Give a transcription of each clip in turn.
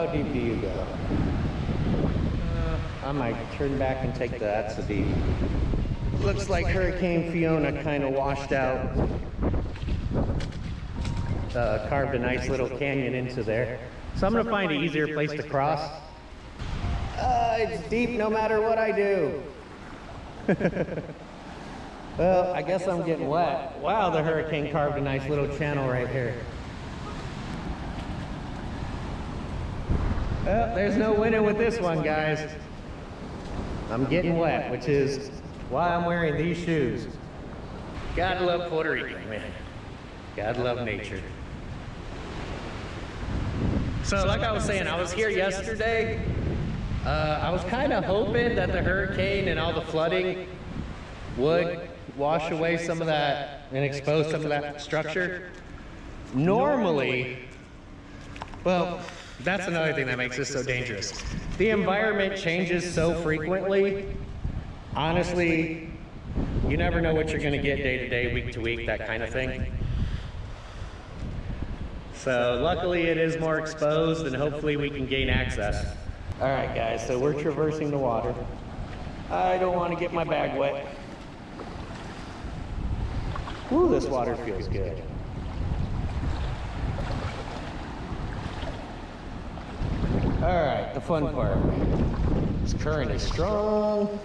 how deep do you go? I might turn back and take that so deep. Looks like Hurricane Fiona kind of washed out, carved a nice little canyon into there. So I'm gonna find an easier place to cross. It's deep no matter what I do. Well, I guess I'm getting wet. Wow, the hurricane carved a nice little channel right here. Well, there's no winning with this one, guys. I'm getting wet, which is why I'm wearing these shoes. Gotta love Puerto Rico, man. Gotta love nature. So like I was saying, I was here yesterday. I was kind of hoping that the hurricane and all the flooding would wash away some of that and expose some of that structure. Normally, well, that's another thing that makes this so dangerous. The environment changes so frequently. Honestly, you never know what you're going to get day to day, week to week, that kind of thing. So luckily it is more exposed and hopefully we can gain access. All right, guys, so we're traversing the water. I don't want to get my bag wet. Ooh, this water feels good. All right, the fun part. This current is strong.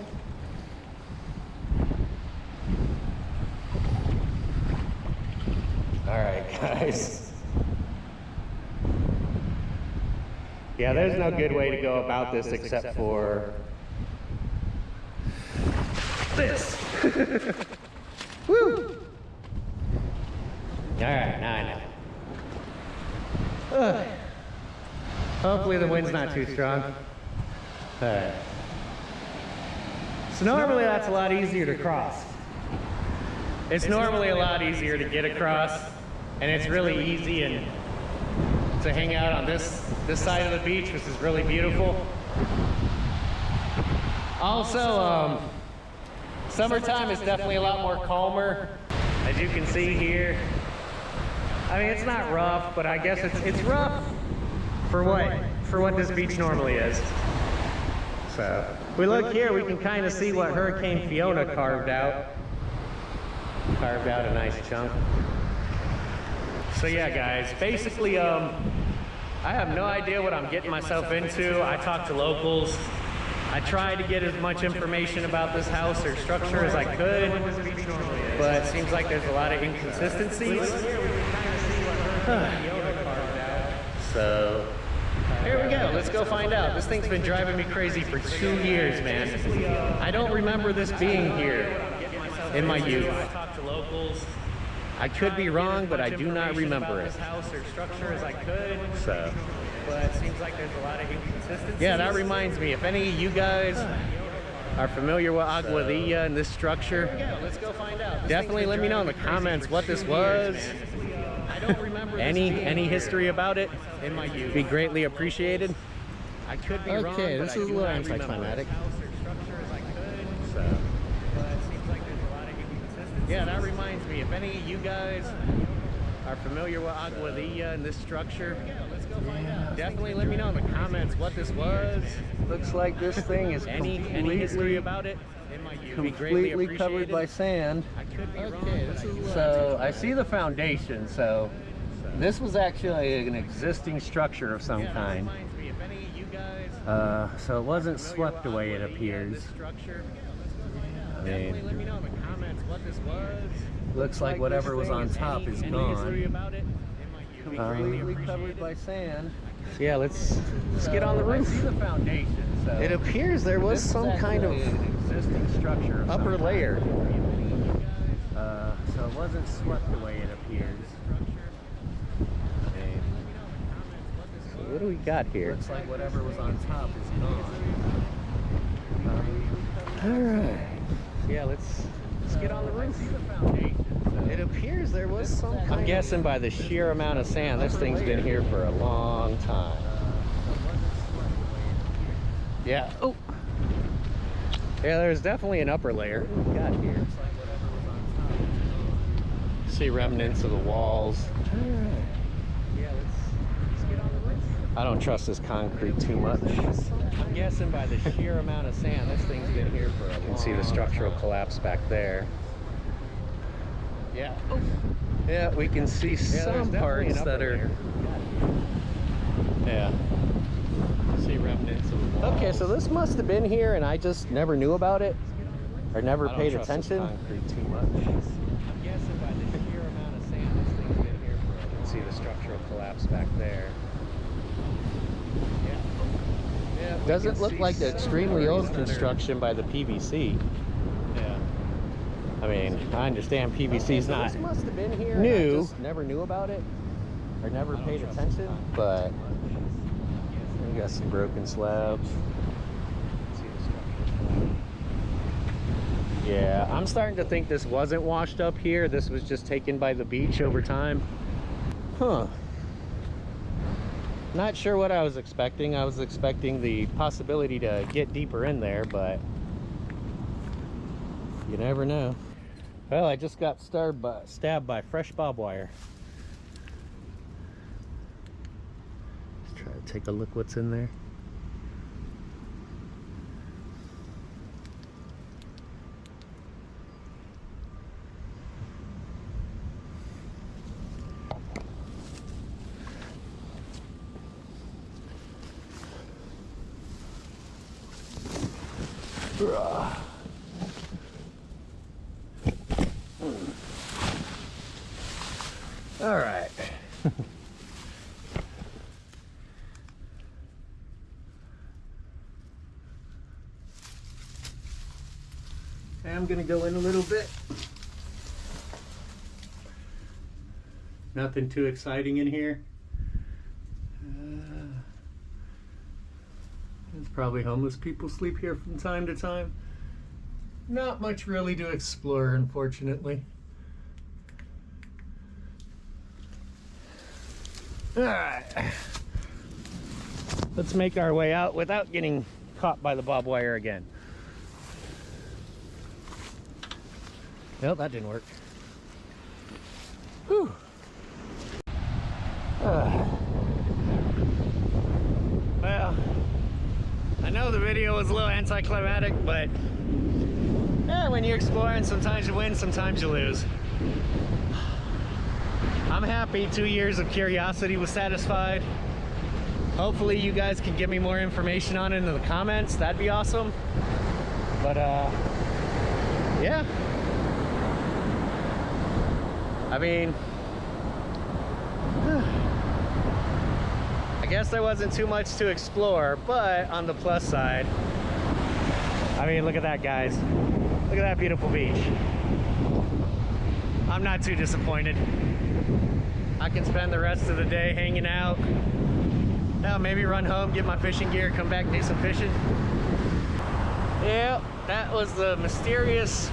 All right, guys. Yeah, there's no good way to go about this except for this. Woo! All right, now I know. Hopefully the wind's not too strong. All right. So normally that's a lot easier to cross. It's normally a lot easier to get across, and it's really easy and to hang out on this side of the beach, which is really beautiful. Also, summertime is definitely a lot more calmer, as you can see here. I mean, it's not rough, but I guess it's rough for what this beach normally is. So, if we look here, we can kind of see what Hurricane Fiona carved out. Carved out a nice chunk. So yeah, guys, basically, I have no idea what I'm getting myself into. I talked to locals. I tried to get as much information about this house or structure as I could, but it seems like there's a lot of inconsistencies. So, here we go. Let's go find out. This thing's been driving me crazy for 2 years, man. I don't remember this being here in my youth. I talked to locals. I could be wrong, but I do not remember it. House or structure as I could. So, but it seems like there's a lot of inconsistencies. Yeah, that reminds me. If any of you guys are familiar with Aguadilla and this structure, let's go find out. Definitely let me know in the comments what this was. I don't remember any history about it. In my youth, be greatly appreciated. I could be wrong. Okay, this is a little anticlimactic. So. Yeah, that reminds me, if any of you guys are familiar with Aguadilla and this structure, definitely let me know in the comments what this was. Looks like this thing is any history about it. Completely covered by sand. Okay, so I see the foundation, so this was actually an existing structure of some kind. So it wasn't swept away, it appears. I mean, looks like whatever was on top is gone. Completely covered by sand. So yeah, let's get on the roof. I see the foundation. So it appears there was some kind of existing structure, upper layer. So it wasn't swept away, it appears. So what do we got here? Looks like whatever was on top is gone. All right. Yeah, let's get on the roof. It appears there was some kind. I'm guessing by the sheer amount of sand, this thing's been here for a long time. Yeah. Oh. Yeah, there's definitely an upper layer. What we got here? See remnants of the walls. All right. Yeah, let's get on the roof. I don't trust this concrete too much. I'm guessing by the sheer amount of sand, this thing's been here for a long time. You can see the structural collapse back there. Yeah. Oh. Yeah, we can see some parts that are... Yeah. See remnants of the walls. Okay, so this must have been here and I just never knew about it. Or never paid attention. Concrete too much. I'm guessing by the sheer amount of sand, this thing's been here for a long time. You can see the structural collapse back there. Yeah, doesn't look like the extremely old construction by the PVC. Yeah. I mean, I understand PVC's not this must have been here new. I just never knew about it or never paid attention, but we got some broken slabs. Yeah, I'm starting to think this wasn't washed up here. This was just taken by the beach over time. Huh. Not sure what I was expecting. I was expecting the possibility to get deeper in there, but you never know. Well, I just got stabbed by fresh barbed wire. Let's try to take a look what's in there. All right. I'm gonna go in a little bit. Nothing too exciting in here. There's probably homeless people sleep here from time to time. Not much really to explore, unfortunately. All right, let's make our way out without getting caught by the barbed wire again. Well, that didn't work. Whew. Well, I know the video was a little anticlimactic, but yeah, when you're exploring, sometimes you win, sometimes you lose. I'm happy 2 years of curiosity was satisfied. Hopefully you guys can give me more information on it in the comments. That'd be awesome. But yeah. I mean, I guess there wasn't too much to explore, but on the plus side, I mean, look at that, guys. Look at that beautiful beach. I'm not too disappointed. I can spend the rest of the day hanging out. Now maybe run home, get my fishing gear, come back, do some fishing. Yeah, that was the mysterious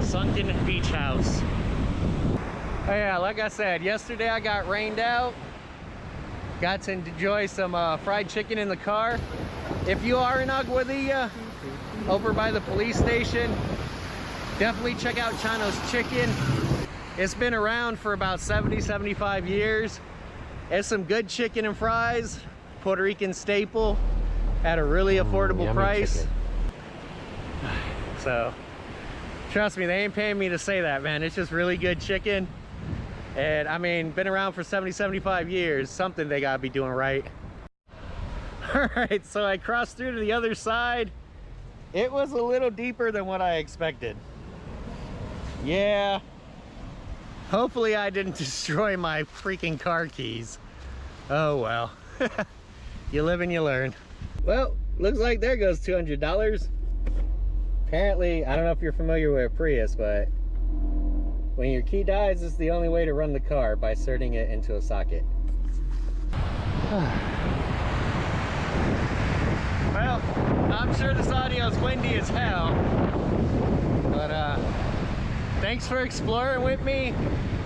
sunken beach house. Oh yeah, like I said, yesterday I got rained out. Got to enjoy some fried chicken in the car. If you are in Aguadilla, over by the police station, definitely check out Chano's Chicken. It's been around for about 70-75 years. It's some good chicken and fries, Puerto Rican staple, at a really affordable price. Chicken. So, trust me, they ain't paying me to say that, man. It's just really good chicken. And I mean, been around for 70-75 years, something they gotta be doing right. All right, so I crossed through to the other side. It was a little deeper than what I expected. Yeah. Hopefully I didn't destroy my freaking car keys. Oh well. You live and you learn. Well, looks like there goes $200. Apparently, I don't know if you're familiar with a Prius, but when your key dies, it's the only way to run the car, by inserting it into a socket. Well, I'm sure this audio is windy as hell, but thanks for exploring with me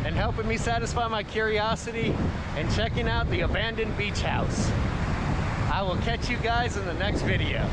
and helping me satisfy my curiosity and checking out the abandoned beach house. I will catch you guys in the next video.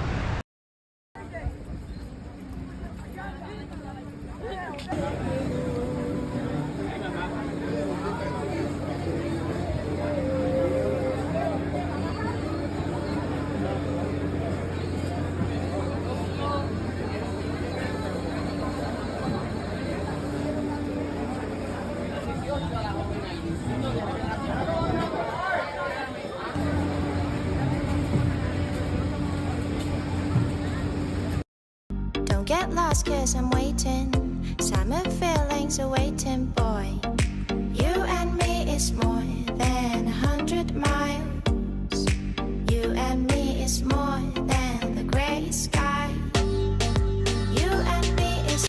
lost 'cause I'm waiting. Summer feelings are waiting, boy. You and me is more than 100 miles. You and me is more than the gray sky. You and me is...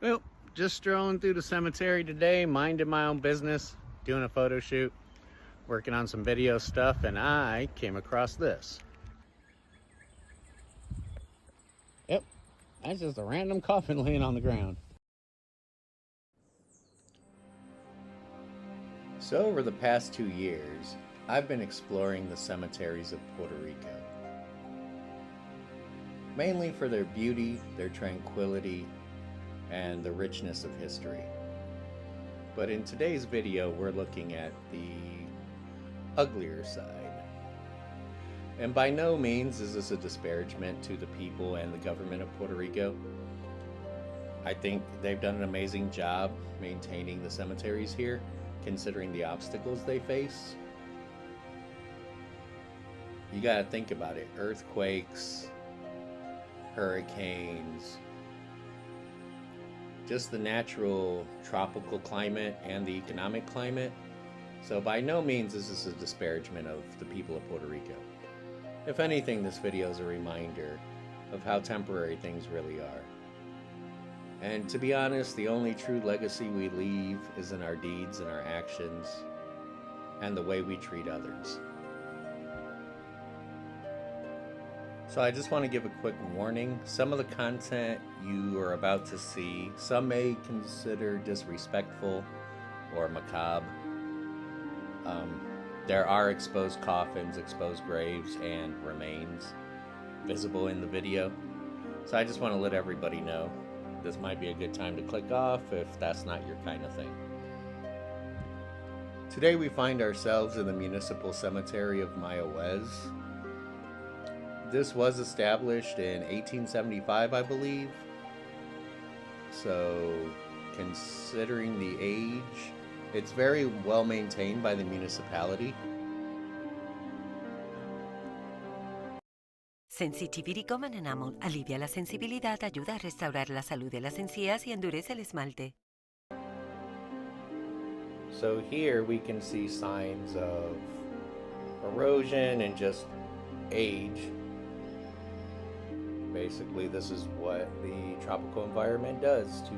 Well, just strolling through the cemetery today, minding my own business, doing a photo shoot, working on some video stuff, and I came across this. Yep, that's just a random coffin laying on the ground. So over the past 2 years, I've been exploring the cemeteries of Puerto Rico. Mainly for their beauty, their tranquility, and the richness of history. But in today's video, we're looking at the uglier side. And by no means is this a disparagement to the people and the government of Puerto Rico. I think they've done an amazing job maintaining the cemeteries here, considering the obstacles they face. You gotta think about it. Earthquakes, hurricanes, just the natural tropical climate and the economic climate. So by no means is this a disparagement of the people of Puerto Rico. If anything, this video is a reminder of how temporary things really are. And to be honest, the only true legacy we leave is in our deeds and our actions and the way we treat others. So I just want to give a quick warning. Some of the content you are about to see, some may consider disrespectful or macabre. There are exposed coffins, exposed graves, and remains visible in the video. So I just want to let everybody know this might be a good time to click off if that's not your kind of thing. Today we find ourselves in the municipal cemetery of Mayahuez. This was established in 1875, I believe. So, considering the age, it's very well maintained by the municipality. Sensitivity Common Enamel alivia la sensibilidad, ayuda a restaurar la salud de las encías y endurece el esmalte. So here we can see signs of erosion and just age. Basically, this is what the tropical environment does to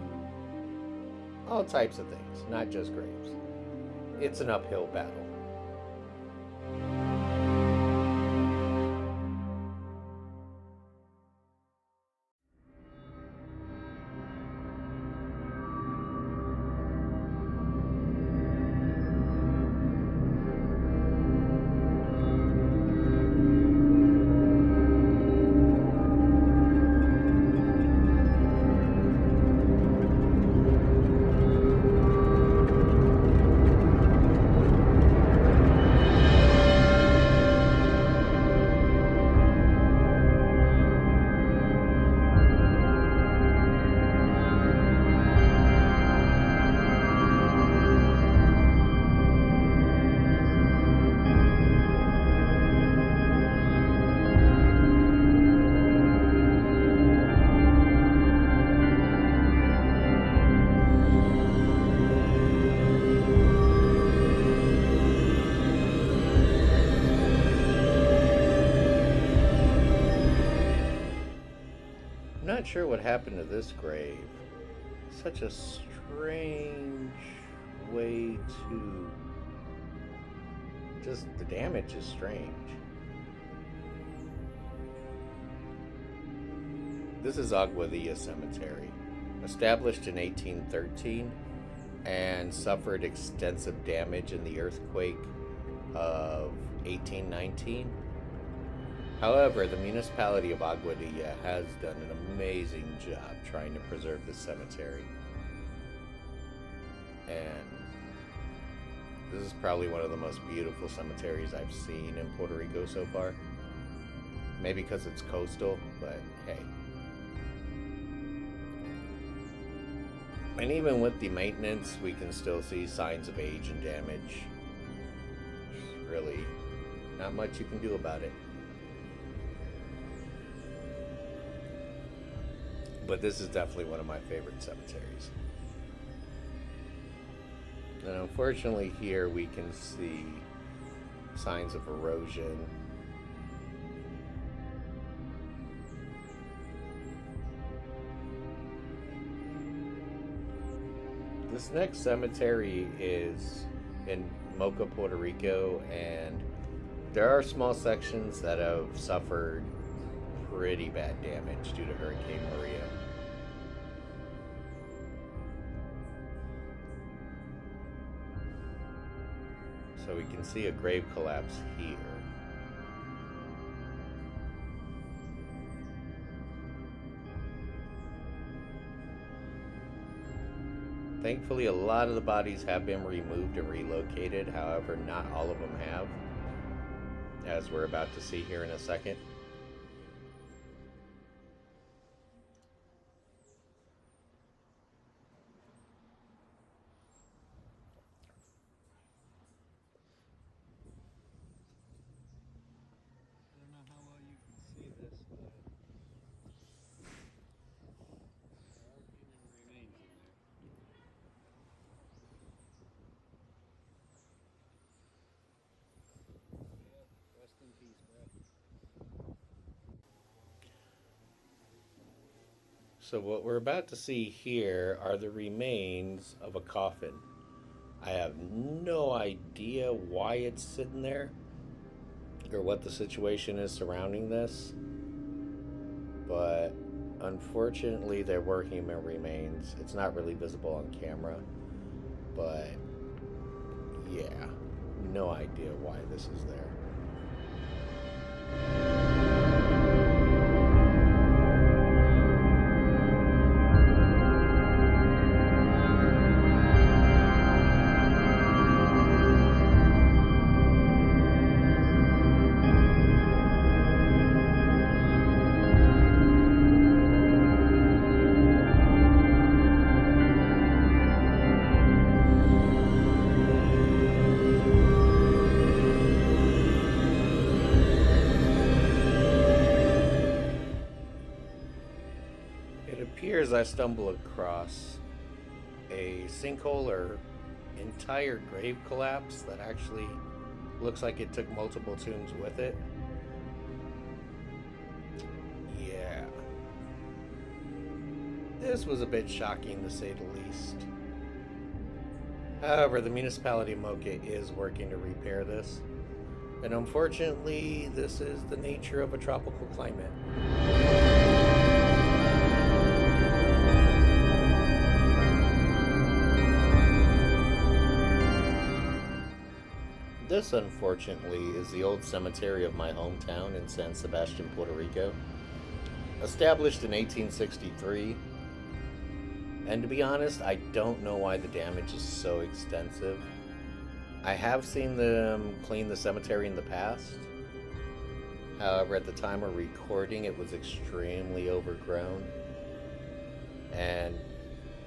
all types of things, not just graves. It's an uphill battle. Not sure what happened to this grave. Such a strange way to... just the damage is strange. This is Aguadilla Cemetery, established in 1813 and suffered extensive damage in the earthquake of 1819. However, the municipality of Aguadilla has done an amazing job trying to preserve this cemetery. And this is probably one of the most beautiful cemeteries I've seen in Puerto Rico so far. Maybe because it's coastal, but hey. And even with the maintenance, we can still see signs of age and damage. There's really not much you can do about it. But this is definitely one of my favorite cemeteries. And unfortunately here we can see signs of erosion. This next cemetery is in Mocha, Puerto Rico, and there are small sections that have suffered pretty bad damage due to Hurricane Maria. So we can see a grave collapse here. Thankfully, a lot of the bodies have been removed and relocated. However, not all of them have, as we're about to see here in a second. So what we're about to see here are the remains of a coffin. I have no idea why it's sitting there or what the situation is surrounding this, but unfortunately there were human remains. It's not really visible on camera, but yeah, no idea why this is there. As I stumble across a sinkhole or entire grave collapse that actually looks like it took multiple tombs with it. Yeah. This was a bit shocking to say the least. However, the municipality of Mocha is working to repair this. And unfortunately, this is the nature of a tropical climate. This, unfortunately, is the old cemetery of my hometown in San Sebastian, Puerto Rico. Established in 1863. And to be honest, I don't know why the damage is so extensive. I have seen them clean the cemetery in the past. However, at the time of recording, it was extremely overgrown. And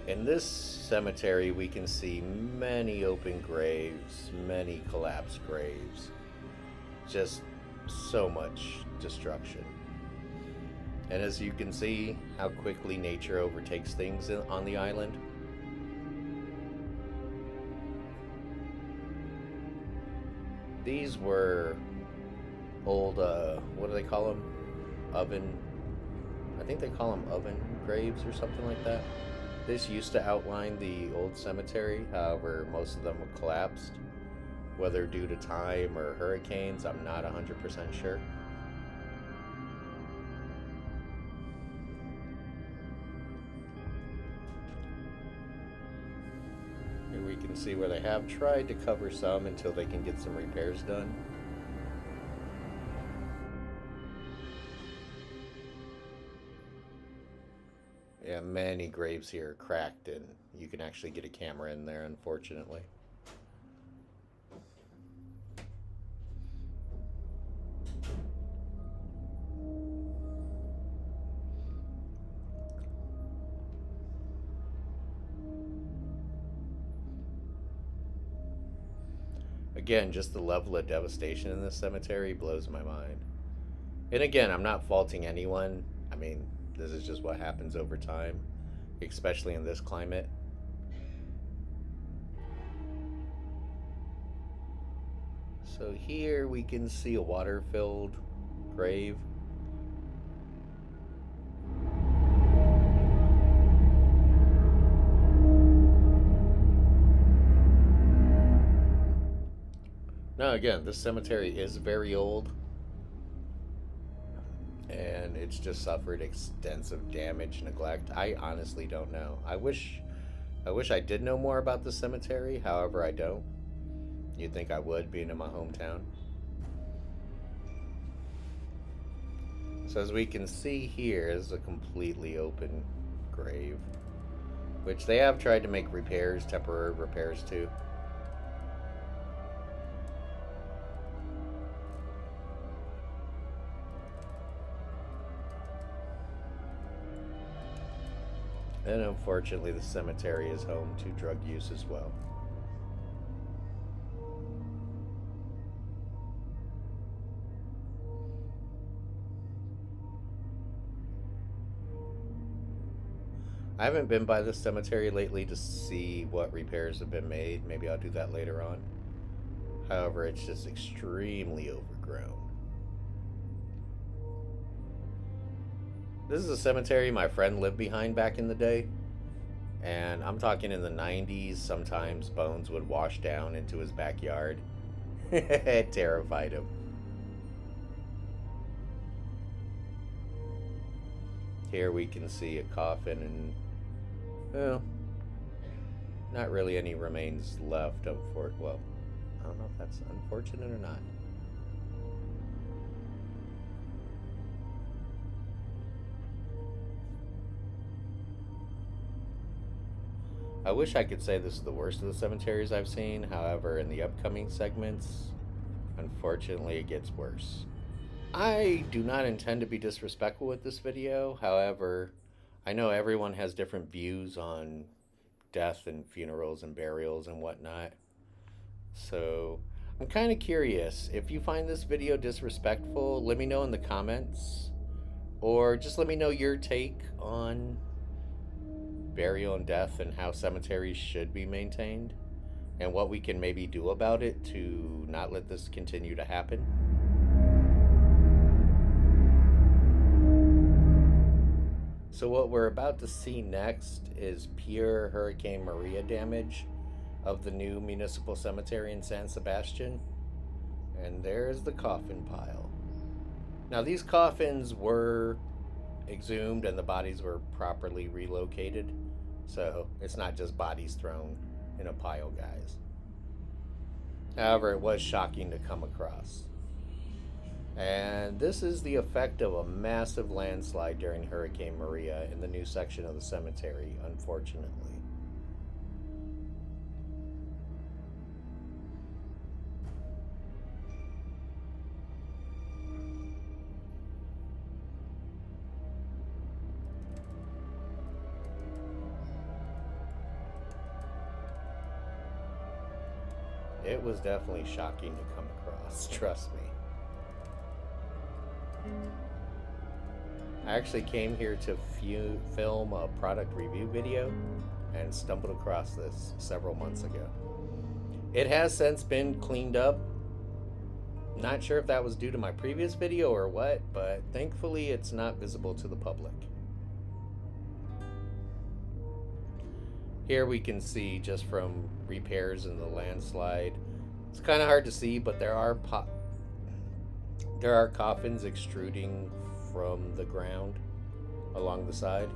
in this cemetery, we can see many open graves, many collapsed graves. Just so much destruction. And as you can see how quickly nature overtakes things on the island. These were old, what do they call them? I think they call them oven graves or something like that. This used to outline the old cemetery, however, most of them were collapsed. Whether due to time or hurricanes, I'm not 100% sure. Here we can see where they have tried to cover some until they can get some repairs done. Yeah, many graves here are cracked, and you can actually get a camera in there, unfortunately. Again, just the level of devastation in this cemetery blows my mind. And again, I'm not faulting anyone. I mean, this is just what happens over time, especially in this climate. So here we can see a water-filled grave. Now again, this cemetery is very old, and it's just suffered extensive damage, neglect. I honestly don't know. I wish I did know more about the cemetery. However, I don't. You'd think I would, being in my hometown. So as we can see here is a completely open grave, which they have tried to make repairs, temporary repairs to. And unfortunately, the cemetery is home to drug use as well. I haven't been by this cemetery lately to see what repairs have been made. Maybe I'll do that later on. However, it's just extremely overgrown. This is a cemetery my friend lived behind back in the day. And I'm talking in the 90s, sometimes bones would wash down into his backyard. It terrified him. Here we can see a coffin and, well, not really any remains left. Well, I don't know if that's unfortunate or not. I wish I could say this is the worst of the cemeteries I've seen. However, in the upcoming segments, unfortunately, it gets worse. I do not intend to be disrespectful with this video. However, I know everyone has different views on death and funerals and burials and whatnot. So I'm kind of curious. If you find this video disrespectful, let me know in the comments. Or just let me know your take on burial and death and how cemeteries should be maintained and what we can maybe do about it to not let this continue to happen. So what we're about to see next is pure Hurricane Maria damage of the new municipal cemetery in San Sebastian. And there's the coffin pile. Now these coffins were exhumed and the bodies were properly relocated, so it's not just bodies thrown in a pile, guys. However, it was shocking to come across. And this is the effect of a massive landslide during Hurricane Maria in the new section of the cemetery, unfortunately. It was definitely shocking to come across, trust me. I actually came here to film a product review video and stumbled across this several months ago. It has since been cleaned up. Not sure if that was due to my previous video or what, but thankfully it's not visible to the public. Here we can see just from repairs in the landslide. It's kind of hard to see, but there are coffins extruding from the ground along the side.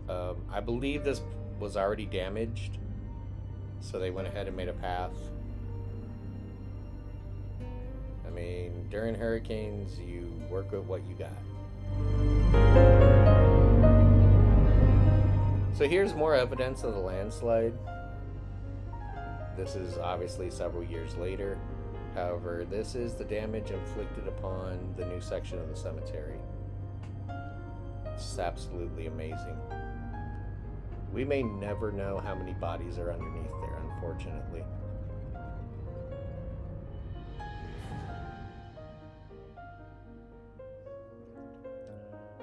I believe this was already damaged, so they went ahead and made a path. I mean, during hurricanes, you work with what you got. So here's more evidence of the landslide. This is obviously several years later. However, this is the damage inflicted upon the new section of the cemetery. It's absolutely amazing. We may never know how many bodies are underneath there, unfortunately.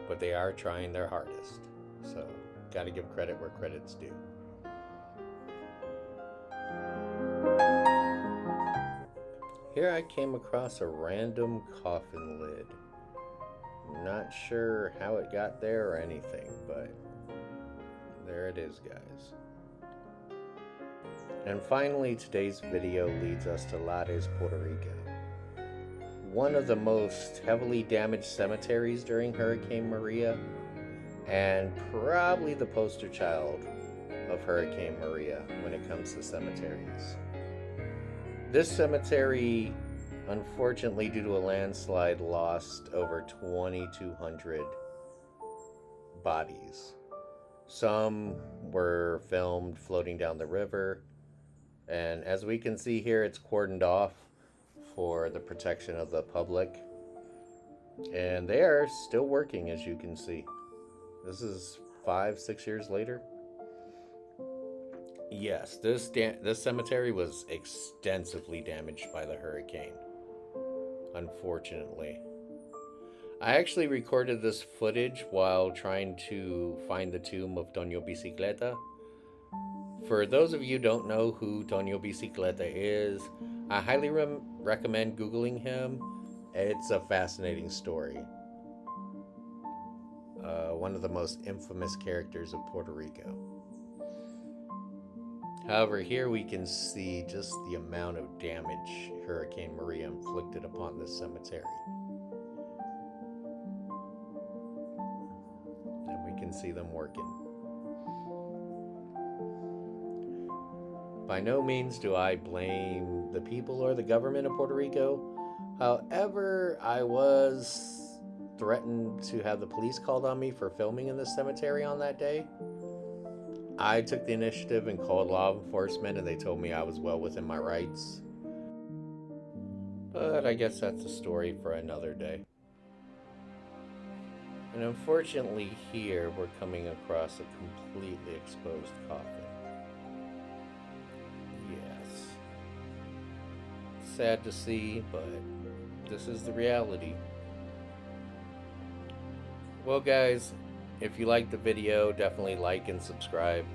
But they are trying their hardest. So, gotta give credit where credit's due. Here I came across a random coffin lid. Not sure how it got there or anything, but there it is, guys. And finally, today's video leads us to Lares, Puerto Rico. One of the most heavily damaged cemeteries during Hurricane Maria, and probably the poster child of Hurricane Maria when it comes to cemeteries. This cemetery, unfortunately, due to a landslide, lost over 2,200 bodies. Some were filmed floating down the river, and as we can see here, it's cordoned off for the protection of the public. And they are still working, as you can see. This is 5-6 years later. Yes, this cemetery was extensively damaged by the hurricane, unfortunately. I actually recorded this footage while trying to find the tomb of Toño Bicicleta. For those of you who don't know who Toño Bicicleta is, I highly recommend Googling him. It's a fascinating story. One of the most infamous characters of Puerto Rico. However, here we can see just the amount of damage Hurricane Maria inflicted upon this cemetery. And we can see them working. By no means do I blame the people or the government of Puerto Rico. However, I was threatened to have the police called on me for filming in this cemetery on that day. I took the initiative and called law enforcement, and they told me I was well within my rights. But I guess that's a story for another day. And unfortunately here, we're coming across a completely exposed coffin. Yes. Sad to see, but this is the reality. Well, guys, if you liked the video, definitely like and subscribe.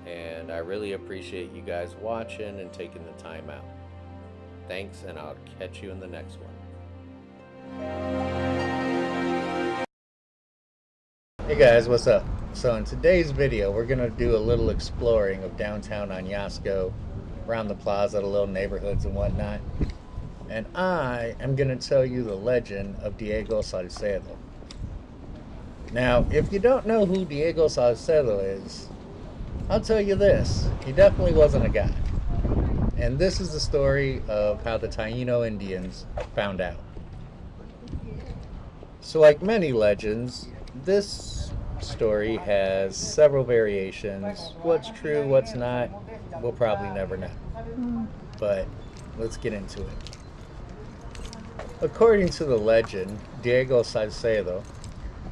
And I really appreciate you guys watching and taking the time out. Thanks, and I'll catch you in the next one. Hey guys, what's up? So in today's video, we're going to do a little exploring of downtown Añasco, around the plaza, the little neighborhoods and whatnot. And I am going to tell you the legend of Diego Salcedo. Now, if you don't know who Diego Salcedo is, I'll tell you this. He definitely wasn't a guy. And this is the story of how the Taíno Indians found out. So like many legends, this story has several variations. What's true, what's not, we'll probably never know. But let's get into it. According to the legend, Diego Salcedo,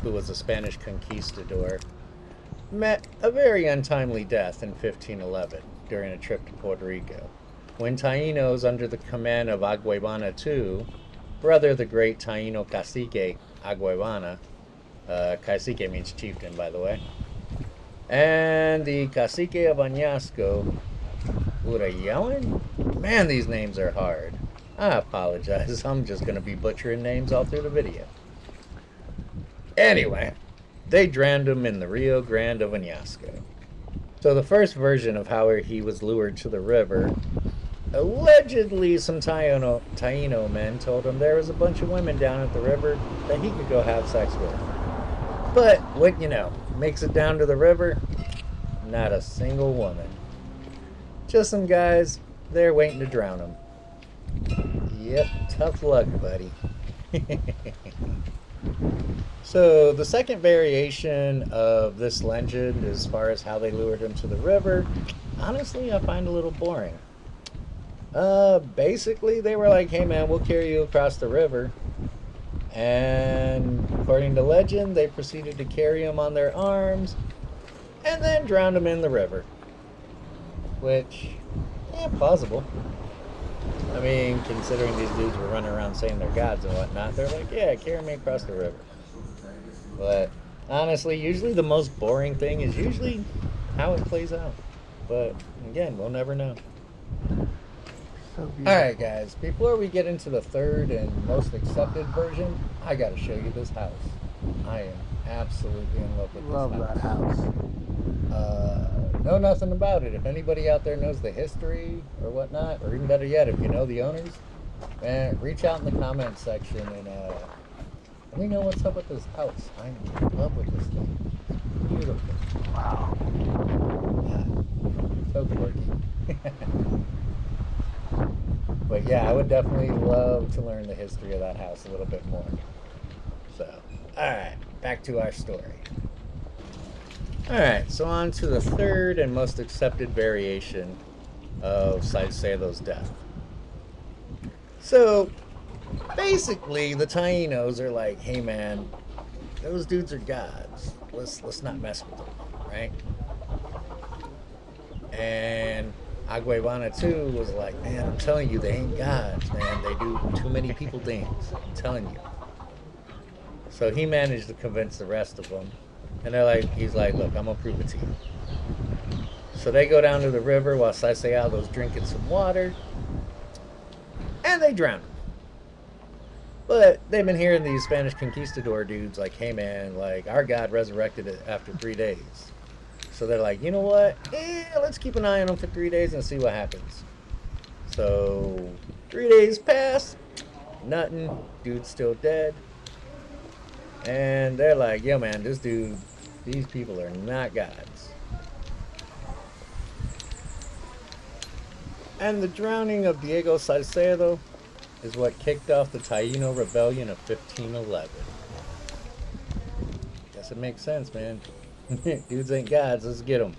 who was a Spanish conquistador, met a very untimely death in 1511 during a trip to Puerto Rico, when Taínos under the command of Aguaybana II, brother of the great Taíno cacique Aguaybana, cacique means chieftain, by the way, and the cacique of Añasco, Urayawan? Man, these names are hard. I apologize, I'm just going to be butchering names all through the video. Anyway, they drowned him in the Rio Grande of Añasco. So the first version of how he was lured to the river, allegedly some Taíno men told him there was a bunch of women down at the river that he could go have sex with. But, what you know, makes it down to the river, not a single woman. Just some guys there waiting to drown him. Yep, tough luck, buddy. So the second variation of this legend, as far as how they lured him to the river, honestly, I find a little boring. Basically, they were like, hey man, we'll carry you across the river. And according to legend, they proceeded to carry him on their arms and then drowned him in the river. Which, plausible. I mean, considering these dudes were running around saying they're gods and whatnot, they're like, yeah, carry me across the river. But honestly, usually the most boring thing is usually how it plays out. But again, we'll never know. Alright guys, before we get into the third and most accepted version, I gotta show you this house. I am absolutely in love with this house. Love that house. Know nothing about it. If anybody out there knows the history or whatnot, or even better yet, if you know the owners, man, reach out in the comments section and let me know what's up with this house. I'm in love with this thing. It's beautiful. Wow. Yeah. So quirky. But yeah, I would definitely love to learn the history of that house a little bit more. So, alright, back to our story. Alright, so on to the third and most accepted variation of Salcedo's death. So, basically, the Tainos are like, hey man, those dudes are gods. Let's not mess with them, right? And Aguevana too was like, man, I'm telling you, they ain't gods, man. They do too many people things. I'm telling you. So he managed to convince the rest of them. And he's like, look, I'm gonna prove it to you. So they go down to the river while Salcedo's drinking some water. And they drown him. But they've been hearing these Spanish conquistador dudes like, hey man, like our God resurrected it after 3 days. So they're like, you know what? Let's keep an eye on him for 3 days and see what happens. So 3 days pass, nothing. Dude's still dead. And they're like, yo man, this dude, these people are not gods. And the drowning of Diego Salcedo is what kicked off the Taino Rebellion of 1511. Guess it makes sense, man. Dudes ain't gods, let's get them.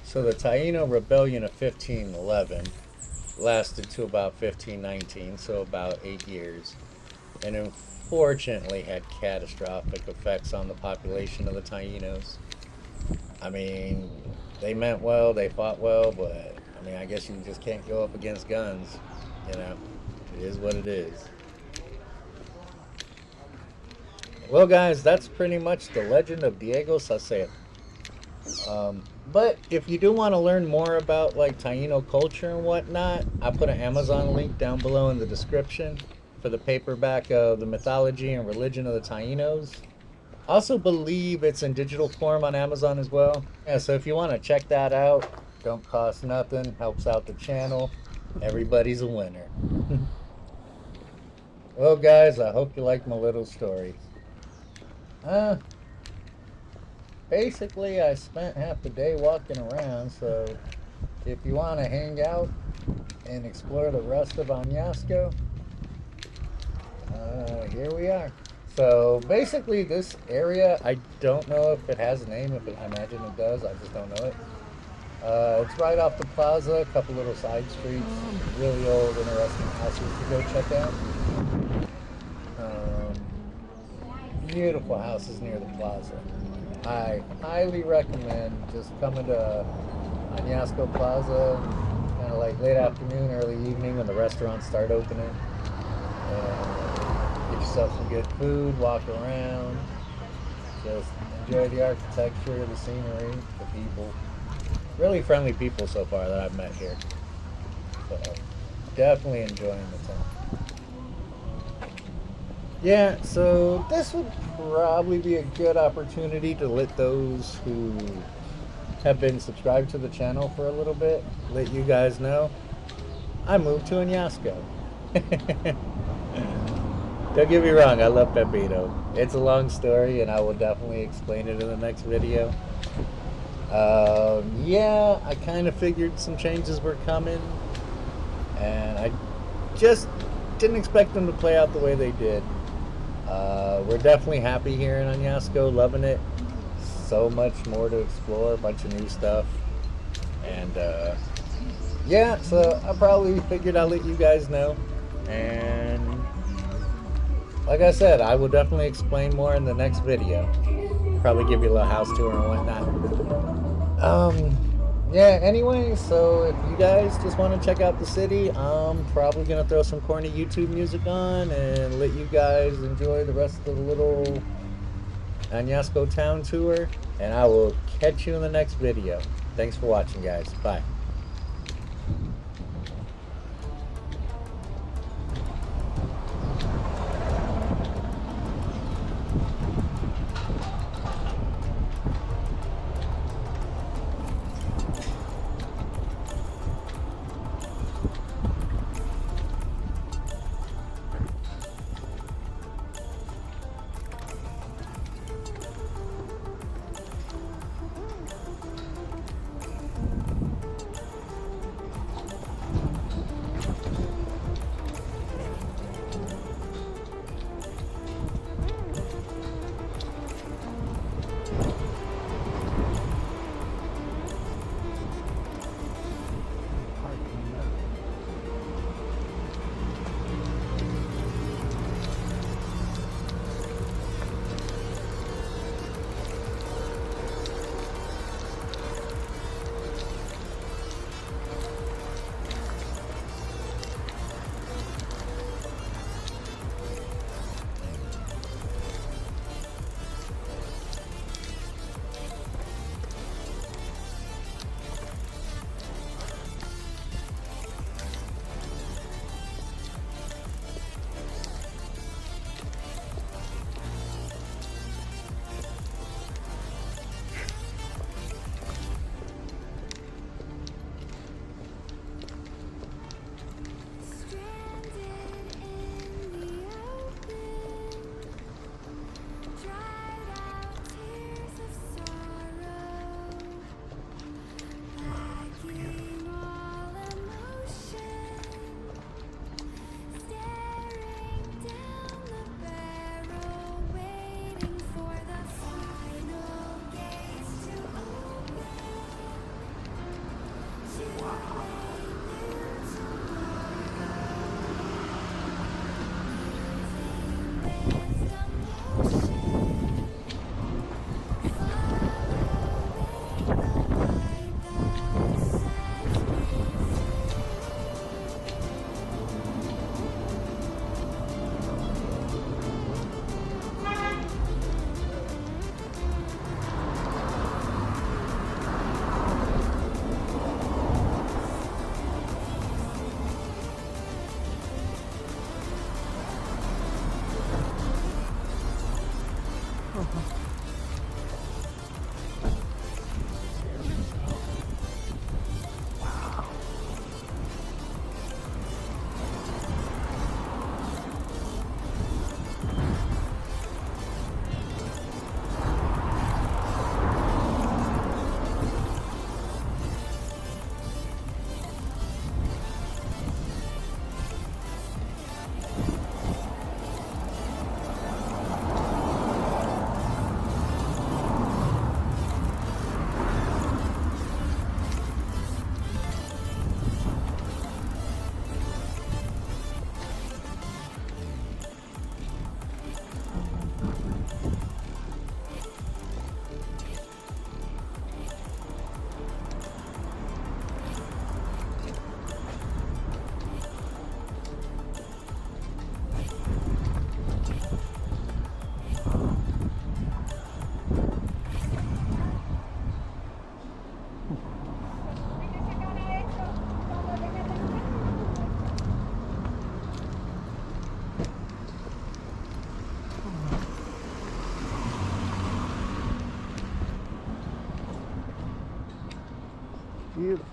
So the Taino Rebellion of 1511 lasted to about 1519, so about 8 years, and unfortunately had catastrophic effects on the population of the Tainos. I mean, they meant well, they fought well, but I mean, I guess you just can't go up against guns, you know. It is what it is. Well, guys, that's pretty much the legend of Diego Salcedo. But if you do want to learn more about like Taino culture and whatnot, I put an Amazon link down below in the description for the paperback of The Mythology and Religion of the Tainos. I also believe it's in digital form on Amazon as well. Yeah, so if you want to check that out, don't cost nothing, helps out the channel. Everybody's a winner. Well, guys, I hope you liked my little story. Basically, I spent half the day walking around, so if you want to hang out and explore the rest of Añasco, here we are. So basically, this area, I don't know if it has a name. I imagine it does. I just don't know it. It's right off the plaza, a couple little side streets, really old, interesting houses to go check out. Beautiful houses near the plaza. I highly recommend just coming to Añasco Plaza, kind of like late afternoon, early evening when the restaurants start opening. Get yourself some good food, walk around, just enjoy the architecture, the scenery, the people. Really friendly people so far that I've met here. So definitely enjoying the town. Yeah, so this would probably be a good opportunity to let those who have been subscribed to the channel for a little bit, let you guys know I moved to Añasco. Don't get me wrong, I love Pepito. It's a long story and I will definitely explain it in the next video. Yeah, I kind of figured some changes were coming and I just didn't expect them to play out the way they did. We're definitely happy here in Añasco, loving it. So much more to explore, a bunch of new stuff. And yeah, so I probably figured I'll let you guys know. And like I said, I will definitely explain more in the next video. Probably give you a little house tour and whatnot. Yeah, anyway, so if you guys just want to check out the city, I'm probably going to throw some corny YouTube music on and let you guys enjoy the rest of the little Añasco town tour. And I will catch you in the next video. Thanks for watching, guys. Bye. Beautiful.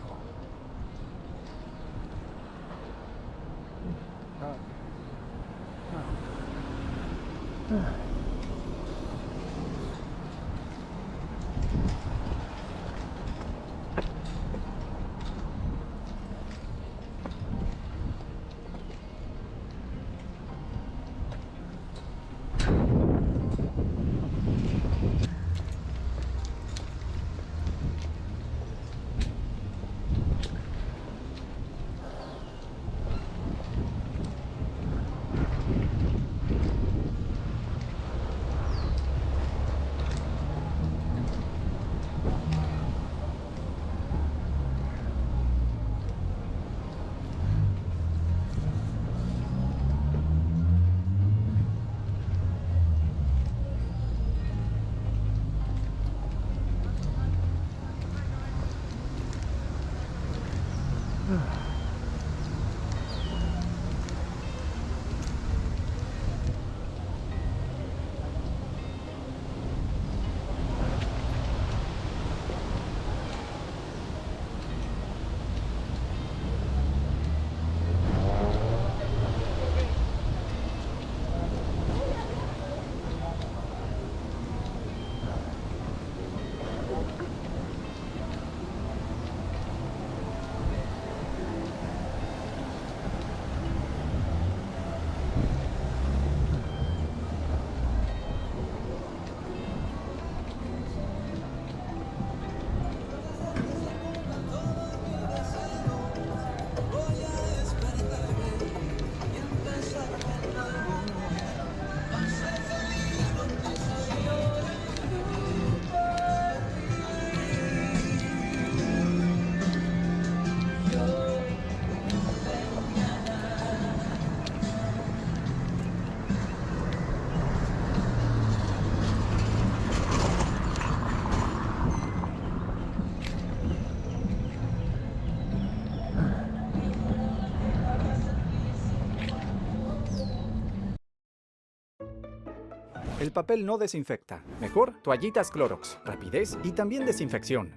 El papel no desinfecta. Mejor, toallitas Clorox. Rapidez y también desinfección.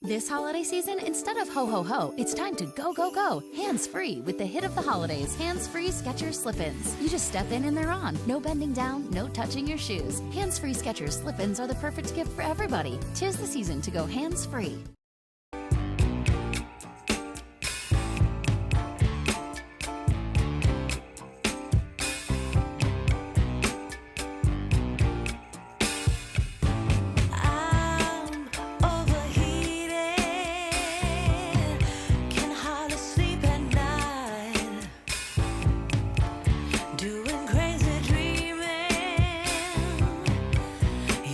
This holiday season, instead of ho ho ho, it's time to go go go, hands-free with the hit of the holidays, hands-free Skechers slip-ins. You just step in and they're on. No bending down, no touching your shoes. Hands-free Skechers slip-ins are the perfect gift for everybody. 'Tis the season to go hands-free.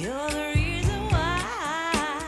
You're the reason why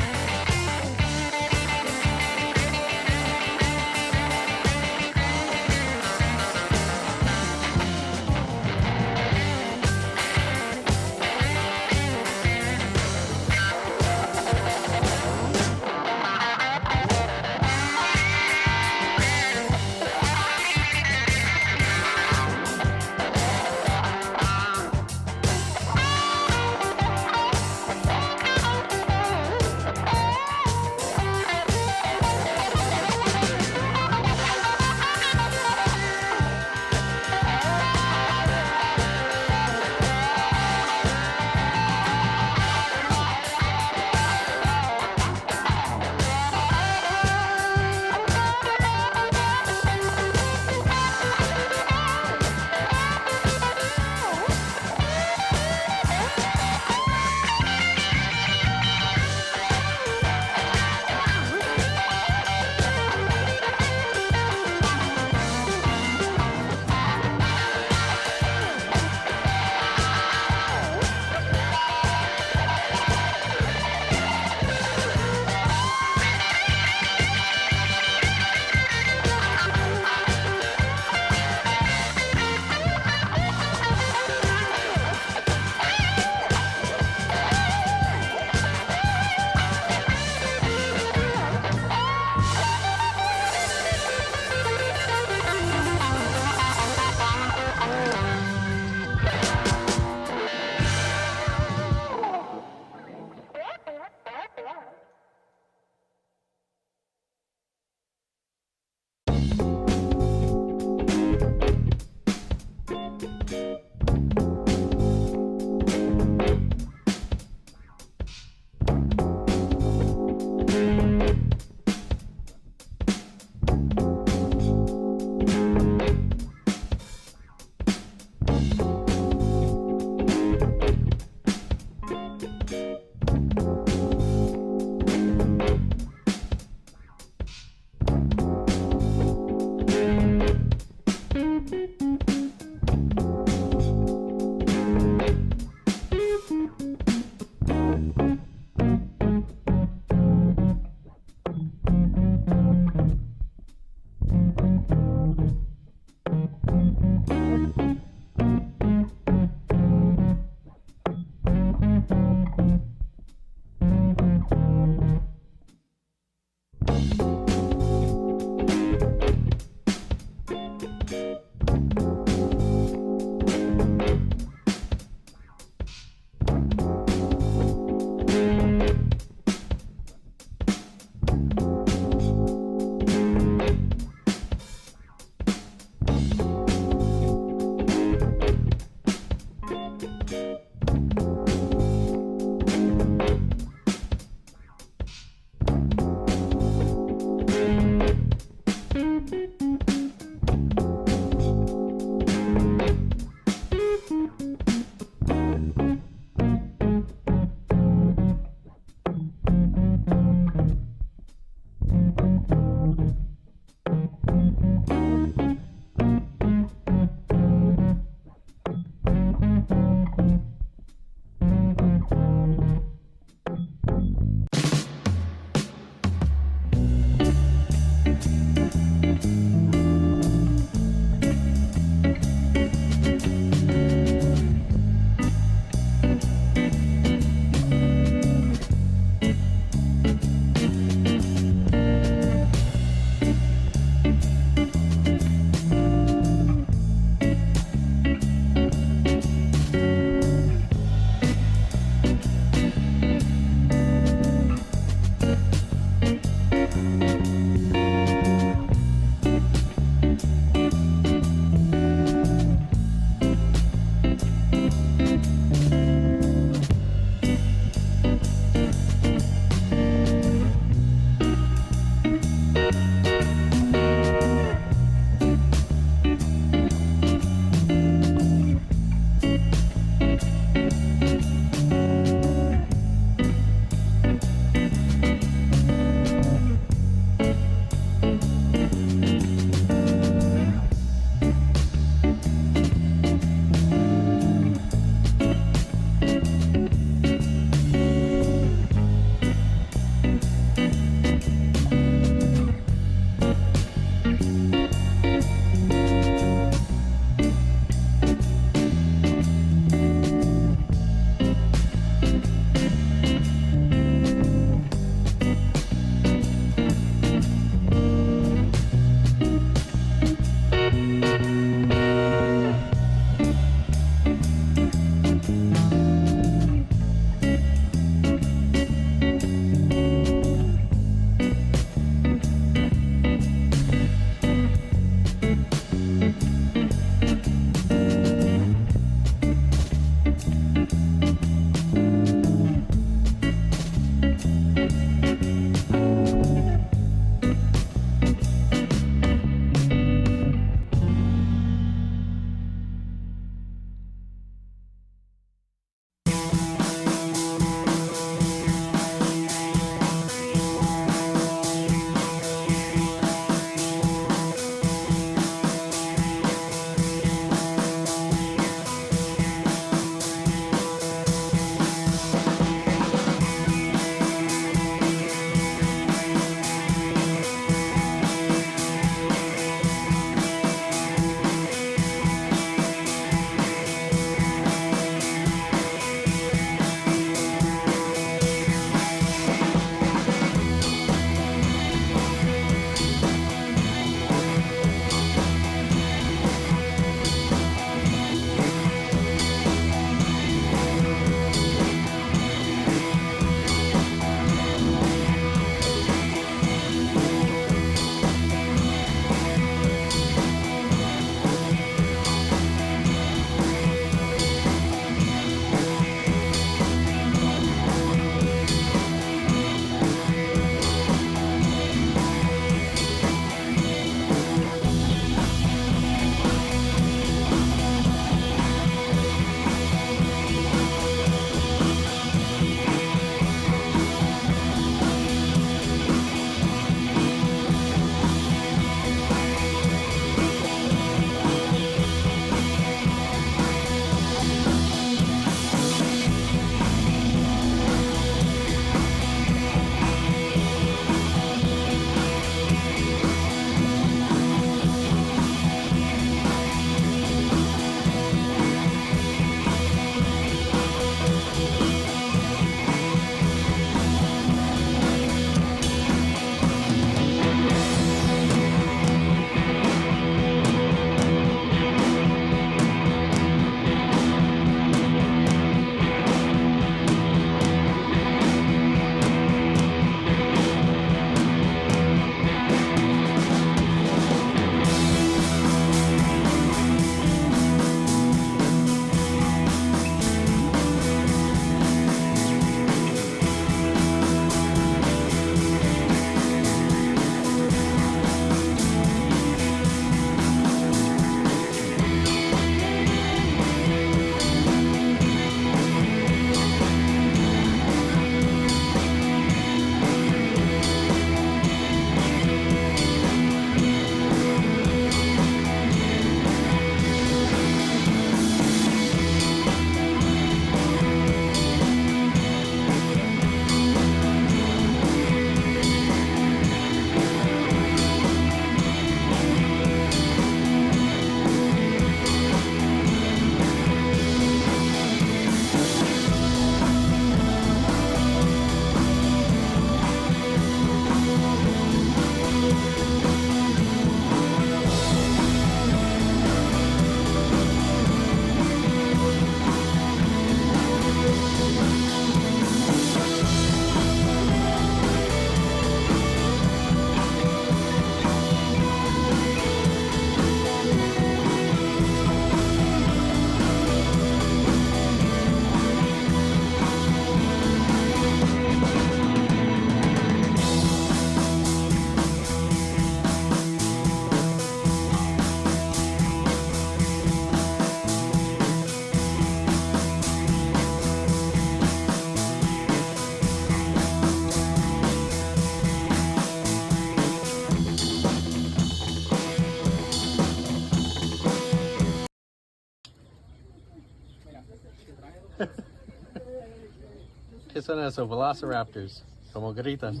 ¿Qué son esos? Velociraptors. Como gritan.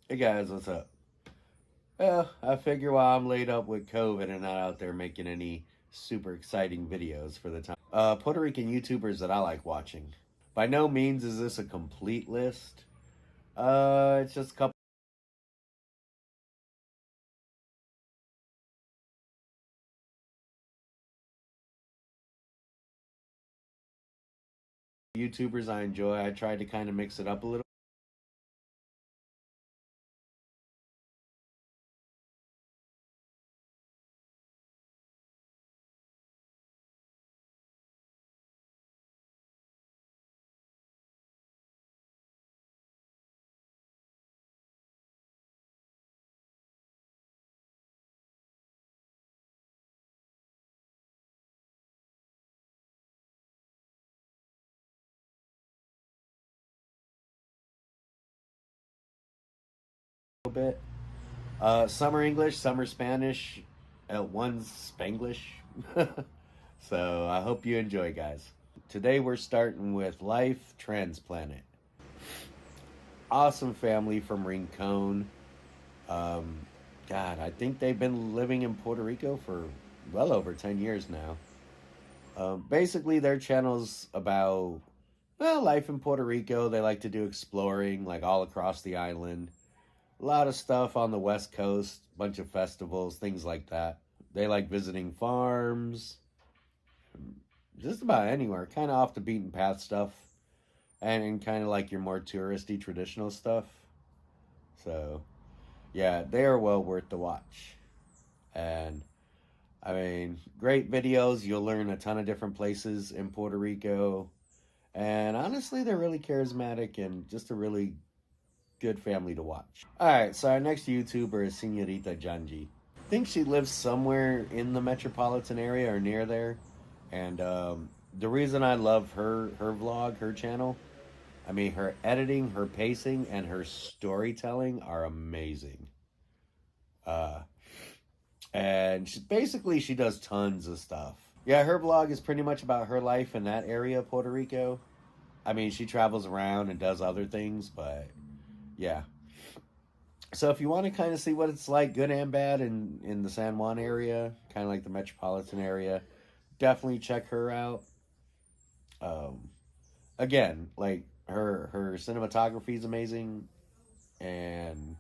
Hey guys, what's up? Well, I figure while I'm laid up with COVID and not out there making any super exciting videos for the time. Puerto Rican YouTubers that I like watching. By no means is this a complete list. It's just a couple YouTubers I enjoy. I tried to kind of mix it up a little. Bit. Summer English, summer Spanish, one's Spanglish. So I hope you enjoy, guys. Today we're starting with Life Transplanet. Awesome family from Rincon. God, I think they've been living in Puerto Rico for well over 10 years now. Basically, their channel's about, well, life in Puerto Rico. They like to do exploring, like all across the island. A lot of stuff on the West Coast, bunch of festivals, things like that. They like visiting farms, just about anywhere, kind of off the beaten path stuff, and kind of like your more touristy, traditional stuff. So, yeah, they are well worth the watch. And, I mean, great videos. You'll learn a ton of different places in Puerto Rico. And honestly, they're really charismatic and just a really good family to watch. Alright, so our next YouTuber is Senorita Janji. I think she lives somewhere in the metropolitan area or near there. And the reason I love her vlog, her channel, I mean, her editing, her pacing, and her storytelling are amazing. And she does tons of stuff. Yeah, her vlog is pretty much about her life in that area of Puerto Rico. I mean, she travels around and does other things, but yeah. So if you want to kind of see what it's like, good and bad, in the San Juan area, kind of like the metropolitan area, definitely check her out. Again, like her cinematography is amazing, and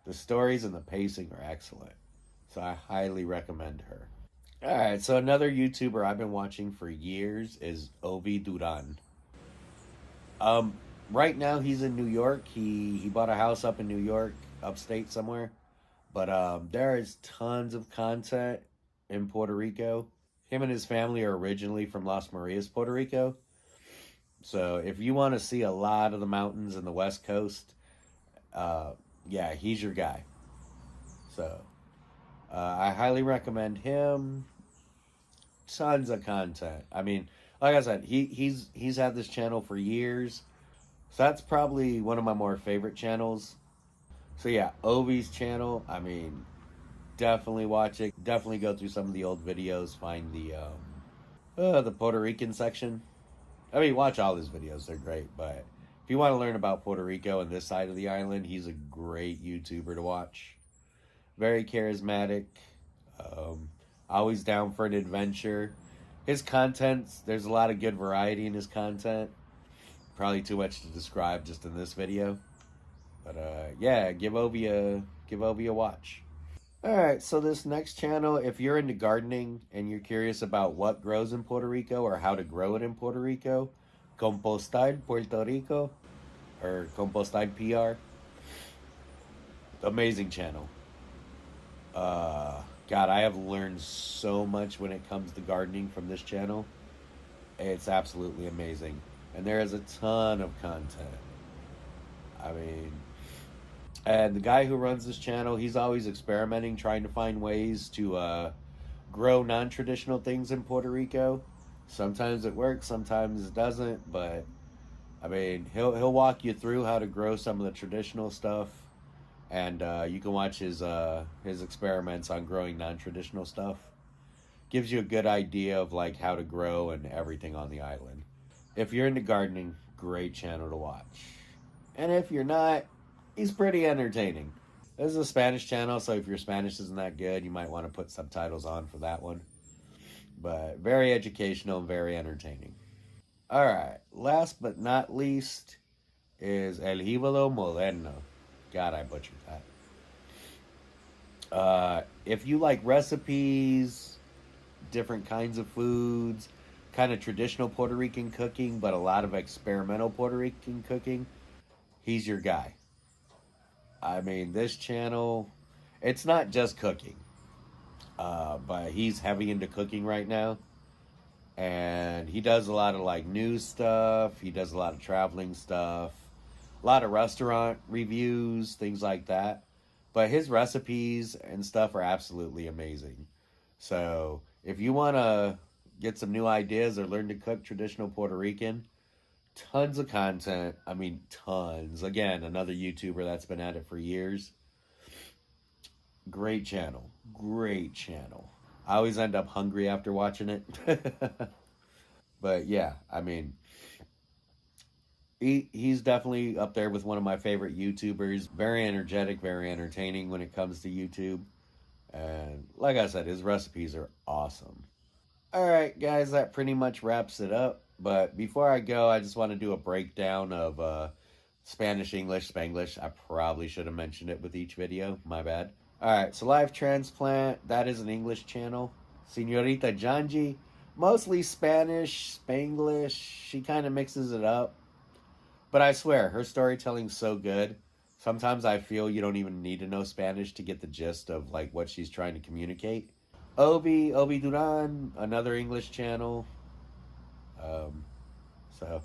the stories and the pacing are excellent. So I highly recommend her. All right, so another YouTuber I've been watching for years is Ovi Duran. Right now he's in New York. He bought a house up in New York, upstate somewhere. But there is tons of content in Puerto Rico. Him and his family are originally from Las Marias, Puerto Rico. So if you want to see a lot of the mountains in the West Coast, yeah, he's your guy. So I highly recommend him. Tons of content. I mean, like I said, he's had this channel for years. So that's probably one of my more favorite channels. So yeah, Ovi's channel, I mean, definitely watch it. Definitely go through some of the old videos, find the Puerto Rican section. I mean, watch all his videos, they're great. But if you want to learn about Puerto Rico and this side of the island, he's a great YouTuber to watch. Very charismatic. Always down for an adventure. His content, there's a lot of good variety in his content. Probably too much to describe just in this video. But yeah, give Ovi a watch. Alright, so this next channel, if you're into gardening and you're curious about what grows in Puerto Rico or how to grow it in Puerto Rico, Compostar Puerto Rico, or Compostar PR, amazing channel. God, I have learned so much when it comes to gardening from this channel. It's absolutely amazing. And there is a ton of content. I mean, and the guy who runs this channel, he's always experimenting, trying to find ways to grow non-traditional things in Puerto Rico. Sometimes it works, sometimes it doesn't, but I mean, he'll walk you through how to grow some of the traditional stuff, and you can watch his experiments on growing non-traditional stuff. gives you a good idea of like how to grow and everything on the island. If you're into gardening, great channel to watch. And if you're not, he's pretty entertaining. This is a Spanish channel, so if your Spanish isn't that good, you might want to put subtitles on for that one. But very educational and very entertaining. All right, last but not least is El Híbalo Moderno. God, I butchered that. If you like recipes, different kinds of foods, kind of traditional Puerto Rican cooking, but a lot of experimental Puerto Rican cooking, he's your guy. I mean, this channel, it's not just cooking, but he's heavy into cooking right now. And he does a lot of like news stuff. He does a lot of traveling stuff, a lot of restaurant reviews, things like that. But his recipes and stuff are absolutely amazing. So if you want to get some new ideas or learn to cook traditional Puerto Rican, tons of content. I mean, tons. Again, another YouTuber that's been at it for years. Great channel. Great channel. I always end up hungry after watching it. But yeah, I mean, he's definitely up there with one of my favorite YouTubers. Very energetic, very entertaining when it comes to YouTube. And like I said, his recipes are awesome. All right, guys, that pretty much wraps it up. But before I go, I just want to do a breakdown of Spanish, English, Spanglish. I probably should have mentioned it with each video. My bad. All right, so Life Transplant, that is an English channel. Señorita Janji, mostly Spanish, Spanglish. She kind of mixes it up. But I swear, her storytelling's so good. Sometimes I feel you don't even need to know Spanish to get the gist of like what she's trying to communicate. Obi Duran, another English channel. So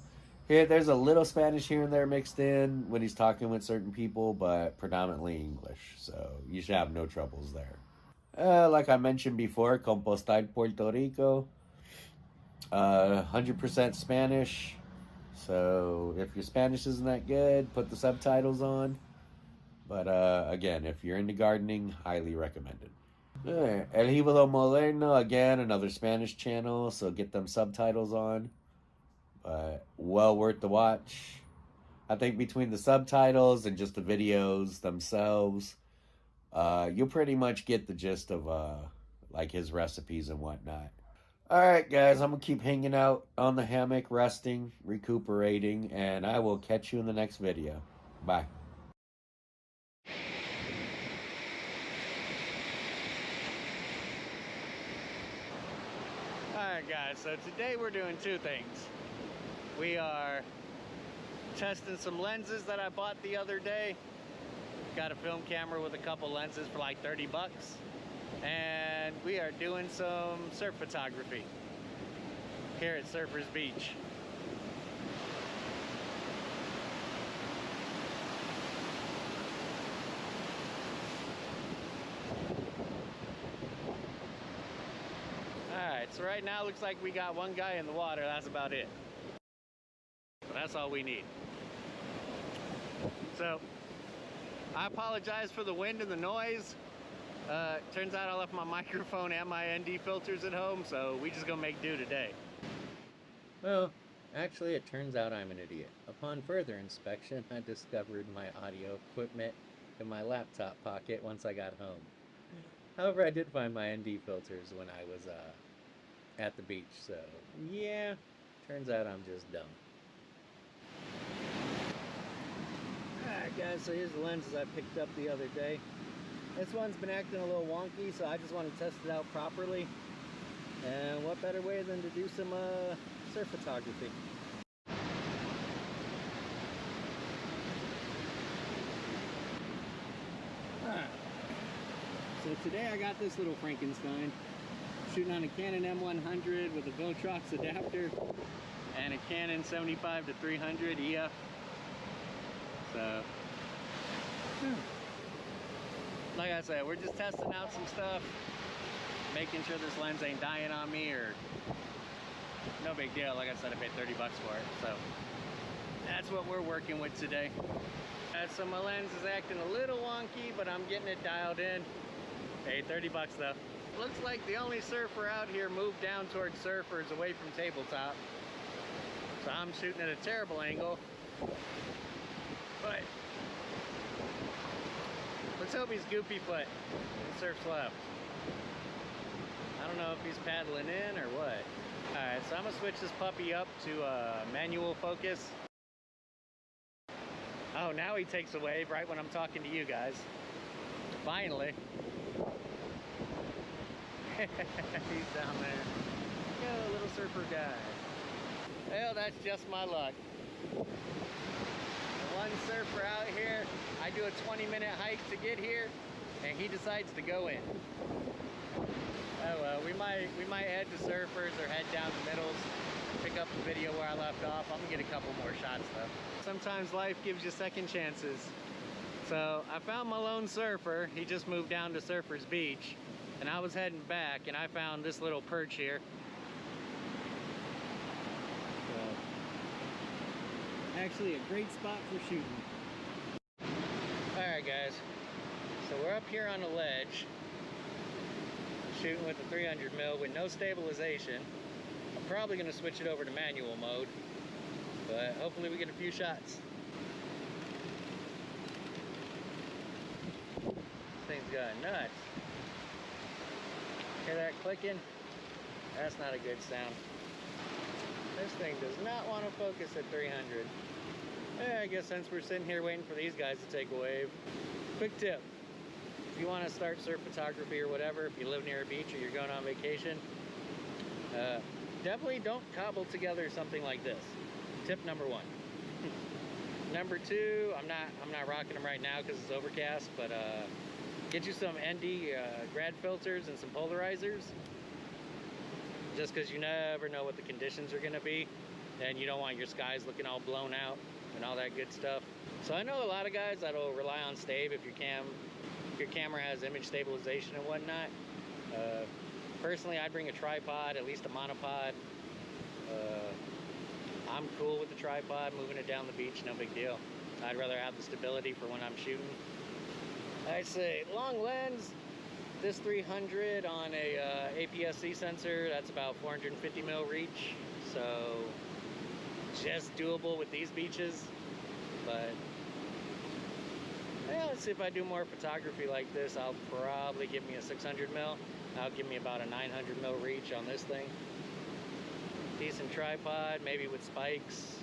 here, there's a little Spanish here and there mixed in when he's talking with certain people, but predominantly English. So you should have no troubles there. Like I mentioned before, Compostar Puerto Rico, 100% Spanish. So if your Spanish isn't that good, put the subtitles on. But again, if you're into gardening, highly recommended. El Híbalo Moderno, again, another Spanish channel, so get them subtitles on. But well worth the watch. I think between the subtitles and just the videos themselves, you'll pretty much get the gist of like his recipes and whatnot. All right, guys, I'm going to keep hanging out on the hammock, resting, recuperating, and I will catch you in the next video. Bye. Alright guys, so today we're doing two things. We are testing some lenses that I bought the other day. Got a film camera with a couple lenses for like 30 bucks. And we are doing some surf photography here at Surfers Beach. Alright, so right now it looks like we got one guy in the water, that's about it. But that's all we need. So, I apologize for the wind and the noise. Turns out I left my microphone and my ND filters at home, so we just gonna make do today. Well, actually, it turns out I'm an idiot. Upon further inspection, I discovered my audio equipment in my laptop pocket once I got home. However, I did find my ND filters when I was at the beach, so yeah, turns out I'm just dumb. Alright guys, so here's the lenses I picked up the other day. This one's been acting a little wonky, so I just want to test it out properly. And what better way than to do some surf photography. Alright, so today I got this little Frankenstein. Shooting on a Canon M100 with a Votrox adapter and a Canon 75-300 EF. So, like I said, we're just testing out some stuff, making sure this lens ain't dying on me, or no big deal. Like I said, I paid 30 bucks for it, so that's what we're working with today. So my lens is acting a little wonky, but I'm getting it dialed in. Hey, 30 bucks though. looks like the only surfer out here moved down towards surfers away from tabletop. So I'm shooting at a terrible angle. But let's hope he's goopy foot and surfs left. I don't know if he's paddling in or what. Alright, so I'm gonna switch this puppy up to manual focus. Oh, now he takes a wave right when I'm talking to you guys. Finally. He's down there. Yo, little surfer guy. Well, that's just my luck. One surfer out here, I do a 20-minute hike to get here, and he decides to go in. Oh well, we might head to surfers or head down the middles, pick up the video where I left off. I'm gonna get a couple more shots though. Sometimes life gives you second chances. So I found my lone surfer. He just moved down to Surfers Beach, and I was heading back, and I found this little perch here. Actually a great spot for shooting. Alright guys, so we're up here on a ledge, shooting with a 300 mil with no stabilization. I'm probably going to switch it over to manual mode, but hopefully we get a few shots. This thing's going nuts. Hear that clicking? That's not a good sound. This thing does not want to focus at 300. I guess since we're sitting here waiting for these guys to take a wave. Quick tip. If you want to start surf photography or whatever, if you live near a beach or you're going on vacation, definitely don't cobble together something like this. Tip number one. Number two, I'm not rocking them right now because it's overcast, but get you some ND grad filters and some polarizers. Just because you never know what the conditions are going to be, and you don't want your skies looking all blown out and all that good stuff. So I know a lot of guys that'll rely on stave if your camera has image stabilization and whatnot. Personally, I'd bring a tripod, at least a monopod. I'm cool with the tripod, moving it down the beach, no big deal. I'd rather have the stability for when I'm shooting. I'd say long lens. This 300 on a APS-C sensor, that's about 450 mil reach, so just doable with these beaches. But yeah, let's see if I do more photography like this. I'll probably give me a 600 mil. That'll give me about a 900 mil reach on this thing. Decent tripod, maybe with spikes.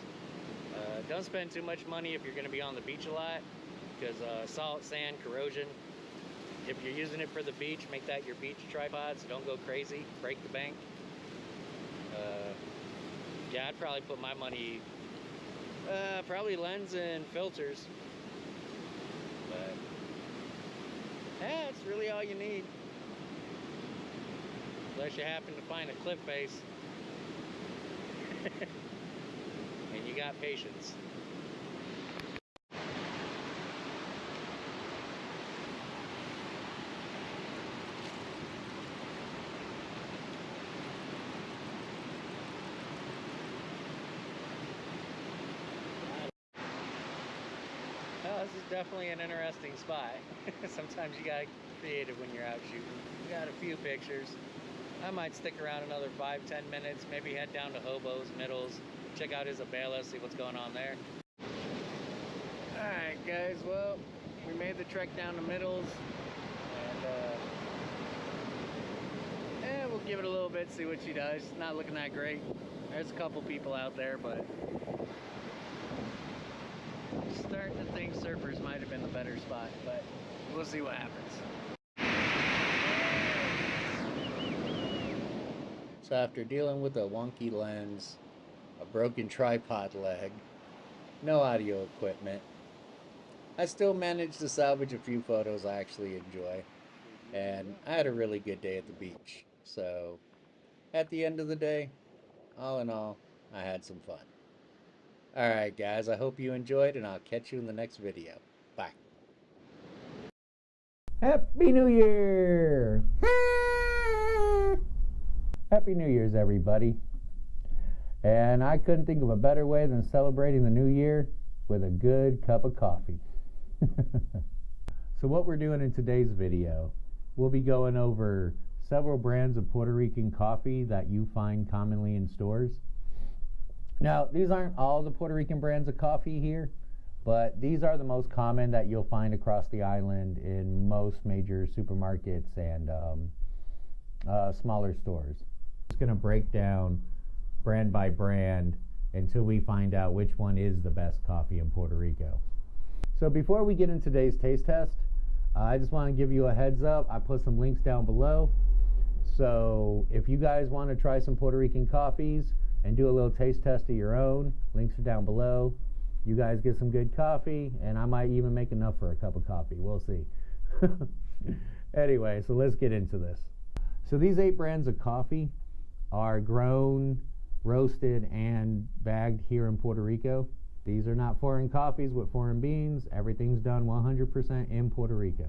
Don't spend too much money if you're going to be on the beach a lot, because salt, sand, corrosion. If you're using it for the beach, make that your beach tripod, so don't go crazy, break the bank. Yeah, I'd probably put my money, probably lens and filters. But, yeah, it's really all you need. Unless you happen to find a cliff face. And you got patience. Well, this is definitely an interesting spot. Sometimes you gotta get creative when you're out shooting. We got a few pictures. I might stick around another 5-10 minutes, maybe head down to Hobos, Middles, check out Isabela, see what's going on there. Alright guys, well, we made the trek down to Middles, and we'll give it a little bit, see what she does. It's not looking that great. There's a couple people out there, but starting to think surfers might have been the better spot, but we'll see what happens. So after dealing with a wonky lens, a broken tripod leg, no audio equipment, I still managed to salvage a few photos I actually enjoy, and I had a really good day at the beach. So at the end of the day, all in all, I had some fun. Alright guys, I hope you enjoyed, and I'll catch you in the next video. Bye. Happy New Year! Happy New Year's, everybody. And I couldn't think of a better way than celebrating the new year with a good cup of coffee. So what we're doing in today's video, we'll be going over several brands of Puerto Rican coffee that you find commonly in stores. Now, these aren't all the Puerto Rican brands of coffee here, but these are the most common that you'll find across the island in most major supermarkets and smaller stores. It's going to break down brand by brand until we find out which one is the best coffee in Puerto Rico. So before we get into today's taste test, I just want to give you a heads up. I put some links down below. So if you guys want to try some Puerto Rican coffees and do a little taste test of your own, links are down below. You guys get some good coffee, and I might even make enough for a cup of coffee. We'll see. Anyway, so let's get into this. So these 8 brands of coffee are grown, roasted, and bagged here in Puerto Rico. These are not foreign coffees with foreign beans. Everything's done 100% in Puerto Rico.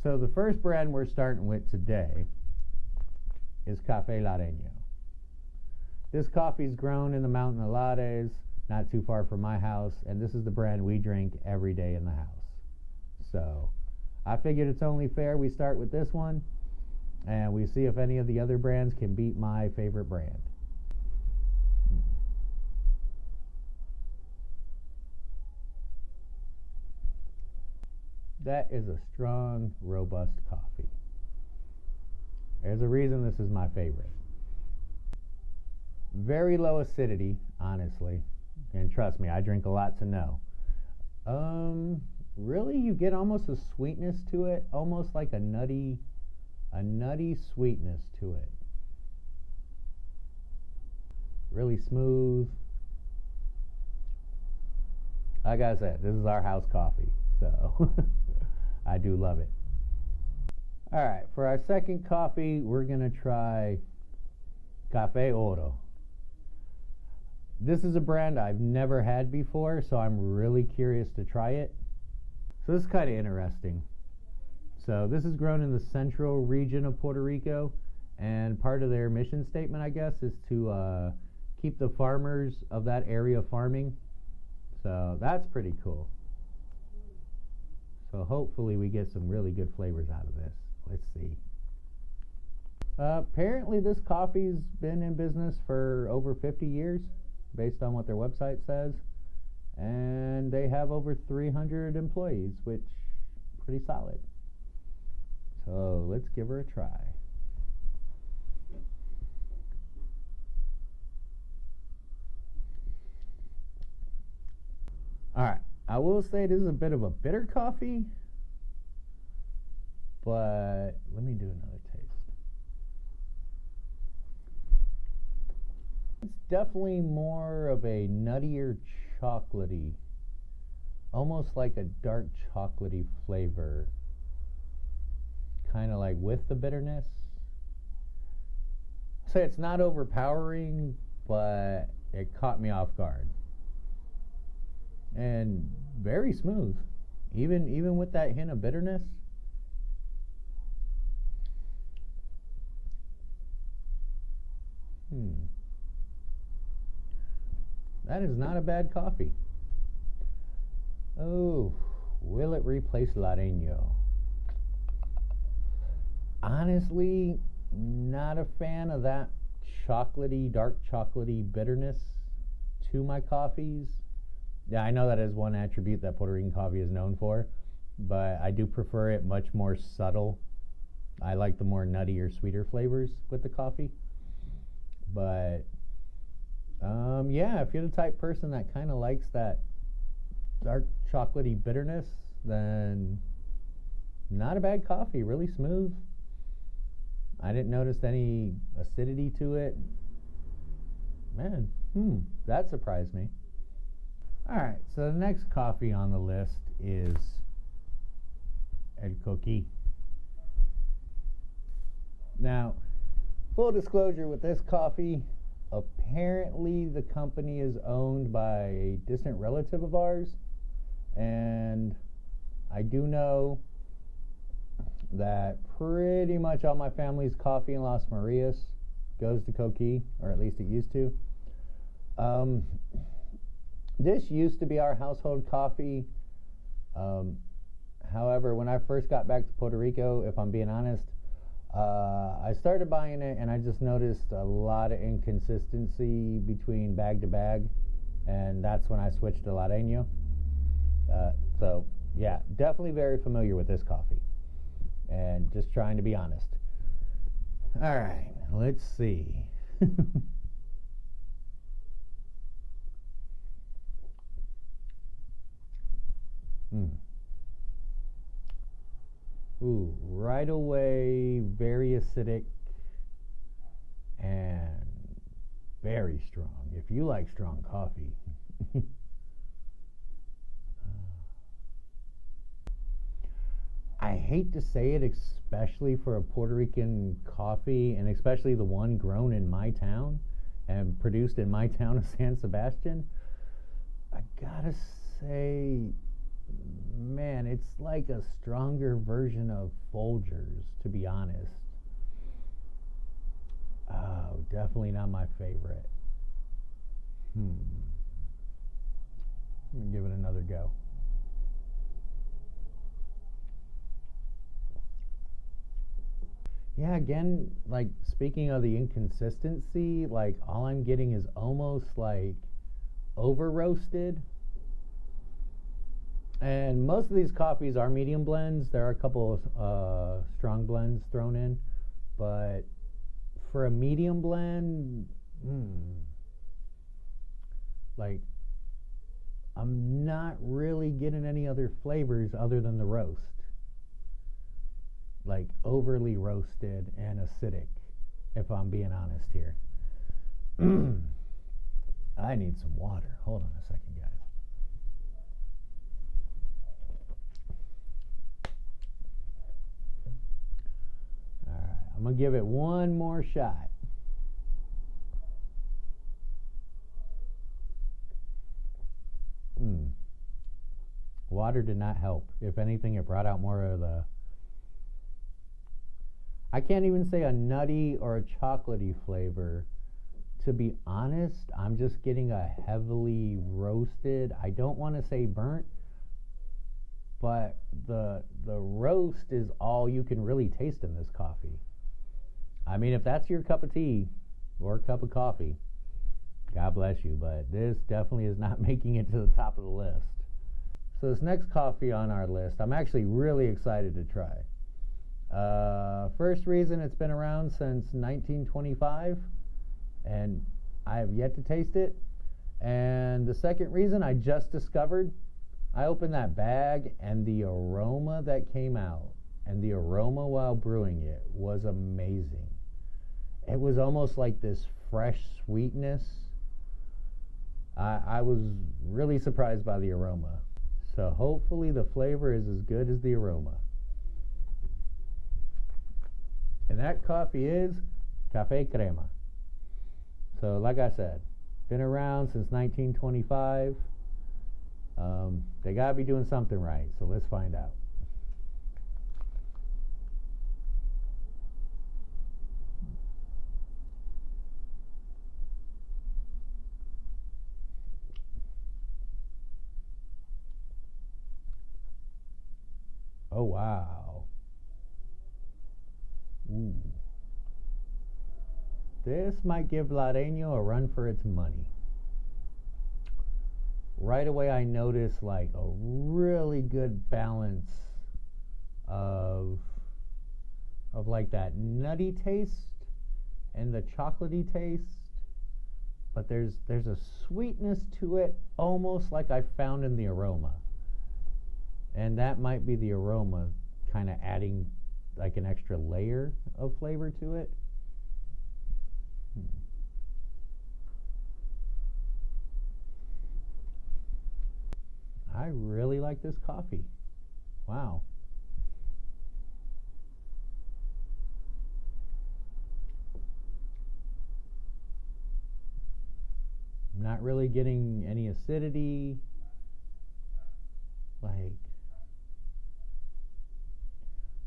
So the first brand we're starting with today is Café Lareño. This coffee is grown in the Mountain of Lares, not too far from my house, and this is the brand we drink every day in the house. So I figured it's only fair we start with this one, and we see if any of the other brands can beat my favorite brand. That is a strong, robust coffee. There's a reason this is my favorite. Very low acidity, honestly. And trust me, I drink a lot to know. Really, you get almost a sweetness to it, almost like a nutty sweetness to it. Really smooth. Like I said, this is our house coffee, so I do love it. All right, for our second coffee, we're gonna try Café Oro. This is a brand I've never had before, so I'm really curious to try it. So this is kind of interesting. So this is grown in the central region of Puerto Rico, and part of their mission statement, I guess, is to keep the farmers of that area farming. So that's pretty cool. So hopefully we get some really good flavors out of this. Let's see. Apparently this coffee's been in business for over 50 years. Based on what their website says, and they have over 300 employees, which is pretty solid. So let's give her a try. All right, I will say this is a bit of a bitter coffee, but let me do another taste. It's definitely more of a nuttier chocolatey, almost like a dark chocolatey flavor, kind of like with the bitterness. So it's not overpowering, but it caught me off guard. And very smooth, even with that hint of bitterness. That is not a bad coffee. Oh, will it replace Lareño? Honestly, not a fan of that chocolatey, dark chocolatey bitterness to my coffees. Yeah, I know that is one attribute that Puerto Rican coffee is known for, but I do prefer it much more subtle. I like the more nutty or sweeter flavors with the coffee. But yeah, if you're the type person that kind of likes that dark chocolatey bitterness, then not a bad coffee. Really smooth. I didn't notice any acidity to it. Man, that surprised me. Alright, so the next coffee on the list is El Coquí. Now, full disclosure with this coffee, apparently the company is owned by a distant relative of ours, and I do know that pretty much all my family's coffee in Las Marias goes to Coquí, or at least it used to. This used to be our household coffee. However, when I first got back to Puerto Rico, if I'm being honest, I started buying it and I just noticed a lot of inconsistency between bag to bag, and that's when I switched to Lareño. So yeah, definitely very familiar with this coffee, and just trying to be honest. All right, let's see. Ooh, right away, very acidic and very strong. If you like strong coffee. I hate to say it, especially for a Puerto Rican coffee, and especially the one grown in my town and produced in my town of San Sebastian. I gotta say, man, it's like a stronger version of Folgers, to be honest. Oh, definitely not my favorite. Let me give it another go. Yeah, again, like, speaking of the inconsistency, like, all I'm getting is almost like over roasted. And most of these coffees are medium blends. There are a couple of strong blends thrown in, but for a medium blend, like, I'm not really getting any other flavors other than the roast. Like, overly roasted and acidic, if I'm being honest here. I need some water. Hold on a second, guys. All right, I'm going to give it one more shot. Water did not help. If anything, it brought out more of the... I can't even say a nutty or a chocolatey flavor. To be honest, I'm just getting a heavily roasted, I don't want to say burnt, but the roast is all you can really taste in this coffee. I mean, if that's your cup of tea or cup of coffee, God bless you, but this definitely is not making it to the top of the list. So this next coffee on our list, I'm actually really excited to try. First reason, it's been around since 1925, and I have yet to taste it. And the second reason, I just discovered, I opened that bag, and the aroma that came out, and the aroma while brewing it, was amazing. It was almost like this fresh sweetness. I was really surprised by the aroma. So hopefully the flavor is as good as the aroma. And that coffee is Café Crema. So like I said, been around since 1925. They gotta be doing something right, so let's find out. Oh, wow. Ooh. This might give Lareño a run for its money. Right away I noticed like a really good balance of like that nutty taste and the chocolatey taste, but there's a sweetness to it, almost like I found in the aroma. And that might be the aroma kind of adding like an extra layer of flavor to it. I really like this coffee. Wow. I'm not really getting any acidity. Like,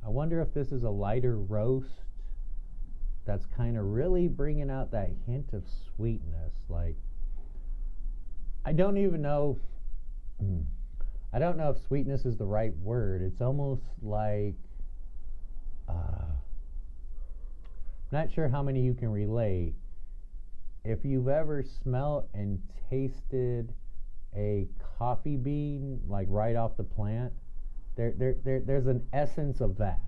I wonder if this is a lighter roast that's kind of really bringing out that hint of sweetness. Like, I don't even know, I don't know if sweetness is the right word. It's almost like Not sure how many you can relate. If you've ever smelled and tasted a coffee bean, like right off the plant, there's an essence of that.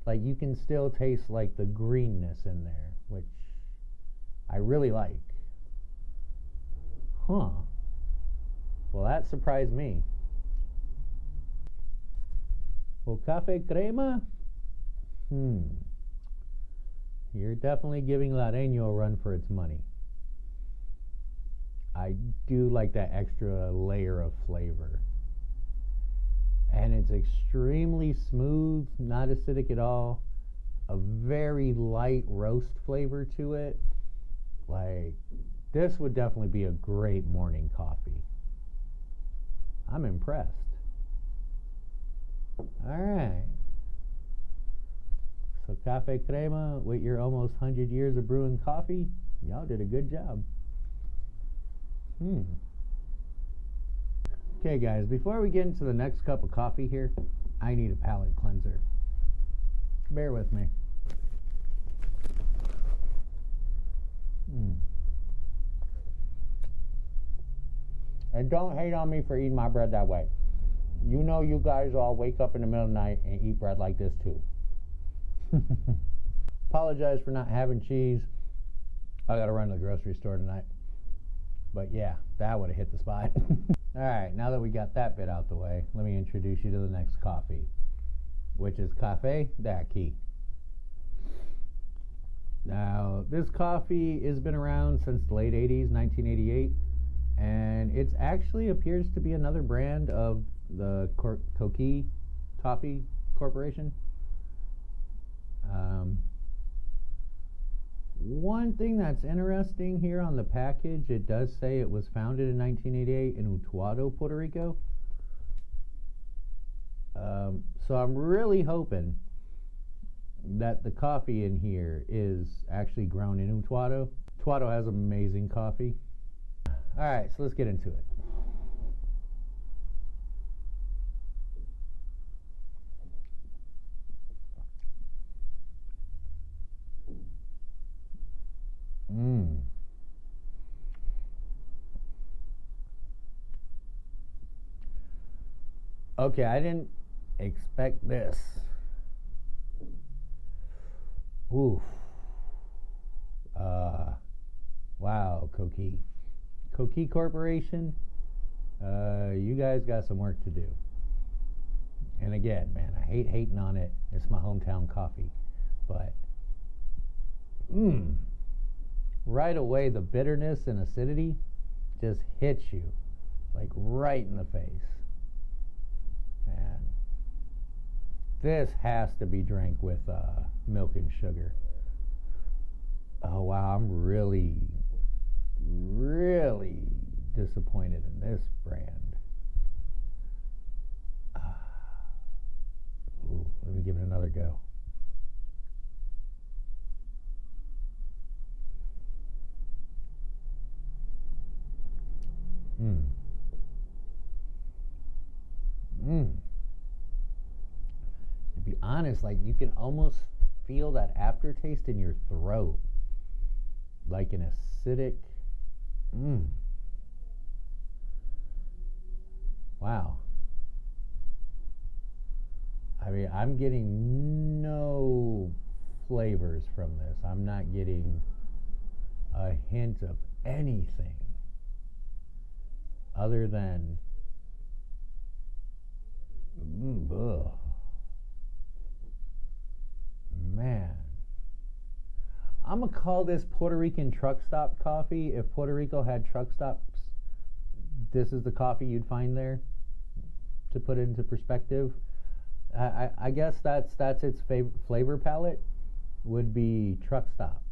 Like you can still taste like the greenness in there, which I really like. Huh. Well, that surprised me. Well, cafe crema? You're definitely giving Lareño a run for its money. I do like that extra layer of flavor. And it's extremely smooth, not acidic at all. A very light roast flavor to it. Like, this would definitely be a great morning coffee. I'm impressed. Alright. So Cafe Crema, with your almost 100 years of brewing coffee, y'all did a good job. Okay guys, before we get into the next cup of coffee here, I need a palate cleanser. Bear with me. And don't hate on me for eating my bread that way. You know you guys all wake up in the middle of the night and eat bread like this too. Apologize for not having cheese. I gotta run to the grocery store tonight. But yeah, that would have hit the spot. Alright, now that we got that bit out the way, let me introduce you to the next coffee, which is Café Daqui. Now, this coffee has been around since the late 80s, 1988, and it actually appears to be another brand of the Coqui Toffee Corporation. One thing that's interesting here on the package, it does say it was founded in 1988 in Utuado, Puerto Rico. So I'm really hoping that the coffee in here is actually grown in Utuado. Utuado has amazing coffee. Alright, so let's get into it. Okay, I didn't expect this. Oof. Wow, Coqui Corporation, you guys got some work to do. And again, man, I hate hating on it. It's my hometown coffee. But, right away, the bitterness and acidity just hits you, like right in the face. Man, this has to be drank with milk and sugar. Oh wow, I'm really disappointed in this brand. Let me give it another go. To be honest, like you can almost feel that aftertaste in your throat, like an acidic. Wow. I mean, I'm getting no flavors from this. I'm not getting a hint of anything other than ugh. Man, I'm gonna call this Puerto Rican truck stop coffee. If Puerto Rico had truck stops, this is the coffee you'd find there. To put it into perspective, I guess that's its flavor palette would be truck stop.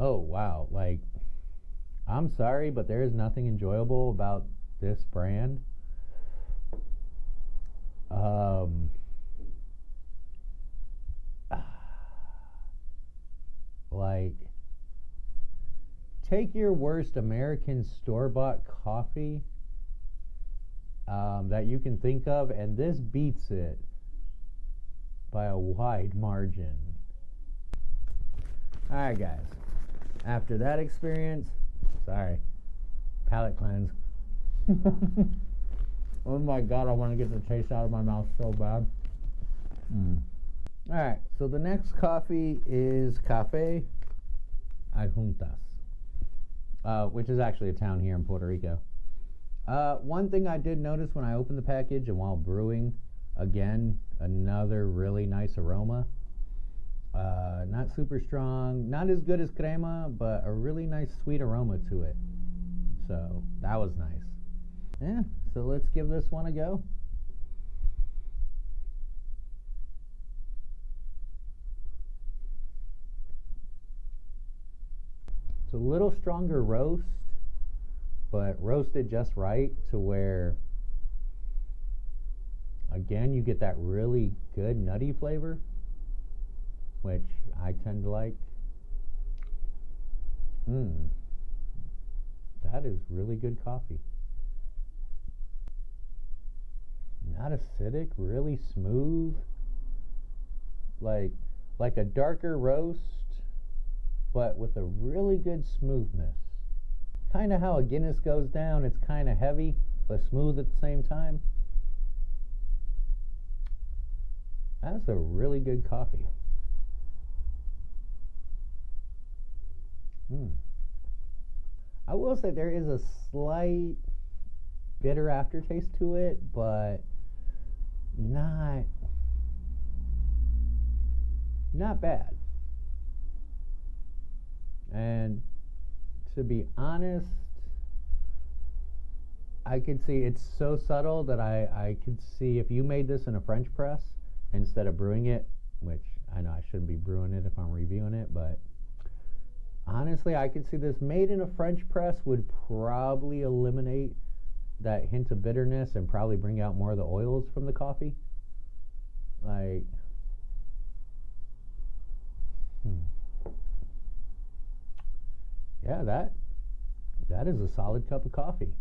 Oh wow, like I'm sorry, but there is nothing enjoyable about this brand. Like take your worst American store-bought coffee that you can think of, and this beats it by a wide margin. Alright guys, after that experience, sorry, palate cleanse. Oh my god, I want to get the taste out of my mouth so bad. Alright, so the next coffee is Café Adjuntas, which is actually a town here in Puerto Rico. One thing I did notice when I opened the package and while brewing, again, another really nice aroma. Not super strong, not as good as crema, but a really nice sweet aroma to it. So that was nice. Yeah, so let's give this one a go. It's a little stronger roast, but roasted just right to where, again, you get that really good nutty flavor, which I tend to like. That is really good coffee. Not acidic, really smooth, like a darker roast, but with a really good smoothness. Kind of how a Guinness goes down. It's kind of heavy, but smooth at the same time. That's a really good coffee. I will say there is a slight bitter aftertaste to it, but not bad. And to be honest, I could see it's so subtle that I could see if you made this in a French press instead of brewing it, which I know I shouldn't be brewing it if I'm reviewing it, but honestly, I could see this made in a French press would probably eliminate that hint of bitterness and probably bring out more of the oils from the coffee. Like, yeah, that is a solid cup of coffee.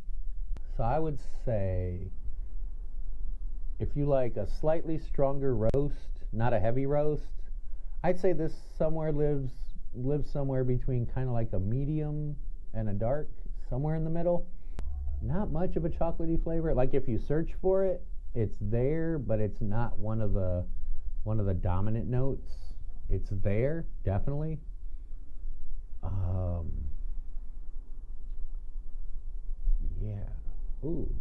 So I would say if you like a slightly stronger roast, not a heavy roast, I'd say this somewhere lives somewhere between kind of like a medium and a dark, somewhere in the middle. Not much of a chocolatey flavor. Like if you search for it, it's there, but it's not one of the dominant notes. It's there, definitely. Yeah. Ooh,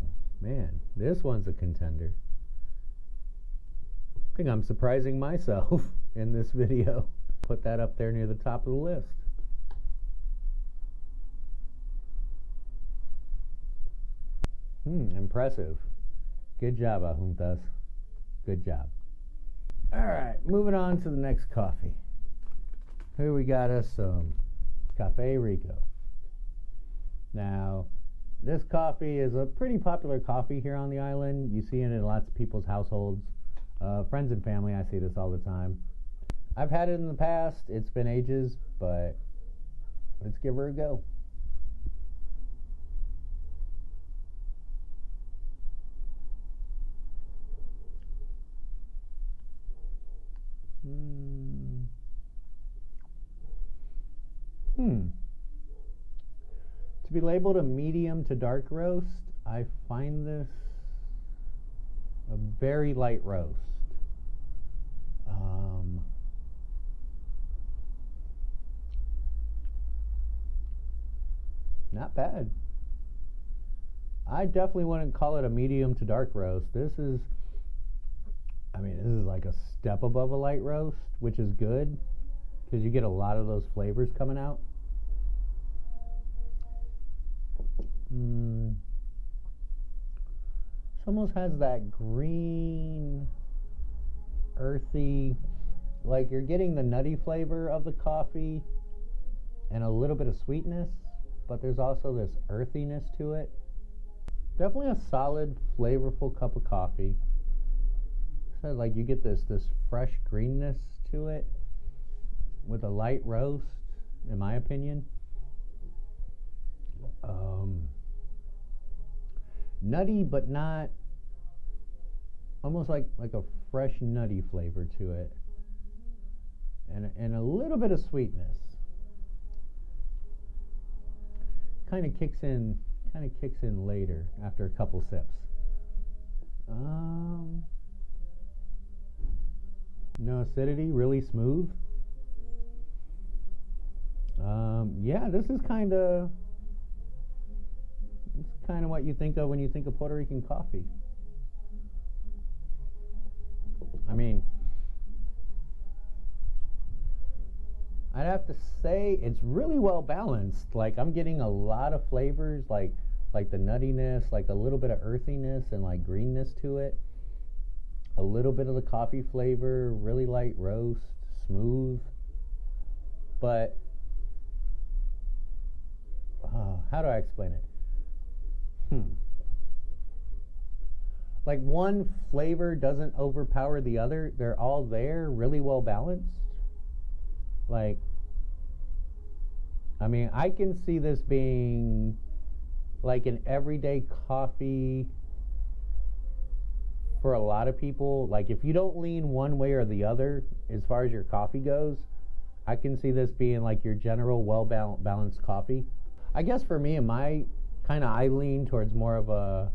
man, this one's a contender. I think I'm surprising myself in this video. Put that up there near the top of the list. Impressive. Good job, Adjuntas. Good job. Alright, moving on to the next coffee. Here we got us some Café Rico. Now, this coffee is a pretty popular coffee here on the island. You see it in lots of people's households. Friends and family, I see this all the time. I've had it in the past. It's been ages, but let's give her a go. To be labeled a medium to dark roast, I find this a very light roast. Not bad. I definitely wouldn't call it a medium to dark roast. This is like a step above a light roast, which is good because you get a lot of those flavors coming out. This almost has that green, earthy, like you're getting the nutty flavor of the coffee and a little bit of sweetness, but there's also this earthiness to it. Definitely a solid, flavorful cup of coffee. So like you get this fresh greenness to it with a light roast, in my opinion. nutty, but not, almost like a fresh nutty flavor to it, and a little bit of sweetness. Kind of kicks in later after a couple sips. No acidity, really smooth. Yeah, this is kind of what you think of when you think of Puerto Rican coffee. I mean, I'd have to say it's really well balanced. Like, I'm getting a lot of flavors, like the nuttiness, like a little bit of earthiness and like greenness to it. A little bit of the coffee flavor, really light roast, smooth. But how do I explain it? Like, one flavor doesn't overpower the other. They're all there, really well balanced. Like, I mean, I can see this being like an everyday coffee for a lot of people. Like, if you don't lean one way or the other as far as your coffee goes, I can see this being like your general well-balanced coffee. I guess for me, I lean towards more of a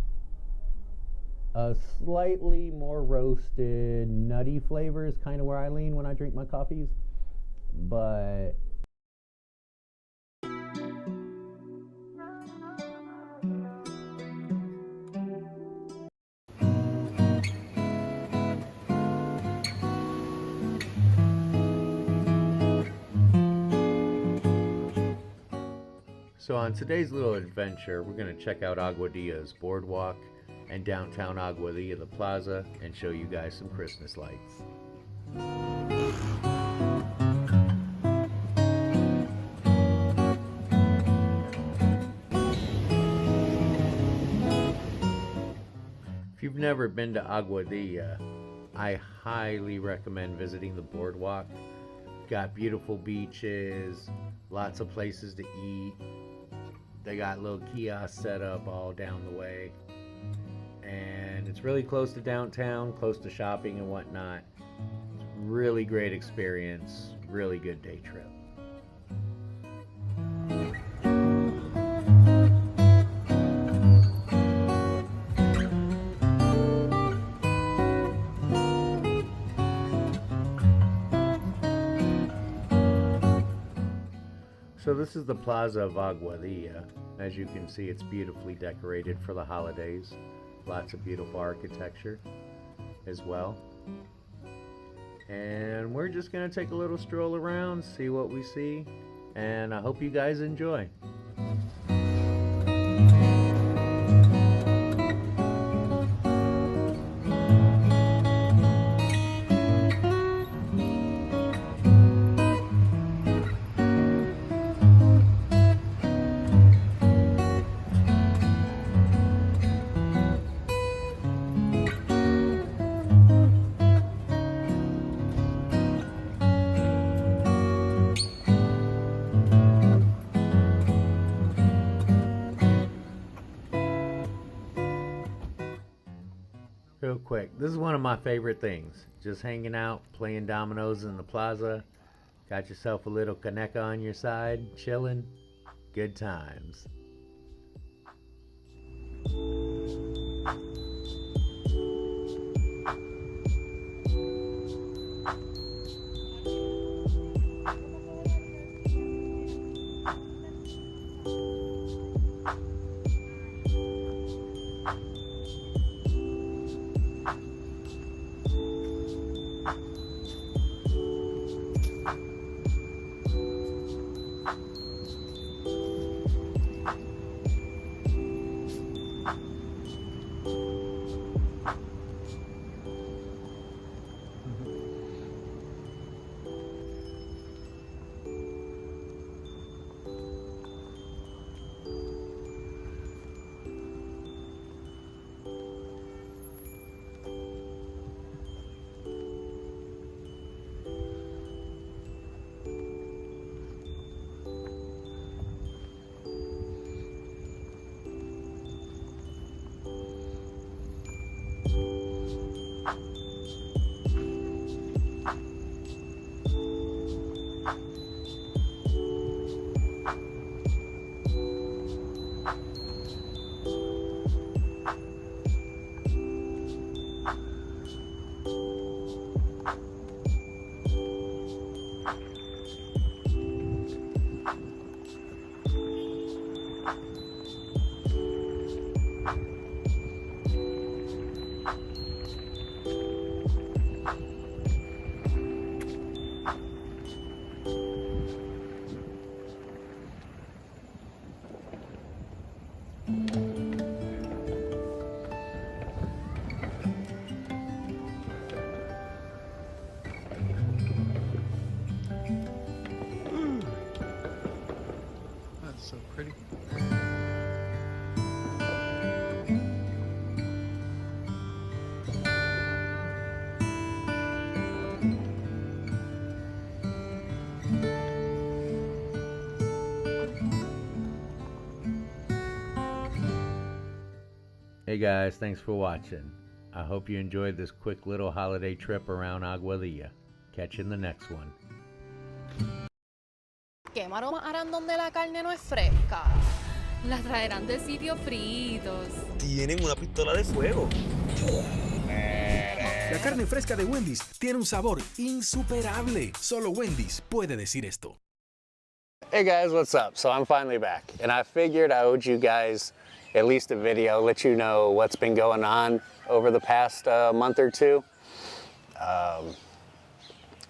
slightly more roasted, nutty flavor is kind of where I lean when I drink my coffees. But So on today's little adventure, we're going to check out Aguadia's boardwalk and downtown Aguadilla, the plaza, and show you guys some Christmas lights. If you've never been to Aguadilla, I highly recommend visiting the boardwalk. Got beautiful beaches, lots of places to eat. They got little kiosks set up all down the way. And it's really close to downtown, close to shopping and whatnot. It's a really great experience, really good day trip. So this is the Plaza of Aguadilla. As you can see, it's beautifully decorated for the holidays. Lots of beautiful architecture as well. And we're just going to take a little stroll around, see what we see, and I hope you guys enjoy. Real quick, this is one of my favorite things. Just hanging out, playing dominoes in the plaza. Got yourself a little caneca on your side, chilling. Good times. Hey guys, thanks for watching. I hope you enjoyed this quick little holiday trip around Aguadilla. Catch you in the next one. ¿Qué maromas harán donde la carne no es fresca? La traerán de sitios fritos. Tienen una pistola de fuego. La carne fresca de Wendy's tiene un sabor insuperable. Solo Wendy's puede decir esto. Hey guys, what's up? So I'm finally back, and I figured I owed you guys at least a video, let you know what's been going on over the past month or two.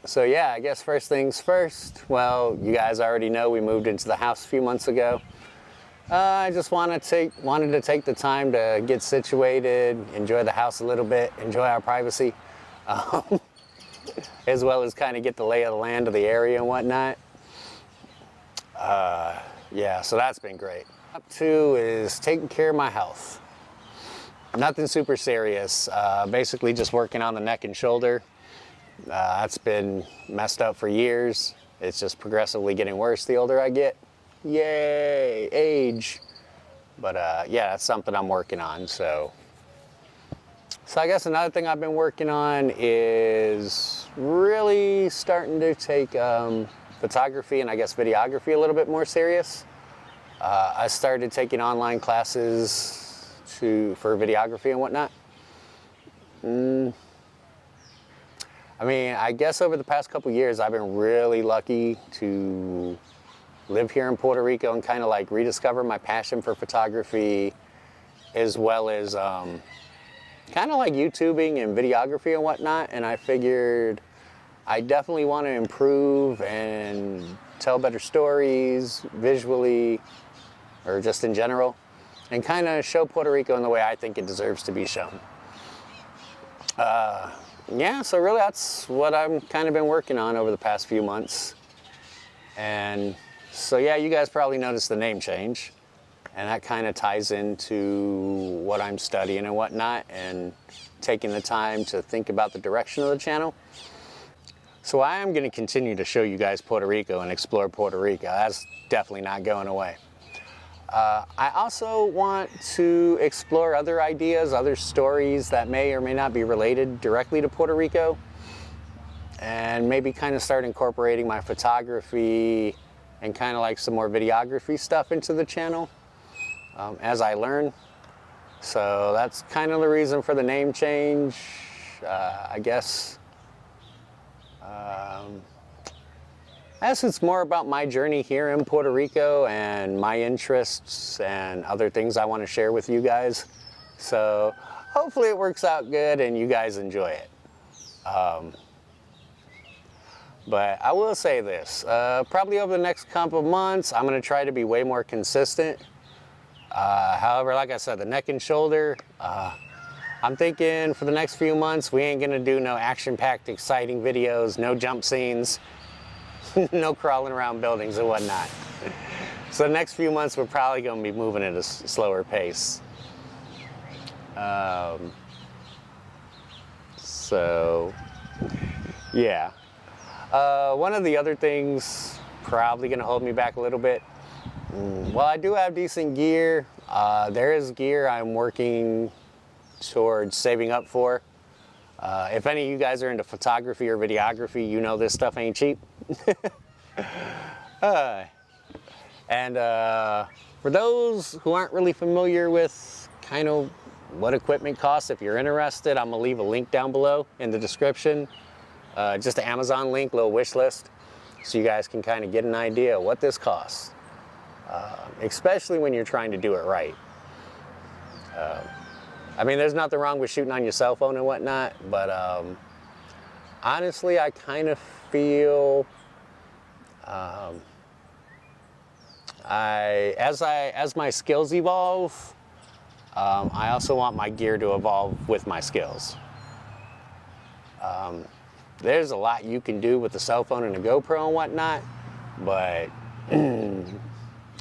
So yeah, I guess first things first. Well, you guys already know we moved into the house a few months ago. I just wanted to take the time to get situated, enjoy the house a little bit, enjoy our privacy, as well as kind of get the lay of the land of the area and whatnot. Yeah, so that's been great. Up to is taking care of my health. Nothing super serious, basically just working on the neck and shoulder. That's been messed up for years. It's just progressively getting worse the older I get. Yay, age. But yeah, that's something I'm working on. So I guess another thing I've been working on is really starting to take photography and I guess videography a little bit more serious. I started taking online classes for videography and whatnot. I mean, I guess over the past couple years, I've been really lucky to live here in Puerto Rico and kind of like rediscover my passion for photography, as well as kind of like YouTubing and videography and whatnot. And I figured I definitely want to improve and tell better stories visually, or just in general, and kind of show Puerto Rico in the way I think it deserves to be shown. Yeah, so really that's what I've kind of been working on over the past few months. And so yeah, you guys probably noticed the name change, and that kind of ties into what I'm studying and whatnot, and taking the time to think about the direction of the channel. So I am going to continue to show you guys Puerto Rico and explore Puerto Rico. That's definitely not going away. I also want to explore other ideas, other stories that may or may not be related directly to Puerto Rico, and maybe kind of start incorporating my photography and kind of like some more videography stuff into the channel as I learn. So that's kind of the reason for the name change, I guess. As it's more about my journey here in Puerto Rico and my interests and other things I want to share with you guys. So hopefully it works out good and you guys enjoy it. But I will say this, probably over the next couple of months, I'm going to try to be way more consistent. However, like I said, the neck and shoulder, I'm thinking for the next few months, we ain't going to do no action-packed, exciting videos, no jump scenes. No crawling around buildings and whatnot. So the next few months we're probably going to be moving at a slower pace. So yeah. One of the other things probably going to hold me back a little bit. Well, I do have decent gear. There is gear I'm working towards saving up for. If any of you guys are into photography or videography, you know this stuff ain't cheap. And for those who aren't really familiar with kind of what equipment costs, if you're interested, I'm gonna leave a link down below in the description. Just an Amazon link, little wish list, so you guys can kind of get an idea of what this costs, especially when you're trying to do it right. I mean, there's nothing wrong with shooting on your cell phone and whatnot, but honestly, I kind of feel as my skills evolve, I also want my gear to evolve with my skills. There's a lot you can do with the cell phone and a GoPro and whatnot, but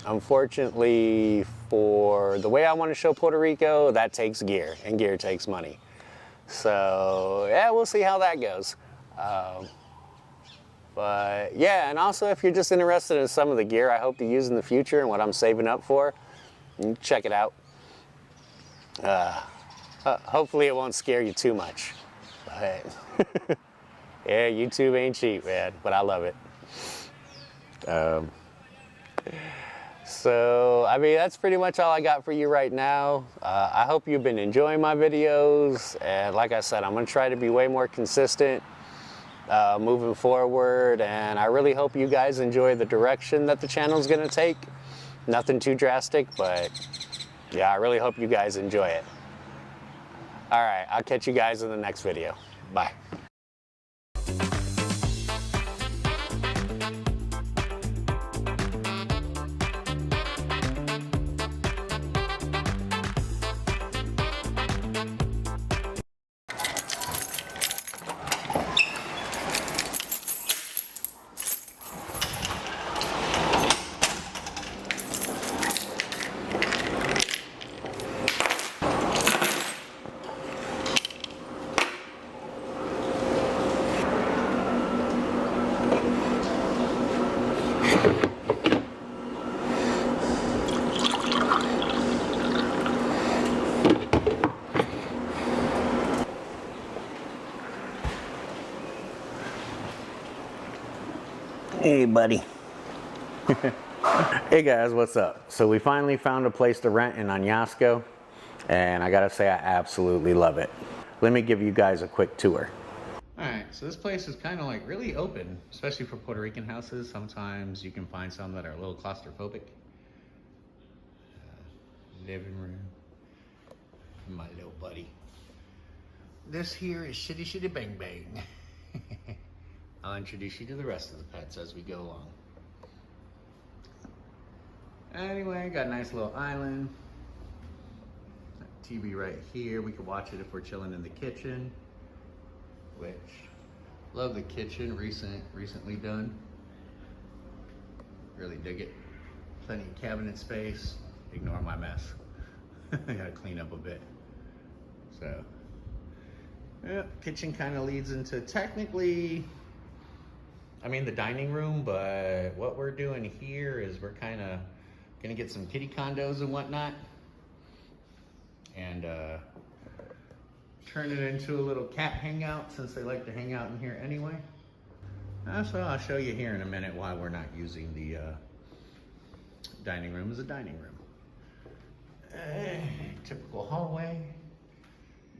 unfortunately, for the way I want to show Puerto Rico, that takes gear, and gear takes money. So yeah, we'll see how that goes. But yeah, and also if you're just interested in some of the gear I hope to use in the future and what I'm saving up for, check it out. Hopefully it won't scare you too much. But yeah, YouTube ain't cheap, man, but I love it. So, I mean, that's pretty much all I got for you right now. I hope you've been enjoying my videos. And like I said, I'm going to try to be way more consistent moving forward. And I really hope you guys enjoy the direction that the channel is going to take. Nothing too drastic, but yeah, I really hope you guys enjoy it. All right, I'll catch you guys in the next video. Bye. Hey, buddy. Hey guys, what's up? So we finally found a place to rent in Añasco, and I gotta say I absolutely love it. Let me give you guys a quick tour. Alright, so this place is kind of like really open, especially for Puerto Rican houses. Sometimes you can find some that are a little claustrophobic. Living room. My little buddy. This here is Shitty Shitty Bang Bang. I'll introduce you to the rest of the pets as we go along. Anyway, got a nice little island. TV right here. We can watch it if we're chilling in the kitchen. Which, love the kitchen, recently done. Really dig it. Plenty of cabinet space. Ignore my mess. I gotta clean up a bit. So, yeah, kitchen kind of leads into technically, I mean the dining room, but what we're doing here is we're kind of gonna get some kitty condos and whatnot, and turn it into a little cat hangout since they like to hang out in here anyway. So I'll show you here in a minute why we're not using the dining room as a dining room. Typical hallway.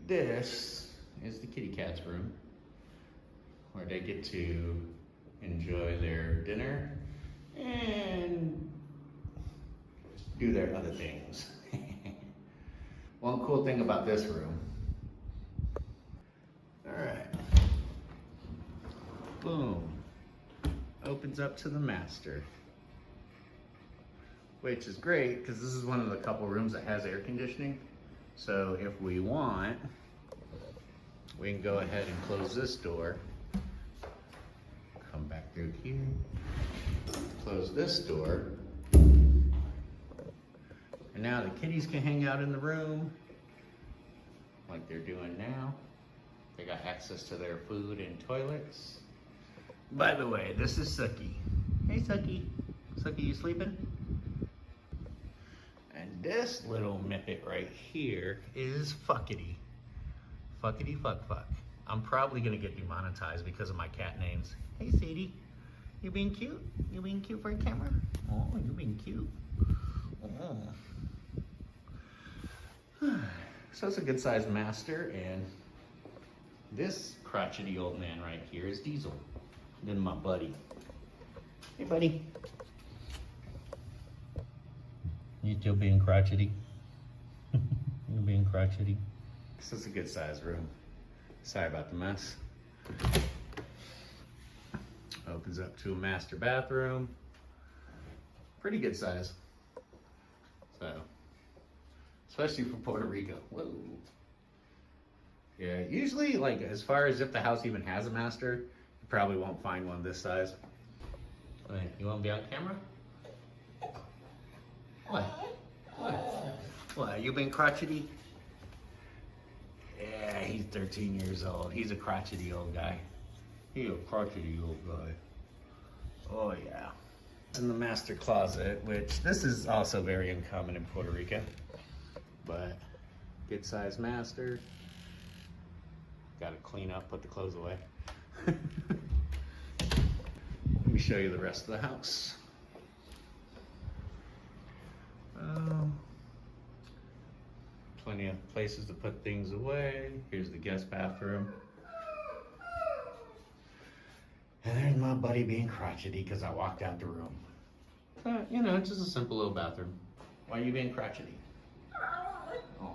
This is the kitty cat's room where they get to enjoy their dinner and do their other things. One cool thing about this room. All right. Boom. Opens up to the master. Which is great because this is one of the couple rooms that has air conditioning. So if we want, we can go ahead and close this door. Come back through here. Close this door. And now the kitties can hang out in the room like they're doing now. They got access to their food and toilets. By the way, this is Suki. Hey Suki. Suki, you sleeping? And this little mippet right here is Fuckity. Fuckity fuck fuck. I'm probably gonna get demonetized because of my cat names. Hey Sadie, you being cute? You being cute for a camera? Oh, you being cute. Oh. So it's a good sized master, and this crotchety old man right here is Diesel. Then my buddy. Hey buddy. You still being crotchety? You being crotchety? This is a good sized room. Sorry about the mess. Opens up to a master bathroom. Pretty good size. So, especially for Puerto Rico. Whoa. Yeah, usually, like, as far as if the house even has a master, you probably won't find one this size. Wait, you want to be on camera? What? What? What, you been crotchety? Yeah, he's 13 years old. He's a crotchety old guy. He's a crotchety old guy. Oh, yeah. And the master closet, which this is also very uncommon in Puerto Rico. But Good size master. Got to clean up, put the clothes away. Let me show you the rest of the house. Plenty of places to put things away. Here's the guest bathroom. And there's my buddy being crotchety because I walked out the room. But, you know, it's just a simple little bathroom. Why are you being crotchety? Oh.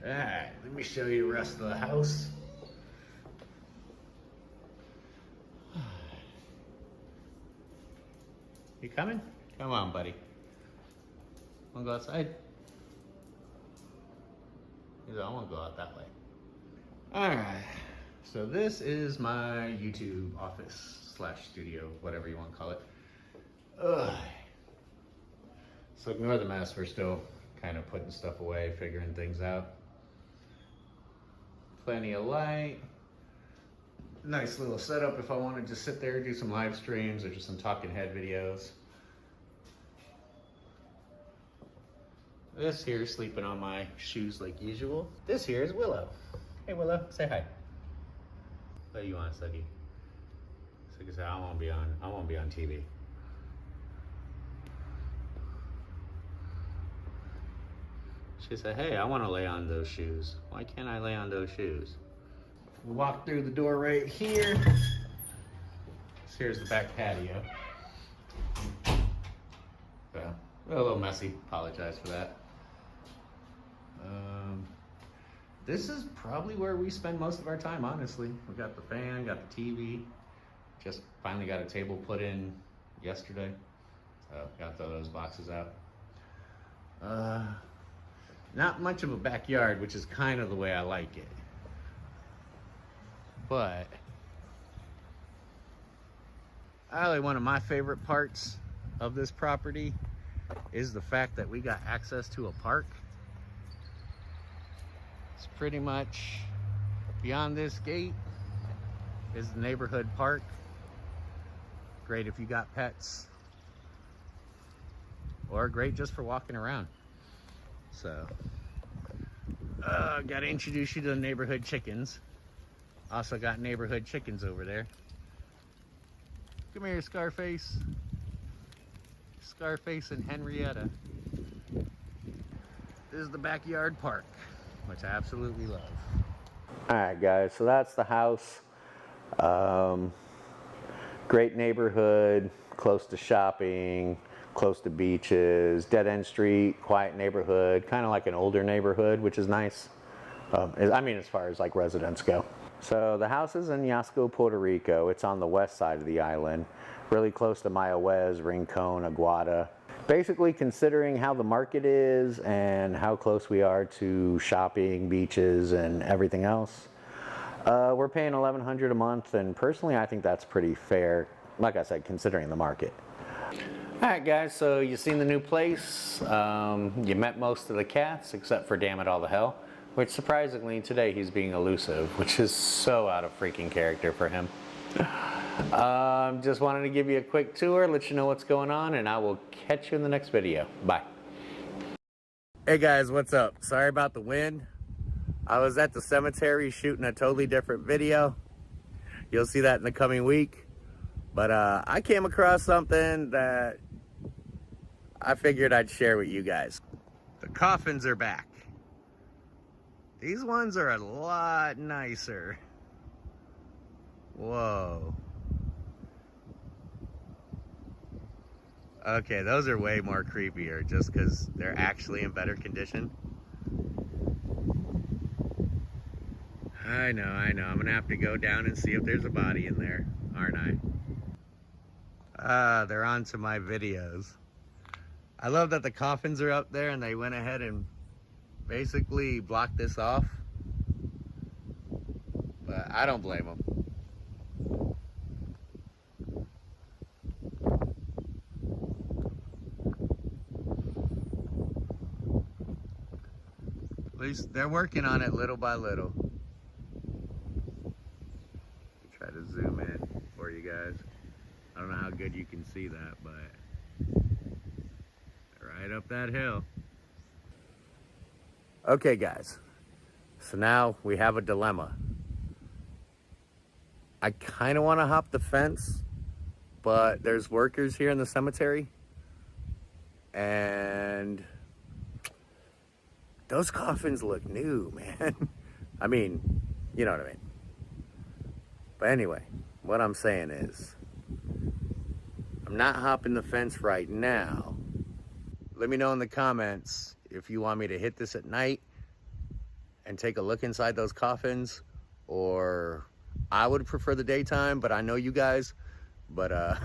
Alright, let me show you the rest of the house. You coming? Come on, buddy. Wanna go outside? He said, I wanna go out that way. Alright, so this is my YouTube office / studio, whatever you wanna call it. Ugh. So ignore the mess, we're still kind of putting stuff away, figuring things out. Plenty of light. Nice little setup if I want to just sit there, do some live streams or just some talking head videos. This here is sleeping on my shoes like usual. This here is Willow. Hey Willow, say hi. What do you want, Sucky? Sucky said, I won't be on TV. She said, hey, I want to lay on those shoes. Why can't I lay on those shoes? We walk through the door right here. Here's the back patio. So, a little messy, apologize for that. This is probably where we spend most of our time, honestly. We got the fan, got the TV. Just finally got a table put in yesterday. So, got to throw those boxes out. Not much of a backyard, which is kind of the way I like it. But probably one of my favorite parts of this property is the fact that we got access to a park. It's pretty much beyond this gate is the neighborhood park. Great if you got pets, or great just for walking around. So, gotta introduce you to the neighborhood chickens. Also got neighborhood chickens over there. Come here, Scarface. Scarface and Henrietta. This is the backyard park, which I absolutely love. All right, guys, so that's the house. Great neighborhood, close to shopping, close to beaches, dead-end street, quiet neighborhood, kind of like an older neighborhood, which is nice. I mean, as far as like residents go. So the house is in Yasco, Puerto Rico. It's on the west side of the island, really close to Mayahuez, Rincon, Aguada. Basically, considering how the market is and how close we are to shopping, beaches, and everything else, we're paying $1,100 a month, and personally, I think that's pretty fair. Like I said, considering the market. All right, guys, so you've seen the new place. You met most of the cats, except for Damn It All the Hell, which surprisingly today he's being elusive, which is so out of freaking character for him. Just wanted to give you a quick tour, let you know what's going on, and I will catch you in the next video. Bye. Hey guys, what's up? Sorry about the wind. I was at the cemetery shooting a totally different video. You'll see that in the coming week. But I came across something that I figured I'd share with you guys. The coffins are back. These ones are a lot nicer. Whoa. Okay, those are way more creepier just because they're actually in better condition. I know. I'm gonna have to go down and see if there's a body in there, aren't I? They're on to my videos. I love that the coffins are up there and they went ahead and basically blocked this off. But I don't blame them. At least they're working on it little by little. Try to zoom in for you guys. I don't know how good you can see that, but right up that hill. Okay, guys. So now we have a dilemma. I kind of want to hop the fence, but there's workers here in the cemetery, and those coffins look new, man. I mean, you know what I mean. But anyway, what I'm saying is, I'm not hopping the fence right now. Let me know in the comments if you want me to hit this at night and take a look inside those coffins, or I would prefer the daytime, but I know you guys. But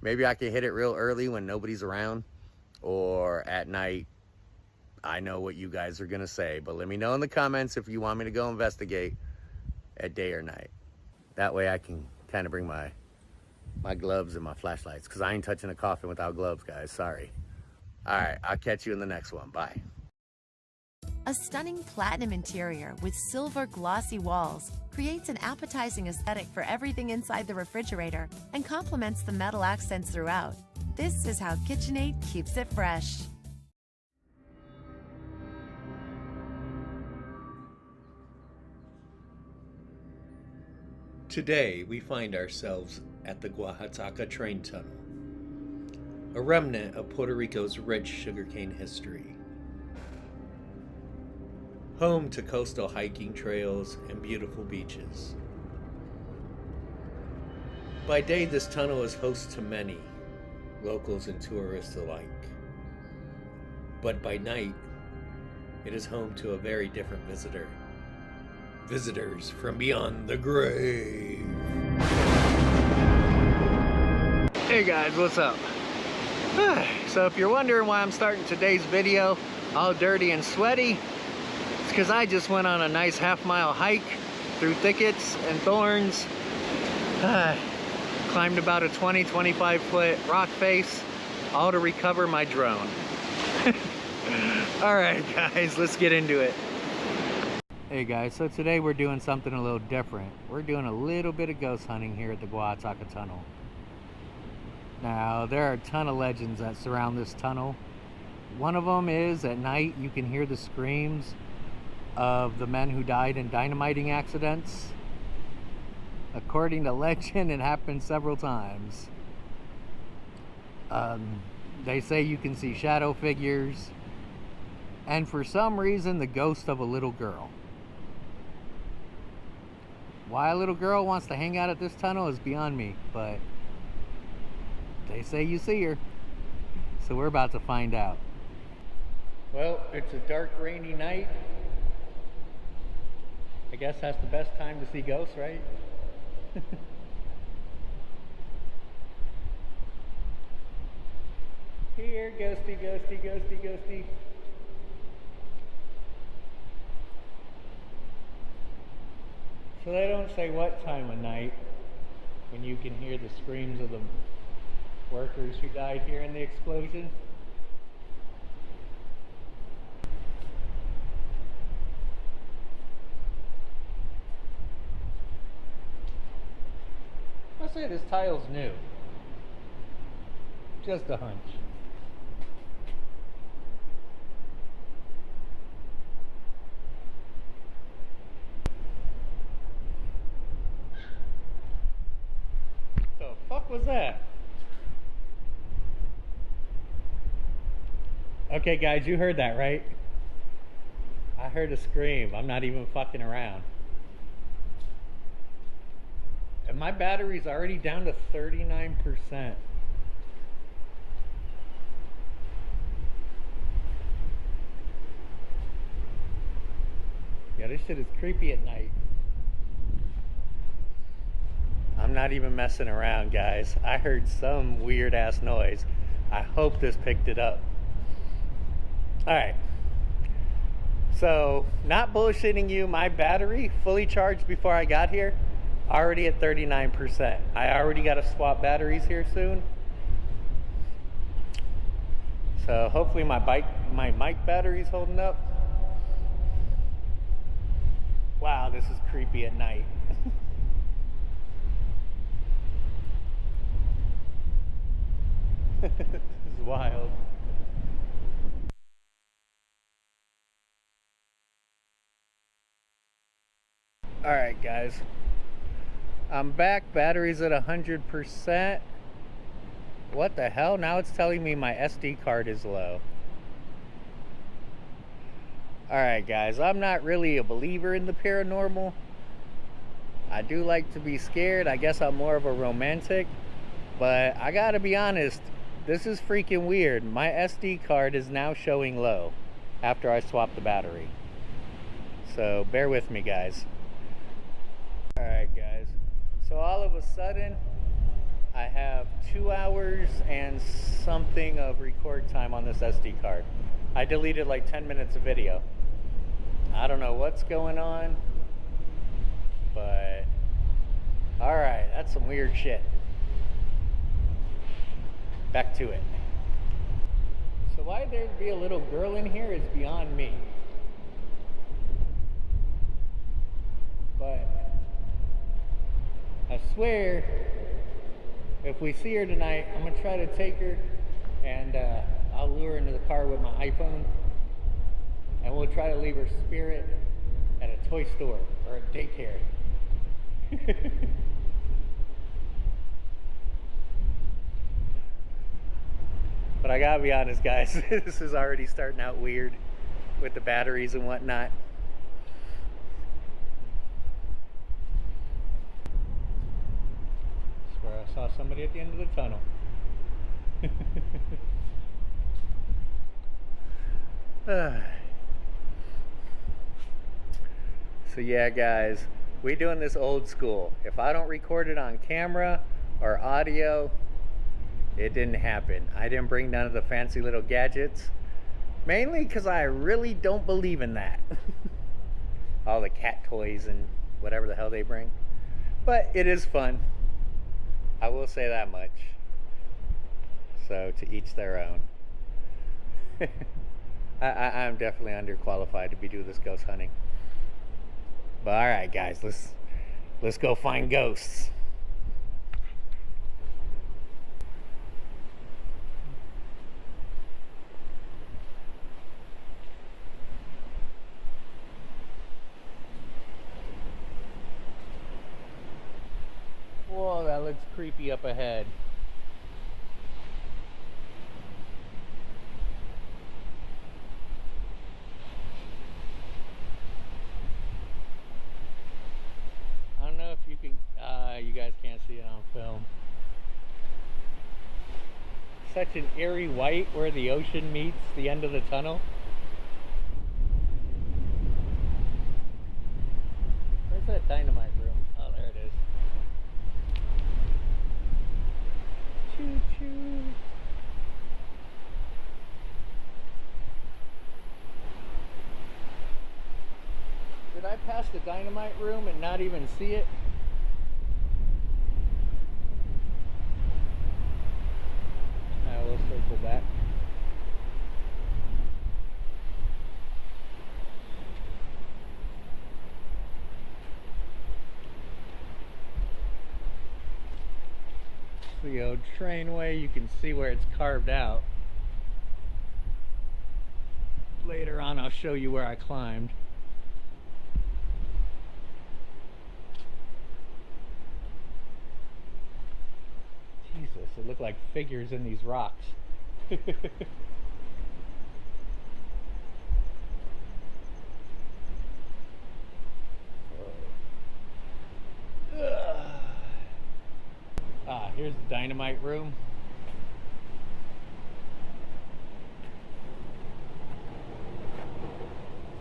maybe I can hit it real early when nobody's around, or at night. I know what you guys are gonna say, but let me know in the comments if you want me to go investigate at day or night. That way I can kind of bring my gloves and my flashlights, because I ain't touching a coffin without gloves, guys. Sorry. All right, I'll catch you in the next one. Bye. A stunning platinum interior with silver glossy walls creates an appetizing aesthetic for everything inside the refrigerator and complements the metal accents throughout. This is how KitchenAid keeps it fresh. Today, we find ourselves at the Oaxaca train tunnel, a remnant of Puerto Rico's rich sugarcane history. Home to coastal hiking trails and beautiful beaches. By day, this tunnel is host to many, locals and tourists alike. But by night, it is home to a very different visitor. Visitors from beyond the grave. Hey guys, what's up? So if you're wondering why I'm starting today's video all dirty and sweaty, it's because I just went on a nice half-mile hike through thickets and thorns. Climbed about a 20-25 foot rock face, all to recover my drone. Alright guys, let's get into it. Hey guys, so today we're doing something a little different. We're doing a little bit of ghost hunting here at the Oaxaca tunnel. Now, there are a ton of legends that surround this tunnel. One of them is, at night, you can hear the screams of the men who died in dynamiting accidents. According to legend, it happened several times. They say you can see shadow figures, and for some reason, the ghost of a little girl. Why a little girl wants to hang out at this tunnel is beyond me, but they say you see her. So we're about to find out. Well, it's a dark, rainy night. I guess that's the best time to see ghosts, right? Here, ghosty, ghosty, ghosty, ghosty. So they don't say what time of night when you can hear the screams of the workers who died here in the explosion. I say this tile's new. Just a hunch. The fuck was that? Okay guys, you heard that, right? I heard a scream. I'm not even fucking around. And my battery's already down to 39%. Yeah, this shit is creepy at night. I'm not even messing around, guys. I heard some weird ass noise. I hope this picked it up. Alright. So, not bullshitting you, my battery, fully charged before I got here, already at 39%. I already got to swap batteries here soon. So hopefully my mic battery's holding up. Wow, this is creepy at night. This is wild. Alright guys, I'm back. Battery's at 100%. What the hell? Now it's telling me my SD card is low. Alright guys, I'm not really a believer in the paranormal. I do like to be scared. I guess I'm more of a romantic. But I gotta be honest, this is freaking weird. My SD card is now showing low after I swapped the battery. So bear with me guys. Alright guys, so all of a sudden I have 2 hours and something of record time on this SD card. I deleted like 10 minutes of video. I don't know what's going on, but alright, that's some weird shit. Back to it. So why there'd be a little girl in here is beyond me. But I swear, if we see her tonight, I'm gonna try to take her and I'll lure her into the car with my iPhone, and we'll try to leave her spirit at a toy store or a daycare. But I gotta be honest guys, this is already starting out weird with the batteries and whatnot. I saw somebody at the end of the tunnel. So yeah guys, we doing this old school. If I don't record it on camera or audio, it didn't happen. I didn't bring none of the fancy little gadgets, mainly because I really don't believe in that. All the cat toys and whatever the hell they bring. But it is fun. I will say that much. So to each their own. I'm definitely underqualified to be doing this ghost hunting. But alright guys, let's go find ghosts. Whoa, that looks creepy up ahead. I don't know if you can, you guys can't see it on film. Such an eerie white where the ocean meets the end of the tunnel. Where's that dynamite room? Oh, there it is. Choo-choo. Did I pass the dynamite room and not even see it? I will circle back. The old trainway, you can see where it's carved out. Later on I'll show you where I climbed. Jesus, it looked like figures in these rocks. Here's the dynamite room.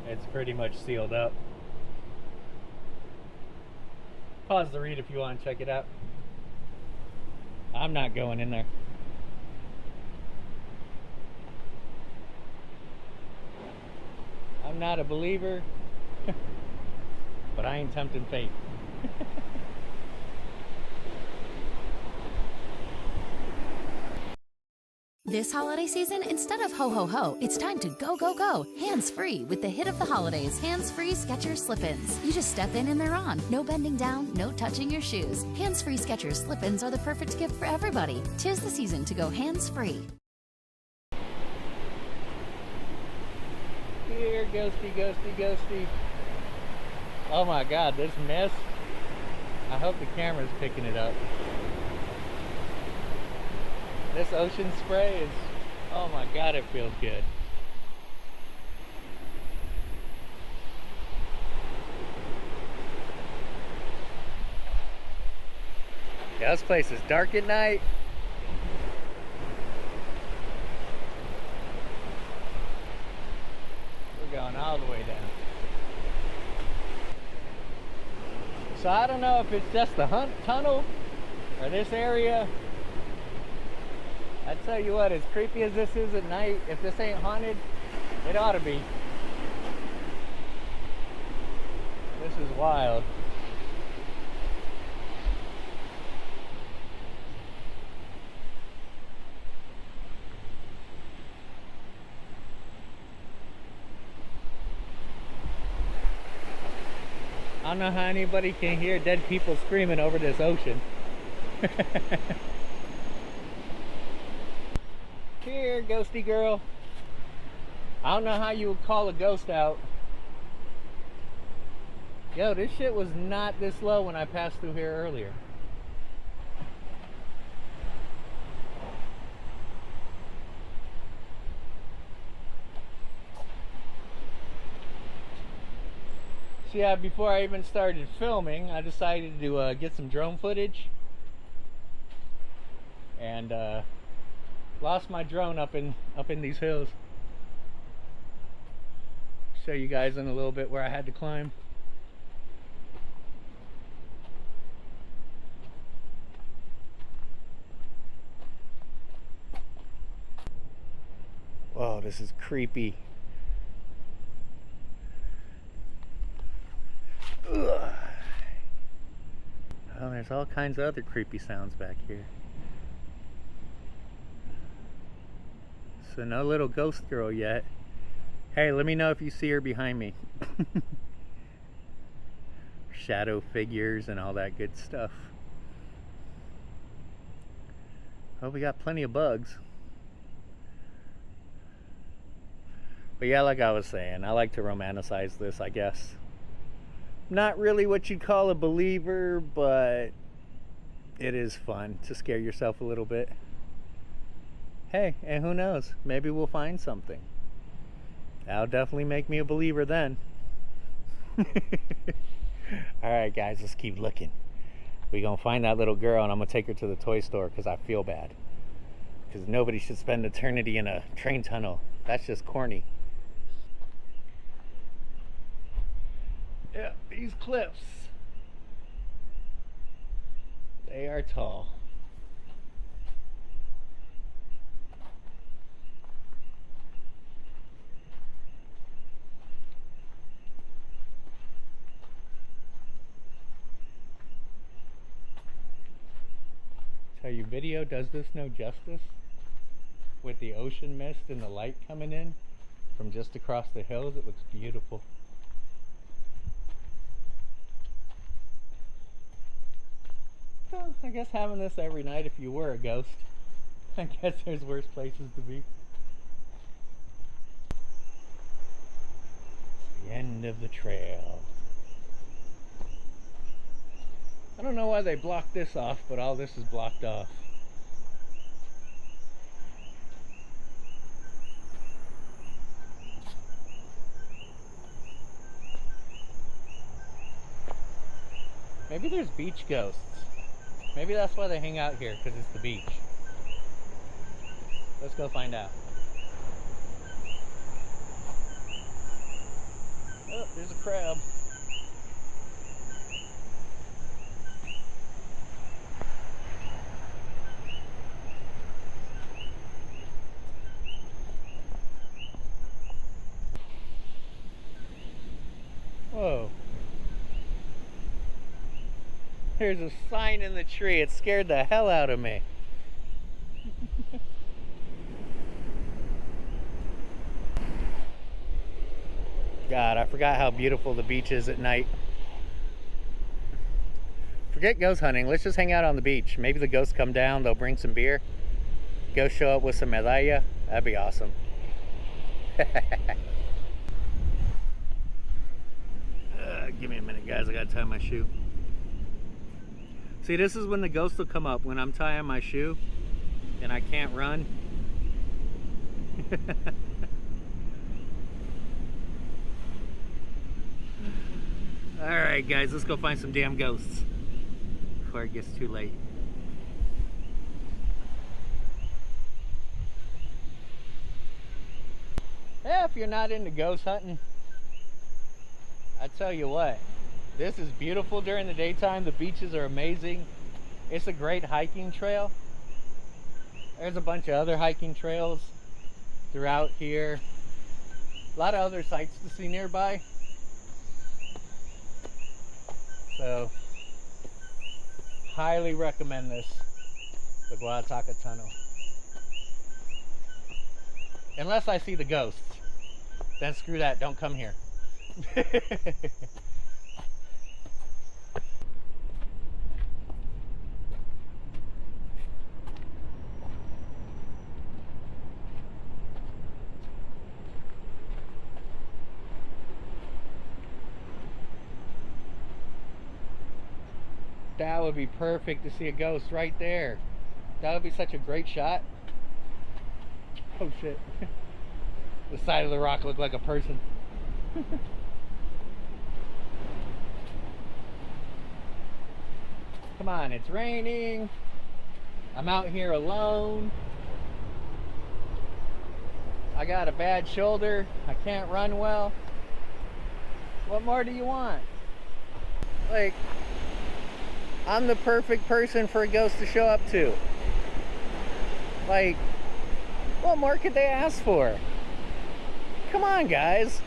It's pretty much sealed up. Pause the read if you want to check it out. I'm not going in there. I'm not a believer, but I ain't tempting fate. This holiday season, instead of ho ho ho, it's time to go go go, hands-free with the hit of the holidays, hands-free Skechers slip-ins. You just step in and they're on. No bending down, no touching your shoes. Hands-free Skechers slip-ins are the perfect gift for everybody. 'Tis the season to go hands-free. Here, ghosty, ghosty, ghosty. Oh my God, this mist. I hope the camera's picking it up. This ocean spray is, oh my God, it feels good. Yeah, this place is dark at night. We're going all the way down. So I don't know if it's just the Hunt Tunnel or this area. I tell you what, as creepy as this is at night, if this ain't haunted, it ought to be. This is wild. I don't know how anybody can hear dead people screaming over this ocean. Here, ghosty girl. I don't know how you would call a ghost out. Yo, this shit was not this low when I passed through here earlier. So yeah, before I even started filming, I decided to get some drone footage. And lost my drone up in these hills. Show you guys in a little bit where I had to climb. Whoa, this is creepy. Ugh. Oh, there's all kinds of other creepy sounds back here. So no little ghost girl yet. Hey, let me know if you see her behind me. Shadow figures and all that good stuff. Oh, we got plenty of bugs. But yeah, like I was saying, I like to romanticize this, I guess. Not really what you'd call a believer, but it is fun to scare yourself a little bit. Hey, and who knows? Maybe we'll find something. That'll definitely make me a believer then. Alright guys, let's keep looking. We're gonna find that little girl and I'm gonna take her to the toy store because I feel bad. Because nobody should spend eternity in a train tunnel. That's just corny. Yeah, these cliffs. They are tall. Tell you, video does this no justice with the ocean mist and the light coming in from just across the hills. It looks beautiful. Well, I guess having this every night if you were a ghost. I guess there's worse places to be. It's the end of the trail. I don't know why they blocked this off, but all this is blocked off. Maybe there's beach ghosts. Maybe that's why they hang out here, because it's the beach. Let's go find out. Oh, there's a crab. Whoa. There's a sign in the tree. It scared the hell out of me. God, I forgot how beautiful the beach is at night. Forget ghost hunting. Let's just hang out on the beach. Maybe the ghosts come down. They'll bring some beer. Go show up with some medalla. That'd be awesome. Give me a minute, guys. I gotta tie my shoe. See, this is when the ghost will come up, when I'm tying my shoe and I can't run. Alright guys, let's go find some damn ghosts before it gets too late. Yeah, if you're not into ghost hunting, I tell you what, this is beautiful during the daytime. The beaches are amazing. It's a great hiking trail. There's a bunch of other hiking trails throughout here. A lot of other sights to see nearby. So, highly recommend this, the Guataka Tunnel. Unless I see the ghosts, then screw that, don't come here. That would be perfect to see a ghost right there. That would be such a great shot. Oh shit. The side of the rock looked like a person. Come on, it's raining. I'm out here alone. I got a bad shoulder. I can't run well. What more do you want? Like, I'm the perfect person for a ghost to show up to. Like, what more could they ask for? Come on, guys.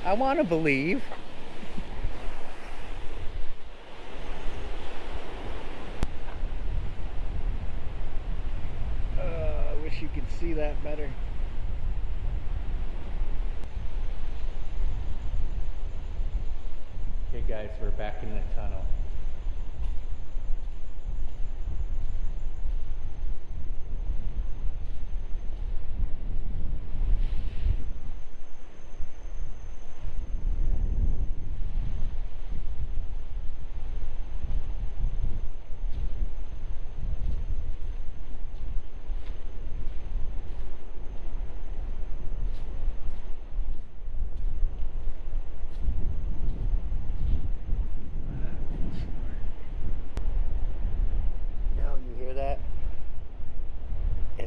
I want to believe. I wish you could see that better. Okay, guys, we're back in the tunnel.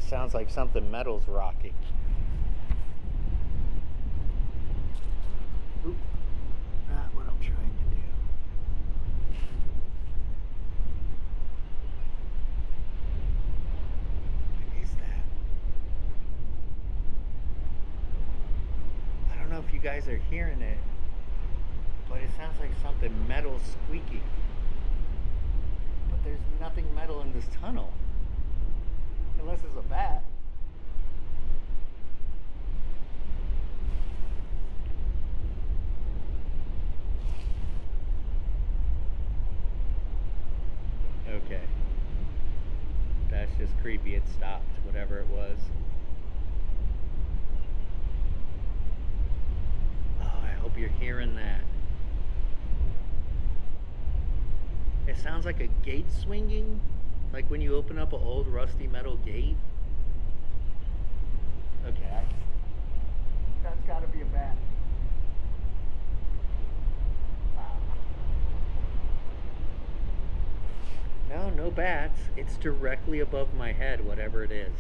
Sounds like something metal's rocking. Oop, not what I'm trying to do. What is that? I don't know if you guys are hearing it, but it sounds like something metal squeaking. But there's nothing metal in this tunnel. Unless it's a bat. Okay. That's just creepy. It stopped, whatever it was. Oh, I hope you're hearing that. It sounds like a gate swinging. Like when you open up an old rusty metal gate. Okay, that's gotta be a bat. No, no bats. It's directly above my head, whatever it is.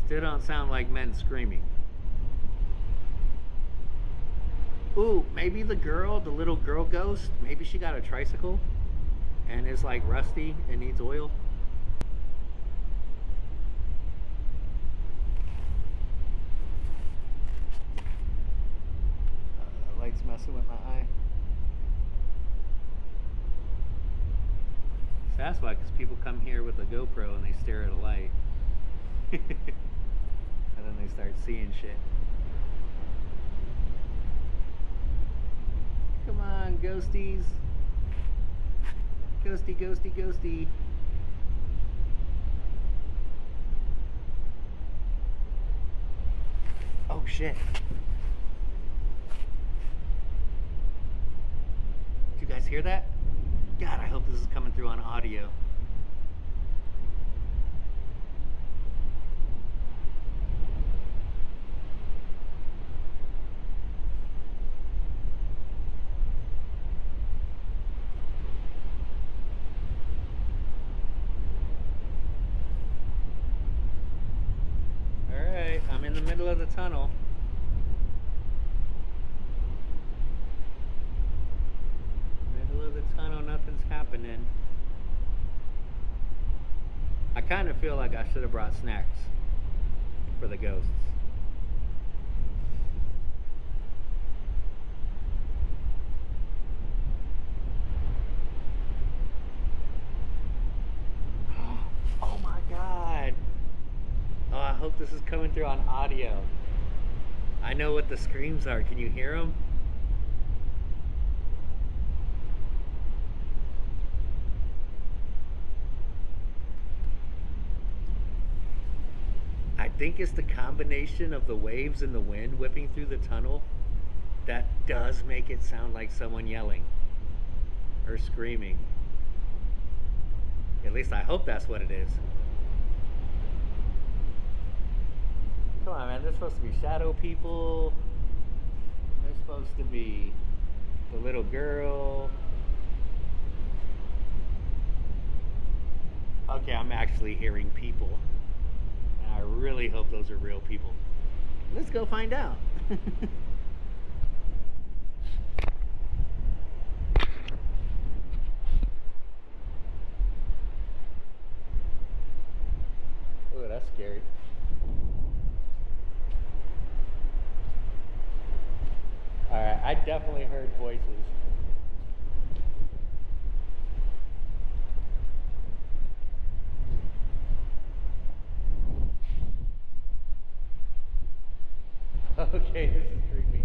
Still don't sound like men screaming. Ooh, maybe the girl, the little girl ghost, maybe she got a tricycle and is like rusty and needs oil. The light's messing with my eye. So that's why, because people come here with a GoPro and they stare at a light. And then they start seeing shit. Come on, ghosties. Ghosty, ghosty, ghosty. Oh shit. Did you guys hear that? God, I hope this is coming through on audio. Alright, I'm in the middle of the tunnel. Middle of the tunnel, nothing's happening. I kind of feel like I should have brought snacks for the ghosts. Oh my god. Oh, I hope this is coming through on audio. I know what the screams are. Can you hear them? I think it's the combination of the waves and the wind whipping through the tunnel that does make it sound like someone yelling or screaming. At least I hope that's what it is. Come on, man. They're supposed to be shadow people. They're supposed to be the little girl. Okay, I'm actually hearing people. And I really hope those are real people. Let's go find out. Oh, that's scary. Alright, I definitely heard voices. Okay, this is creepy.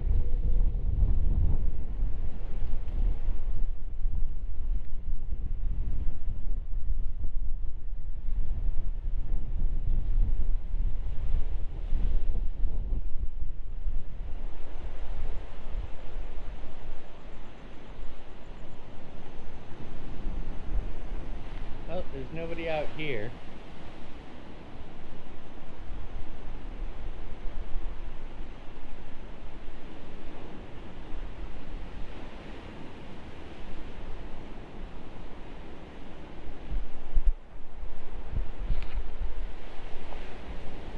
Oh, there's nobody out here.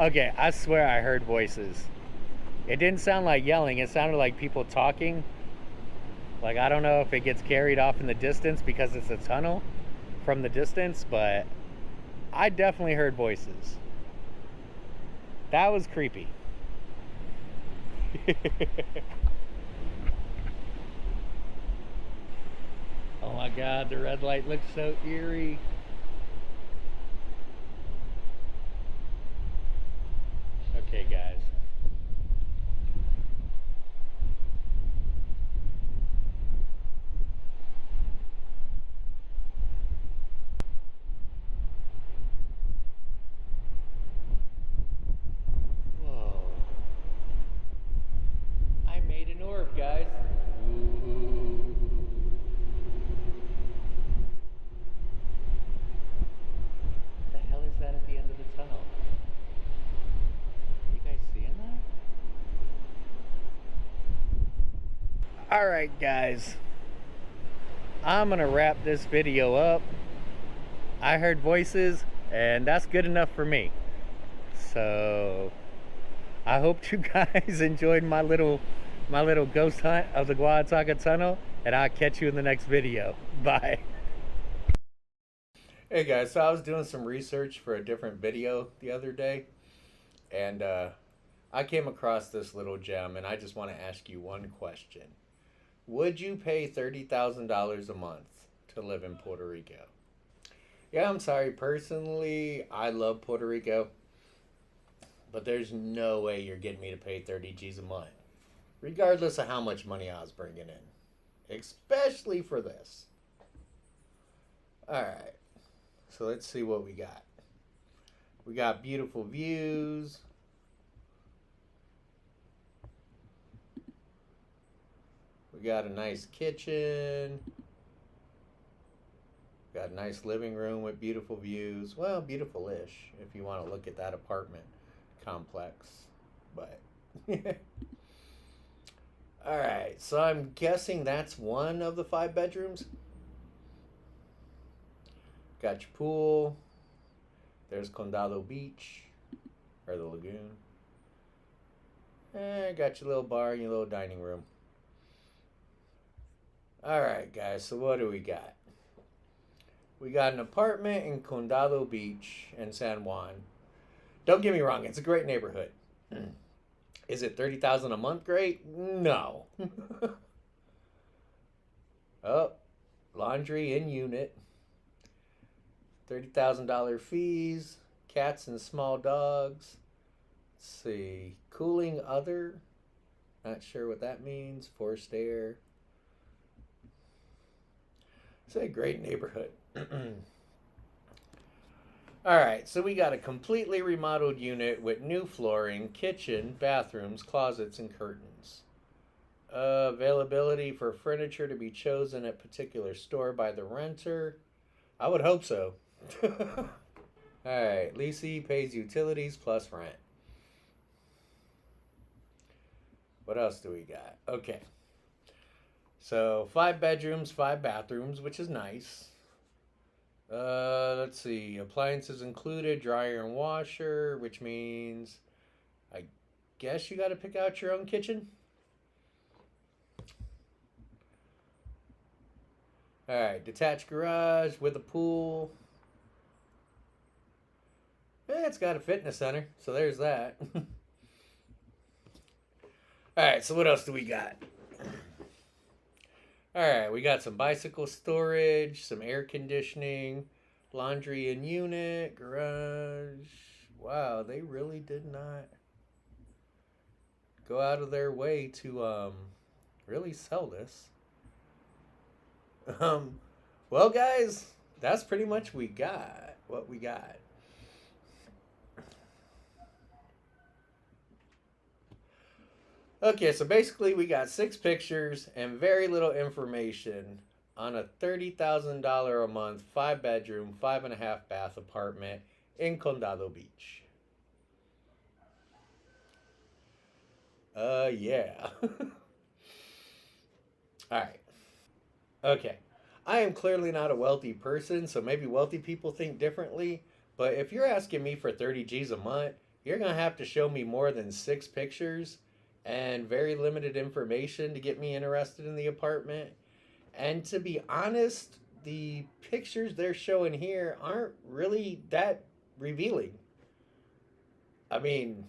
Okay, I swear I heard voices. It didn't sound like yelling, it sounded like people talking. Like, I don't know if it gets carried off in the distance because it's a tunnel from the distance, but I definitely heard voices. That was creepy. Oh my god, the red light looks so eerie. Okay, guys. Whoa. I made an orb, guys. Ooh. What the hell is that at the end of the tunnel? You guys seeing that? Alright guys, I'm gonna wrap this video up. I heard voices and that's good enough for me. So I hope you guys enjoyed my little ghost hunt of the Guadalajara Tunnel, and I'll catch you in the next video. Bye. Hey guys, so I was doing some research for a different video the other day, and I came across this little gem, and I just want to ask you one question. Would you pay $30,000 a month to live in Puerto Rico? Yeah, I'm sorry. Personally, I love Puerto Rico, but there's no way you're getting me to pay 30 G's a month, regardless of how much money I was bringing in, especially for this. All right, so let's see what we got. We got beautiful views. We got a nice kitchen. Got a nice living room with beautiful views. Well, beautiful-ish if you want to look at that apartment complex. But all right, so I'm guessing that's one of the 5 bedrooms. Got your pool. There's Condado Beach, or the lagoon. Got your little bar and your little dining room. All right, guys, so what do we got? We got an apartment in Condado Beach in San Juan. Don't get me wrong, it's a great neighborhood. Is it $30,000 a month great? No. Oh, laundry in unit. $30,000 fees, cats and small dogs. Let's see, cooling other. Not sure what that means. Forced air. It's a great neighborhood. Alright, so we got a completely remodeled unit with new flooring, kitchen, bathrooms, closets, and curtains. Availability for furniture to be chosen at particular store by the renter. I would hope so. Alright, leasee pays utilities plus rent. What else do we got? Okay. So 5 bedrooms, 5 bathrooms, which is nice. Let's see. Appliances included, dryer and washer, which means I guess you got to pick out your own kitchen. All right, detached garage with a pool. It's got a fitness center, so there's that. All right, so what else do we got? All right, we got some bicycle storage, some air conditioning, laundry in unit, garage. Wow, they really did not go out of their way to really sell this. Well, guys, that's pretty much what we got. Okay, so basically we got 6 pictures and very little information on a $30,000 a month, 5 bedroom, 5.5 bath apartment in Condado Beach. Yeah. Alright. Okay. I am clearly not a wealthy person, so maybe wealthy people think differently, but if you're asking me for 30 G's a month, you're going to have to show me more than 6 pictures and very limited information to get me interested in the apartment. And to be honest, the pictures they're showing here aren't really that revealing. I mean,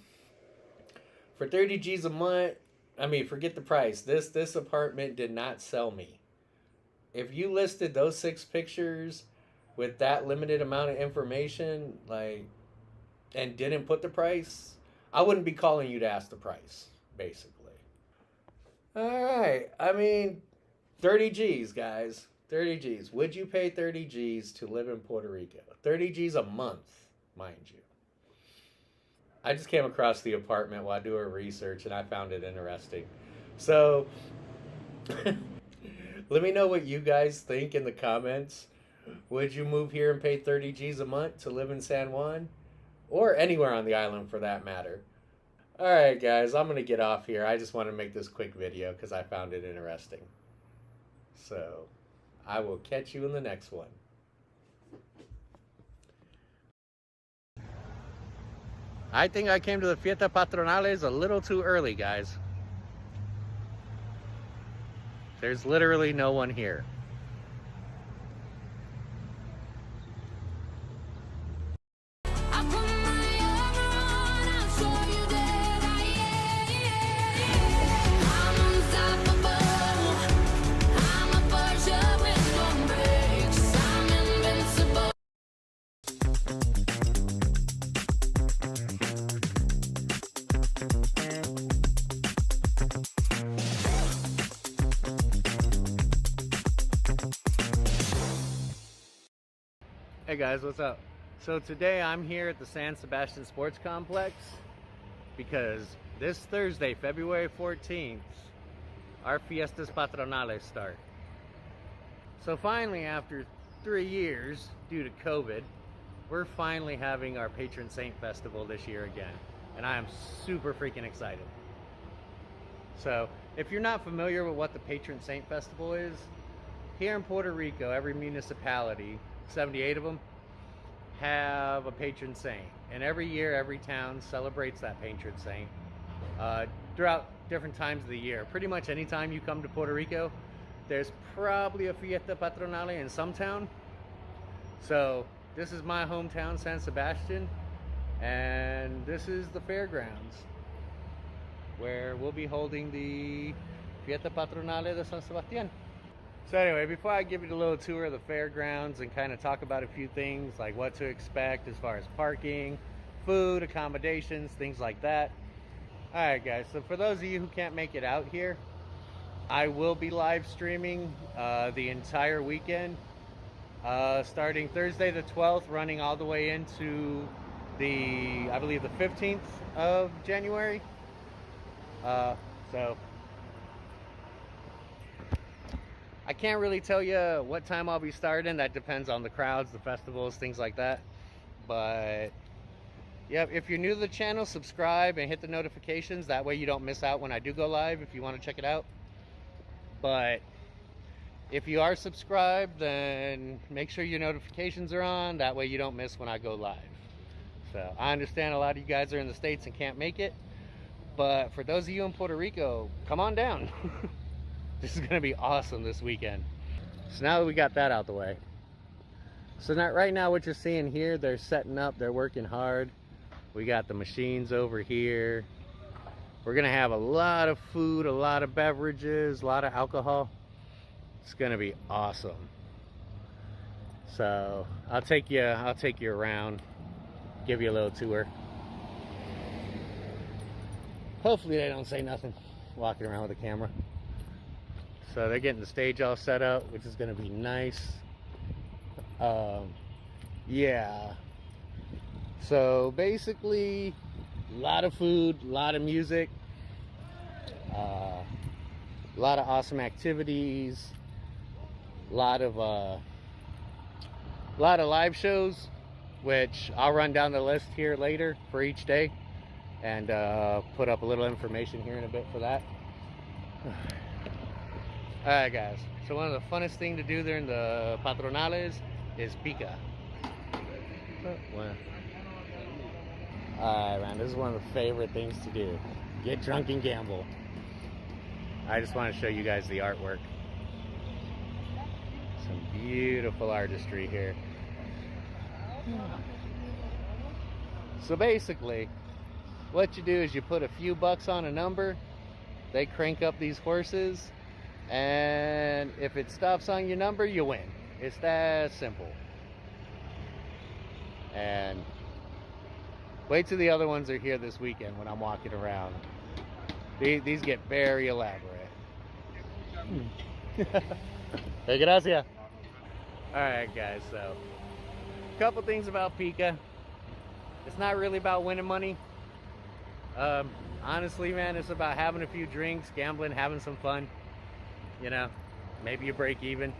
for 30 G's a month, I mean, forget the price. This apartment did not sell me. If you listed those 6 pictures with that limited amount of information, like, and didn't put the price, I wouldn't be calling you to ask the price. Basically. All right. I mean, 30 G's, guys. 30 G's. Would you pay 30 G's to live in Puerto Rico? 30 G's a month, mind you. I just came across the apartment while doing research and I found it interesting. So, let me know what you guys think in the comments. Would you move here and pay 30 G's a month to live in San Juan? Or anywhere on the island for that matter. Alright guys, I'm going to get off here. I just want to make this quick video because I found it interesting. So, I will catch you in the next one. I think I came to the Fiesta Patronales a little too early, guys. There's literally no one here. Hey guys, what's up? So today I'm here at the San Sebastian Sports Complex because this Thursday, February 14th, our fiestas patronales start. So finally, after 3 years due to COVID, we're finally having our patron saint festival this year again, and I am super freaking excited. So if you're not familiar with what the patron saint festival is, here in Puerto Rico, every municipality, 78 of them, have a patron saint, and every year every town celebrates that patron saint throughout different times of the year. Pretty much anytime you come to Puerto Rico, there's probably a fiesta patronale in some town. So this is my hometown, San Sebastian, and this is the fairgrounds where we'll be holding the fiesta patronale de San Sebastian. So anyway, before I give you a little tour of the fairgrounds and kind of talk about a few things like what to expect as far as parking, food, accommodations, things like that. All right, guys, so for those of you who can't make it out here, I will be live streaming the entire weekend, starting Thursday the 12th, running all the way into I believe the 15th of January. So I can't really tell you what time I'll be starting. That depends on the crowds, the festivals, things like that. But yeah, if you're new to the channel, subscribe and hit the notifications. That way you don't miss out when I do go live if you want to check it out. But if you are subscribed, then make sure your notifications are on. That way you don't miss when I go live. So I understand a lot of you guys are in the States and can't make it. But for those of you in Puerto Rico, come on down. This is going to be awesome this weekend. So now that we got that out the way. So right now what you're seeing here, they're setting up, they're working hard. We got the machines over here. We're going to have a lot of food, a lot of beverages, a lot of alcohol. It's going to be awesome. So I'll take you around, give you a little tour. Hopefully they don't say nothing walking around with the camera. So they're getting the stage all set up, which is going to be nice. Yeah. So basically, a lot of food, a lot of music, a lot of awesome activities, a lot of live shows, which I'll run down the list here later for each day, and put up a little information here in a bit for that. Alright guys, so one of the funnest things to do during the patronales is pica. Alright man, this is one of the favorite things to do. Get drunk and gamble. I just want to show you guys the artwork. Some beautiful artistry here. So basically, what you do is you put a few bucks on a number, they crank up these horses, and if it stops on your number, you win. It's that simple. And wait till the other ones are here this weekend when I'm walking around. These get very elaborate. Hey, gracias. Alright guys, so a couple things about Pica. It's not really about winning money. Honestly man, it's about having a few drinks, gambling, having some fun. You know, maybe you break even.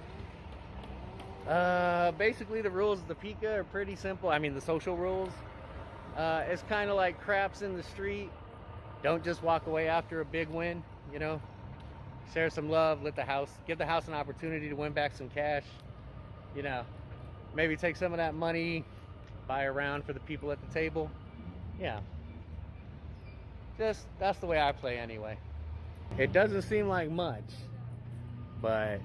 Basically the rules of the Pica are pretty simple. I mean the social rules. It's kind of like craps in the street. Don't just walk away after a big win, you know. Share some love, give the house an opportunity to win back some cash. You know, maybe take some of that money, buy a round for the people at the table. Yeah. That's the way I play anyway. It doesn't seem like much, but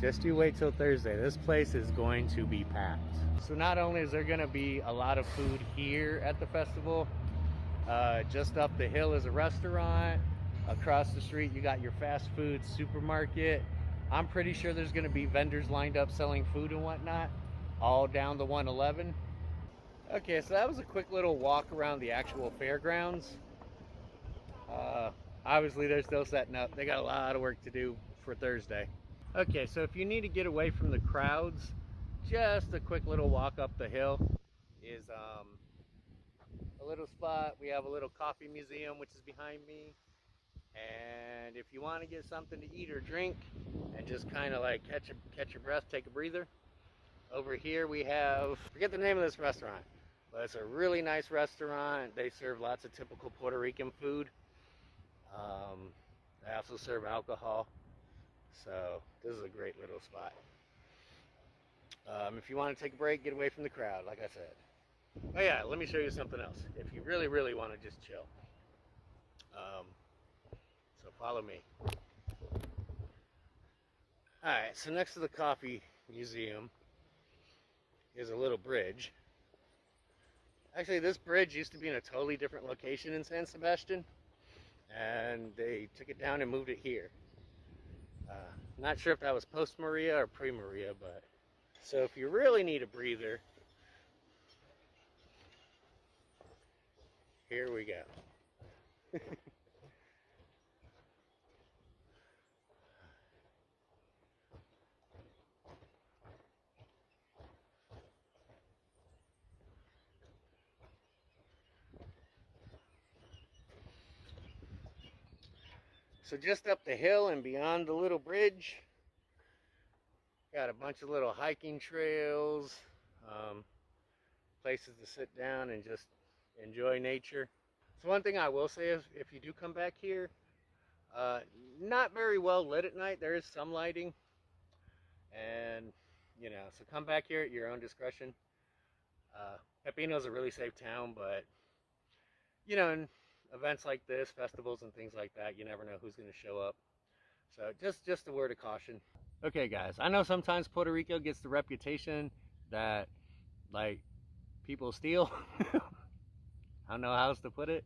just you wait till Thursday. This place is going to be packed. So not only is there going to be a lot of food here at the festival, just up the hill is a restaurant. Across the street you got your fast food supermarket. I'm pretty sure there's going to be vendors lined up selling food and whatnot all down the 111. Okay, so that was a quick little walk around the actual fairgrounds. Obviously they're still setting up. They got a lot of work to do for Thursday. Okay, so if you need to get away from the crowds, just a quick little walk up the hill is a little spot. We have a little coffee museum which is behind me, And if you want to get something to eat or drink and just kind of like catch your breath, take a breather, over here we have, forget the name of this restaurant, but it's a really nice restaurant. They serve lots of typical Puerto Rican food. They also serve alcohol. So this is a great little spot. If you want to take a break, get away from the crowd, like I said. Oh yeah, let me show you something else. If you really, really want to just chill. So follow me. Alright, so next to the coffee museum is a little bridge. Actually, this bridge used to be in a totally different location in San Sebastian, and they took it down and moved it here. Not sure if that was post-Maria or pre-Maria, but... So if you really need a breather, here we go. So just up the hill and beyond the little bridge, got a bunch of little hiking trails, places to sit down and just enjoy nature. So one thing I will say is if you do come back here, not very well lit at night. There is some lighting, and you know, so come back here at your own discretion. Pepino's a really safe town, but you know, in events like this, festivals and things like that, you never know who's going to show up. So just a word of caution. Okay guys, I know sometimes Puerto Rico gets the reputation that like people steal. I don't know how else to put it.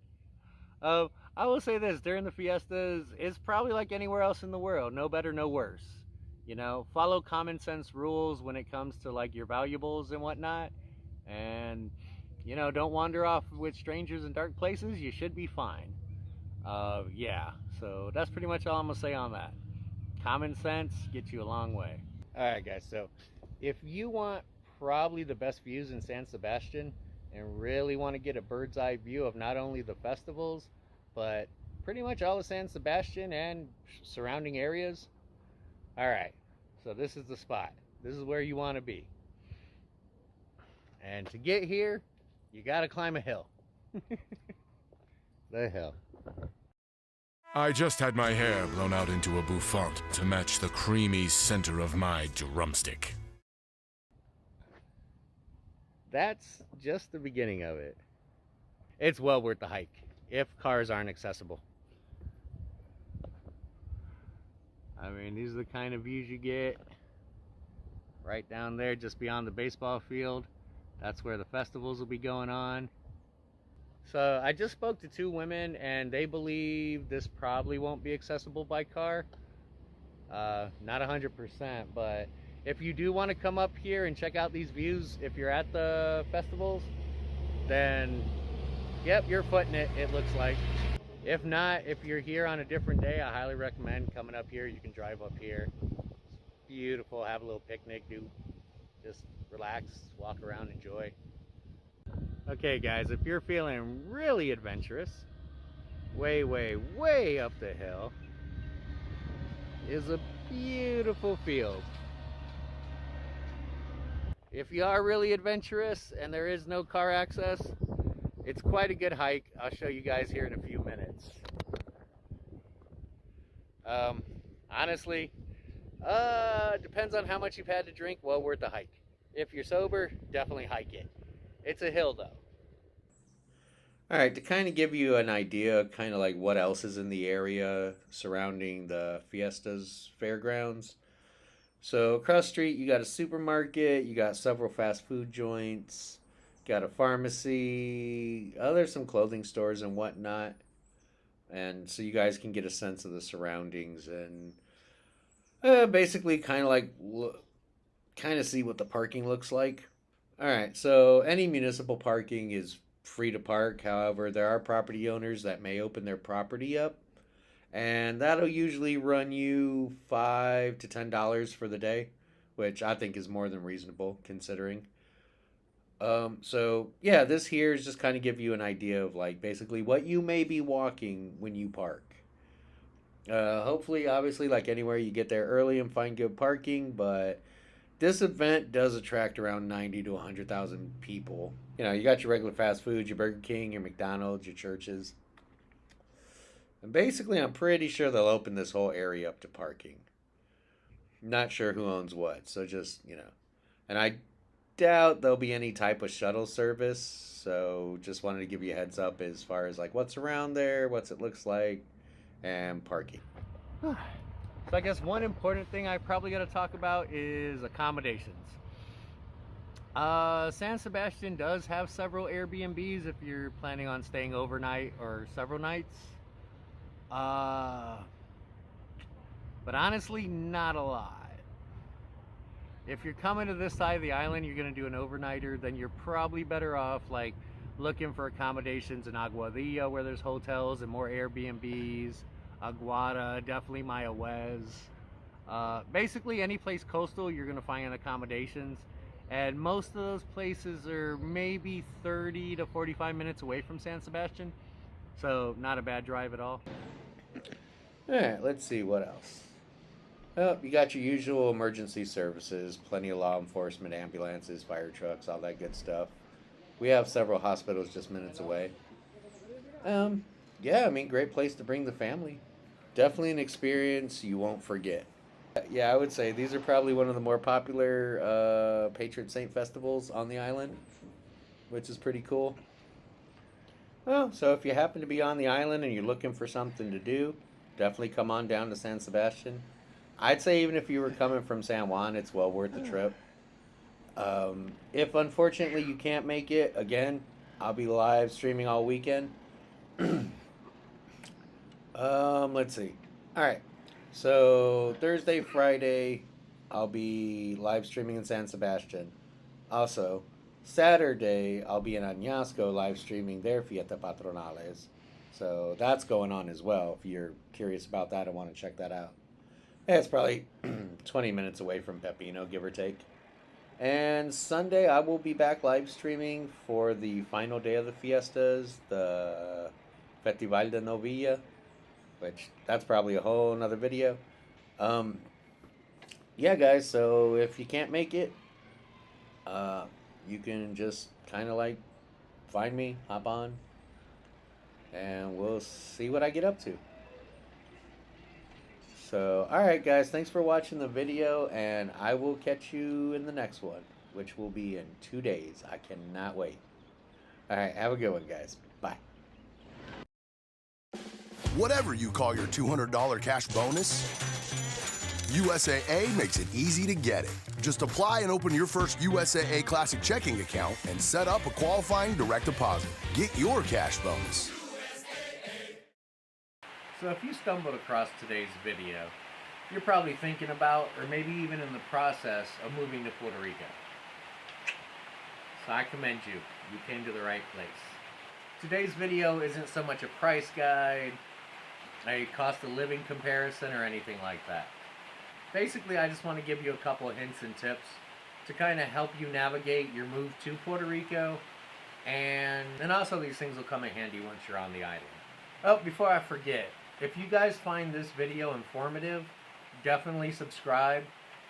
I will say this, during the fiestas, it's probably like anywhere else in the world, no better, no worse. You know, follow common sense rules when it comes to like your valuables and whatnot. And, you know, don't wander off with strangers in dark places. You should be fine. Yeah, so that's pretty much all I'm gonna say on that. Common sense gets you a long way. Alright guys, so if you want probably the best views in San Sebastian and really want to get a bird's eye view of not only the festivals, but pretty much all of San Sebastian and surrounding areas, alright, so this is the spot. This is where you want to be. And to get here, you gotta climb a hill. The hill. I just had my hair blown out into a bouffant to match the creamy center of my drumstick. That's just the beginning of it. It's well worth the hike, if cars aren't accessible. I mean, these are the kind of views you get. Right down there, just beyond the baseball field. That's where the festivals will be going on. So I just spoke to 2 women and they believe this probably won't be accessible by car. Not 100%, but if you do want to come up here and check out these views, if you're at the festivals, then yep, you're footing it, it looks like. If not, if you're here on a different day, I highly recommend coming up here. You can drive up here. It's beautiful, have a little picnic, just relax, walk around, enjoy. Okay guys, if you're feeling really adventurous, way, way, way up the hill is a beautiful field. If you are really adventurous and there is no car access, it's quite a good hike. I'll show you guys here in a few minutes. Honestly, depends on how much you've had to drink, well worth the hike. If you're sober, definitely hike it. It's a hill though. Alright, to kind of give you an idea of kind of like what else is in the area surrounding the Fiestas Fairgrounds. So across the street you got a supermarket, you got several fast food joints, got a pharmacy, there's some clothing stores and whatnot. And so you guys can get a sense of the surroundings and basically kind of like see what the parking looks like. Alright, so any municipal parking is free to park. However, there are property owners that may open their property up, and that'll usually run you $5 to $10 for the day, which I think is more than reasonable considering. So yeah, this here is just kind of give you an idea of like basically what you may be walking when you park. Hopefully, obviously, like anywhere, you get there early and find good parking, but this event does attract around 90 to 100,000 people. You know, you got your regular fast food, your Burger King, your McDonald's, your churches. And basically, I'm pretty sure they'll open this whole area up to parking. Not sure who owns what, so just, you know. And I doubt there'll be any type of shuttle service, so just wanted to give you a heads up as far as like what's around there, what's it looks like, and parking. So I guess one important thing I probably got to talk about is accommodations. San Sebastian does have several Airbnbs if you're planning on staying overnight or several nights. But honestly, not a lot. If you're coming to this side of the island, you're going to do an overnighter, then you're probably better off like looking for accommodations in Aguadilla where there's hotels and more Airbnbs. Aguada, definitely Maya Wez. Basically any place coastal you're going to find accommodations, and most of those places are maybe 30 to 45 minutes away from San Sebastian, so not a bad drive at all. Alright, let's see what else. Oh, you got your usual emergency services, plenty of law enforcement, ambulances, fire trucks, all that good stuff. We have several hospitals just minutes away. Yeah, I mean, great place to bring the family. Definitely an experience you won't forget. Yeah, I would say these are probably one of the more popular patron saint festivals on the island, which is pretty cool. Oh, so if you happen to be on the island and you're looking for something to do, definitely come on down to San Sebastian. I'd say even if you were coming from San Juan, it's well worth the trip. If unfortunately you can't make it, again, I'll be live streaming all weekend. Let's see. Alright. So Thursday, Friday, I'll be live streaming in San Sebastian. Also, Saturday, I'll be in Añasco live streaming their Fiesta Patronales. So that's going on as well if you're curious about that and want to check that out. Yeah, it's probably 20 minutes away from Pepino, give or take. And Sunday, I will be back live streaming for the final day of the fiestas, the Festival de Novilla, which that's probably a whole nother video. Yeah, guys, so if you can't make it, you can just kind of like find me, hop on, and we'll see what I get up to. So, alright guys, thanks for watching the video, and I will catch you in the next one, which will be in 2 days. I cannot wait. Alright, have a good one, guys. Bye. Whatever you call your $200 cash bonus, USAA makes it easy to get it. Just apply and open your first USAA Classic checking account and set up a qualifying direct deposit. Get your cash bonus. So if you stumbled across today's video, you're probably thinking about, or maybe even in the process of moving to Puerto Rico. So I commend you. You came to the right place. Today's video isn't so much a price guide, a cost of living comparison, or anything like that. Basically, I just want to give you a couple of hints and tips to kind of help you navigate your move to Puerto Rico, and also these things will come in handy once you're on the island. Oh, before I forget, if you guys find this video informative, definitely subscribe.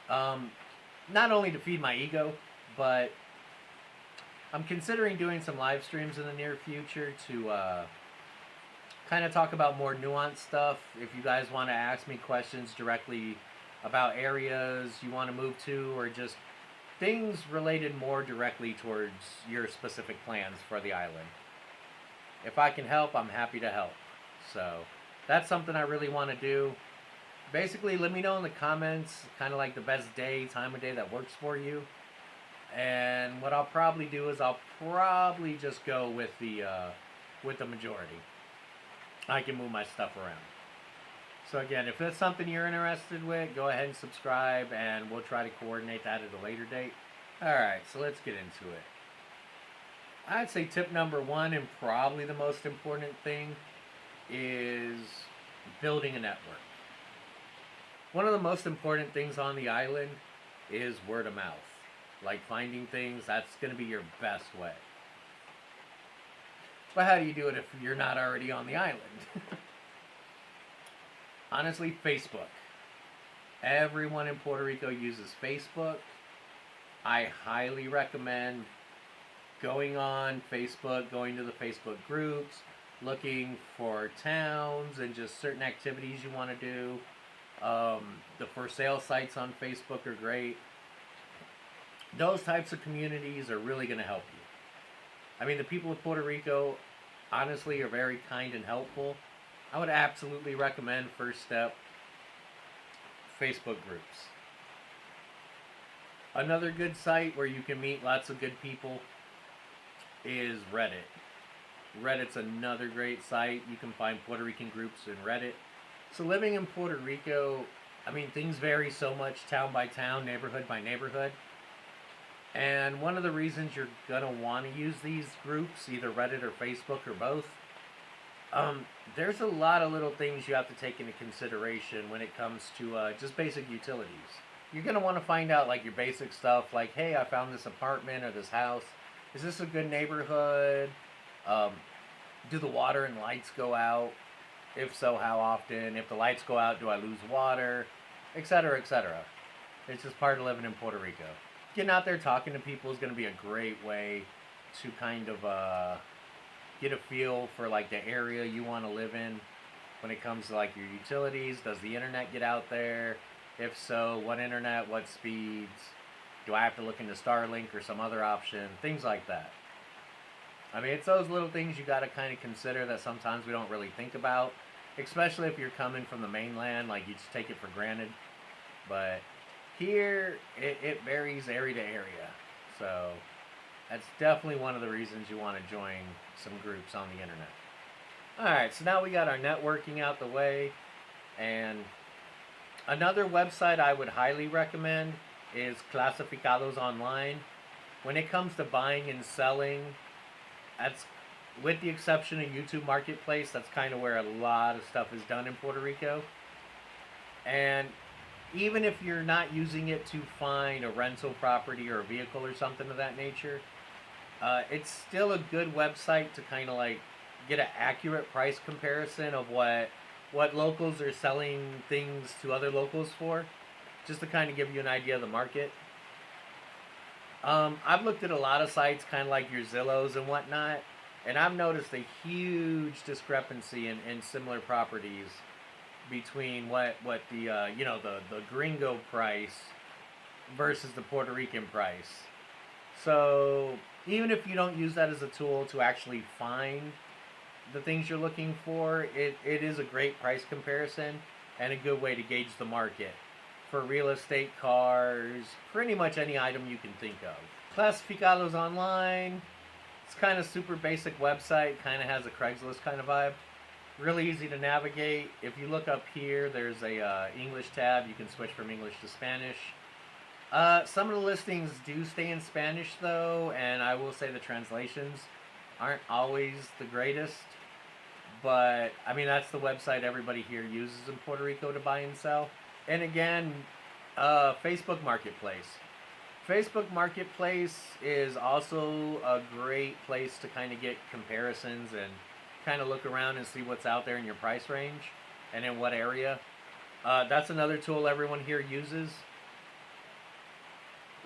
Not only to feed my ego, but I'm considering doing some live streams in the near future to kind of talk about more nuanced stuff. If you guys want to ask me questions directly about areas you want to move to, or just things related more directly towards your specific plans for the island. If I can help, I'm happy to help. So that's something I really want to do. Basically, let me know in the comments kind of like the best day, time of day that works for you. And what I'll probably do is I'll probably just go with the majority. I can move my stuff around. So again, if that's something you're interested with, go ahead and subscribe, and we'll try to coordinate that at a later date. Alright, so let's get into it. I'd say tip number one, and probably the most important thing, is building a network. One of the most important things on the island is word of mouth. Like finding things, that's going to be your best way. But how do you do it if you're not already on the island? Honestly, Facebook. Everyone in Puerto Rico uses Facebook. I highly recommend going on Facebook, going to the Facebook groups, looking for towns and just certain activities you want to do. The for sale sites on Facebook are great. Those types of communities are really going to help you. I mean, the people of Puerto Rico, honestly, are very kind and helpful. I would absolutely recommend first step Facebook groups. Another good site where you can meet lots of good people is Reddit. Reddit's another great site. You can find Puerto Rican groups in Reddit. So living in Puerto Rico, I mean, things vary so much town by town, neighborhood by neighborhood. And one of the reasons you're going to want to use these groups, either Reddit or Facebook or both, there's a lot of little things you have to take into consideration when it comes to just basic utilities. You're going to want to find out like your basic stuff like, hey, I found this apartment or this house. Is this a good neighborhood? Do the water and lights go out? If so, how often? If the lights go out, do I lose water? Etc., etc. It's just part of living in Puerto Rico. Getting out there talking to people is going to be a great way to kind of get a feel for like the area you want to live in when it comes to like your utilities. Does the internet get out there? If so, what internet, what speeds? Do I have to look into Starlink or some other option? Things like that. I mean, it's those little things you got to kind of consider that sometimes we don't really think about, especially if you're coming from the mainland, like you just take it for granted. But here, it varies area to area. So that's definitely one of the reasons you want to join some groups on the internet. Alright, so now we got our networking out the way. And another website I would highly recommend is Clasificados Online. When it comes to buying and selling, that's, with the exception of YouTube Marketplace, that's kind of where a lot of stuff is done in Puerto Rico. And even if you're not using it to find a rental property or a vehicle or something of that nature, it's still a good website to kind of like get an accurate price comparison of what locals are selling things to other locals for, just to kind of give you an idea of the market. I've looked at a lot of sites, kind of like your Zillows and whatnot, and I've noticed a huge discrepancy in similar properties between what the the Gringo price versus the Puerto Rican price. So even if you don't use that as a tool to actually find the things you're looking for, it is a great price comparison and a good way to gauge the market for real estate, cars, pretty much any item you can think of. Clasificados Online, it's kind of super basic website, kind of has a Craigslist kind of vibe. Really easy to navigate. If you look up here, there's a English tab. You can switch from English to Spanish. Some of the listings do stay in Spanish though, and I will say the translations aren't always the greatest. But, I mean, that's the website everybody here uses in Puerto Rico to buy and sell. And again, Facebook Marketplace. Facebook Marketplace is also a great place to kind of get comparisons and kind of look around and see what's out there in your price range and in what area. That's another tool everyone here uses.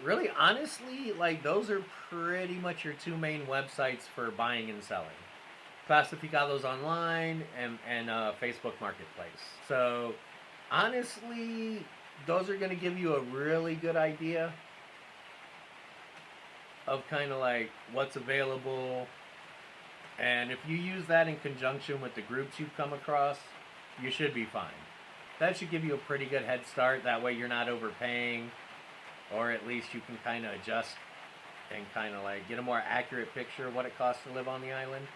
Really, honestly, like those are pretty much your two main websites for buying and selling. Clasificados Online and Facebook Marketplace. So honestly, those are going to give you a really good idea of kind of like what's available. And if you use that in conjunction with the groups you've come across, you should be fine. That should give you a pretty good head start. That way you're not overpaying, or at least you can kind of adjust and kind of like get a more accurate picture of what it costs to live on the island.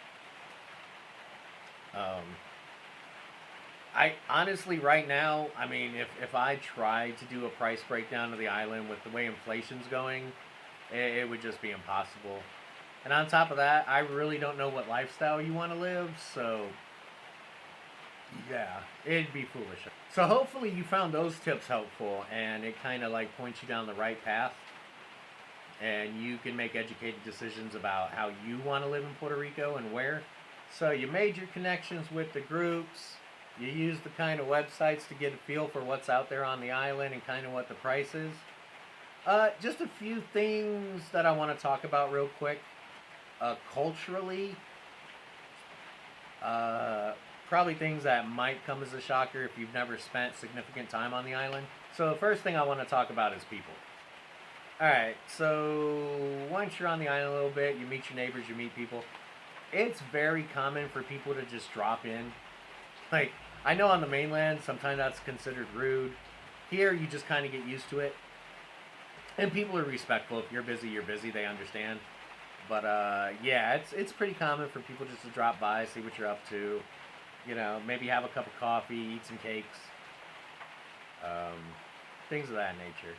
I honestly, right now, I mean, if I tried to do a price breakdown of the island with the way inflation's going, it would just be impossible. And on top of that, I really don't know what lifestyle you want to live, so yeah, it'd be foolish. So hopefully you found those tips helpful, and it kind of like points you down the right path, and you can make educated decisions about how you want to live in Puerto Rico and where. So you made your connections with the groups, You use the kind of websites to get a feel for what's out there on the island and kind of what the price is. Just a few things that I want to talk about real quick. Culturally, probably things that might come as a shocker if you've never spent significant time on the island. So the first thing I want to talk about is people. Alright, so once you're on the island a little bit, you meet your neighbors, you meet people. It's very common for people to just drop in. Like, I know on the mainland, sometimes that's considered rude. Here, you just kind of get used to it. And people are respectful. If you're busy, they understand. But, yeah, it's pretty common for people just to drop by, see what you're up to. You know, maybe have a cup of coffee, eat some cakes. Things of that nature.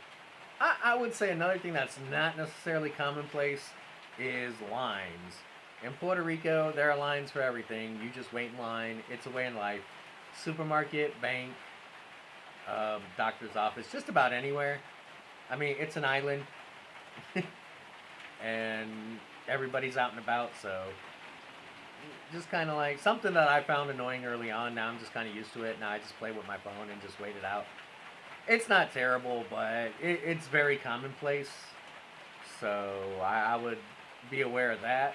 I would say another thing that's not necessarily commonplace is lines. In Puerto Rico, there are lines for everything. You just wait in line. It's a way in life. Supermarket, bank, doctor's office, just about anywhere. I mean, it's an island. And everybody's out and about, so just kind of like something that I found annoying early on. Now I'm just kind of used to it. Now I just play with my phone and just wait it out. It's not terrible, but it's very commonplace. So I would be aware of that.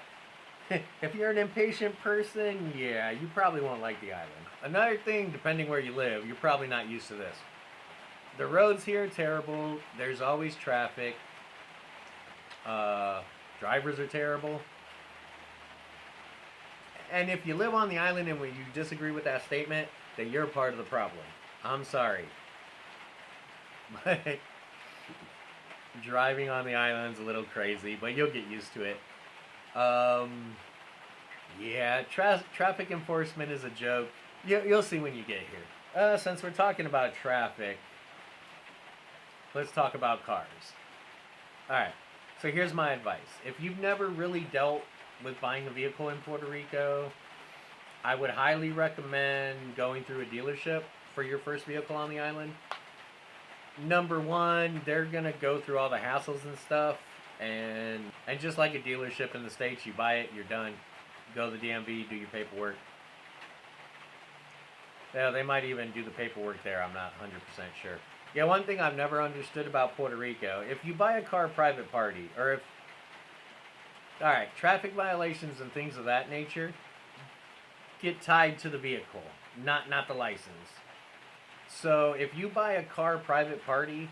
If you're an impatient person, yeah, you probably won't like the island. Another thing, depending where you live, you're probably not used to this. The roads here are terrible. There's always traffic. Drivers are terrible. And if you live on the island and you disagree with that statement, then you're part of the problem. I'm sorry. But driving on the island's a little crazy, but you'll get used to it. Yeah, traffic enforcement is a joke. You'll see when you get here. Since we're talking about traffic, let's talk about cars. Alright, so here's my advice. If you've never really dealt with buying a vehicle in Puerto Rico, I would highly recommend going through a dealership for your first vehicle on the island. Number one, they're gonna go through all the hassles and stuff, and just like a dealership in the States, you buy it, you're done. Go to the DMV, do your paperwork. Yeah, they might even do the paperwork there, I'm not 100% sure. Yeah, one thing I've never understood about Puerto Rico, if you buy a car private party, or if... Alright, traffic violations and things of that nature get tied to the vehicle, not the license. So if you buy a car private party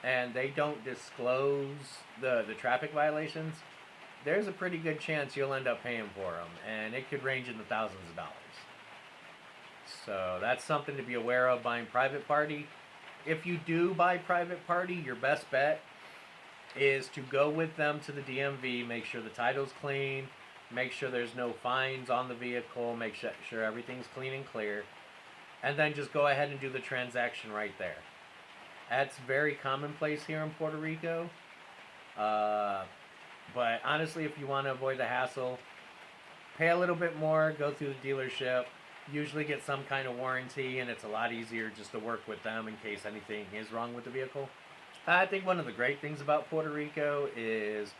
and they don't disclose the traffic violations, there's a pretty good chance you'll end up paying for them, and it could range in the thousands of dollars. So that's something to be aware of buying private party. If you do buy private party, your best bet is to go with them to the DMV, make sure the title's clean, make sure there's no fines on the vehicle, make sure everything's clean and clear, and then just go ahead and do the transaction right there. That's very commonplace here in Puerto Rico. But honestly, if you want to avoid the hassle, pay a little bit more, go through the dealership, usually get some kind of warranty, and it's a lot easier just to work with them in case anything is wrong with the vehicle. I think one of the great things about Puerto Rico is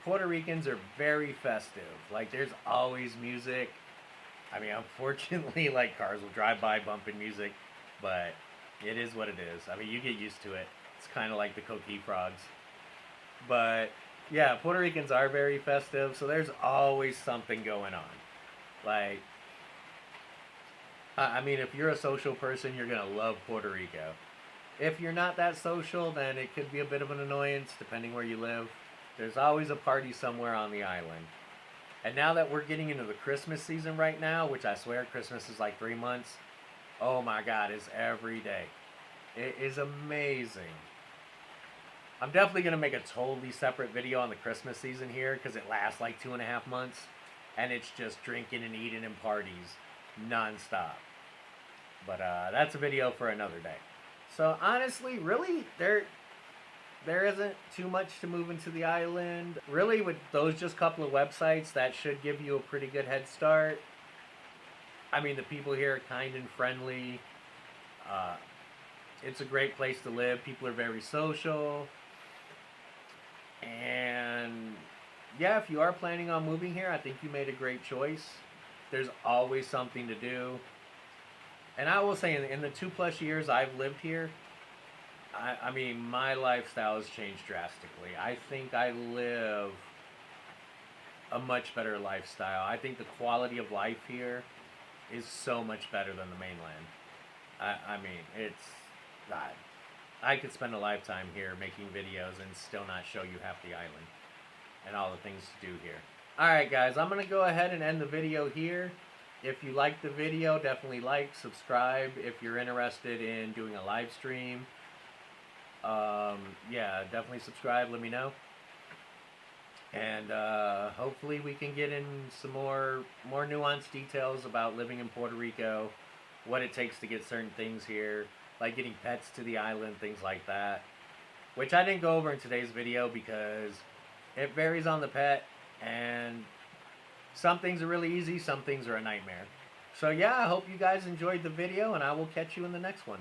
Puerto Ricans are very festive. Like, there's always music. I mean, unfortunately, like, cars will drive by bumping music, but it is what it is. I mean, you get used to it. It's kind of like the Coquille Frogs. But, yeah, Puerto Ricans are very festive, so there's always something going on. Like, I mean, if you're a social person, you're going to love Puerto Rico. If you're not that social, then it could be a bit of an annoyance, depending where you live. There's always a party somewhere on the island. And now that we're getting into the Christmas season right now, which I swear Christmas is like 3 months, oh my God, it's every day. It is amazing. I'm definitely going to make a totally separate video on the Christmas season here, because it lasts like 2.5 months, and it's just drinking and eating and parties non-stop. But that's a video for another day. So honestly, really, there isn't too much to move into the island. Really, with those just couple of websites, that should give you a pretty good head start. I mean, the people here are kind and friendly. It's a great place to live. People are very social. And yeah, if you are planning on moving here, I think you made a great choice. There's always something to do. And I will say, in the 2+ years I've lived here, I mean, my lifestyle has changed drastically. I think I live a much better lifestyle. I think the quality of life here is so much better than the mainland. I mean, it's... I could spend a lifetime here making videos and still not show you half the island and all the things to do here. Alright guys, I'm going to go ahead and end the video here. If you liked the video, definitely like, subscribe. If you're interested in doing a live stream, yeah, definitely subscribe, let me know. And hopefully we can get in some more nuanced details about living in Puerto Rico, what it takes to get certain things here, like getting pets to the island, things like that. Which I didn't go over in today's video because it varies on the pet, and some things are really easy, some things are a nightmare. So yeah, I hope you guys enjoyed the video, and I will catch you in the next one.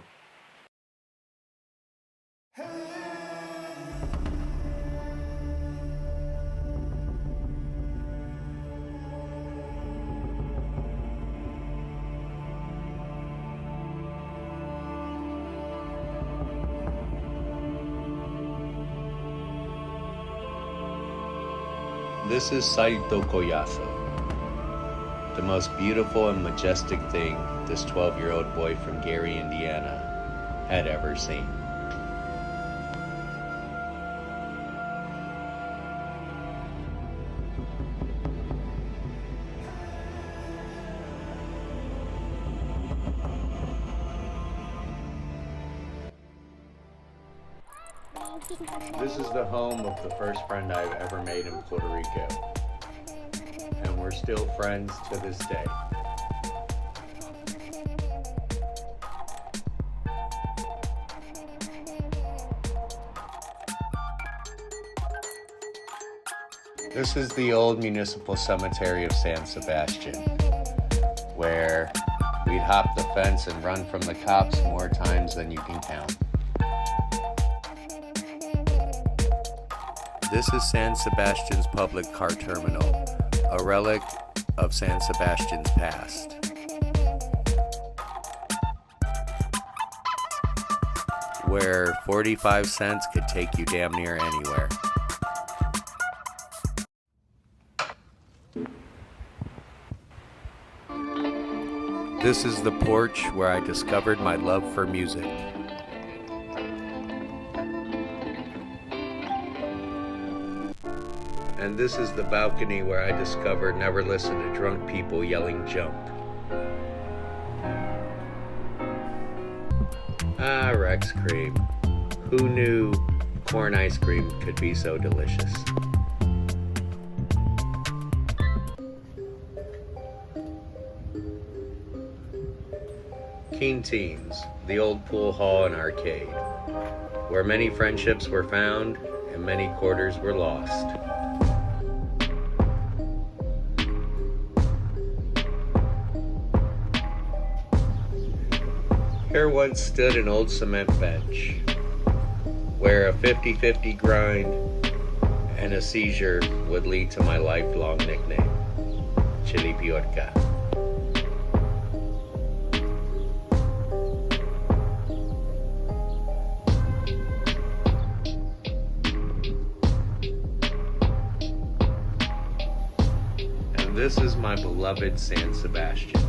This is Salto Collazo, the most beautiful and majestic thing this 12-year-old boy from Gary, Indiana, had ever seen. This is the home of the first friend I've ever made in Puerto Rico, and we're still friends to this day. This is the old municipal cemetery of San Sebastian, where we'd hop the fence and run from the cops more times than you can count. This is San Sebastian's public car terminal, a relic of San Sebastian's past. Where 45 cents could take you damn near anywhere. This is the porch where I discovered my love for music. And this is the balcony where I discovered never listen to drunk people yelling jump. Ah, Rex cream. Who knew corn ice cream could be so delicious? Keen Teens, the old pool hall and arcade, where many friendships were found and many quarters were lost. Here once stood an old cement bench, where a 50-50 grind and a seizure would lead to my lifelong nickname, Chilipiorca. And this is my beloved San Sebastian.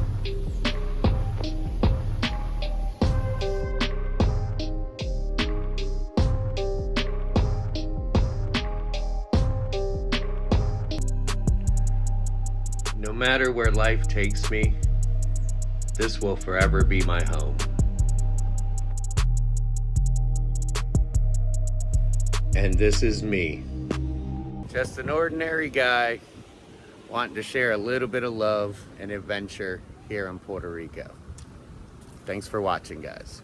No matter where life takes me, this will forever be my home. And this is me. Just an ordinary guy wanting to share a little bit of love and adventure here in Puerto Rico. Thanks for watching, guys.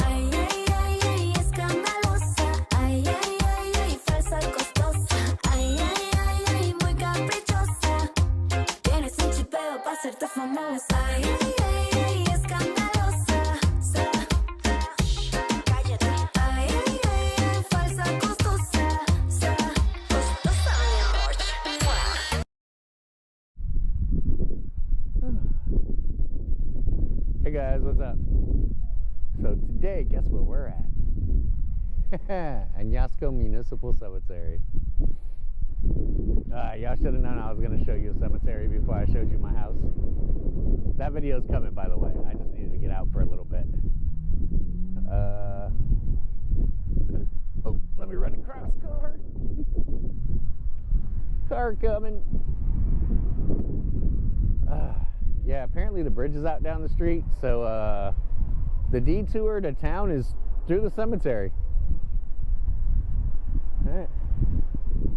Ay, ay, ay, ay, escandalosa. Ay, ay, ay, guys, what's up? So today, guess where we're at? Añasco Municipal Cemetery. Y'all should have known I was going to show you a cemetery before I showed you my house. That video's coming, by the way. I just needed to get out for a little bit. Oh, let me run across car. Car coming. Yeah, apparently the bridge is out down the street, so the detour to town is through the cemetery. All right.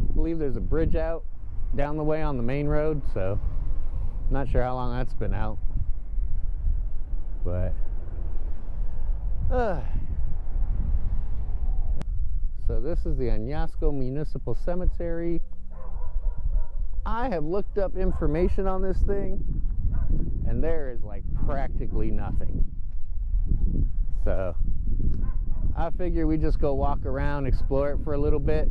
I believe there's a bridge out down the way on the main road, so not sure how long that's been out, but so this is the Añasco Municipal Cemetery. I have looked up information on this thing, and there is like practically nothing. So I figure we just go walk around, explore it for a little bit,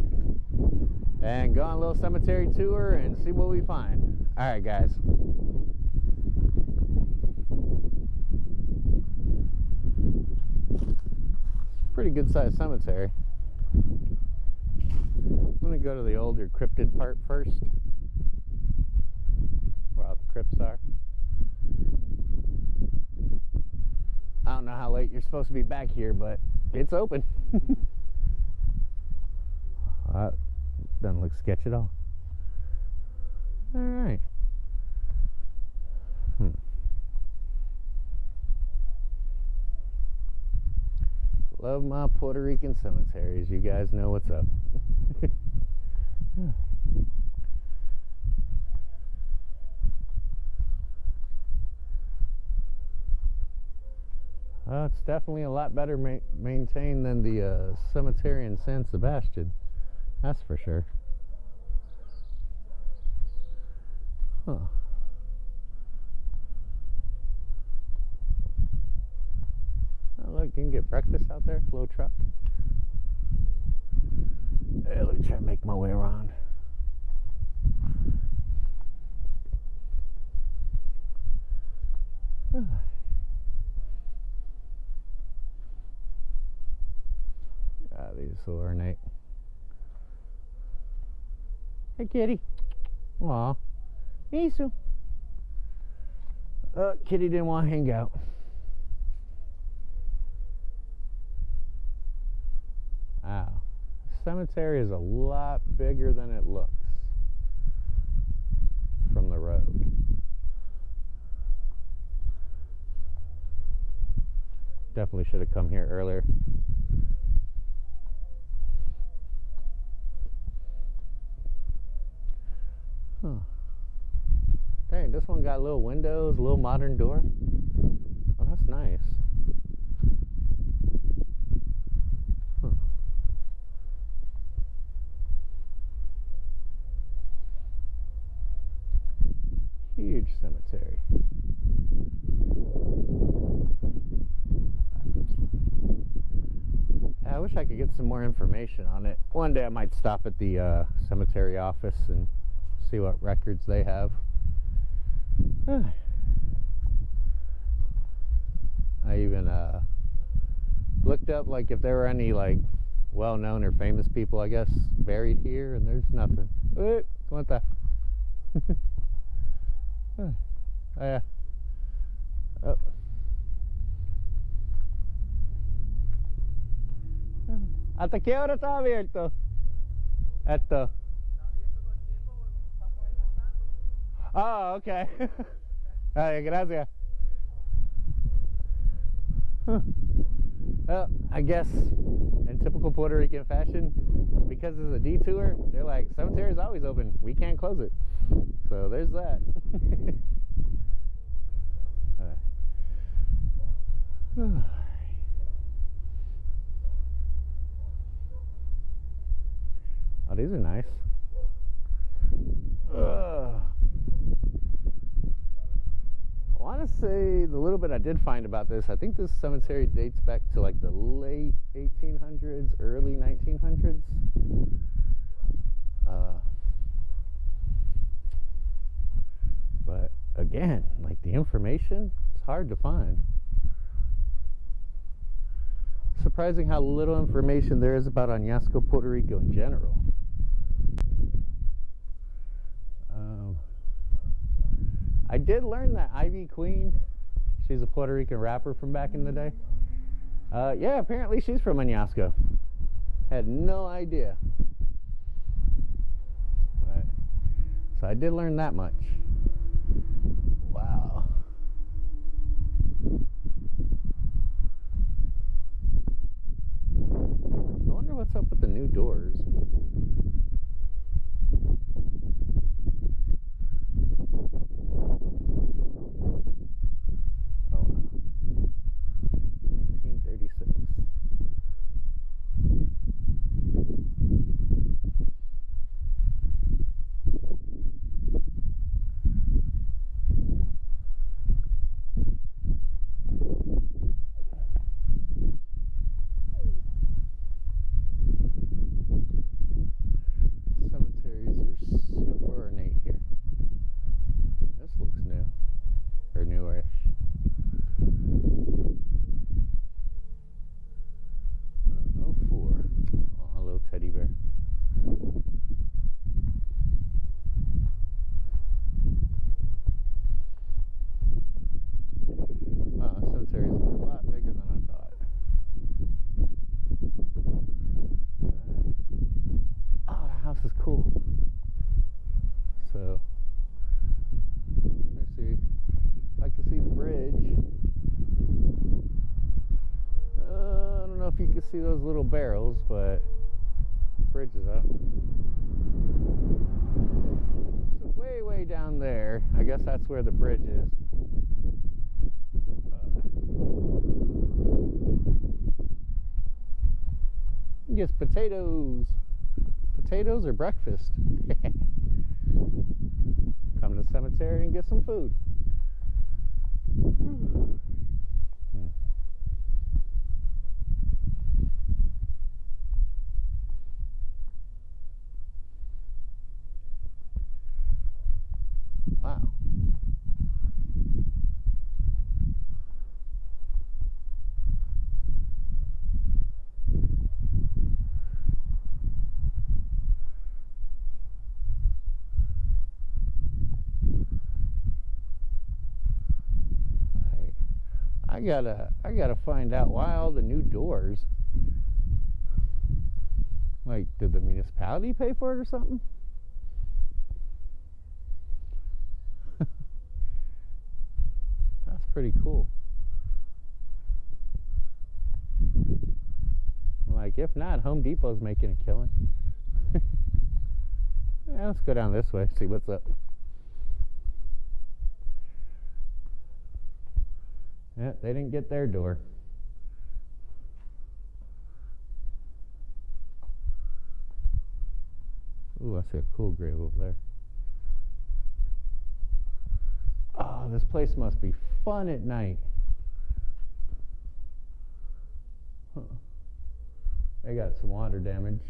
and go on a little cemetery tour and see what we find. All right, guys. It's a pretty good sized cemetery. I'm gonna go to the older cryptid part first, where all the crypts are. I don't know how late you're supposed to be back here, but it's open. Doesn't look sketch at all. All right. Love my Puerto Rican cemeteries. You guys know what's up. It's definitely a lot better maintained than the cemetery in San Sebastian. That's for sure. Huh. Oh, look, you can get breakfast out there. Little truck. Hey, let me try to make my way around. These are so ornate. Hey, kitty. Aw. Misu. Kitty didn't want to hang out. Wow. The cemetery is a lot bigger than it looks from the road. Definitely should have come here earlier. Huh. Dang, this one got little windows, a little modern door. Oh, that's nice. Huh. Huge cemetery. I wish I could get some more information on it. One day I might stop at the cemetery office and see what records they have. I even looked up like if there were any like well-known or famous people, I guess, buried here, and there's nothing. ¿Cómo está? Yeah. Oh. ¿Hasta qué hora está abierto? Esto. Oh, okay. Ay, gracias. Well, I guess in typical Puerto Rican fashion, because it's a detour, they're like, cemetery's always open. We can't close it. So there's that. Oh, these are nice. I want to say the little bit I did find about this, I think this cemetery dates back to like the late 1800s, early 1900s. But again, like the information, it's hard to find. surprising how little information there is about Añasco, Puerto Rico in general. I did learn that Ivy Queen, she's a Puerto Rican rapper from back in the day. Yeah, apparently she's from Añasco. Had no idea. But, so I did learn that much. Wow. I wonder what's up with the new doors. Oh, wow. 1936. Cemeteries are super ornate here. This looks new, or newish. Oh, 04. Oh, a little teddy bear. Wow, the cemetery is a lot bigger than I thought. Oh, the house is cool. So, let's see if I can see the bridge. I don't know if you can see those little barrels, but the bridge is up. So way down there, I guess that's where the bridge is. Yes, potatoes. Potatoes or breakfast. Come to the cemetery and get some food. Wow. I gotta find out why all the new doors. Like, did the municipality pay for it or something? That's pretty cool. Like, if not, Home Depot's making a killing. Yeah, let's go down this way, see what's up. Yeah, they didn't get their door. Ooh, I see a cool grave over there. Oh, this place must be fun at night. Huh. They got some water damage.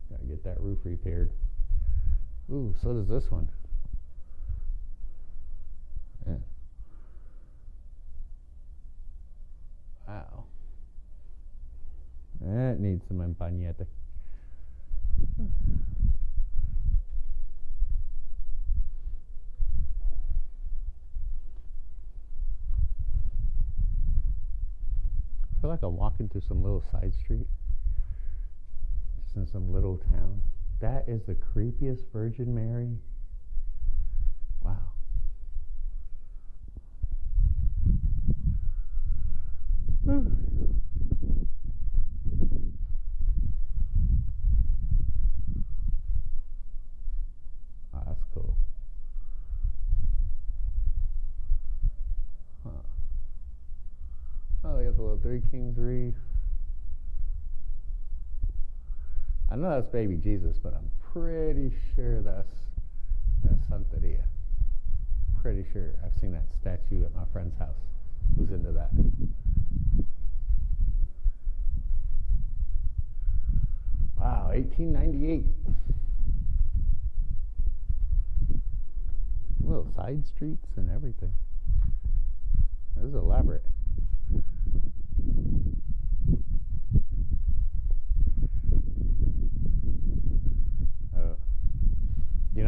Gotta get that roof repaired. Ooh, so does this one. Yeah. Wow. That needs some empañete. I feel like I'm walking through some little side street. Just in some little town. That is the creepiest Virgin Mary. Wow. Oh, that's cool. Huh. Oh, they got the little Three Kings Reef. I know that's baby Jesus, but I'm pretty sure that's Santeria. Pretty sure I've seen that statue at my friend's house. Who's into that? Wow, 1898. Little side streets and everything. This is elaborate.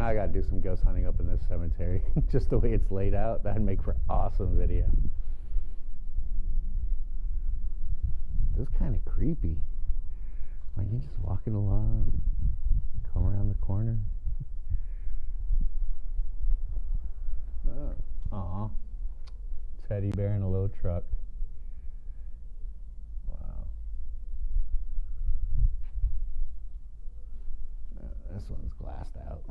know I gotta do some ghost hunting up in this cemetery. Just the way it's laid out, that'd make for awesome video. This is kind of creepy. Like you're just walking along, come around the corner. Aw, teddy bear in a little truck. Wow. This one's glassed out.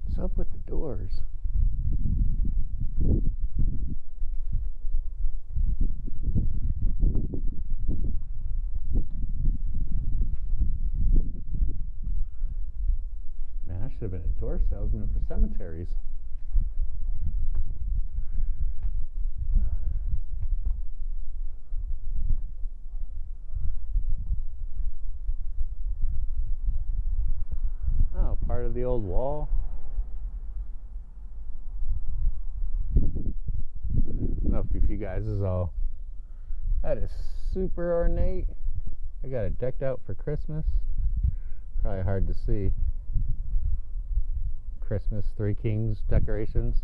What's up with the doors? Man, I should have been a door salesman for cemeteries. Oh, part of the old wall. I don't know if you guys is all. That is super ornate. I got it decked out for Christmas. Probably hard to see. Christmas Three Kings decorations.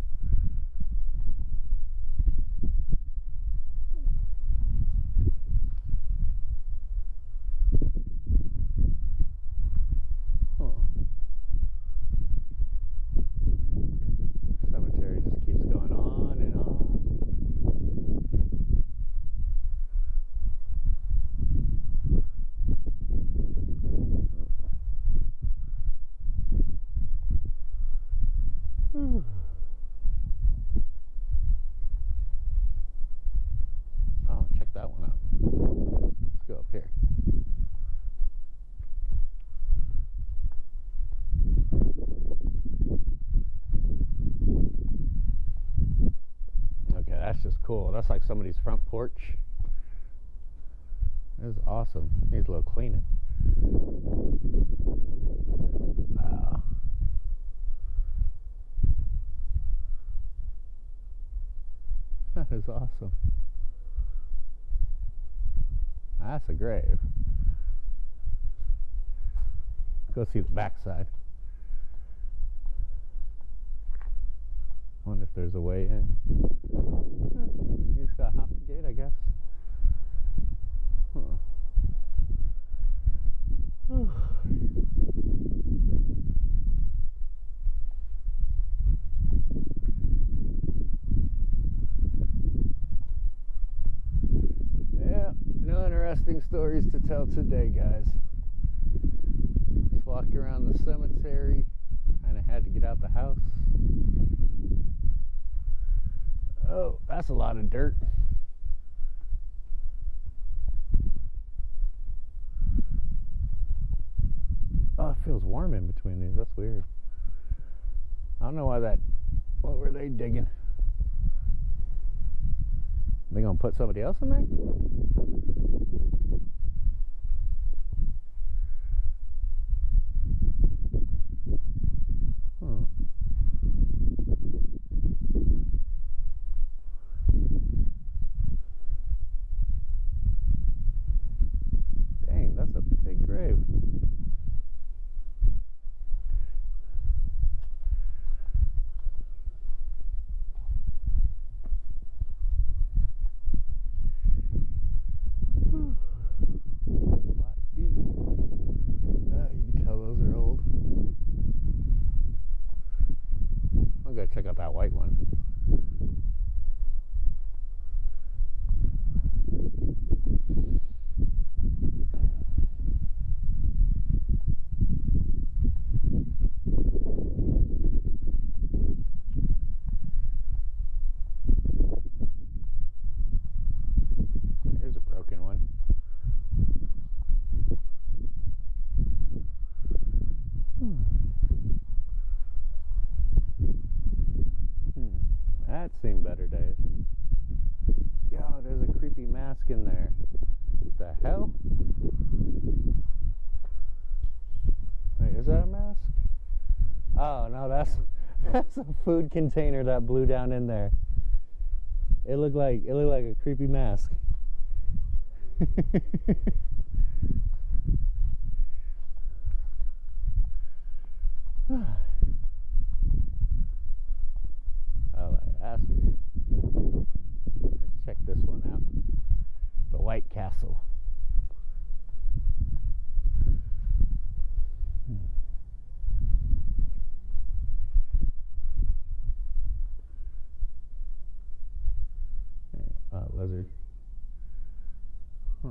Cemetery just keeps going on and on. Oh, check that one out. Let's go up here. Okay, that's just cool. That's like somebody's front porch. This is awesome. Needs a little cleaning. Wow. That is awesome. That's a grave. Go see the backside. Wonder if there's a way in. You just gotta hop the gate, I guess. Huh. Yeah, no interesting stories to tell today, guys. Just walked around the cemetery. Kinda had to get out the house. Oh, that's a lot of dirt. Oh, it feels warm in between these. That's weird. I don't know why that. What were they digging? They gonna put somebody else in there? Dang, that's a big grave. You can tell those are old. I'll go check out that white one. Here's a broken one. That's seen better days. Yo, there's a creepy mask in there. What the hell? Wait, is that a mask? Oh no, that's a food container that blew down in there. It looked like a creepy mask. Oh, that's weird. Let's check this one out. The White Castle. Lizard. Huh.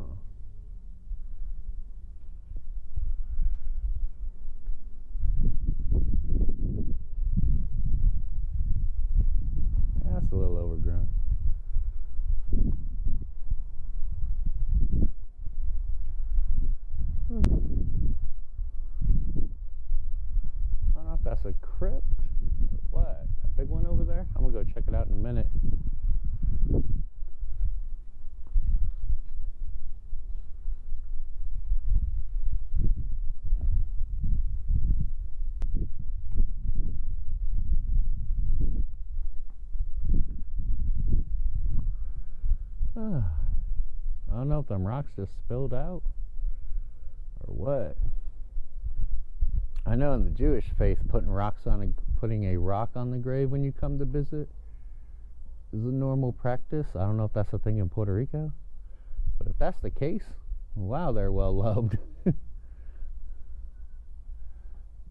Yeah, that's a little overgrown. I don't know if that's a crypt or what. That big one over there? I'm gonna go check it out in a minute. I don't know if them rocks just spilled out or what. I know in the Jewish faith, putting a rock on the grave when you come to visit is a normal practice. I don't know if that's a thing in Puerto Rico, but if that's the case, wow, they're well loved.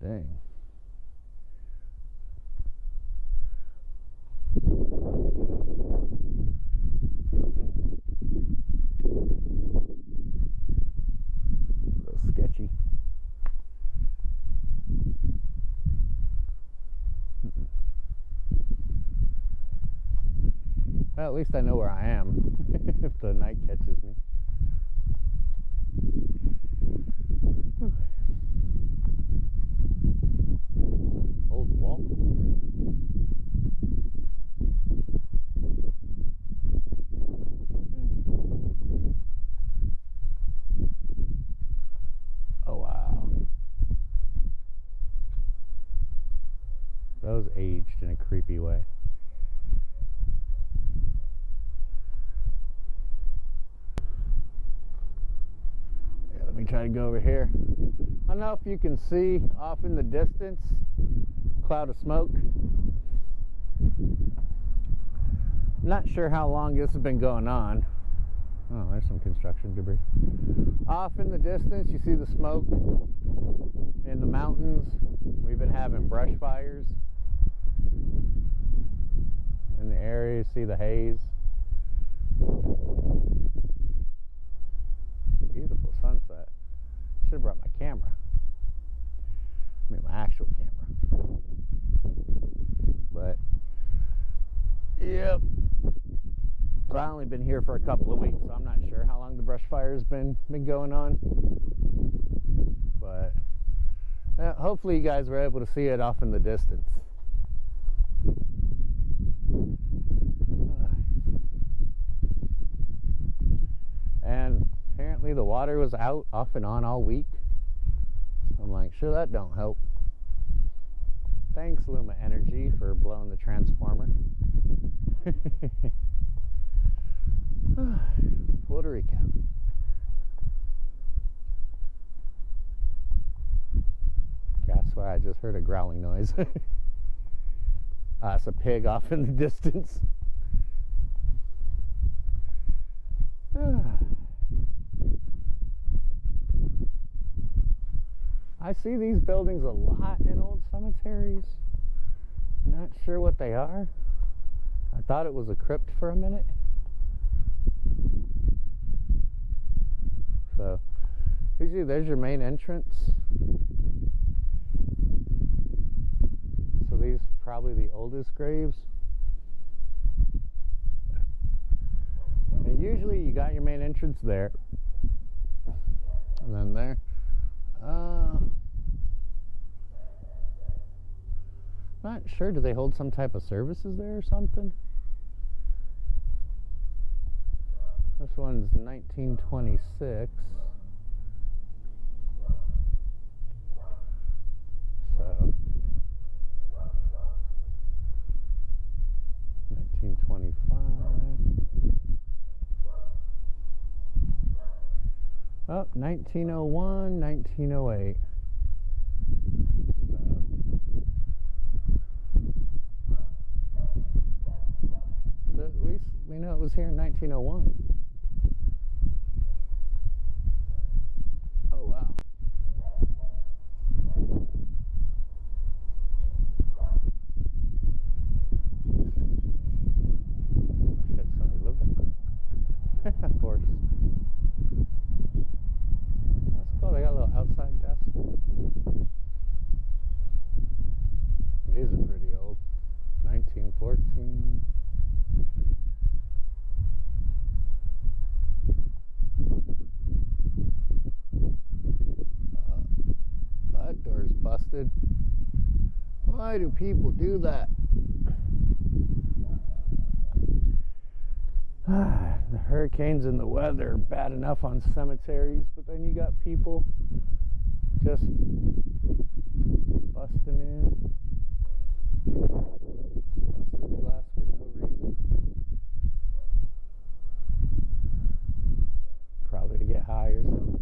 Dang. A little sketchy. Well, at least I know where I am if the night catches me. Old wall. Oh wow. Those aged in a creepy way. Let me try to go over here. I don't know if you can see off in the distance, cloud of smoke. I'm not sure how long this has been going on. Oh, there's some construction debris. Off in the distance, you see the smoke in the mountains. We've been having brush fires in the area. You see the haze. Beautiful sunset. Should have brought my camera. I mean, my actual camera. But, yep. So I've only been here for a couple of weeks, so I'm not sure how long the brush fire's been going on. But, hopefully you guys were able to see it off in the distance. And apparently the water was out off and on all week. So I'm like, sure, that don't help. Thanks, Luma Energy, for blowing the transformer. Puerto Rico. That's why I just heard a growling noise. It's a pig off in the distance. I see these buildings a lot in old cemeteries. Not sure what they are. I thought it was a crypt for a minute. So, usually there's your main entrance. So these are probably the oldest graves. And usually you got your main entrance there. And then there. Not sure. Do they hold some type of services there or something? This one's 1926. So 1925. Oh, 1901, 1908. So here in 1901. Oh, wow. Shit, somebody lived there. Of course. That's cool. They got a little outside desk. These are pretty old. 1914. That door's busted. Why do people do that? The hurricanes and the weather are bad enough on cemeteries, but then you got people just busting in. Busting the glass for no reason. Probably to get high or something.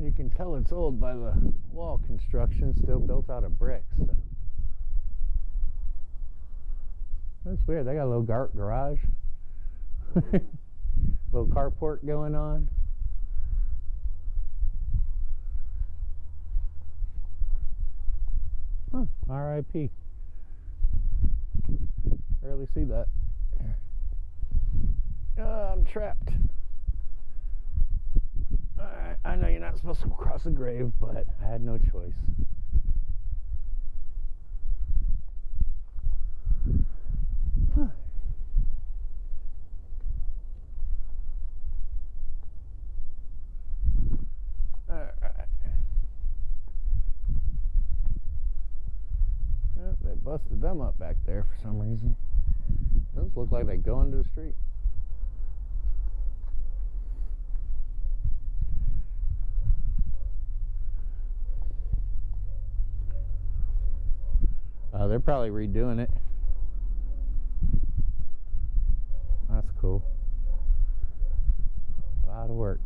You can tell it's old by the wall construction, still built out of bricks. So. That's weird. They got a little garage, little carport going on. Huh, R.I.P. Rarely see that. I'm trapped. I know you're not supposed to cross a grave, but I had no choice. Alright. Well, they busted them up back there for some reason. Those look like they go into the street. They're probably redoing it. That's cool. A lot of work.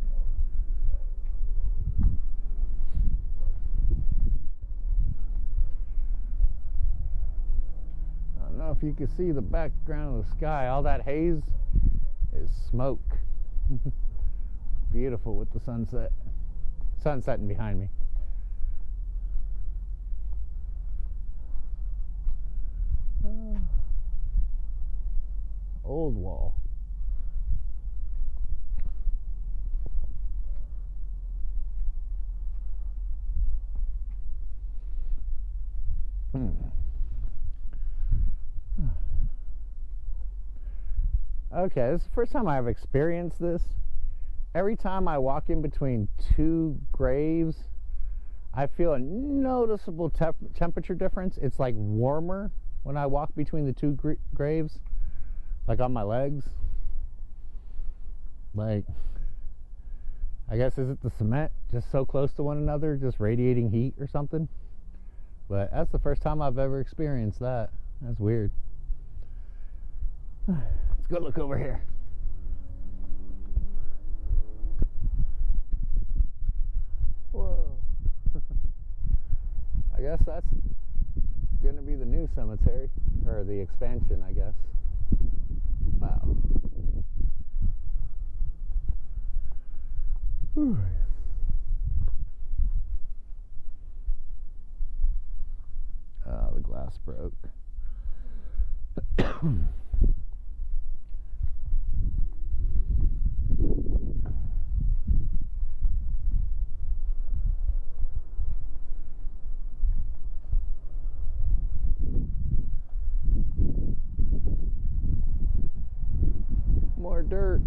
I don't know if you can see the background of the sky. All that haze is smoke. Beautiful with the sunset. Sun setting behind me. Old wall. Okay, this is the first time I've experienced this. Every time I walk in between two graves, I feel a noticeable temperature difference. It's like warmer when I walk between the two graves, like on my legs. Like, I guess, is it the cement just so close to one another, just radiating heat or something? But that's the first time I've ever experienced that. That's weird. Let's go look over here. Whoa. I guess that's gonna be the new cemetery, or the expansion, I guess. Wow. Whew. The glass broke. more dirt.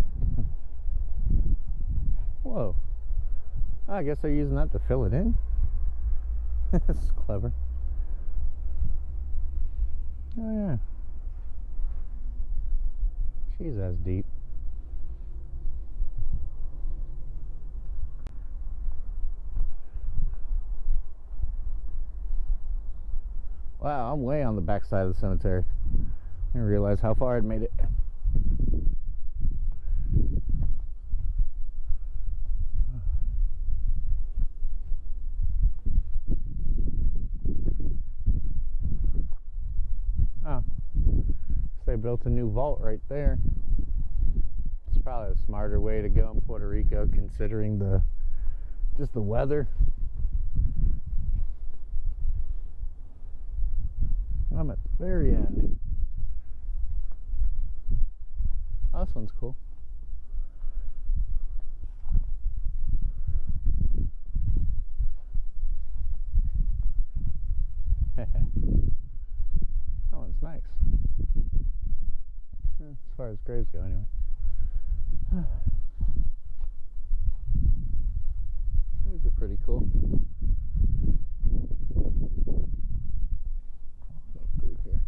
Whoa. I guess they're using that to fill it in. That's clever. Oh yeah. She's as deep. Wow, I'm way on the back side of the cemetery. I didn't realize how far I'd made it. Oh, they built a new vault right there. It's probably a smarter way to go in Puerto Rico, considering just the weather. I'm at the very end. Oh, this one's cool. That one's nice. As far as graves go, anyway. These are pretty cool. Through here.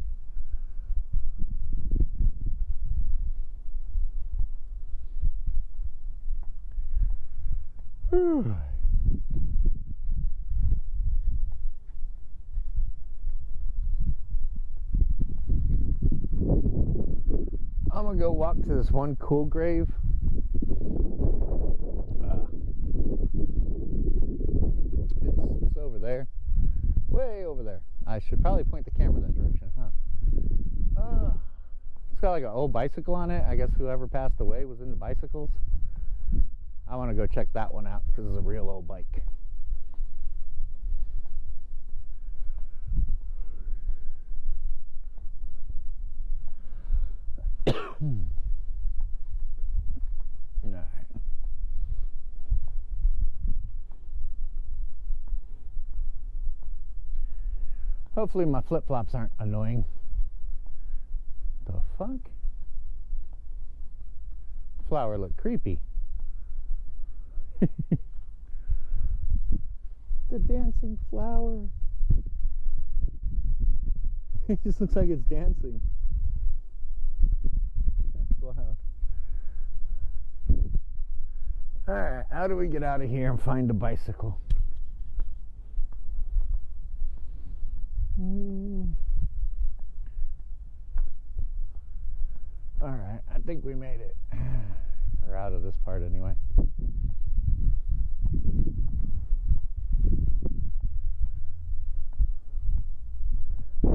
I'm gonna go walk to this one cool grave. It's over there. Way over there. I should probably point the camera that direction, huh? It's got like an old bicycle on it. I guess whoever passed away was into bicycles. I want to go check that one out because it's a real old bike. Alright. Hopefully my flip-flops aren't annoying. The fuck? Flower look creepy. The dancing flower. It just looks like it's dancing. That's wild. Alright, how do we get out of here and find a bicycle? Alright, I think we made it. Or out of this part anyway.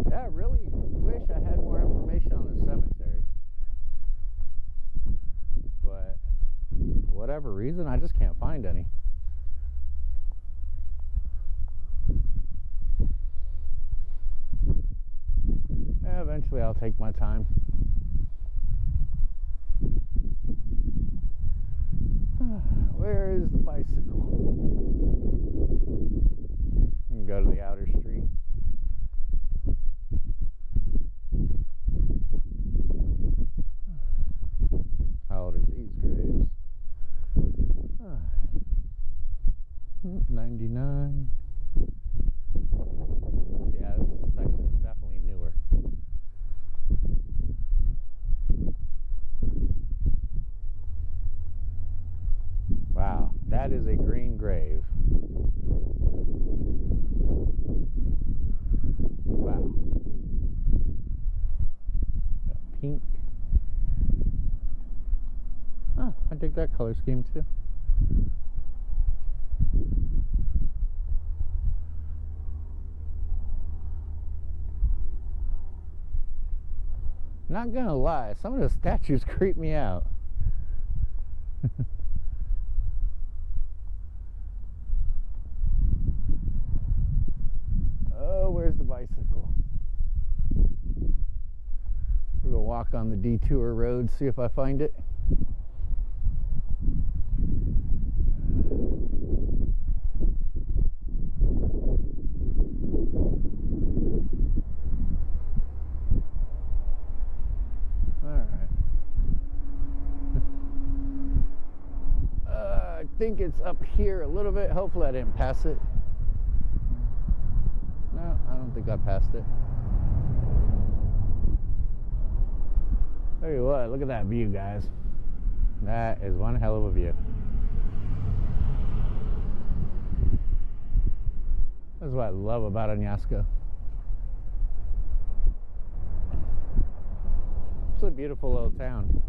Yeah, I really wish I had more information on the cemetery. But for whatever reason, I just can't find any. Yeah, eventually I'll take my time. Where is the bicycle? You can go to the outer street. How old are these graves? 99. Yeah, this section is definitely newer. Wow, that is a green grave. Wow. Got pink. Oh, I dig that color scheme too. Not gonna lie, some of the statues creep me out. Oh, where's the bicycle? We're gonna walk on the detour road, see if I find it. think it's up here a little bit. Hopefully I didn't pass it. No, I don't think I passed it. Tell you what, look at that view, guys. That is one hell of a view. That's what I love about Añasco. It's a beautiful little town.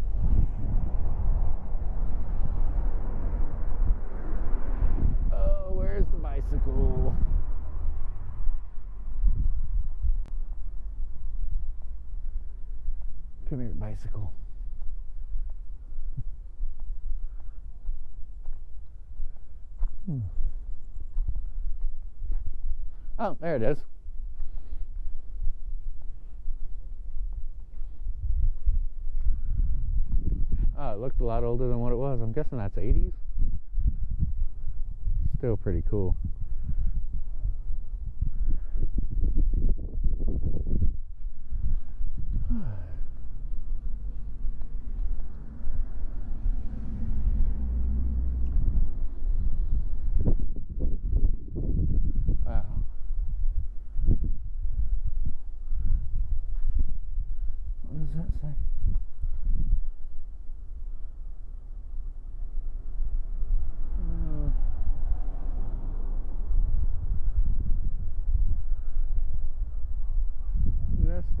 Oh, where's the bicycle? Come here, bicycle. Oh, there it is. Oh, it looked a lot older than what it was. I'm guessing that's 80s. Still pretty cool.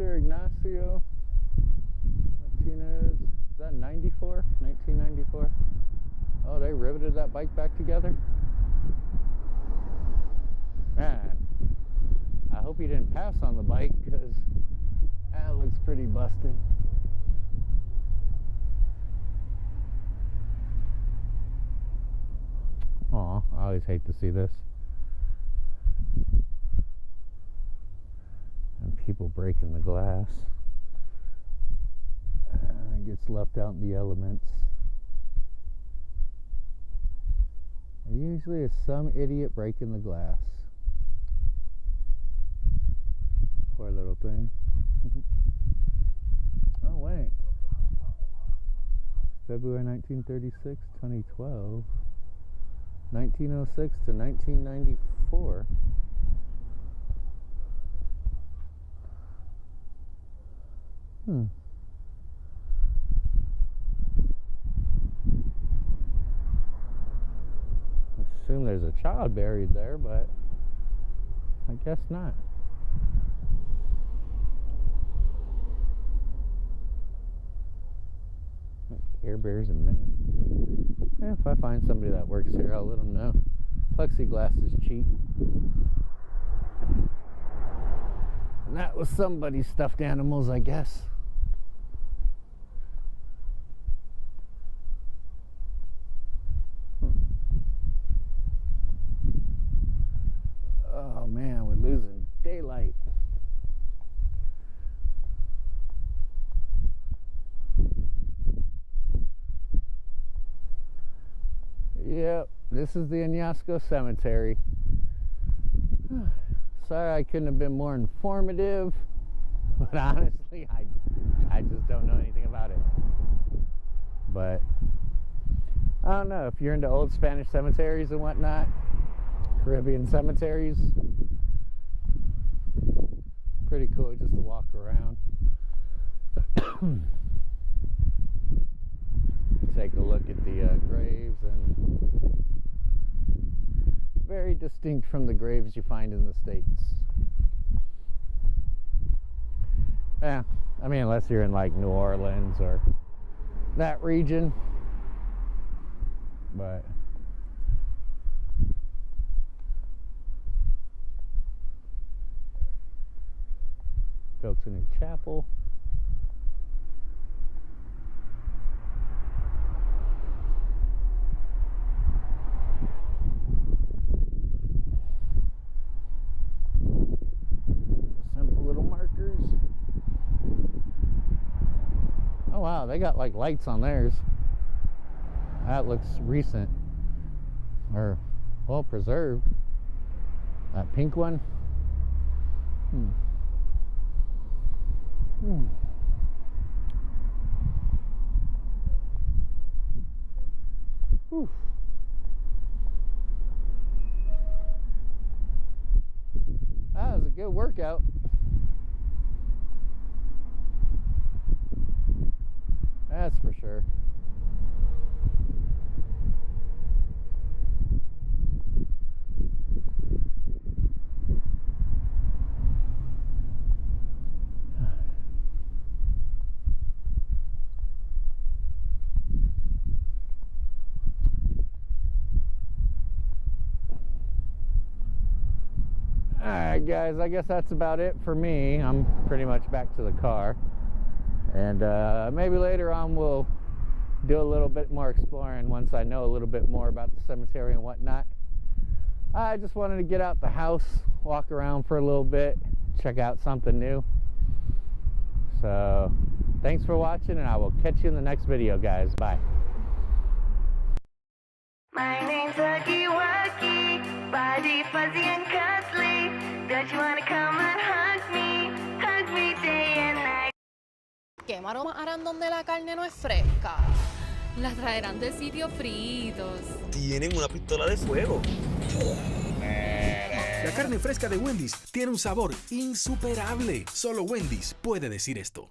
Ignacio Martinez, is that 94? 1994? Oh, they riveted that bike back together? Man, I hope he didn't pass on the bike because that looks pretty busted. Aw, I always hate to see this. People breaking the glass. It gets left out in the elements. There usually is some idiot breaking the glass. Poor little thing. Oh wait. February 1936, 2012. 1906 to 1994. I assume there's a child buried there, but I guess not. Care Bears and Mini. Yeah, if I find somebody that works here, I'll let them know. Plexiglass is cheap. And that was somebody's stuffed animals, I guess. Oh man, we're losing daylight. Yep, this is the Añasco Cemetery. Sorry I couldn't have been more informative, but honestly, I just don't know anything about it. But I don't know, if you're into old Spanish cemeteries and whatnot, Caribbean cemeteries, pretty cool just to walk around. Take a look at the graves, and very distinct from the graves you find in the States. Yeah, I mean, unless you're in like New Orleans or that region, but built a new chapel. Simple little markers. Oh wow, they got like lights on theirs. That looks recent, or well preserved. That pink one. workout. That's for sure. Alright guys, I guess that's about it for me. I'm pretty much back to the car. And maybe later on we'll do a little bit more exploring once I know a little bit more about the cemetery and whatnot. I just wanted to get out the house, walk around for a little bit, check out something new. So, thanks for watching, and I will catch you in the next video, guys. Bye. My name's Huggy Wuggy, body fuzzy and cuddly. Don't you wanna come and hug me day and night? Quemaron harán donde la carne no es fresca. La traerán de sitios fritos. Tienen una pistola de fuego. La carne fresca de Wendy's tiene un sabor insuperable. Solo Wendy's puede decir esto.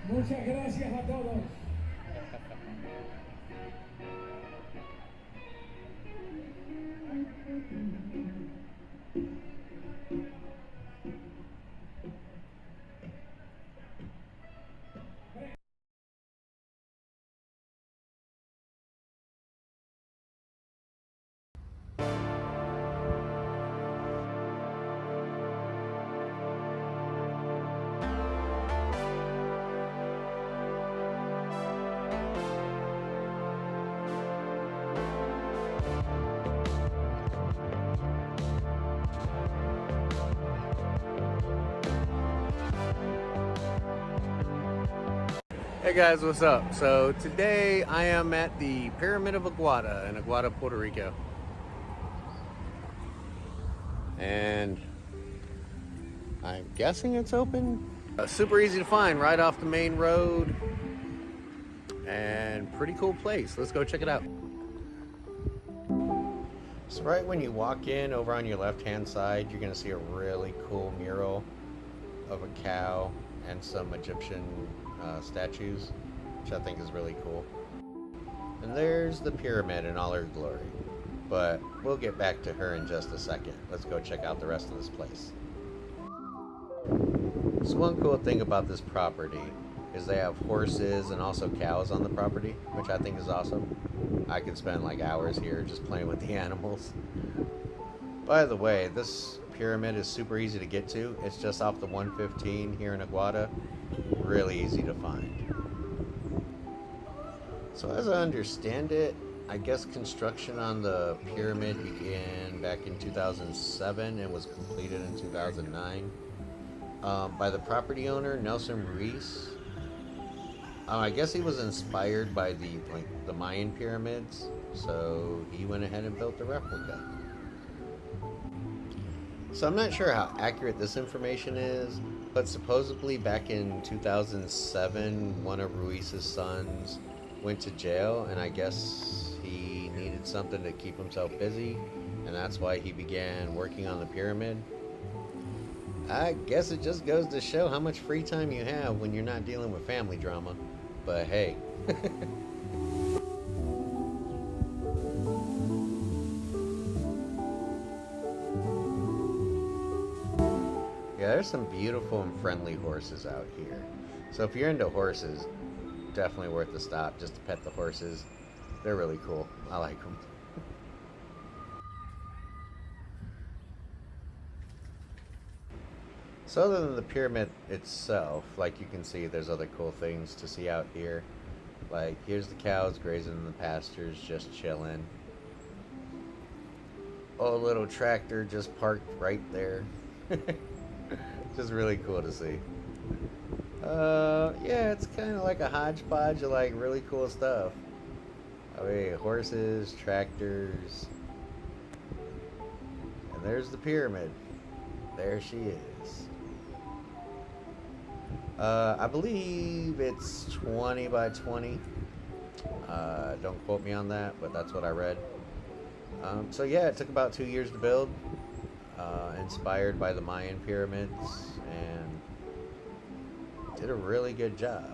Muchas gracias a todos. Hey guys, what's up? So today I am at the Pyramid of Aguada in Aguada, Puerto Rico. And I'm guessing it's open. Super easy to find right off the main road. And pretty cool place. Let's go check it out. So right when you walk in, over on your left-hand side, you're going to see a really cool mural of a cow and some Egyptian statues, which I think is really cool. And there's the pyramid in all her glory. But we'll get back to her in just a second. Let's go check out the rest of this place. So one cool thing about this property is they have horses and also cows on the property, which I think is awesome. I could spend like hours here just playing with the animals. By the way, this pyramid is super easy to get to. It's just off the 115 here in Aguada. Really easy to find. So as I understand it, I guess construction on the pyramid began back in 2007 and was completed in 2009 by the property owner, Nelson Ruiz. I guess he was inspired by the Mayan pyramids, so he went ahead and built the replica. So I'm not sure how accurate this information is, but supposedly back in 2007, one of Ruiz's sons went to jail, and I guess he needed something to keep himself busy, and that's why he began working on the pyramid. I guess it just goes to show how much free time you have when you're not dealing with family drama. But hey. Yeah, there's some beautiful and friendly horses out here. So if you're into horses, definitely worth the stop just to pet the horses. They're really cool. I like them. So other than the pyramid itself, like you can see, there's other cool things to see out here. Like, here's the cows grazing in the pastures, just chilling. Oh, a little tractor just parked right there. Just really cool to see. Yeah, it's kind of like a hodgepodge of like really cool stuff. I mean, horses, tractors, and there's the pyramid. There she is. I believe it's 20 by 20. Don't quote me on that, but that's what I read. So yeah, it took about 2 years to build. Inspired by the Mayan pyramids, and did a really good job.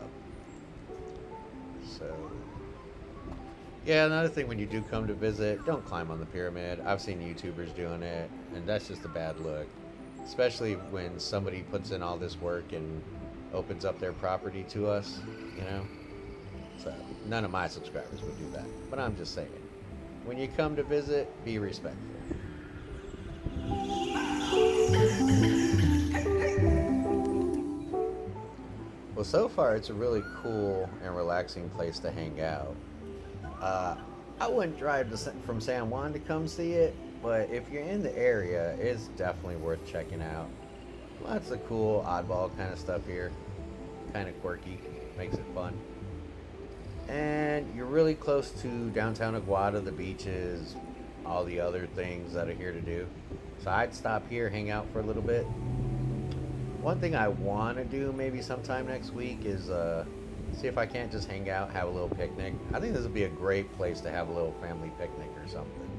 So yeah, another thing, when you do come to visit, don't climb on the pyramid. I've seen YouTubers doing it, and that's just a bad look, especially when somebody puts in all this work and opens up their property to us, you know. So none of my subscribers would do that, but I'm just saying, when you come to visit, be respectful. Well, so far it's a really cool and relaxing place to hang out. I wouldn't drive from San Juan to come see it, but if you're in the area, it's definitely worth checking out. Lots of cool oddball kind of stuff here. Kind of quirky, makes it fun. And you're really close to downtown Aguada, the beaches, all the other things that are here to do. So I'd stop here, hang out for a little bit. One thing I want to do maybe sometime next week is see if I can't just hang out, have a little picnic. I think this would be a great place to have a little family picnic or something.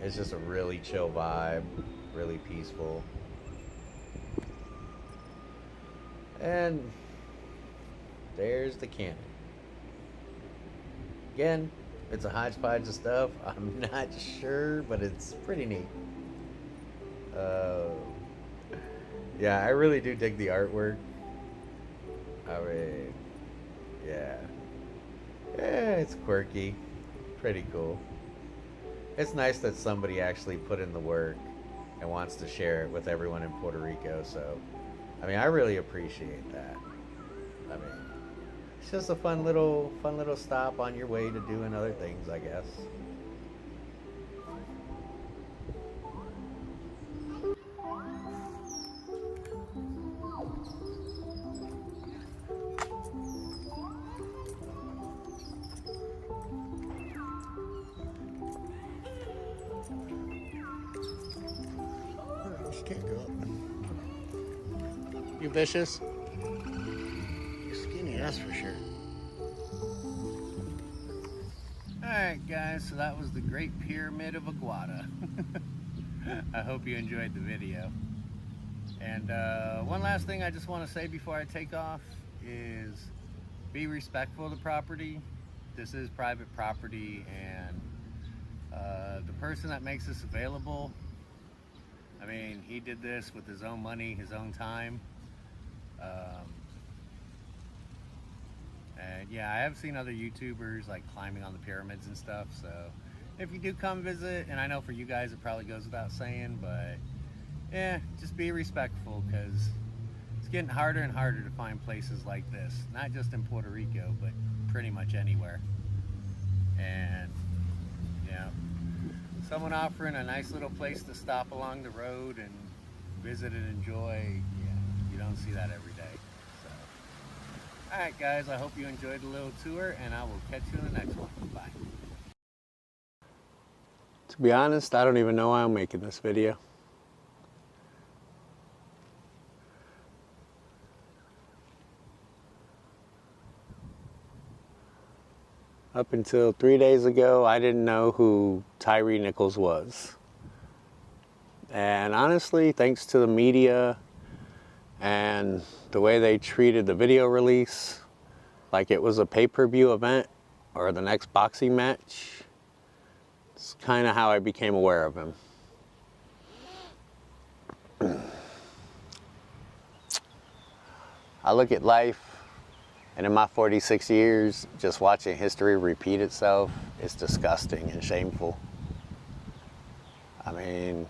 It's just a really chill vibe, really peaceful. And there's the cannon. Again, it's a hodgepodge of stuff. I'm not sure, but it's pretty neat. Yeah, I really do dig the artwork. I mean, yeah. Yeah, it's quirky. Pretty cool. It's nice that somebody actually put in the work and wants to share it with everyone in Puerto Rico, so I mean, I really appreciate that. I mean, it's just a fun little stop on your way to doing other things, I guess. She can't go up. You vicious? You're skinny, that's for sure. Alright guys, so that was the Great Pyramid of Aguada. I hope you enjoyed the video. And one last thing I just want to say before I take off is be respectful of the property. This is private property, and the person that makes this available, I mean, he did this with his own money, his own time. And yeah, I have seen other YouTubers like climbing on the pyramids and stuff, so if you do come visit, and I know for you guys it probably goes without saying, but yeah, just be respectful, because it's getting harder and harder to find places like this, not just in Puerto Rico, but pretty much anywhere. And yeah, someone offering a nice little place to stop along the road and visit and enjoy, yeah, you don't see that every day. So, alright guys, I hope you enjoyed the little tour, and I will catch you in the next one. Bye. To be honest, I don't even know why I'm making this video. Up until 3 days ago, I didn't know who Tyree Nichols was. And honestly, thanks to the media and the way they treated the video release, like it was a pay-per-view event or the next boxing match, it's kind of how I became aware of him. I look at life, and in my 46 years, just watching history repeat itself is disgusting and shameful. I mean,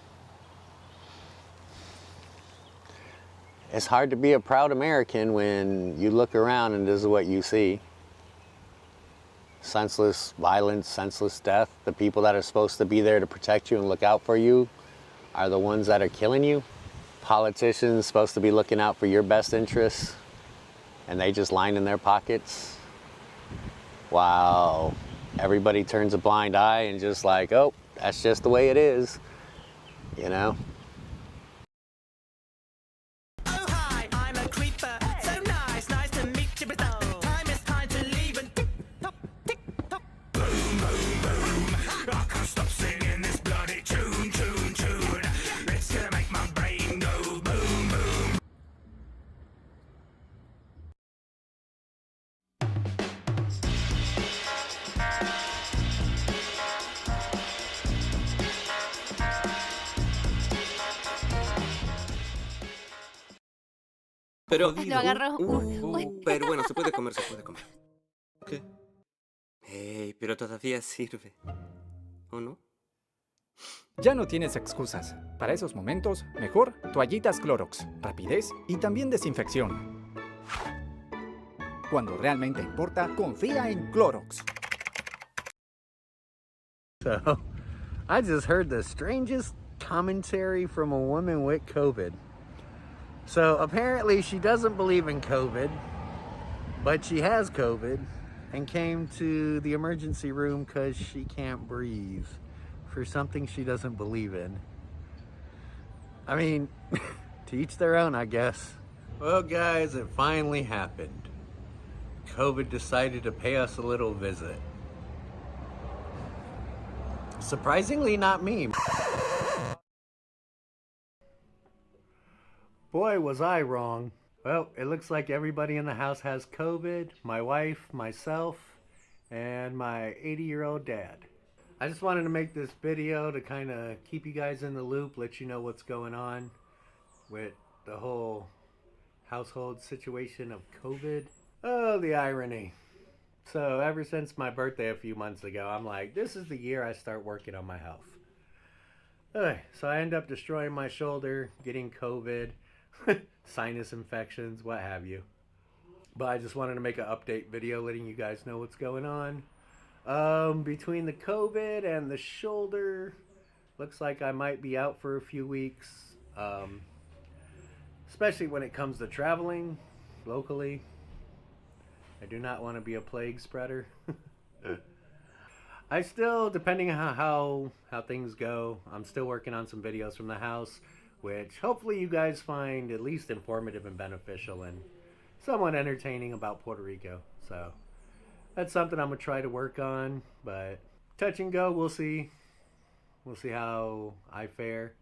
it's hard to be a proud American when you look around and this is what you see. Senseless violence, senseless death. The people that are supposed to be there to protect you and look out for you are the ones that are killing you. Politicians supposed to be looking out for your best interests, and they just line in their pockets while everybody turns a blind eye and just like, oh, that's just the way it is, you know? Oh hi, I'm a creeper. So nice to meet you, but the time is time to leave and tick tock, tick tock. Boom, boom, boom. I can't stop singing this bloody tune, tune, tune. It's gonna make my brain go boom, boom. Pero, Lo agarró. Uy. pero bueno, se puede comer, se puede comer. ¿Qué? Hey, pero todavía sirve. ¿O no? Ya no tienes excusas. Para esos momentos, mejor toallitas Clorox, rapidez y también desinfección. Cuando realmente importa, confía en Clorox. So, I just heard the strangest commentary from a woman with COVID. So apparently she doesn't believe in COVID, but she has COVID and came to the emergency room because she can't breathe for something she doesn't believe in. I mean, to each their own, I guess. Well, guys, it finally happened. COVID decided to pay us a little visit. Surprisingly, not me. Boy, was I wrong. Well, it looks like everybody in the house has COVID. My wife, myself, and my 80-year-old dad. I just wanted to make this video to kind of keep you guys in the loop, let you know what's going on with the whole household situation of COVID. Oh, the irony. So ever since my birthday a few months ago, I'm like, this is the year I start working on my health. So I end up destroying my shoulder, getting COVID, sinus infections, what have you. But I just wanted to make an update video letting you guys know what's going on. Between the COVID and the shoulder, looks like I might be out for a few weeks. Especially when it comes to traveling locally. I do not want to be a plague spreader. I still, depending on how things go, I'm still working on some videos from the house, which hopefully you guys find at least informative and beneficial and somewhat entertaining about Puerto Rico. So that's something I'm going to try to work on, but touch and go, we'll see. We'll see how I fare.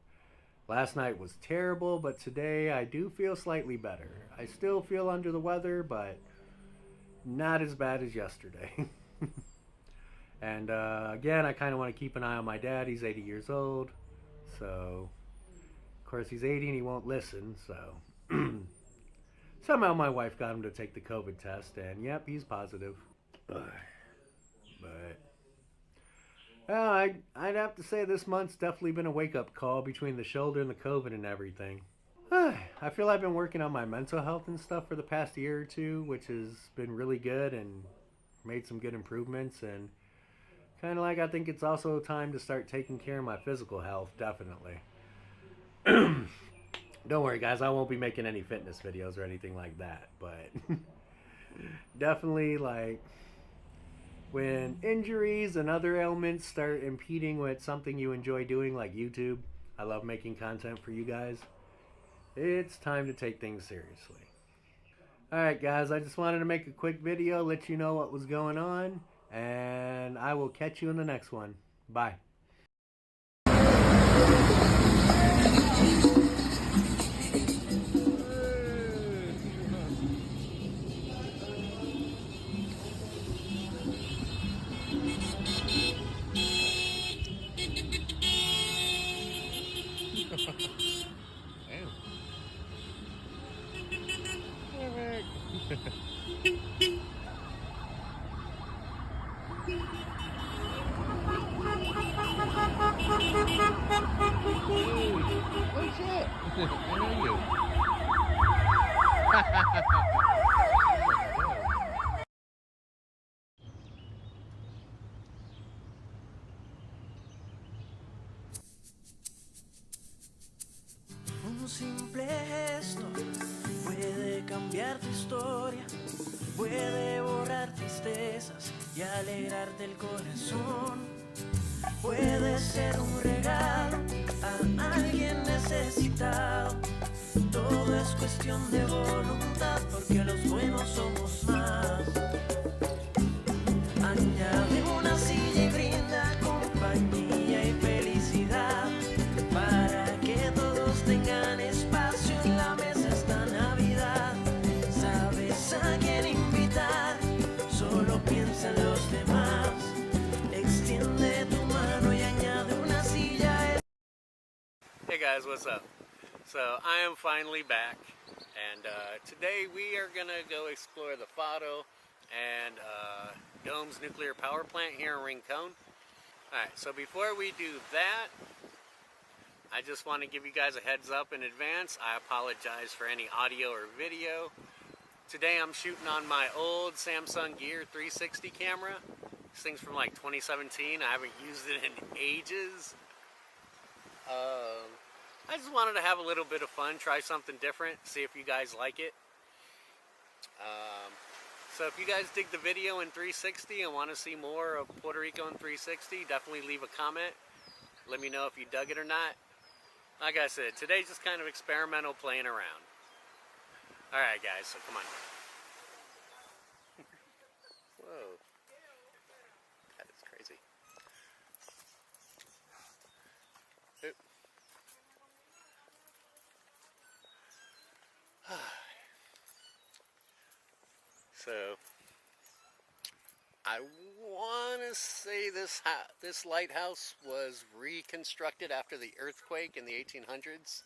Last night was terrible, but today I do feel slightly better. I still feel under the weather, but not as bad as yesterday. And again, I kind of want to keep an eye on my dad. He's 80 years old. So, of course, he's 80 and he won't listen. So, somehow my wife got him to take the COVID test. And, yep, he's positive. But, I'd have to say this month's definitely been a wake-up call between the shoulder and the COVID and everything. I feel I've been working on my mental health and stuff for the past year or two, which has been really good and made some good improvements. And kind of like I think it's also time to start taking care of my physical health, definitely. Don't worry, guys, I won't be making any fitness videos or anything like that, but definitely, like, when injuries and other ailments start impeding with something you enjoy doing, like YouTube, I love making content for you guys, it's time to take things seriously. Alright, guys, I just wanted to make a quick video, let you know what was going on, and I will catch you in the next one. Bye. Oh shit! I know you. Un simple gesto puede cambiar tu historia, puede borrar tristezas y alegrarte el corazón. Puede ser un regalo a alguien necesitado. Todo es cuestión de voluntad, porque los buenos somos más. Añade una silla y brinda compañía y felicidad, para que todos tengan espacio en la mesa esta Navidad. Sabes a quién invitar, solo piensa en los demás. Extiende tu mano y añade una silla. Hey guys, what's up? So I am finally back, and today we are gonna go explore the Fado and Dome's nuclear power plant here in Rincon. Alright, so before we do that, I just want to give you guys a heads up in advance. I apologize for any audio or video. Today I'm shooting on my old Samsung Gear 360 camera. This thing's from like 2017. I haven't used it in ages. I just wanted to have a little bit of fun, try something different, see if you guys like it. So if you guys dig the video in 360 and want to see more of Puerto Rico in 360, definitely leave a comment. Let me know if you dug it or not. Like I said, today's just kind of experimental, playing around. Alright guys, so come on. Whoa. That is crazy. Oop. So I want to say this lighthouse was reconstructed after the earthquake in the 1800s,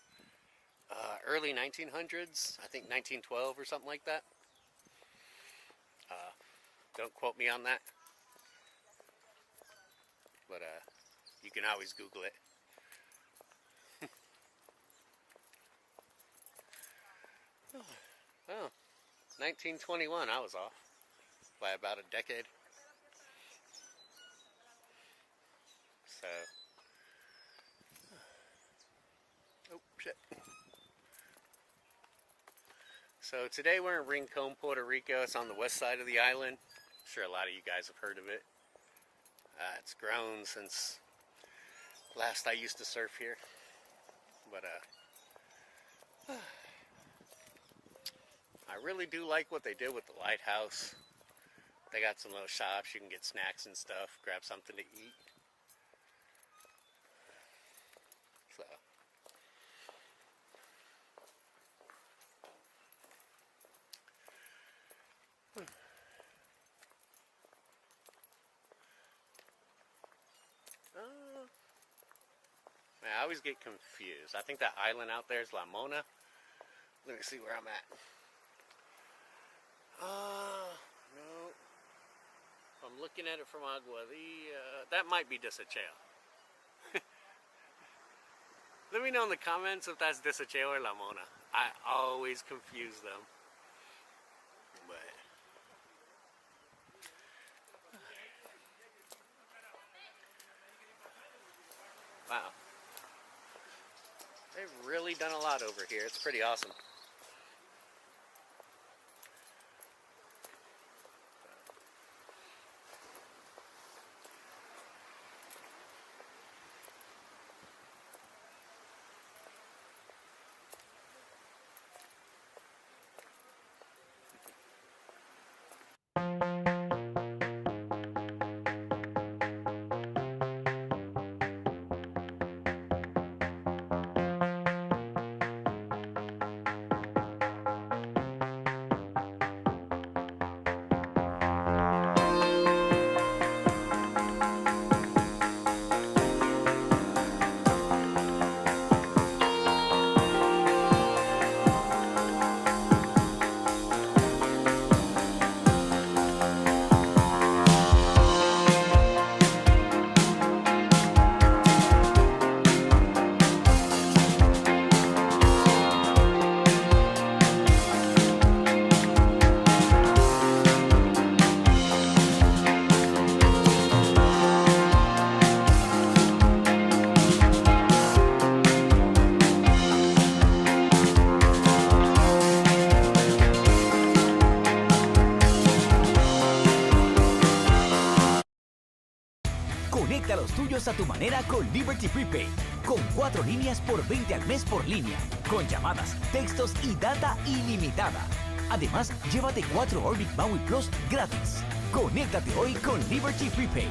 early 1900s, I think 1912 or something like that. Don't quote me on that, but you can always Google it. Oh, 1921, I was off by about a decade. So, oh shit. So today we're in Rincon, Puerto Rico. It's on the west side of the island. I'm sure a lot of you guys have heard of it. It's grown since last I used to surf here. But I really do like what they did with the lighthouse. They got some little shops, you can get snacks and stuff, grab something to eat. So man, I always get confused. I think that island out there is La Mona. Let me see where I'm at. No. I'm looking at it from Aguadilla. That might be Desecheo. Let me know in the comments if that's Desecheo or La Mona. I always confuse them. But wow. They've really done a lot over here. It's pretty awesome. Conecta los tuyos a tu manera con Liberty Prepaid. Con 4 líneas por 20 al mes por línea. Con llamadas, textos y data ilimitada. Además, llévate 4 Orbit Maui Plus gratis. Conéctate hoy con Liberty Prepaid.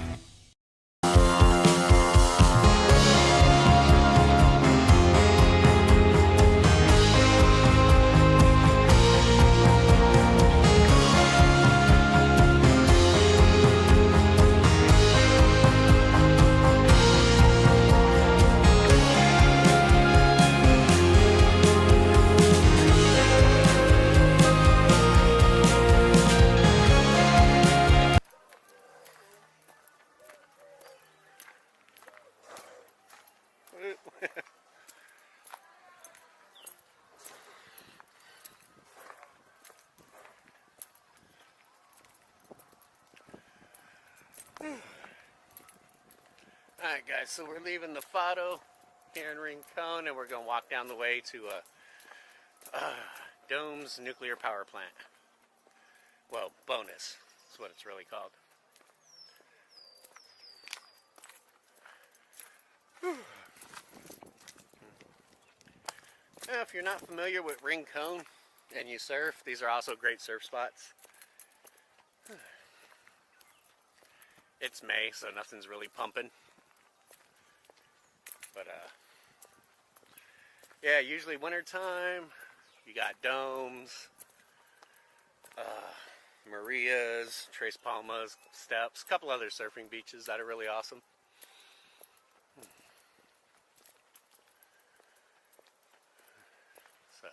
Alright guys, so we're leaving the Fado here in Rincon and we're going to walk down the way to Dome's nuclear power plant. Well, Bonus is what it's really called. Now, if you're not familiar with Rincon and you surf, these are also great surf spots. It's May, so nothing's really pumping. But yeah, usually wintertime, you got domes, Maria's, Tres Palmas, Steps, a couple other surfing beaches that are really awesome. So,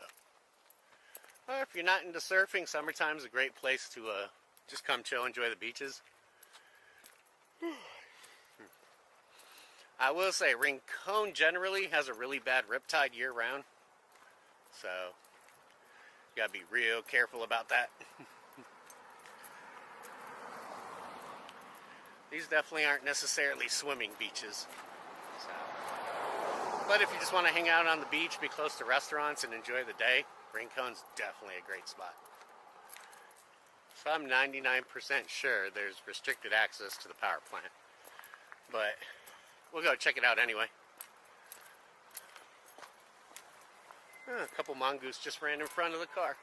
well, if you're not into surfing, summertime's a great place to just come chill, enjoy the beaches. I will say, Rincon generally has a really bad riptide year-round, so you gotta be real careful about that. These definitely aren't necessarily swimming beaches. So. But if you just want to hang out on the beach, be close to restaurants, and enjoy the day, Rincon's definitely a great spot. So I'm 99% sure there's restricted access to the power plant. But we'll go check it out anyway. A couple mongoose just ran in front of the car.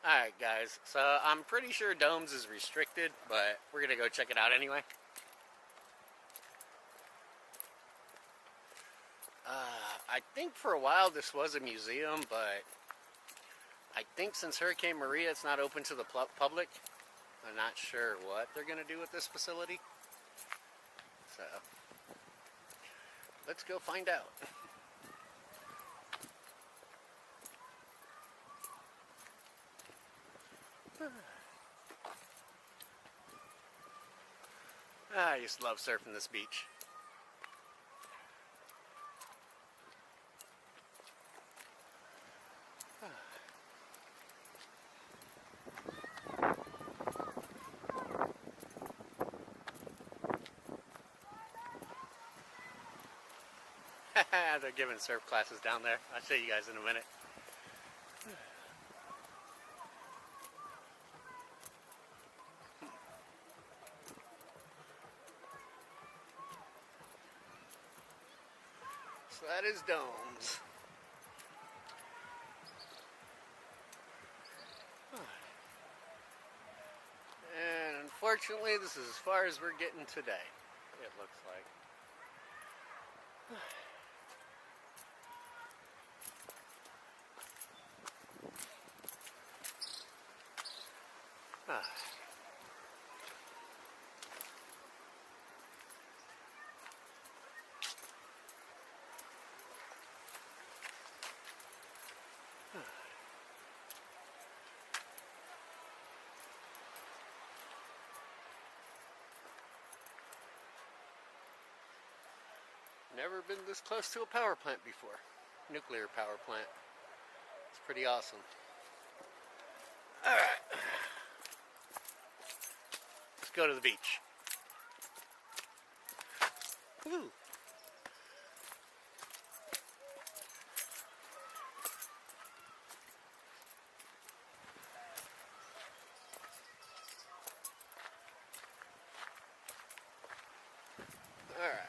Alright guys, so I'm pretty sure Domes is restricted, but we're gonna go check it out anyway. I think for a while this was a museum, but I think since Hurricane Maria it's not open to the public. I'm not sure what they're gonna do with this facility. So, let's go find out. I just love surfing this beach. They're giving surf classes down there. I'll show you guys in a minute. So that is Domes. And unfortunately, this is as far as we're getting today, it looks like. Never been this close to a power plant before. Nuclear power plant. It's pretty awesome. Alright. Let's go to the beach. Woo. Alright.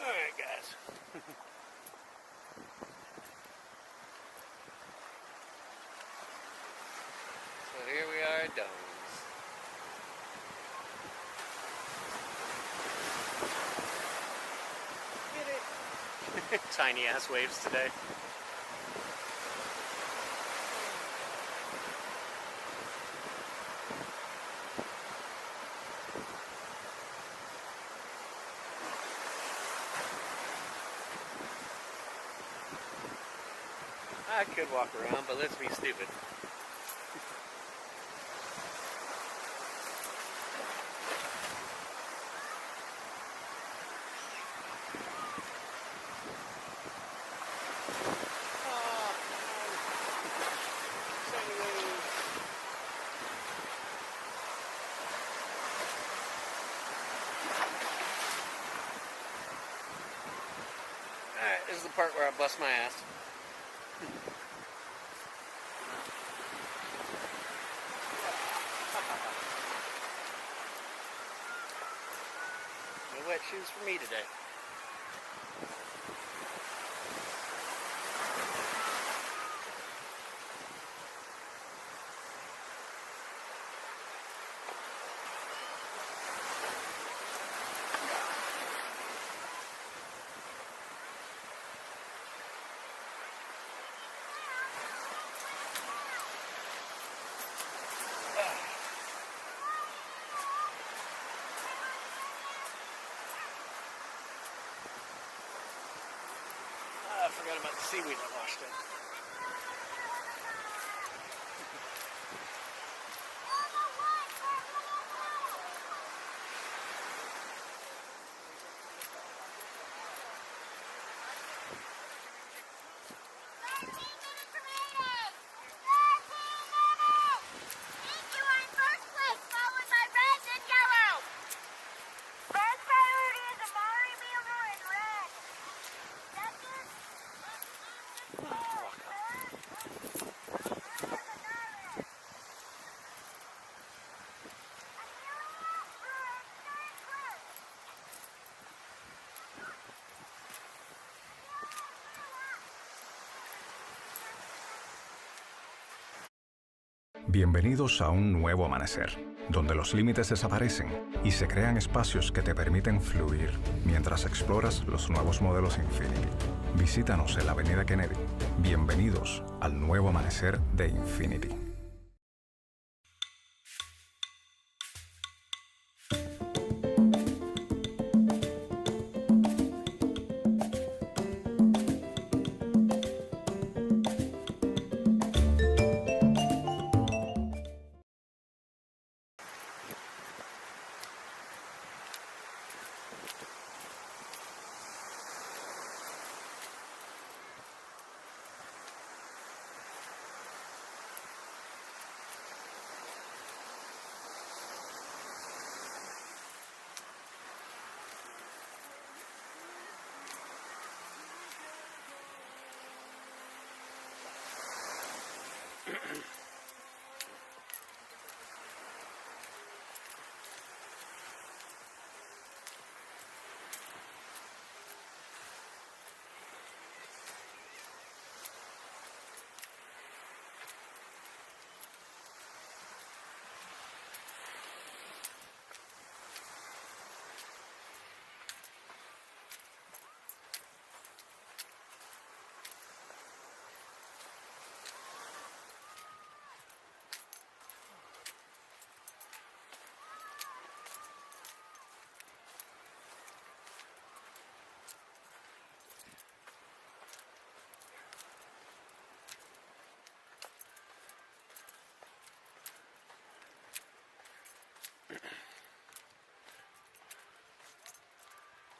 Alright guys. So here we are at Domes. Get it? Tiny ass waves today. I could walk around, but let's be stupid. Alright, this is the part where I bust my ass. shoes for me today. I forgot about the seaweed I washed in. Bienvenidos a un nuevo amanecer, donde los límites desaparecen y se crean espacios que te permiten fluir mientras exploras los nuevos modelos Infiniti. Visítanos en la Avenida Kennedy. Bienvenidos al nuevo amanecer de Infiniti.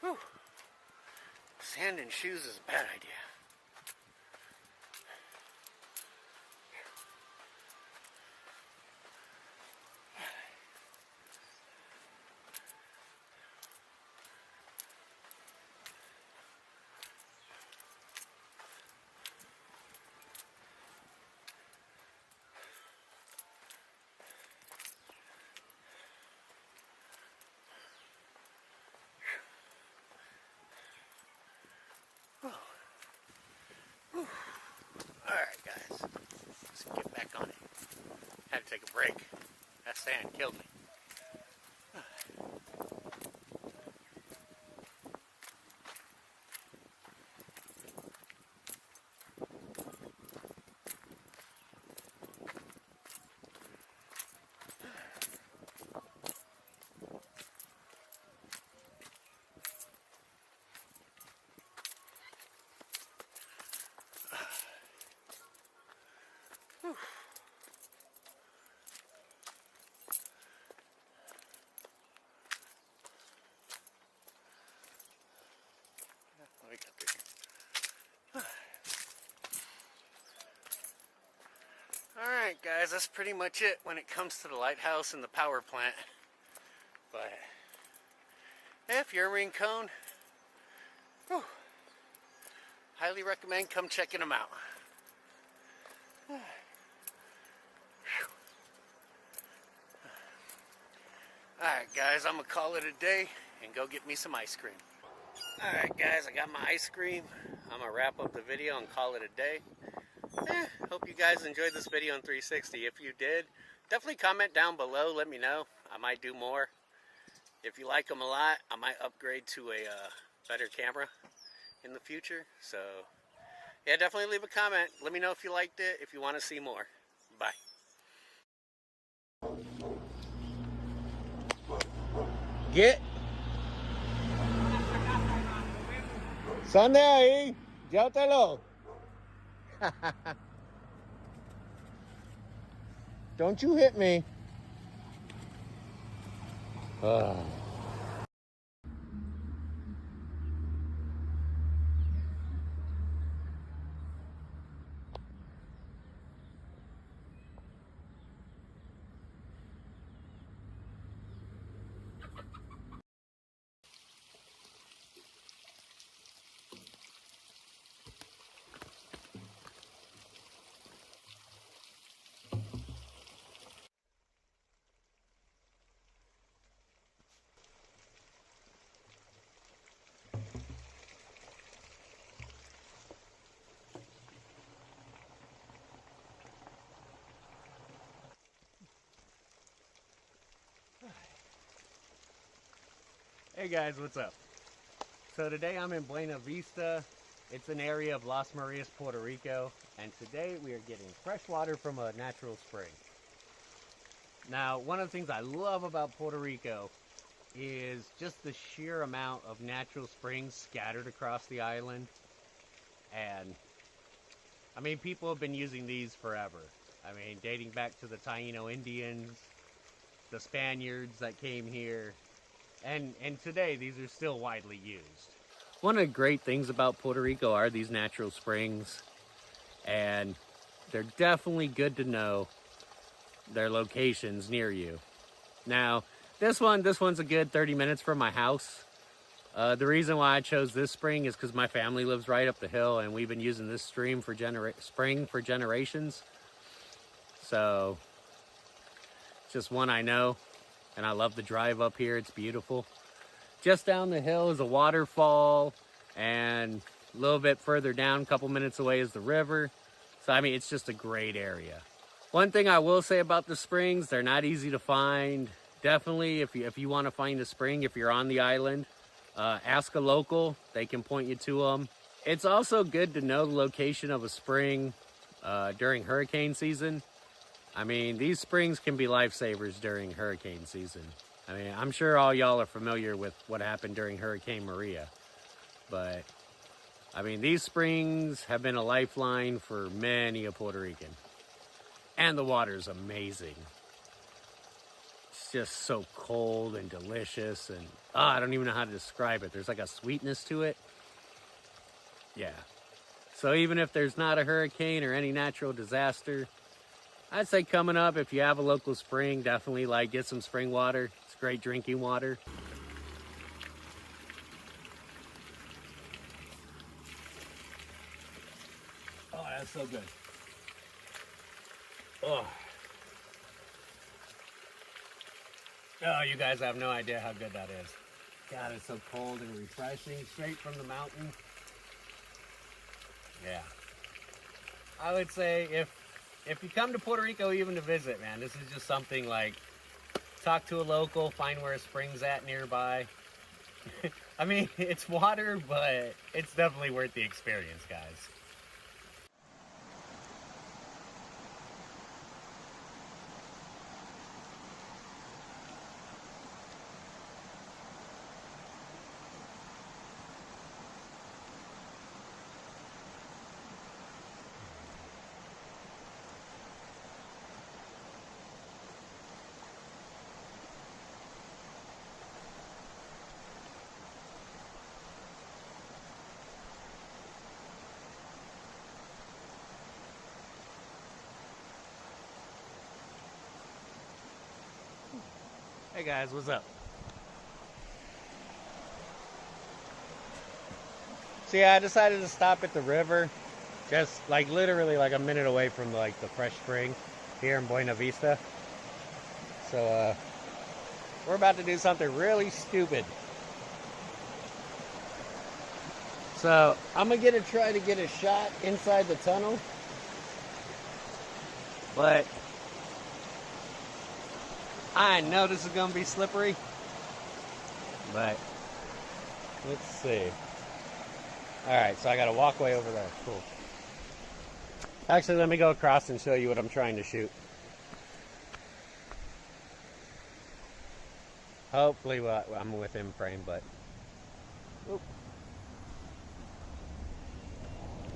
Whew. Sand in shoes is a bad idea. Alright guys, let's get back on it. Had to take a break. That sand killed me. What we got there? Alright guys, that's pretty much it when it comes to the lighthouse and the power plant. But if you're in Rincon, whew, highly recommend come checking them out. Alright guys, I'm gonna call it a day and go get me some ice cream. Alright guys, I got my ice cream. I'm gonna wrap up the video and call it a day. Hope you guys enjoyed this video in 360. If you did, definitely comment down below, let me know. I might do more. If you like them a lot, I might upgrade to a better camera in the future. So yeah, definitely leave a comment. Let me know if you liked it, if you want to see more. Bye. Get. Sande ahí. Llévatelo. Don't you hit me. Hey guys, what's up? So today I'm in Buena Vista. It's an area of Las Marias, Puerto Rico, and today we are getting fresh water from a natural spring. Now, one of the things I love about Puerto Rico is just the sheer amount of natural springs scattered across the island. And I mean, people have been using these forever. I mean, dating back to the Taino Indians, the Spaniards that came here. And today, these are still widely used. One of the great things about Puerto Rico are these natural springs. And they're definitely good to know their locations near you. Now, this one's a good 30 minutes from my house. The reason why I chose this spring is because my family lives right up the hill, and we've been using this spring for generations. So, it's just one I know. And I love the drive up here. It's beautiful. Just down the hill is a waterfall, and a little bit further down, a couple minutes away, is the river. So I mean, it's just a great area. One thing I will say about the springs, they're not easy to find. Definitely, if you want to find a spring, if you're on the island, ask a local. They can point you to them. It's also good to know the location of a spring during hurricane season. I mean, these springs can be lifesavers during hurricane season. I mean, I'm sure all y'all are familiar with what happened during Hurricane Maria. But, I mean, these springs have been a lifeline for many a Puerto Rican. And the water's amazing. It's just so cold and delicious. And, I don't even know how to describe it. There's like a sweetness to it. Yeah. So even if there's not a hurricane or any natural disaster, I'd say coming up, if you have a local spring, definitely get some spring water. It's great drinking water. Oh, that's so good. Oh, you guys have no idea how good that is. God, it's so cold and refreshing, straight from the mountain. Yeah. I would say if you come to Puerto Rico even to visit, man, this is just something talk to a local, find where a spring's at nearby. I mean, it's water, but it's definitely worth the experience, guys. Hey guys, what's up? So yeah, I decided to stop at the river, just literally a minute away from the fresh spring here in Buena Vista. So we're about to do something really stupid. So I'm gonna try to get a shot inside the tunnel, but I know this is gonna be slippery, but let's see. All right, so I gotta walk way over there. Cool. Actually, let me go across and show you what I'm trying to shoot. Hopefully, well, I'm within frame, but. Oop.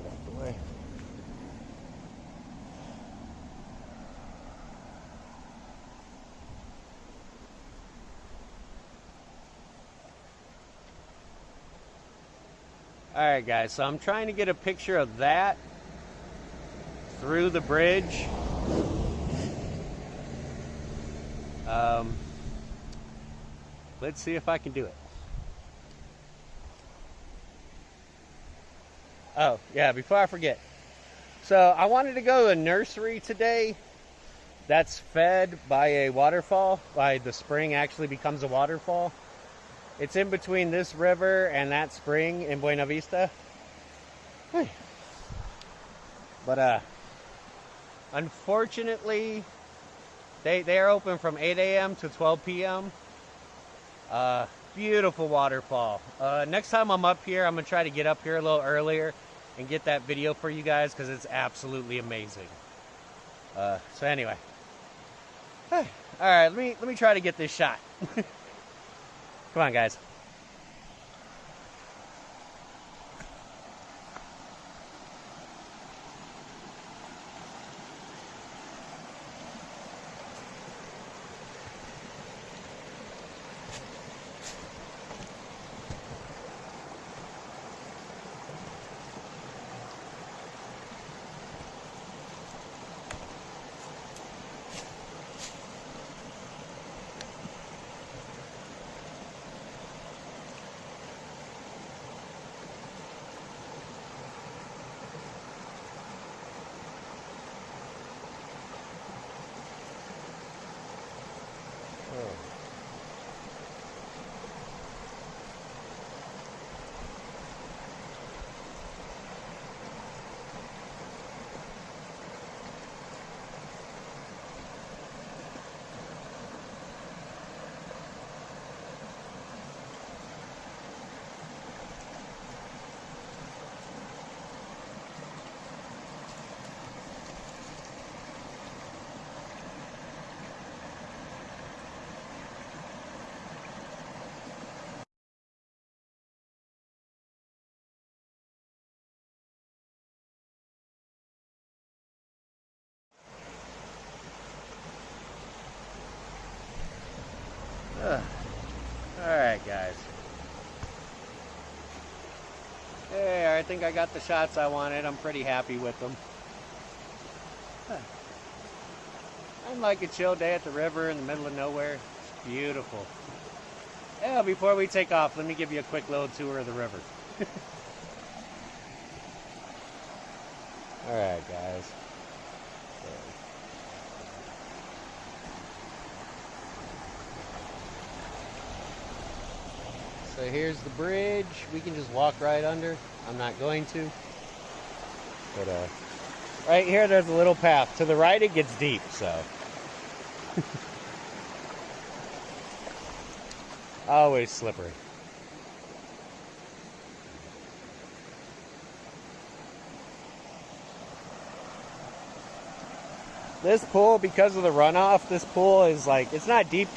Get out the way. All right, guys, so I'm trying to get a picture of that through the bridge. Let's see if I can do it. Oh, yeah, before I forget. So I wanted to go to a nursery today that's fed by a waterfall. By the spring actually becomes a waterfall. It's in between this river and that spring in Buena Vista. But unfortunately, they are open from 8 a.m. to 12 p.m. Beautiful waterfall. Next time I'm up here, I'm going to try to get up here a little earlier and get that video for you guys because it's absolutely amazing. So anyway. All right, let me try to get this shot. Come on, guys. Alright, guys. Hey, I think I got the shots I wanted. I'm pretty happy with them. I'm like a chill day at the river in the middle of nowhere. It's beautiful. Yeah, before we take off, let me give you a quick little tour of the river. Alright, guys. So here's the bridge. We can just walk right under. I'm not going to. But right here there's a little path. To the right it gets deep, so. Always slippery. This pool, because of the runoff, this pool is like, it's not deep,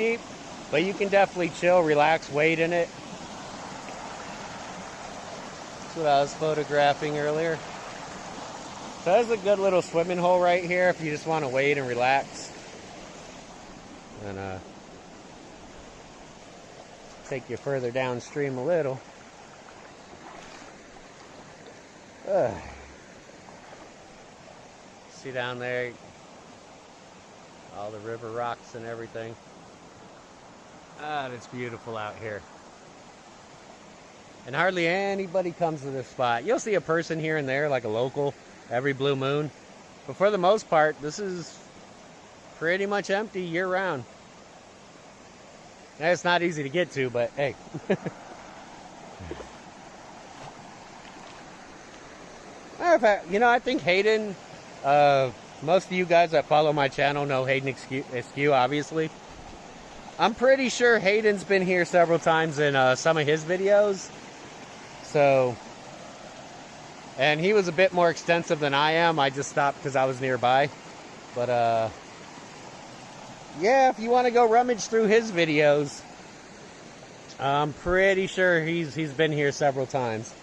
but you can definitely chill, relax, wade in it. That's what I was photographing earlier. So there's a good little swimming hole right here if you just want to wade and relax. And take you further downstream a little. See down there, all the river rocks and everything. It's beautiful out here. And hardly anybody comes to this spot. You'll see a person here and there, like a local, every blue moon. But for the most part, this is pretty much empty year-round. It's not easy to get to, but hey. I think Hayden, most of you guys that follow my channel know Hayden Askew, obviously. I'm pretty sure Hayden's been here several times in some of his videos. So, and he was a bit more extensive than I am. I just stopped because I was nearby. But, yeah, if you want to go rummage through his videos, I'm pretty sure he's been here several times.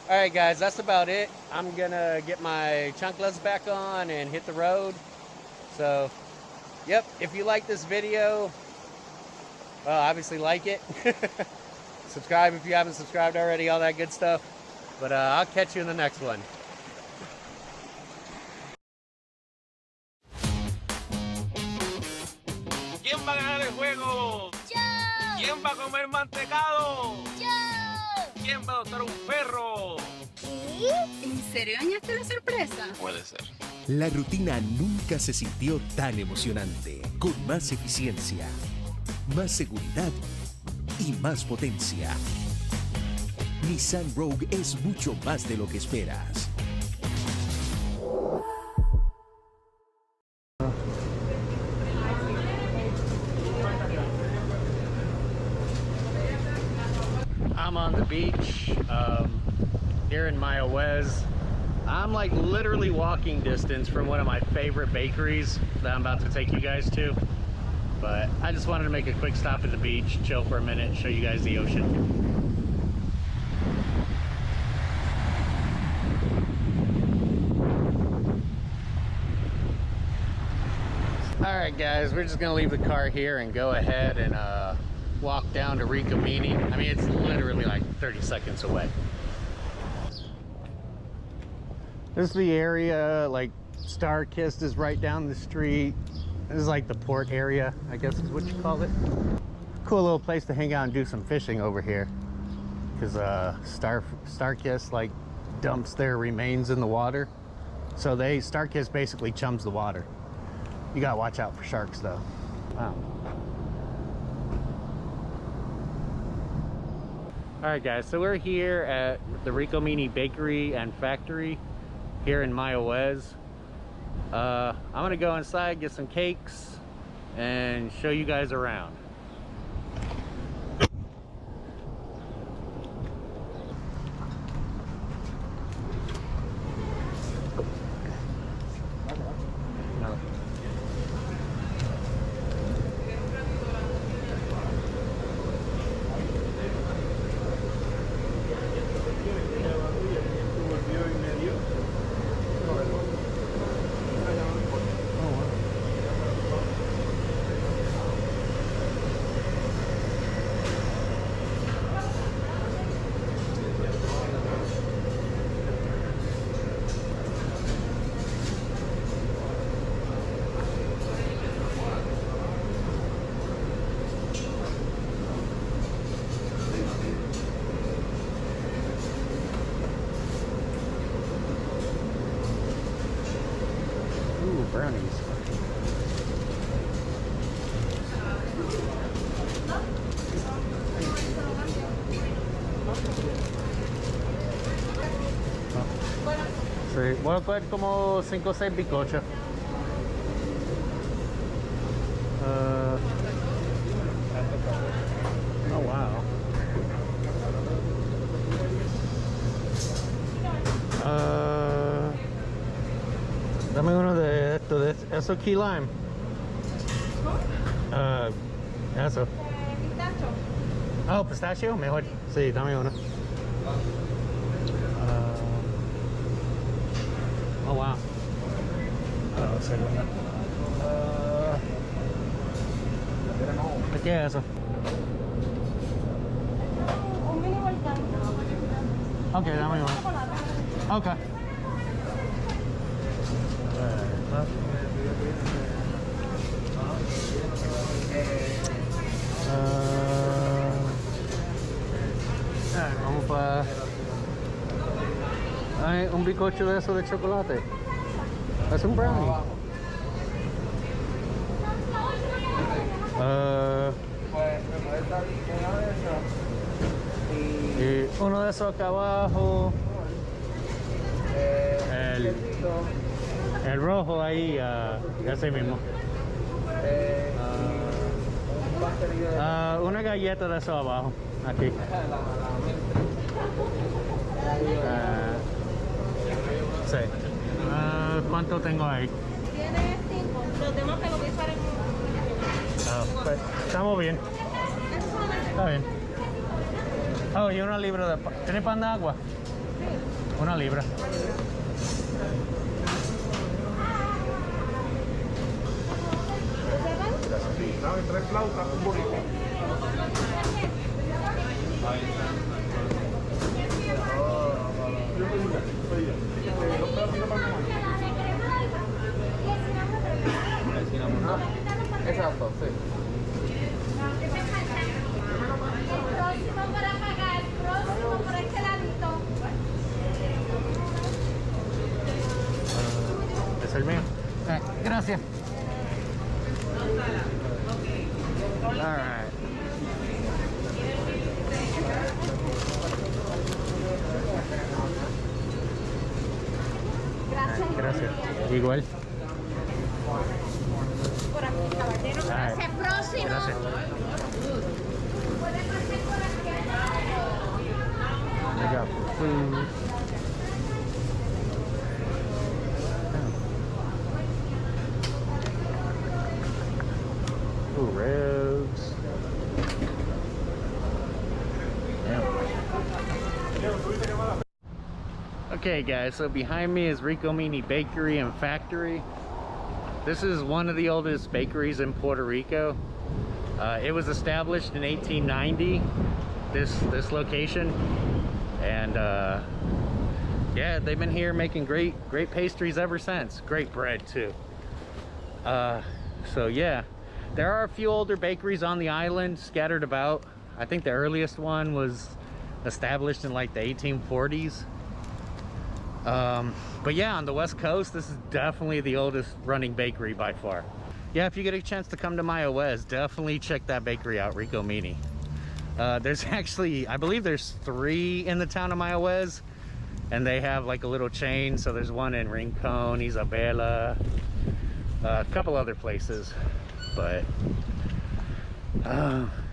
Alright guys, that's about it. I'm gonna get my chanclas back on and hit the road. So, yep, if you like this video, well, obviously like it. Subscribe if you haven't subscribed already, all that good stuff. But I'll catch you in the next one. ¿Quién va a ganar el juego? ¡Yo! ¿Quién va a comer mantecado? ¡Yo! ¿Quién va a adoptar un perro? ¿Qué? ¿En serio dañaste la sorpresa? Puede ser. La rutina nunca se sintió tan emocionante, con más eficiencia, más seguridad y más potencia. Nissan Rogue es mucho más de lo que esperas. I'm on the beach here in Mayahuez. I'm like literally walking distance from one of my favorite bakeries that I'm about to take you guys to. But I just wanted to make a quick stop at the beach, chill for a minute, show you guys the ocean. Alright guys, we're just gonna leave the car here and go ahead and walk down to Ricomini. I mean, it's literally like 30 seconds away. This is the area, like Starkist is right down the street. This is like the port area, I guess is what you call it. Cool little place to hang out and do some fishing over here. Because Starkist like dumps their remains in the water. So Starkist basically chums the water. You gotta watch out for sharks though. Wow. Alright guys, so we're here at the Ricomini Bakery and Factory here in Mayahuez. I'm gonna go inside, get some cakes, and show you guys around. Brownies. Sí, voy a coger como 5 o 6 bizcochos. Oh wow. Dame uno de esto, de eso key lime. Eso. Oh, pistachio, mejor. Sí, dame uno. Oh wow. Oh, segundo. ¿Qué es eso? Un mini volcán. Ok, dame uno. Ok. Vamos para... Hay un bizcocho de eso de chocolate. Es un brownie. Y uno de esos acá abajo. El rojo ahí, ese mismo. Una galleta de eso abajo, aquí. Sí. ¿Cuánto tengo ahí? Tienes 5. Los demás te lo voy a usar en Pues, estamos bien. Está bien. Oh, y una libra de pan. ¿Tiene pan de agua? Una libra. Dame 3 flautas, un bonito. Exacto, sí. próximo para pagar, próximo por este ladito. ¿Es el mío? Gracias. All right. Gracias. Igual. Por aquí, caballero. Gracias, próximo. Gracias. Puede pasar por aquí. Ooh, ribs. Okay guys, so behind me is Rico Mini Bakery and Factory. This is one of the oldest bakeries in Puerto Rico. It was established in 1890, this location, and yeah, they've been here making great pastries ever since. Great bread too. So yeah, there are a few older bakeries on the island scattered about. I think the earliest one was established in like the 1840s. But yeah, on the West Coast, this is definitely the oldest running bakery by far. Yeah, if you get a chance to come to Mayahuez, definitely check that bakery out, Rico Mini. There's actually, I believe there's 3 in the town of Mayahuez, and they have like a little chain. So there's one in Rincon, Isabela, a couple other places. But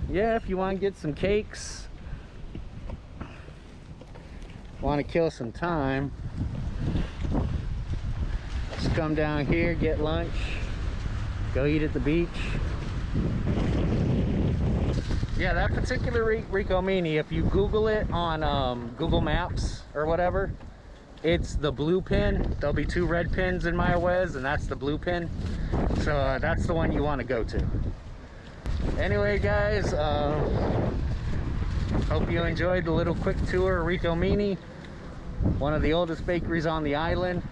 yeah, if you want to get some cakes, want to kill some time, just come down here, get lunch, go eat at the beach. Yeah, that particular Rico Mini, if you Google it on Google Maps or whatever, it's the blue pin. There'll be 2 red pins in Mayahuez, and that's the blue pin. So that's the one you want to go to. Anyway guys, hope you enjoyed the little quick tour of Rico Mini, one of the oldest bakeries on the island.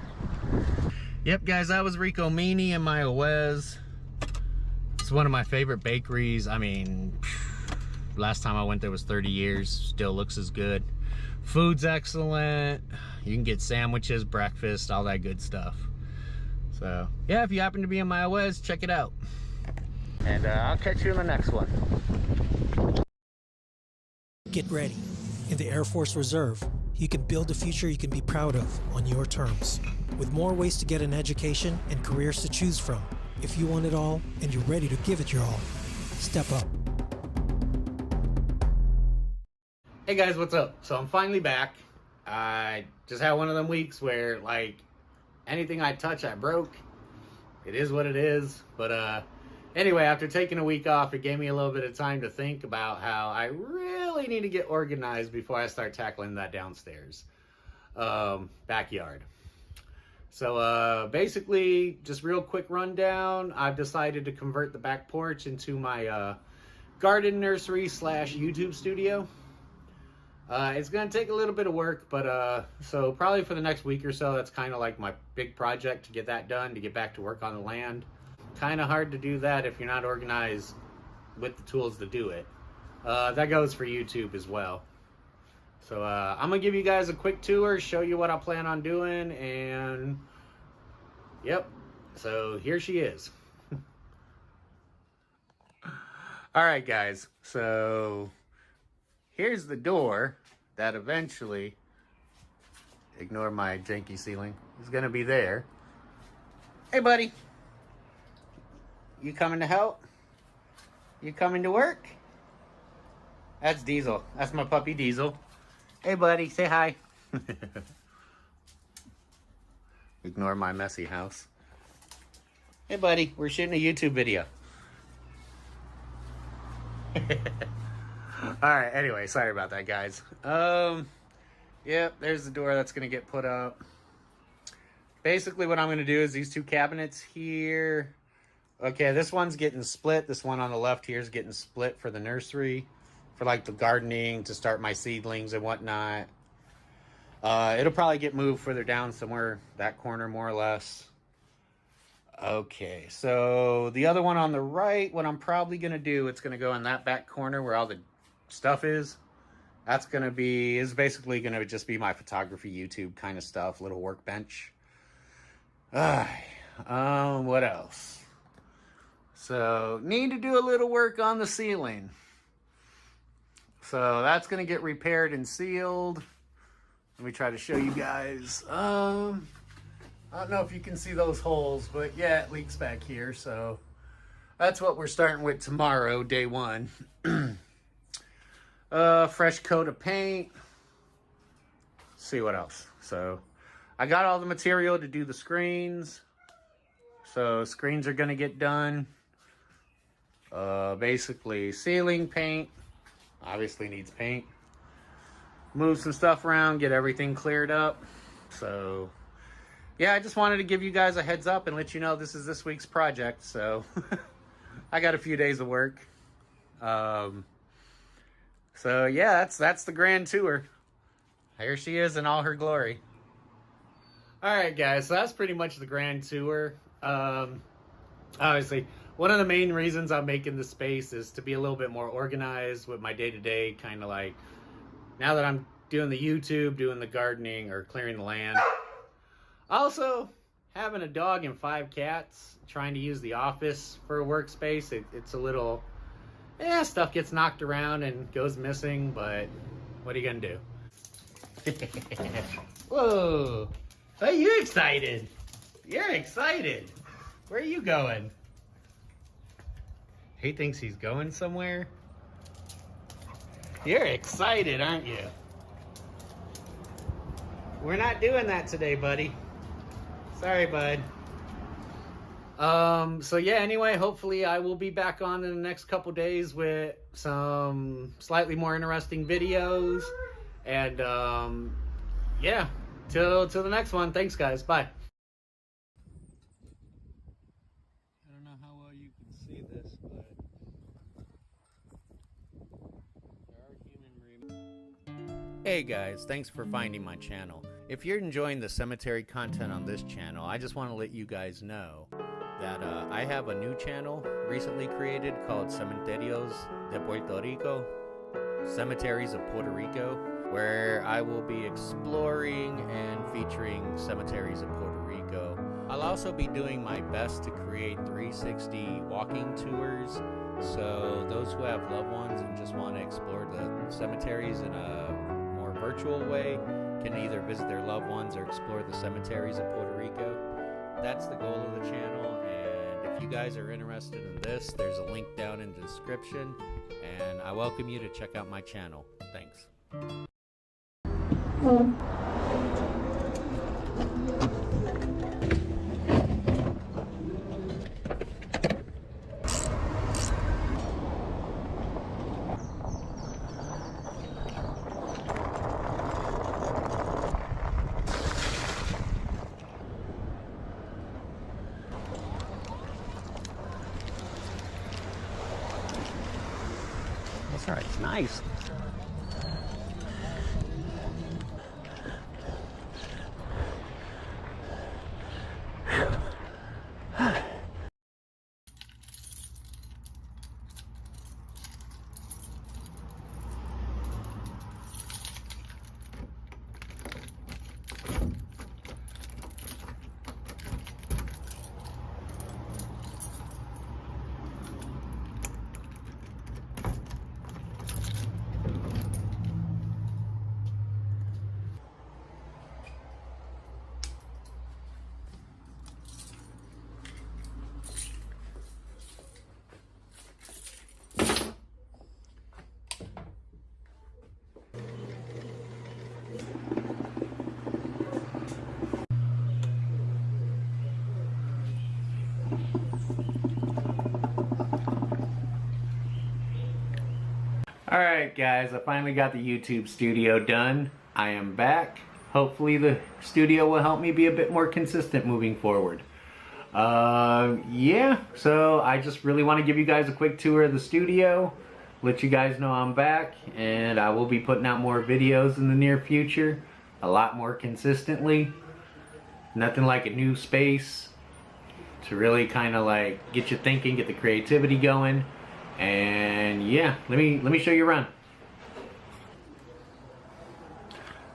Yep guys, that was Rico Mini in Mayahuez. It's one of my favorite bakeries. I mean, last time I went there was 30 years, still looks as good. Food's excellent. You can get sandwiches, breakfast, all that good stuff. So yeah, if you happen to be in Mayahuez, check it out. And I'll catch you in the next one. Get ready. In the Air Force Reserve, you can build a future you can be proud of on your terms. With more ways to get an education and careers to choose from. If you want it all and you're ready to give it your all, step up. Hey guys, what's up? So I'm finally back. I just had one of them weeks where like anything I touch I broke. It is what it is. But anyway, after taking a week off, it gave me a little bit of time to think about how I really need to get organized before I start tackling that downstairs backyard. So basically, just real quick rundown, I've decided to convert the back porch into my garden nursery / YouTube studio. It's gonna take a little bit of work, but so probably for the next week or so, that's kind of like my big project to get that done, to get back to work on the land. Kind of hard to do that if you're not organized with the tools to do it. That goes for YouTube as well. So I'm gonna give you guys a quick tour, show you what I plan on doing, and yep, so here she is. All right guys, so here's the door. that eventually, ignore my janky ceiling, is going to be there. Hey, buddy. You coming to help? You coming to work? That's Diesel. That's my puppy Diesel. Hey, buddy. Say hi. Ignore my messy house. Hey, buddy. We're shooting a YouTube video. Alright, anyway, sorry about that, guys. Yep, there's the door that's going to get put up. Basically, what I'm going to do is these two cabinets here. Okay, this one's getting split. This one on the left here is getting split for the nursery. For, like, the gardening, to start my seedlings and whatnot. It'll probably get moved further down somewhere, that corner, more or less. Okay, so the other one on the right, what I'm probably going to do, it's going to go in that back corner where all the stuff is. That's going to be, is basically going to just be my photography YouTube kind of stuff, little workbench. What else? So, need to do a little work on the ceiling. So, that's going to get repaired and sealed. Let me try to show you guys. I don't know if you can see those holes, but yeah, it leaks back here. So, that's what we're starting with tomorrow, day one. Fresh coat of paint. Let's see what else. So, I got all the material to do the screens. So, screens are going to get done. Basically, ceiling paint. Obviously needs paint. Move some stuff around, get everything cleared up. So, yeah, I just wanted to give you guys a heads up and let you know this is this week's project. So, I got a few days of work. So, yeah, that's the grand tour. Here she is in all her glory. All right, guys, so that's pretty much the grand tour. Obviously, one of the main reasons I'm making this space is to be a little bit more organized with my day-to-day, kind of like, now that I'm doing the YouTube, doing the gardening, or clearing the land. Also, having a dog and 5 cats, trying to use the office for a workspace, it's a little, yeah, stuff gets knocked around and goes missing, but what are you gonna do? Whoa, are you excited? You're excited. Where are you going? He thinks he's going somewhere. You're excited, aren't you? We're not doing that today, buddy. Sorry, bud. So yeah, anyway, hopefully I will be back on in the next couple days with some slightly more interesting videos. And yeah, till the next one. Thanks, guys. Bye. I don't know how well you can see this, but there are human. Hey guys, thanks for finding my channel. If you're enjoying the cemetery content on this channel, I just want to let you guys know that I have a new channel recently created called Cementerios de Puerto Rico, Cemeteries of Puerto Rico, where I will be exploring and featuring cemeteries of Puerto Rico. I'll also be doing my best to create 360 walking tours, so those who have loved ones and just want to explore the cemeteries in a more virtual way can either visit their loved ones or explore the cemeteries of Puerto Rico. That's the goal of the channel, and if you guys are interested in this, there's a link down in the description, and I welcome you to check out my channel. Thanks. That's all right, it's nice. Alright guys, I finally got the YouTube studio done. I am back. Hopefully the studio will help me be a bit more consistent moving forward. Yeah, so I just really want to give you guys a quick tour of the studio, let you guys know I'm back, and I will be putting out more videos in the near future, a lot more consistently. Nothing like a new space to really kind of like get you thinking, get the creativity going. And yeah, let me show you around.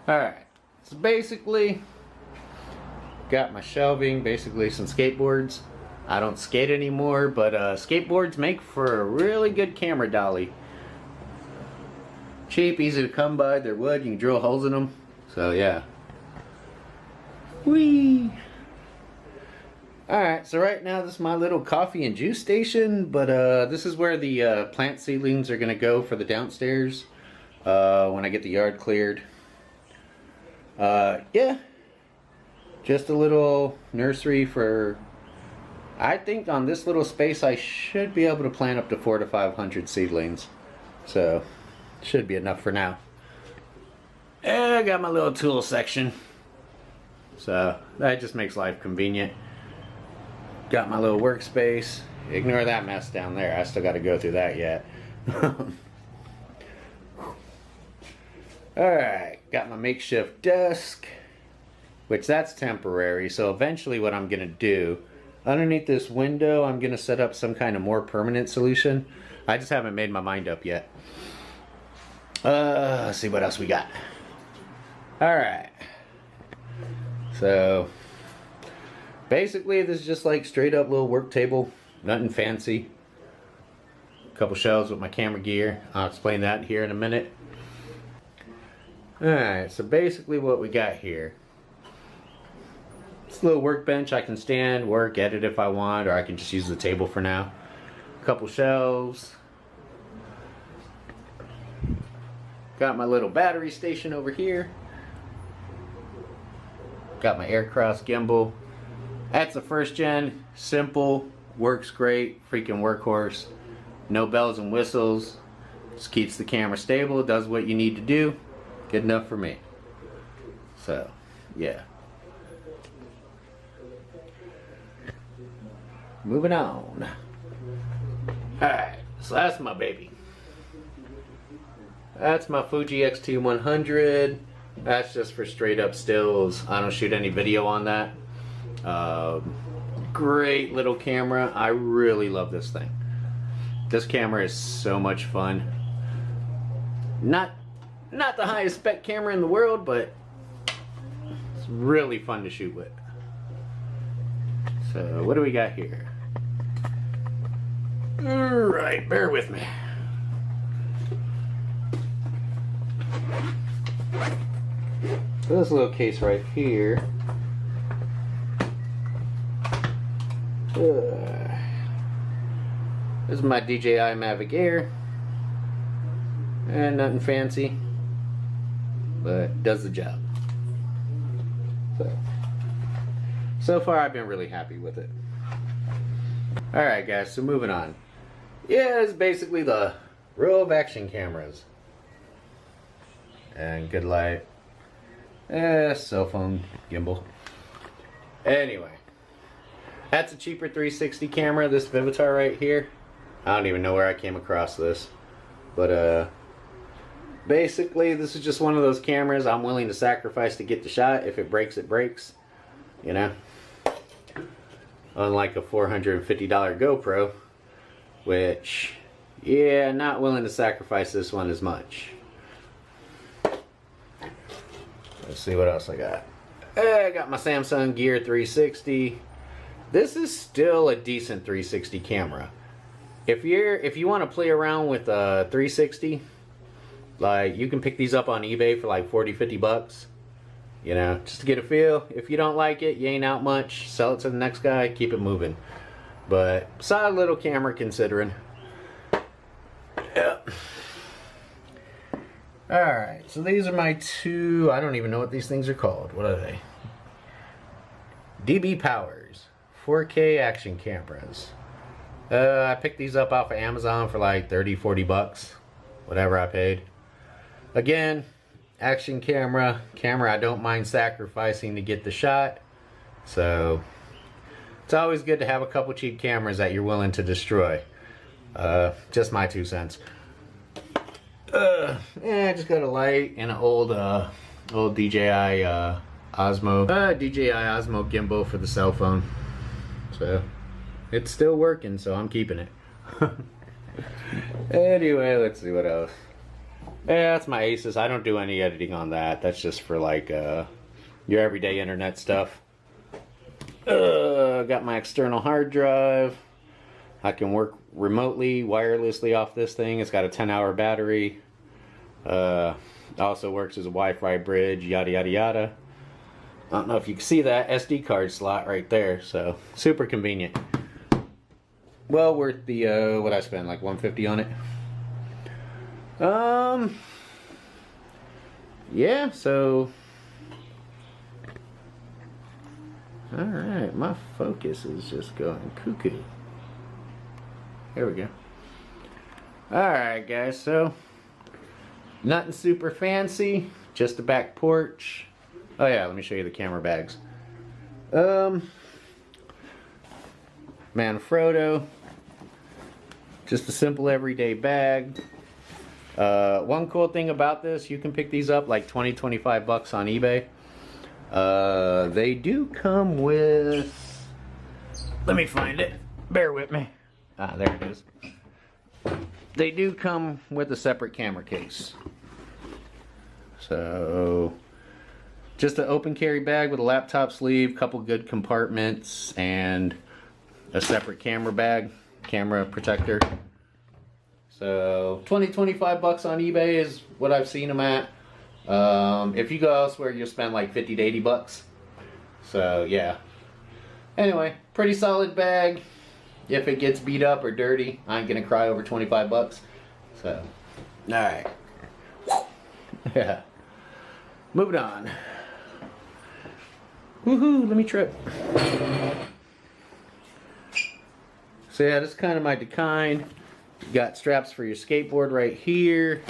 Alright, so basically got my shelving, basically some skateboards. I don't skate anymore, but skateboards make for a really good camera dolly. Cheap, easy to come by, they're wood, you can drill holes in them. So yeah. Whee! Alright, so right now this is my little coffee and juice station, but this is where the plant seedlings are going to go for the downstairs when I get the yard cleared. Yeah, just a little nursery for, I think on this little space I should be able to plant up to 400 to 500 seedlings, so should be enough for now. And I got my little tool section, so that just makes life convenient. Got my little workspace. Ignore that mess down there. I still got to go through that yet. Alright, got my makeshift desk, which that's temporary. So eventually what I'm going to do, underneath this window, I'm going to set up some kind of more permanent solution. I just haven't made my mind up yet. Let's see what else we got. Alright. So basically, this is just like straight up little work table, nothing fancy. A couple shelves with my camera gear. I'll explain that here in a minute. Alright, so basically what we got here. It's a little workbench. I can stand, work, edit if I want, or I can just use the table for now. A couple shelves. Got my little battery station over here. Got my Aircross gimbal. That's a first gen, simple, works great, freaking workhorse. No bells and whistles, just keeps the camera stable, does what you need to do. Good enough for me. So, yeah. Moving on. Alright, so that's my baby. That's my Fuji X-T100. That's just for straight up stills. I don't shoot any video on that. Great little camera. I really love this thing. This camera is so much fun. Not the highest spec camera in the world, but it's really fun to shoot with. So what do we got here? Alright, bear with me. So this little case right here. This is my DJI Mavic Air, and nothing fancy, but does the job. So far I've been really happy with it. Alright guys, so moving on. Yeah, it's basically the row of action cameras. And good light. Cell phone gimbal. Anyway. That's a cheaper 360 camera, this Vivitar right here. I don't even know where I came across this. But basically this is just one of those cameras I'm willing to sacrifice to get the shot. If it breaks, it breaks. You know? Unlike a $450 GoPro. Which, yeah, not willing to sacrifice this one as much. Let's see what else I got. I got my Samsung Gear 360. This is still a decent 360 camera. If you want to play around with a 360, like you can pick these up on eBay for like 40-50 bucks. You know, just to get a feel. If you don't like it, you ain't out much. Sell it to the next guy, keep it moving. But solid little camera considering. Yep. Alright, so these are my two, I don't even know what these things are called. What are they? DB Powers 4K action cameras. I picked these up off of Amazon for like 30-40 bucks. whatever I paid. Again, action camera I don't mind sacrificing to get the shot. So it's always good to have a couple cheap cameras that you're willing to destroy. Just my 2 cents. I just got a light and an old DJI Osmo Osmo gimbal for the cell phone. So it's still working, so I'm keeping it. Anyway, let's see what else. Yeah, that's my Asus. I don't do any editing on that. That's just for like your everyday internet stuff. Got my external hard drive. I can work remotely, wirelessly off this thing. It's got a 10-hour battery. Also works as a Wi-Fi bridge, yada yada yada. I don't know if you can see that SD card slot right there, so super convenient. Well worth the what I spent, like $150 on it. Yeah, so alright, my focus is just going cuckoo. There we go. Alright guys, so nothing super fancy, just a back porch. Oh yeah, let me show you the camera bags. Manfrotto. Just a simple everyday bag. One cool thing about this, you can pick these up like 20-25 bucks on eBay. They do come with, let me find it, bear with me. Ah, there it is. They do come with a separate camera case. So just an open carry bag with a laptop sleeve, couple good compartments, and a separate camera bag, camera protector. So 20-25 bucks on eBay is what I've seen them at. If you go elsewhere, you'll spend like 50 to 80 bucks. So yeah. Anyway, pretty solid bag. If it gets beat up or dirty, I ain't gonna cry over 25 bucks. So, alright. Yeah. Moving on. Woohoo, let me trip. So yeah, this is kind of my kind. You got straps for your skateboard right here.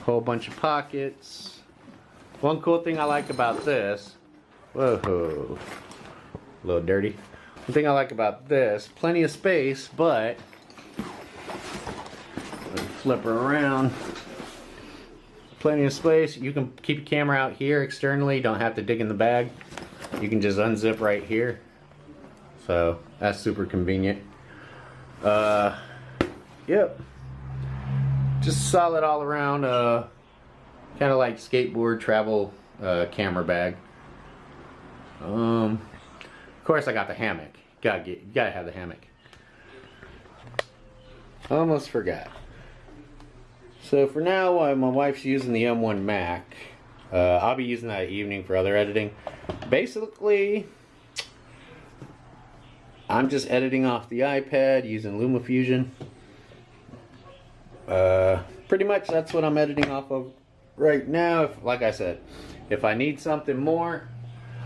Whole bunch of pockets. One cool thing I like about this, whoa, a little dirty. One thing I like about this, plenty of space, but flip her around. Plenty of space. You can keep your camera out here externally. Don't have to dig in the bag. You can just unzip right here. So that's super convenient. Yep. Just solid all around, kind of like skateboard travel camera bag. Of course I got the hammock. Gotta have the hammock. Almost forgot. So for now, while my wife's using the M1 Mac, I'll be using that evening for other editing. Basically, I'm just editing off the iPad using LumaFusion. Pretty much that's what I'm editing off of right now. Like I said, if I need something more,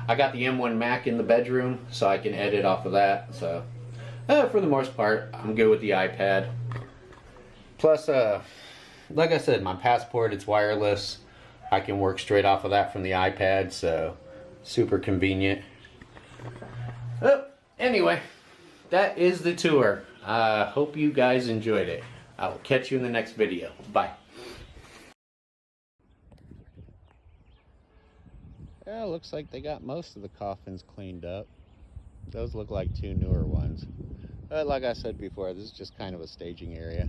I got the M1 Mac in the bedroom, so I can edit off of that. So for the most part, I'm good with the iPad. Plus, like I said, my passport, it's wireless. I can work straight off of that from the iPad, so super convenient. Anyway, that is the tour. Hope you guys enjoyed it. I will catch you in the next video. Bye. Yeah, looks like they got most of the coffins cleaned up. Those look like 2 newer ones. But like I said before, this is just kind of a staging area.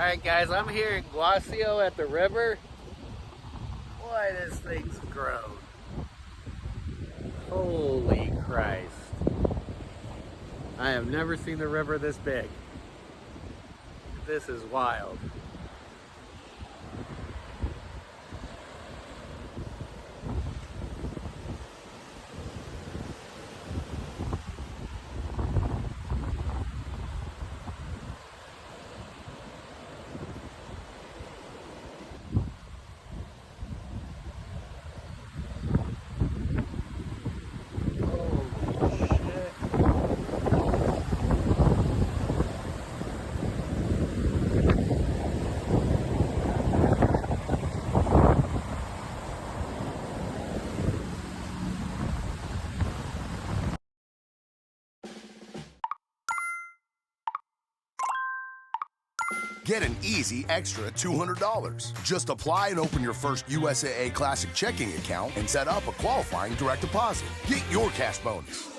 Alright guys, I'm here in Guasio at the river. Boy, this thing's grown. Holy Christ. I have never seen the river this big. This is wild. Get an easy extra $200. Just apply and open your first USAA Classic checking account and set up a qualifying direct deposit. Get your cash bonus.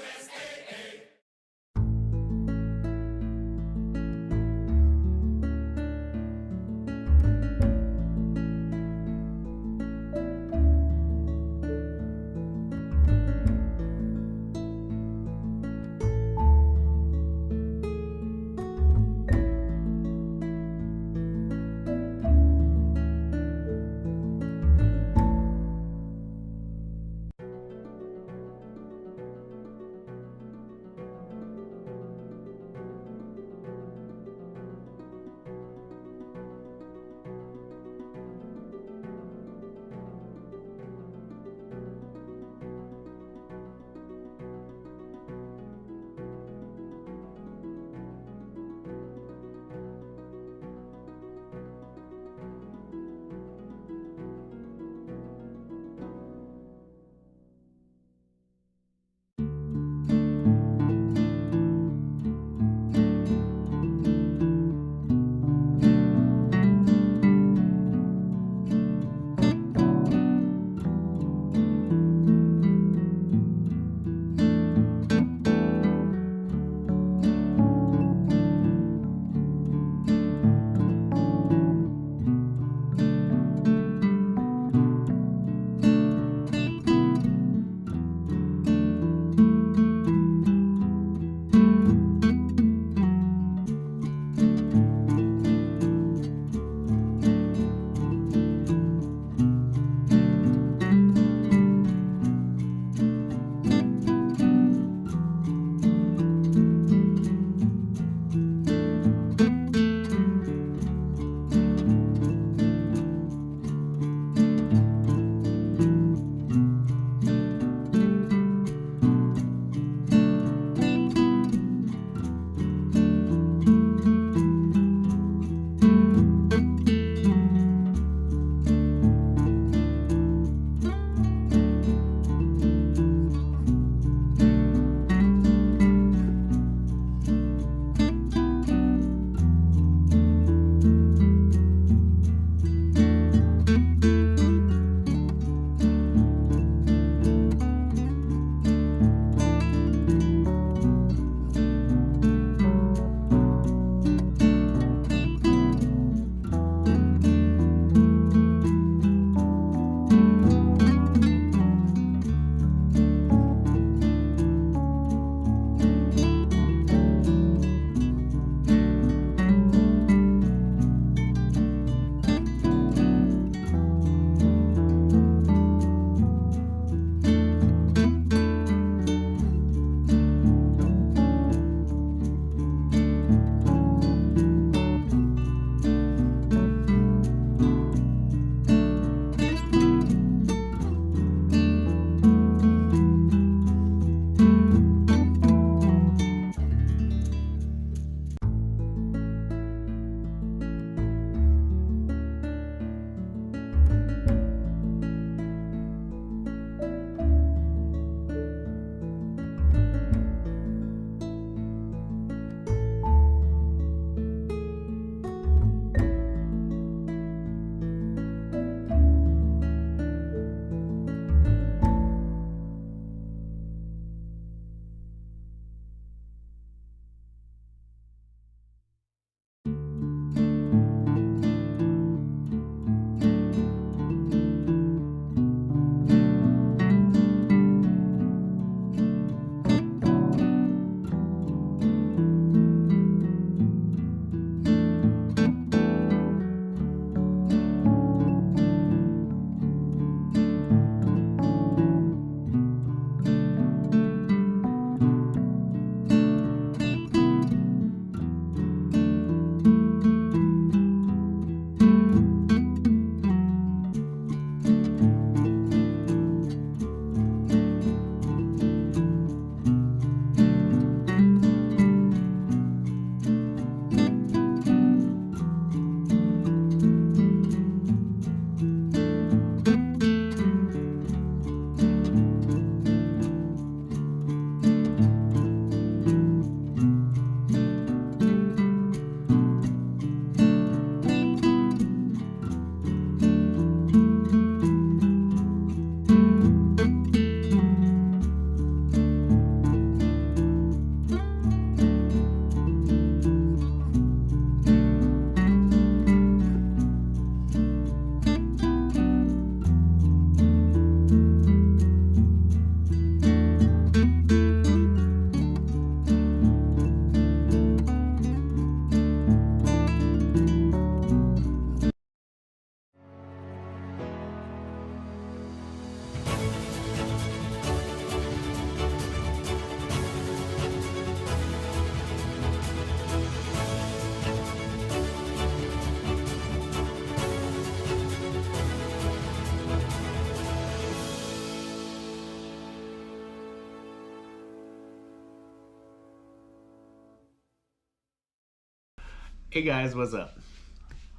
Hey guys, what's up?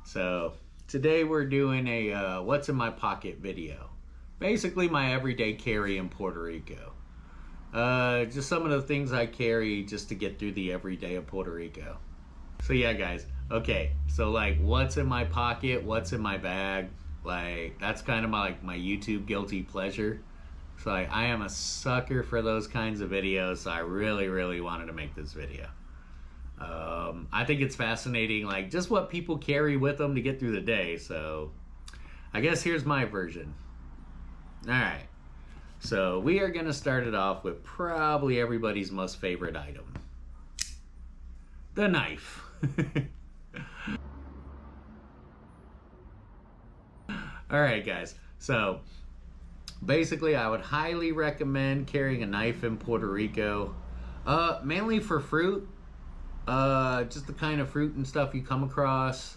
So today we're doing a what's in my pocket video. Basically my everyday carry in Puerto Rico. Just some of the things I carry just to get through the everyday of Puerto Rico. So yeah guys, okay, so like what's in my pocket, what's in my bag, like that's kind of my YouTube guilty pleasure. So I am a sucker for those kinds of videos, so I really wanted to make this video. I think it's fascinating, like just what people carry with them to get through the day. So I guess here's my version. All right, so we are gonna start it off with probably everybody's most favorite item, the knife. All right guys, so basically I would highly recommend carrying a knife in Puerto Rico, mainly for fruit. Just the kind of fruit and stuff you come across.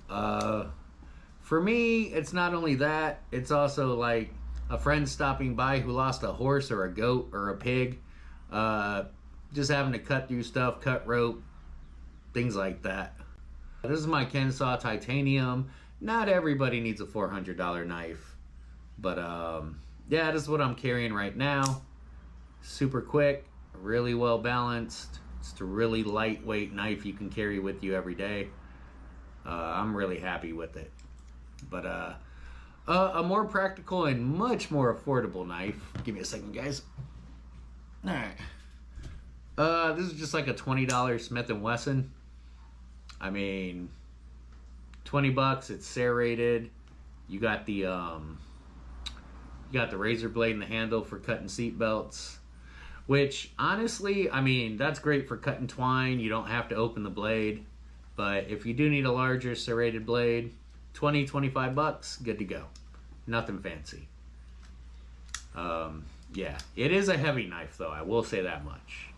For me, it's not only that, it's also like a friend stopping by who lost a horse or a goat or a pig. Just having to cut through stuff, cut rope, things like that. This is my Kensaw Titanium. Not everybody needs a $400 knife. But yeah, this is what I'm carrying right now. Super quick, really well balanced. It's a really lightweight knife you can carry with you every day. I'm really happy with it. But a more practical and much more affordable knife. Give me a second, guys. All right. This is just like a $20 Smith & Wesson. I mean, 20 bucks. It's serrated. You got the razor blade in the handle for cutting seat belts. Which, honestly, I mean, that's great for cutting twine. You don't have to open the blade. But if you do need a larger serrated blade, 20, 25 bucks, good to go. Nothing fancy. Yeah, it is a heavy knife, though. I will say that much.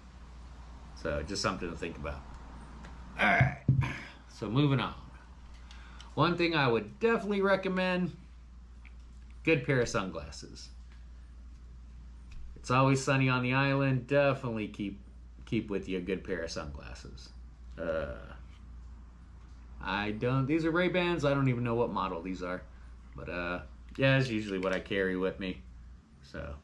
So, just something to think about. Alright, so moving on. One thing I would definitely recommend, good pair of sunglasses. It's always sunny on the island. Definitely keep with you a good pair of sunglasses. These are Ray-Bans. I don't even know what model these are. But yeah, it's usually what I carry with me. So,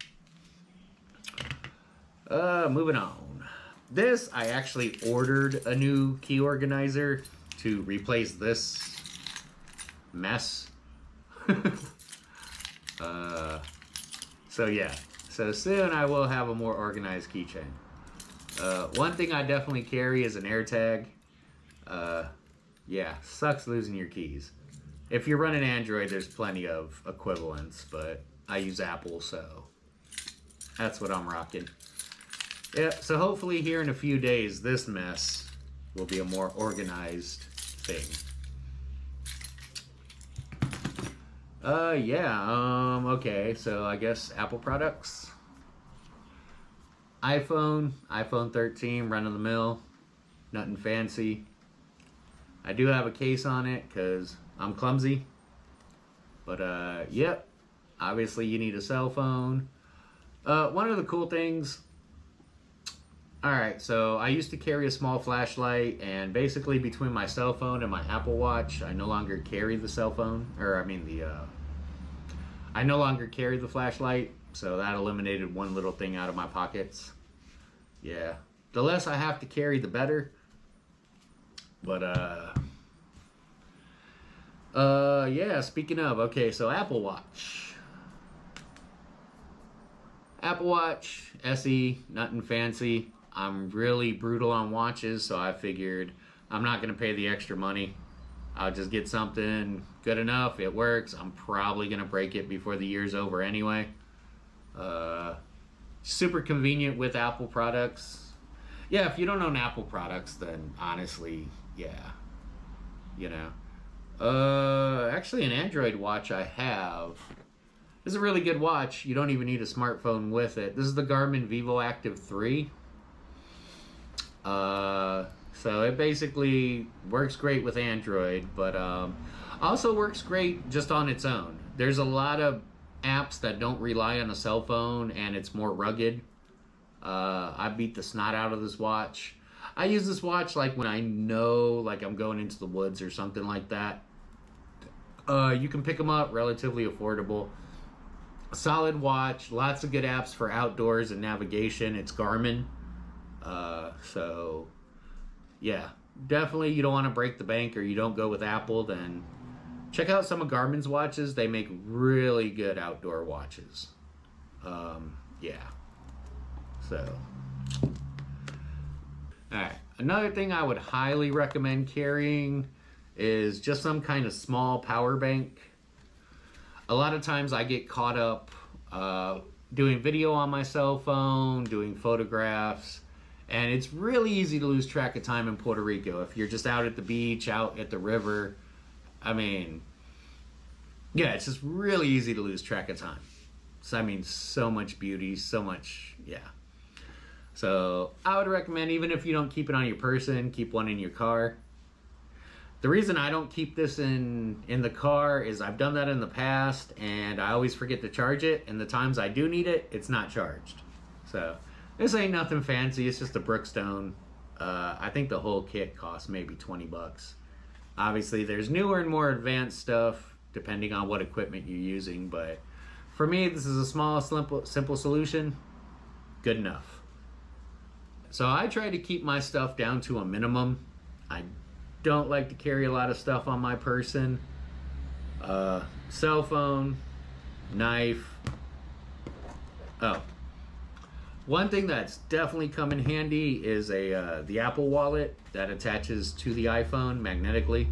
moving on. This, I actually ordered a new key organizer to replace this mess. So yeah. So soon I will have a more organized keychain. One thing I definitely carry is an AirTag. Yeah, sucks losing your keys. If you're running Android, there's plenty of equivalents, but I use Apple, so that's what I'm rocking. Yeah, so hopefully here in a few days, this mess will be a more organized thing. Yeah, okay, so I guess Apple products. iPhone 13, run of the mill, nothing fancy. I do have a case on it because I'm clumsy. But, yep, obviously you need a cell phone. One of the cool things, alright, so I used to carry a small flashlight, and basically between my cell phone and my Apple Watch, I no longer carry the cell phone, I no longer carry the flashlight, so that eliminated one little thing out of my pockets. Yeah, the less I have to carry, the better. But, yeah, speaking of, okay, so Apple Watch. Apple Watch SE, nothing fancy. I'm really brutal on watches, so I figured I'm not going to pay the extra money. I'll just get something good enough. It works. I'm probably going to break it before the year's over anyway. Super convenient with Apple products. Yeah, if you don't own Apple products, then honestly, yeah. You know. Actually, an Android watch I have. This is a really good watch. You don't even need a smartphone with it. This is the Garmin Vivo Active 3. So it basically works great with Android, but also works great just on its own. There's a lot of apps that don't rely on a cell phone, and it's more rugged. I beat the snot out of this watch. I use this watch like when I know like I'm going into the woods or something like that. You can pick them up, relatively affordable. Solid watch, lots of good apps for outdoors and navigation. It's Garmin. So yeah, definitely you don't want to break the bank or you don't go with Apple, then check out some of Garmin's watches. They make really good outdoor watches. Yeah. So, alright. Another thing I would highly recommend carrying is just some kind of small power bank. A lot of times I get caught up doing video on my cell phone, doing photographs, and it's really easy to lose track of time in Puerto Rico. If you're just out at the beach, out at the river, I mean, yeah, it's just really easy to lose track of time. So, I mean, so much beauty, so much, yeah. So I would recommend, even if you don't keep it on your person, keep one in your car. The reason I don't keep this in the car is I've done that in the past and I always forget to charge it, and the times I do need it, it's not charged. So this ain't nothing fancy, it's just a Brookstone. I think the whole kit costs maybe 20 bucks. Obviously there's newer and more advanced stuff depending on what equipment you're using, but for me this is a small, simple solution, good enough. So I try to keep my stuff down to a minimum. I don't like to carry a lot of stuff on my person. Cell phone, knife. Oh, one thing that's definitely come in handy is the Apple Wallet that attaches to the iPhone magnetically.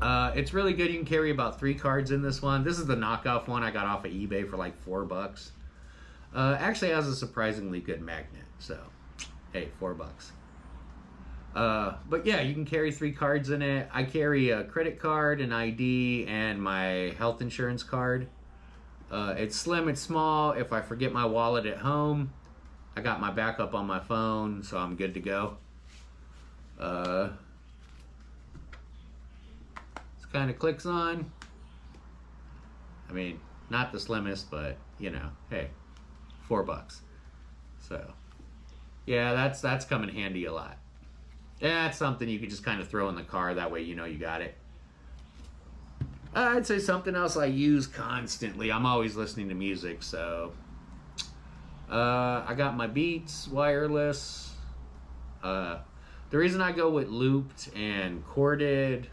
It's really good. You can carry about 3 cards in this one. This is the knockoff one I got off of eBay for like $4. Actually has a surprisingly good magnet, so hey, $4. But yeah, you can carry 3 cards in it. I carry a credit card, an ID, and my health insurance card. It's slim, it's small. If I forget my wallet at home, I got my backup on my phone, so I'm good to go. This kind of clicks on. I mean, not the slimmest, but you know, hey, $4. So yeah, that's come in handy a lot. That's something you could just kind of throw in the car, that way you know you got it. I'd say something else I use constantly. I'm always listening to music, so I got my Beats wireless. The reason I go with looped and corded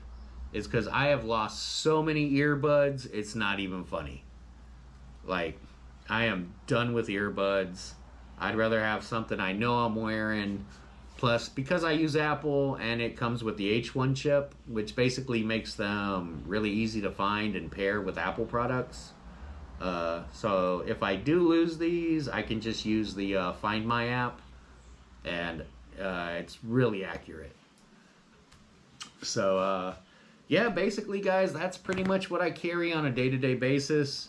is because I have lost so many earbuds, it's not even funny. Like, I am done with earbuds. I'd rather have something I know I'm wearing. Plus, because I use Apple and it comes with the H1 chip, which basically makes them really easy to find and pair with Apple products. So if I do lose these, I can just use the Find My app, and it's really accurate. So yeah, basically guys, that's pretty much what I carry on a day-to-day basis.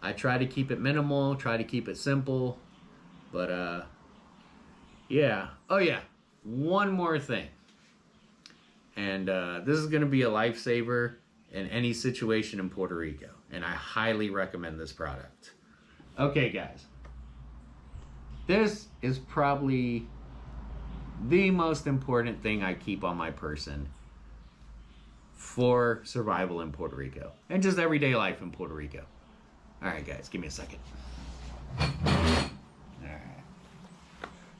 I try to keep it minimal, try to keep it simple, but yeah. Oh yeah, one more thing, and this is going to be a lifesaver in any situation in Puerto Rico, and I highly recommend this product. Okay guys, this is probably the most important thing I keep on my person for survival in Puerto Rico and just everyday life in Puerto Rico. Alright guys, give me a second. Alright.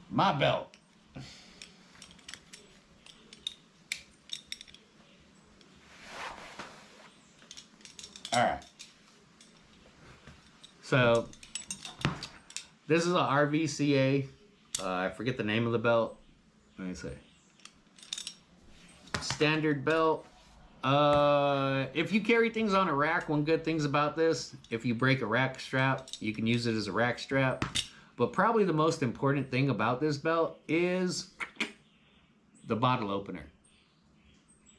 My belt. Alright. So, this is a RVCA. I forget the name of the belt. Let me see. Standard belt. If you carry things on a rack, one good thing's about this, if you break a rack strap, you can use it as a rack strap. But probably the most important thing about this belt is the bottle opener.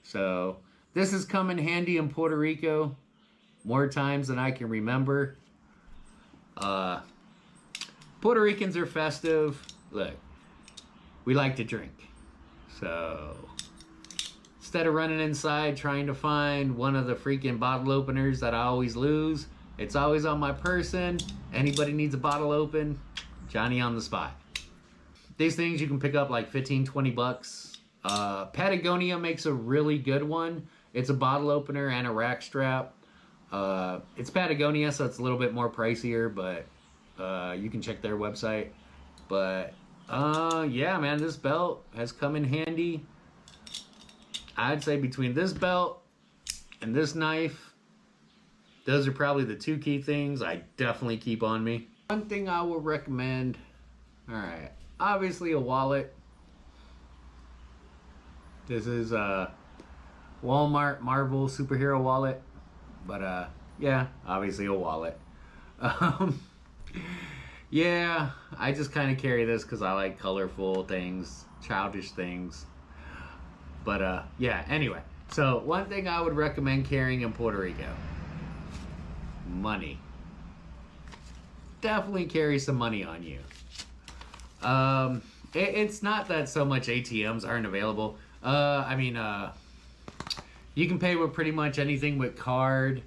So this has come in handy in Puerto Rico more times than I can remember. Puerto Ricans are festive. Look, we like to drink. So instead of running inside trying to find one of the freaking bottle openers that I always lose, it's always on my person. Anybody needs a bottle open, Johnny on the spot. These things you can pick up like 15, 20 bucks. Patagonia makes a really good one. It's a bottle opener and a rack strap. It's Patagonia, so it's a little bit more pricier, but you can check their website. But yeah, man, this belt has come in handy. I'd say between this belt and this knife, those are probably the two key things I definitely keep on me. One thing I will recommend, all right, obviously a wallet. This is a Walmart Marvel superhero wallet, but yeah, obviously a wallet. Yeah, I just kind of carry this because I like colorful things, childish things. But yeah, anyway. So one thing I would recommend carrying in Puerto Rico, money. Definitely carry some money on you. It's not that so much ATMs aren't available. I mean, you can pay with pretty much anything with card.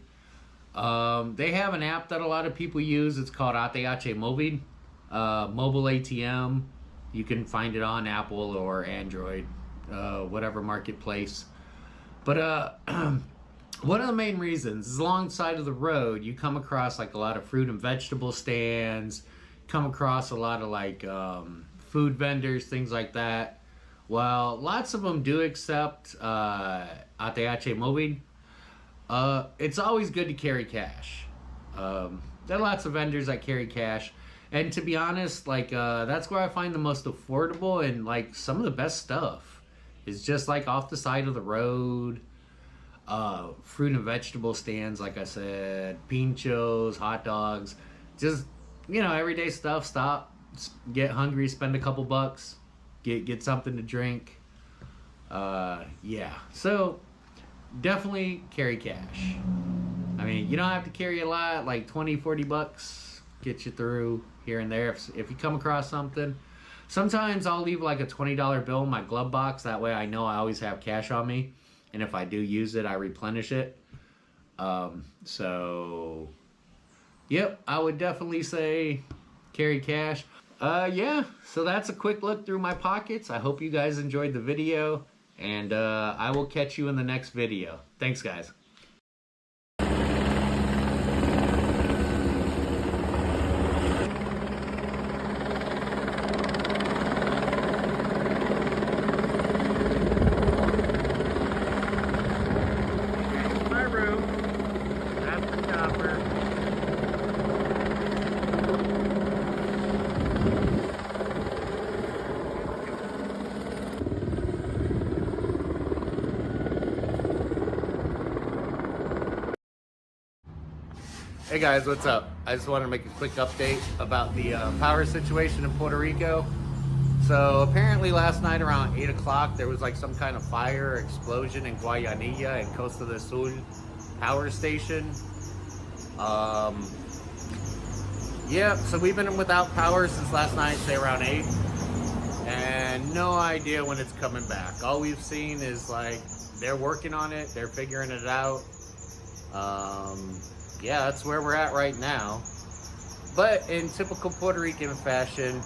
They have an app that a lot of people use. It's called ATH Móvil, mobile ATM. You can find it on Apple or Android, whatever marketplace. But one of the main reasons is alongside of the road, you come across like a lot of fruit and vegetable stands, come across a lot of like food vendors, things like that. Well, lots of them do accept ATH Móvil. It's always good to carry cash. There are lots of vendors that carry cash. And to be honest, like that's where I find the most affordable and like some of the best stuff is just like off the side of the road. Fruit and vegetable stands, like I said, pinchos, hot dogs, just, you know, everyday stuff. Stop, get hungry, spend a couple bucks, get something to drink. Yeah, so definitely carry cash. I mean, you don't have to carry a lot, like 20, 40 bucks, get you through here and there. If you come across something, sometimes I'll leave like a $20 bill in my glove box. That way I know I always have cash on me. And if I do use it, I replenish it. So, yep, I would definitely say carry cash. Yeah, so that's a quick look through my pockets. I hope you guys enjoyed the video. And I will catch you in the next video. Thanks, guys. Hey guys, what's up? I just wanted to make a quick update about the power situation in Puerto Rico. So apparently last night around 8 o'clock there was like some kind of fire or explosion in Guayanilla and Costa del Sur power station. Yeah, so we've been without power since last night, say around 8. And no idea when it's coming back. All we've seen is like they're working on it, they're figuring it out. Yeah, that's where we're at right now. But in typical Puerto Rican fashion,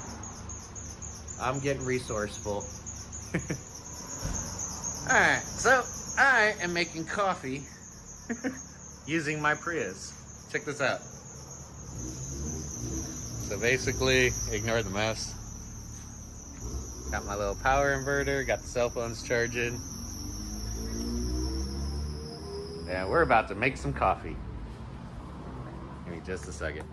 I'm getting resourceful. Alright, so I am making coffee using my Prius. Check this out. So basically, ignore the mess. Got my little power inverter, got the cell phones charging. And we're about to make some coffee. Give me just a second.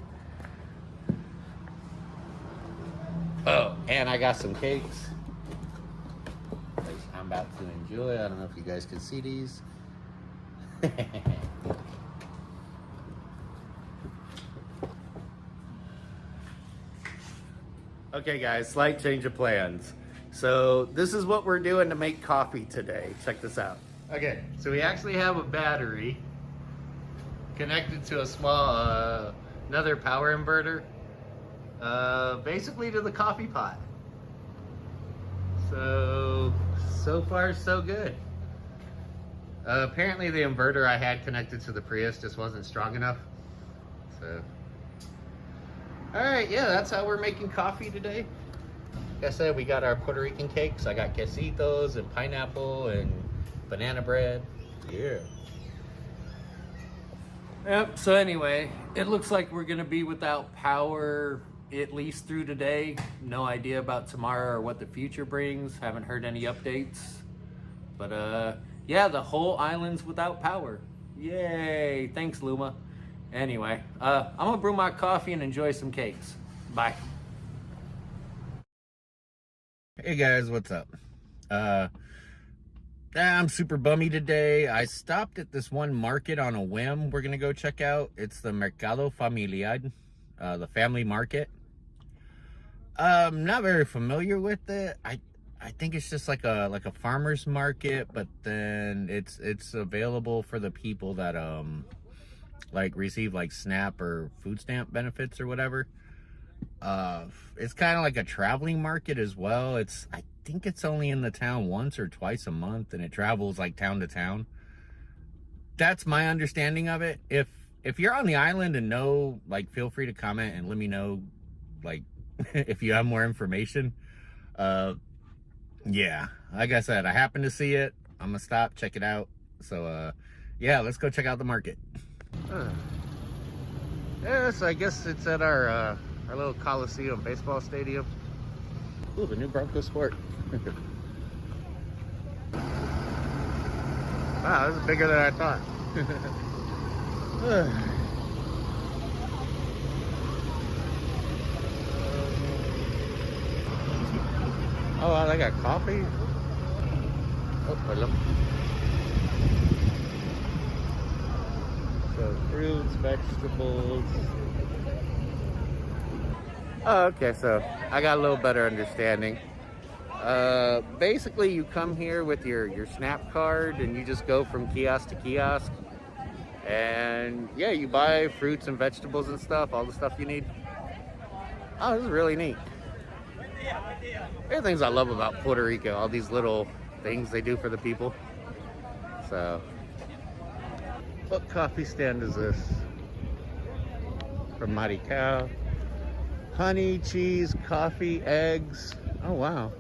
Oh, and I got some cakes. I'm about to enjoy. I don't know if you guys can see these. Okay guys, slight change of plans. So this is what we're doing to make coffee today. Check this out. Okay, so we actually have a battery connected to a small, another power inverter, basically to the coffee pot. So far so good. Apparently the inverter I had connected to the Prius just wasn't strong enough. So, all right, yeah, that's how we're making coffee today. Like I said, we got our Puerto Rican cakes. I got quesitos and pineapple and banana bread. Yeah. Yep, so anyway, it looks like we're gonna be without power at least through today. No idea about tomorrow or what the future brings. Haven't heard any updates. But yeah, the whole island's without power. Yay, thanks Luma. Anyway, I'm gonna brew my coffee and enjoy some cakes. Bye. Hey guys, what's up? I'm super bummy today. I stopped at this one market on a whim we're gonna go check out. It's the Mercado Familiar, the family market. Not very familiar with it. I think it's just like a farmer's market, but then it's available for the people that like receive like SNAP or food stamp benefits or whatever. It's kind of like a traveling market as well. I think it's only in the town once or twice a month, and it travels like town to town. That's my understanding of it. If you're on the island and know, like, feel free to comment and let me know, like, if you have more information. Yeah, like I said, I happened to see it. I'm gonna stop, check it out. So yeah, let's go check out the market. Yeah, so I guess it's at our little Coliseum baseball stadium. Ooh, the new Bronco Sport. Wow, this is bigger than I thought. Oh, wow, they got coffee? Oh, hello. So, fruits, vegetables. Oh, okay, so I got a little better understanding. Basically, you come here with your SNAP card and you just go from kiosk to kiosk. And yeah, you buy fruits and vegetables and stuff, all the stuff you need. Oh, this is really neat. There are things I love about Puerto Rico, all these little things they do for the people. So, what coffee stand is this? From Mighty Cow. Honey, cheese, coffee, eggs. Oh, wow.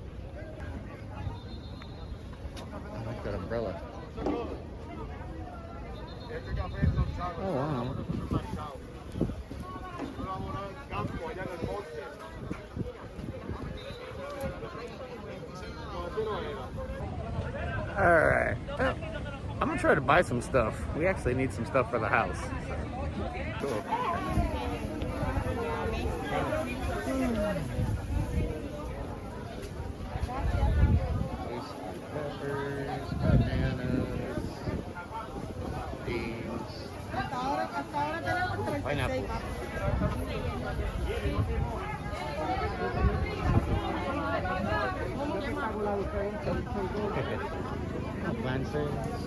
I like that umbrella. Oh, wow. All right. Well, I'm gonna try to buy some stuff. We actually need some stuff for the house. So. Cool. Peppers, bananas, beans, pineapple. Plantains.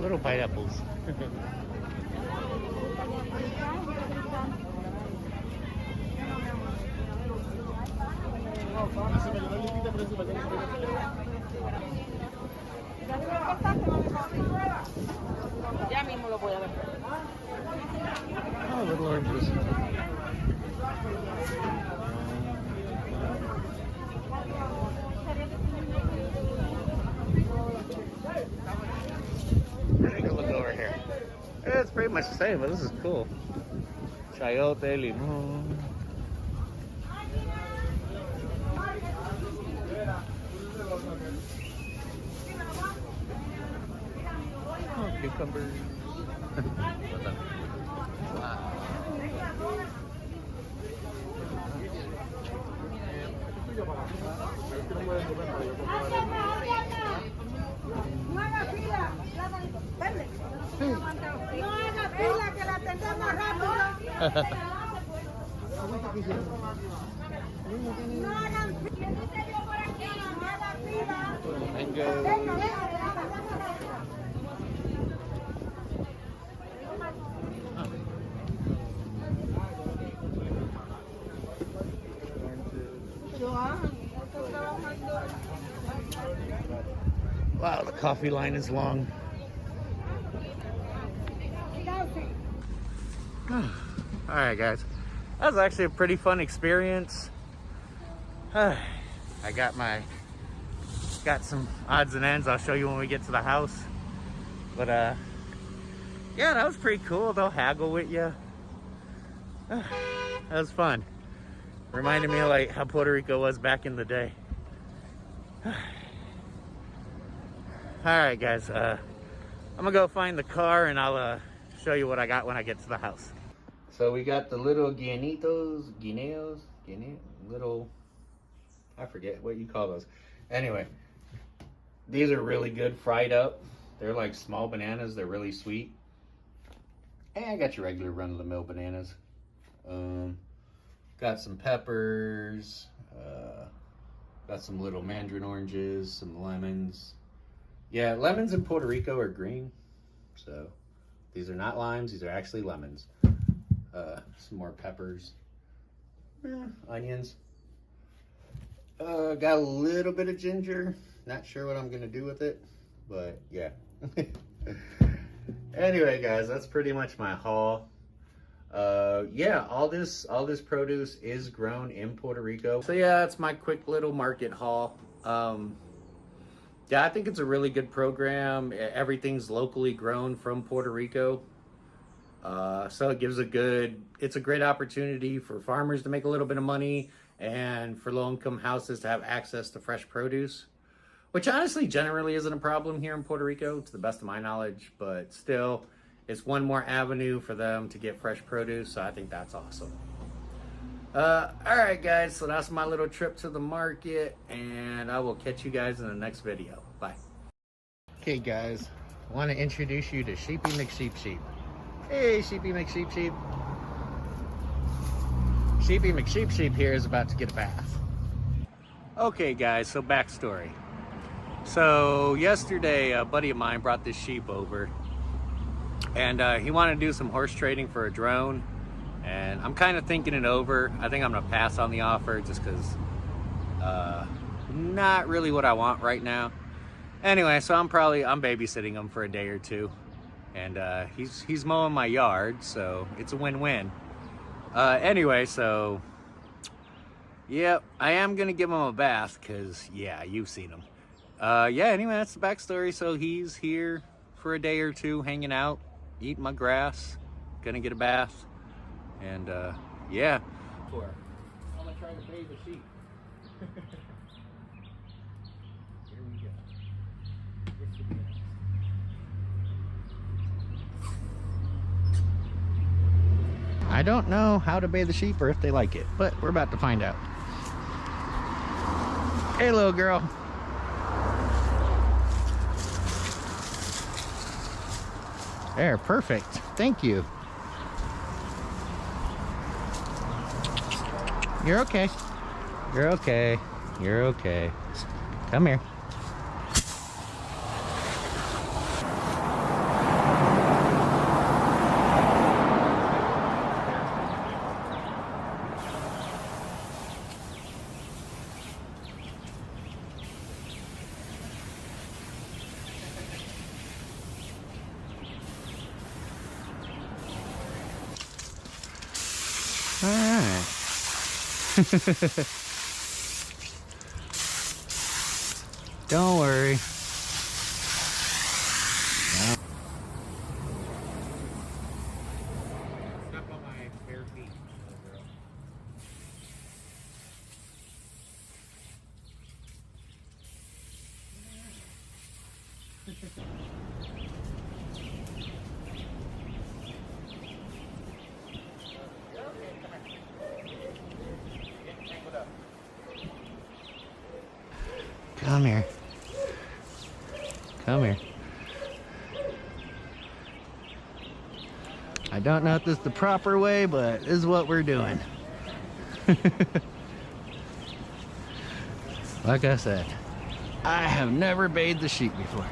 Little pineapples. Ya mismo lo voy a ver. Oh, little oranges. Take a look over here. It's pretty much the same, but this is cool. Chayote, limon. Oh, cucumbers. Wow. No haga fila, vende. No haga fila, que la atendemos rápido. No hagan fila. No hagan fila. Mango. Wow, the coffee line is long. All right, guys. That was actually a pretty fun experience. I got some odds and ends I'll show you when we get to the house. But yeah, that was pretty cool. They'll haggle with you. That was fun. Reminded me of like how Puerto Rico was back in the day. All right, guys. I'm gonna go find the car and I'll show you what I got when I get to the house. So we got the little guineos, little, I forget what you call those. Anyway, these are really good fried up. They're like small bananas. They're really sweet. And I got your regular run-of-the-mill bananas. Got some peppers. Got some little mandarin oranges, some lemons. Yeah, lemons in Puerto Rico are green. So these are not limes. These are actually lemons. Some more peppers. Onions. Got a little bit of ginger. Not sure what I'm gonna do with it, but yeah. Anyway, guys, that's pretty much my haul. Yeah, all this produce is grown in Puerto Rico. So yeah, that's my quick little market haul. Yeah, I think it's a really good program. Everything's locally grown from Puerto Rico. So it gives it's a great opportunity for farmers to make a little bit of money and for low-income houses to have access to fresh produce, which honestly generally isn't a problem here in Puerto Rico, to the best of my knowledge, but still, it's one more avenue for them to get fresh produce, so I think that's awesome. All right, guys, so that's my little trip to the market, and I will catch you guys in the next video. Bye. Okay, guys, I want to introduce you to Sheepy McSheep. Hey, Sheepy McSheep. Sheepy McSheep here is about to get a bath. Okay, guys, so backstory. So yesterday, a buddy of mine brought this sheep over, and he wanted to do some horse trading for a drone, and I'm kind of thinking it over. I think I'm gonna pass on the offer just because not really what I want right now. Anyway, so I'm babysitting him for a day or two, and he's mowing my yard, so it's a win-win. Anyway, so yeah, I am gonna give him a bath because yeah, you've seen him. Yeah, anyway, that's the backstory. So he's here for a day or two, hanging out, eating my grass, gonna get a bath, and yeah. I'm gonna try to bathe the sheep. Here we go. I don't know how to bathe the sheep or if they like it, but we're about to find out. Hey, little girl. There, perfect. Thank you. You're okay. You're okay. You're okay. Come here. All right. Don't worry. No. Step on my bare feet, little girl. Come here. Come here. I don't know if this is the proper way, but this is what we're doing. Like I said, I have never bathed the sheep before.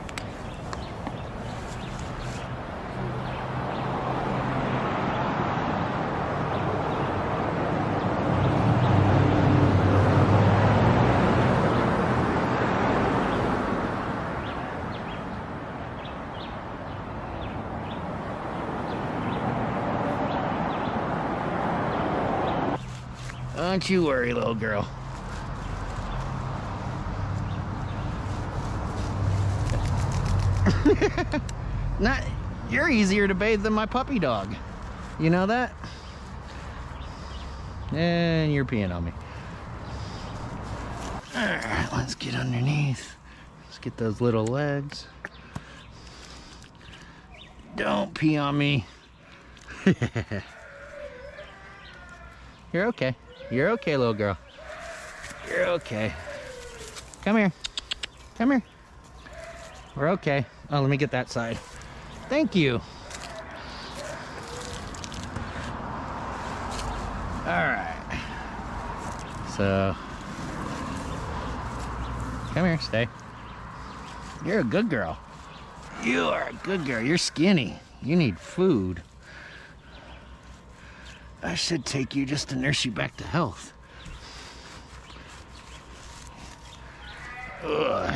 Don't you worry, little girl. Not, you're easier to bathe than my puppy dog. You know that? And you're peeing on me. All right, let's get underneath. Let's get those little legs. Don't pee on me. You're okay. You're okay, little girl. You're okay. Come here. Come here. We're okay. Oh, let me get that side. Thank you. All right. So, come here, stay. You're a good girl. You are a good girl. You're skinny. You need food. I should take you just to nurse you back to health. Ugh.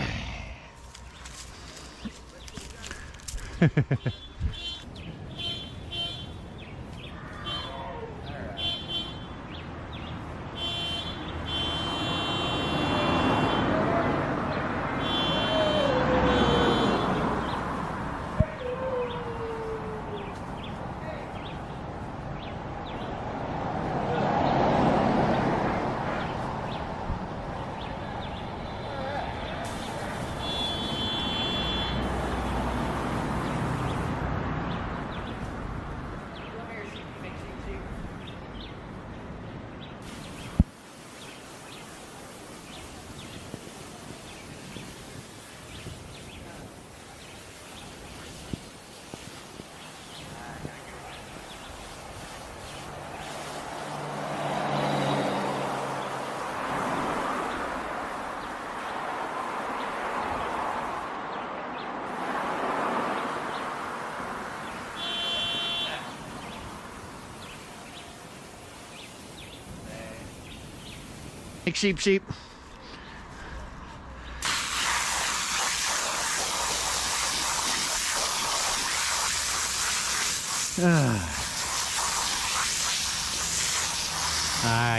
Sheep, sheep.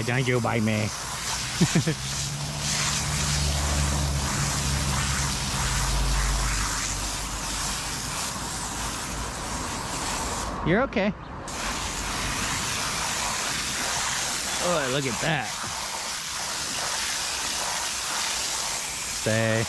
Don't you bite me. You're okay. Oh, look at that. Stay.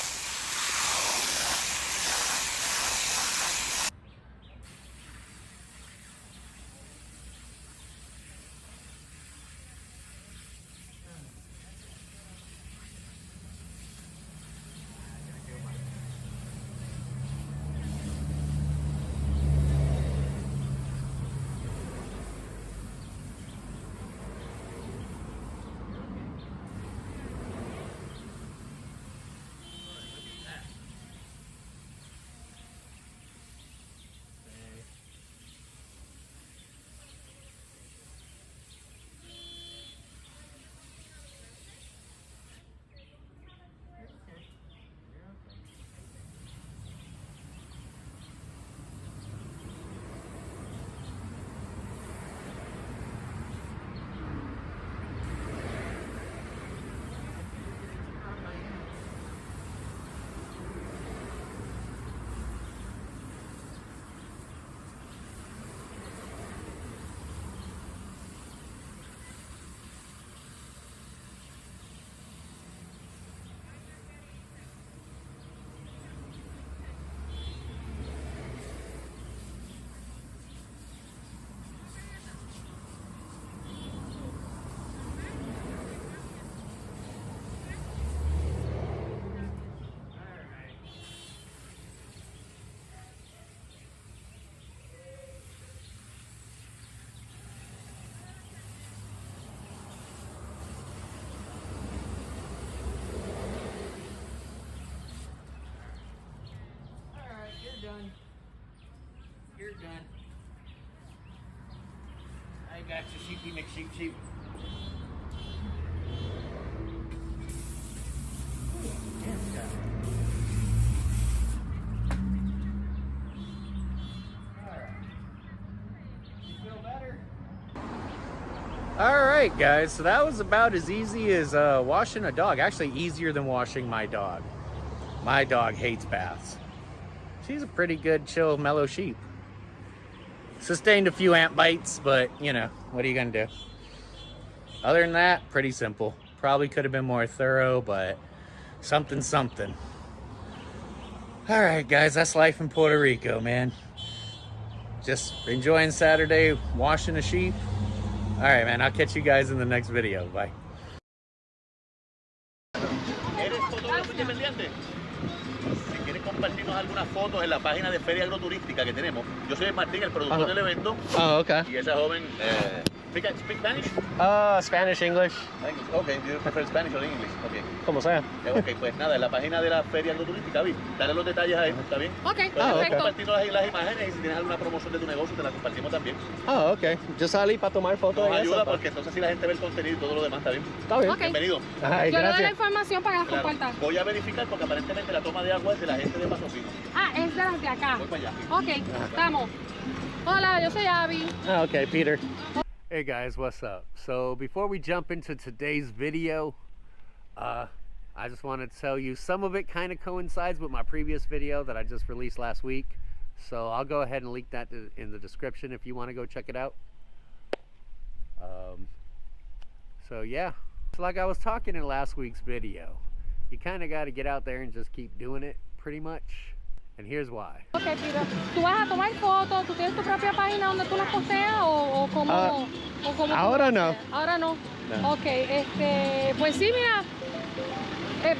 Done. You're done. I got you, sheepy McSheep sheep. All right, guys, so that was about as easy as washing a dog. Actually, easier than washing my dog. My dog hates baths. She's a pretty good, chill, mellow sheep. Sustained a few ant bites, but, you know, what are you gonna do? Other than that, pretty simple. Probably could have been more thorough, but something. All right, guys, that's life in Puerto Rico, man. Just enjoying Saturday, washing a sheep. All right, man, I'll catch you guys in the next video. Bye. ¿Eres fotógrafo independiente? Si quieres compartirnos algunas fotos en la página de Feria Agroturística que tenemos. Yo soy Martín, el productor del evento. Oh, okay. Y esa joven... Speak Spanish? Spanish, English. Okay, do you prefer Spanish or English? Okay. Como sea. Ok, pues nada, en la página de la Feria Agroturística, vi, dale los detalles ahí, ¿está bien? Ok, perfecto. Compartirnos las imágenes y si tienes alguna promoción de tu negocio, te la compartimos también. Oh, okay. Yo salí para tomar fotos. Nos ayuda porque entonces si la gente ve el contenido y todo lo demás, ¿está bien? Está bien. Ok. Bienvenido. Ay, Yo le doy la gracias. información para que las compartan. Voy a verificar porque aparentemente la toma de agua es de la gente de Paso Fino. Ah, es de las de acá. Voy para allá. Ok, estamos. Hola, yo soy Abby. Oh, okay, Peter. Hey guys, what's up? So before we jump into today's video, I just wanted to tell you some of it kind of coincides with my previous video that I just released last week. So I'll go ahead and link that in the description if you want to go check it out. So yeah, so like I was talking in last week's video, you kind of got to get out there and just keep doing it pretty much. And here's why. Ok, Peter, ¿tú vas a tomar fotos? ¿Tú tienes tu propia página donde tú las posteas o cómo? O cómo Ahora no. Ahora no. No. Ok, pues sí, mira,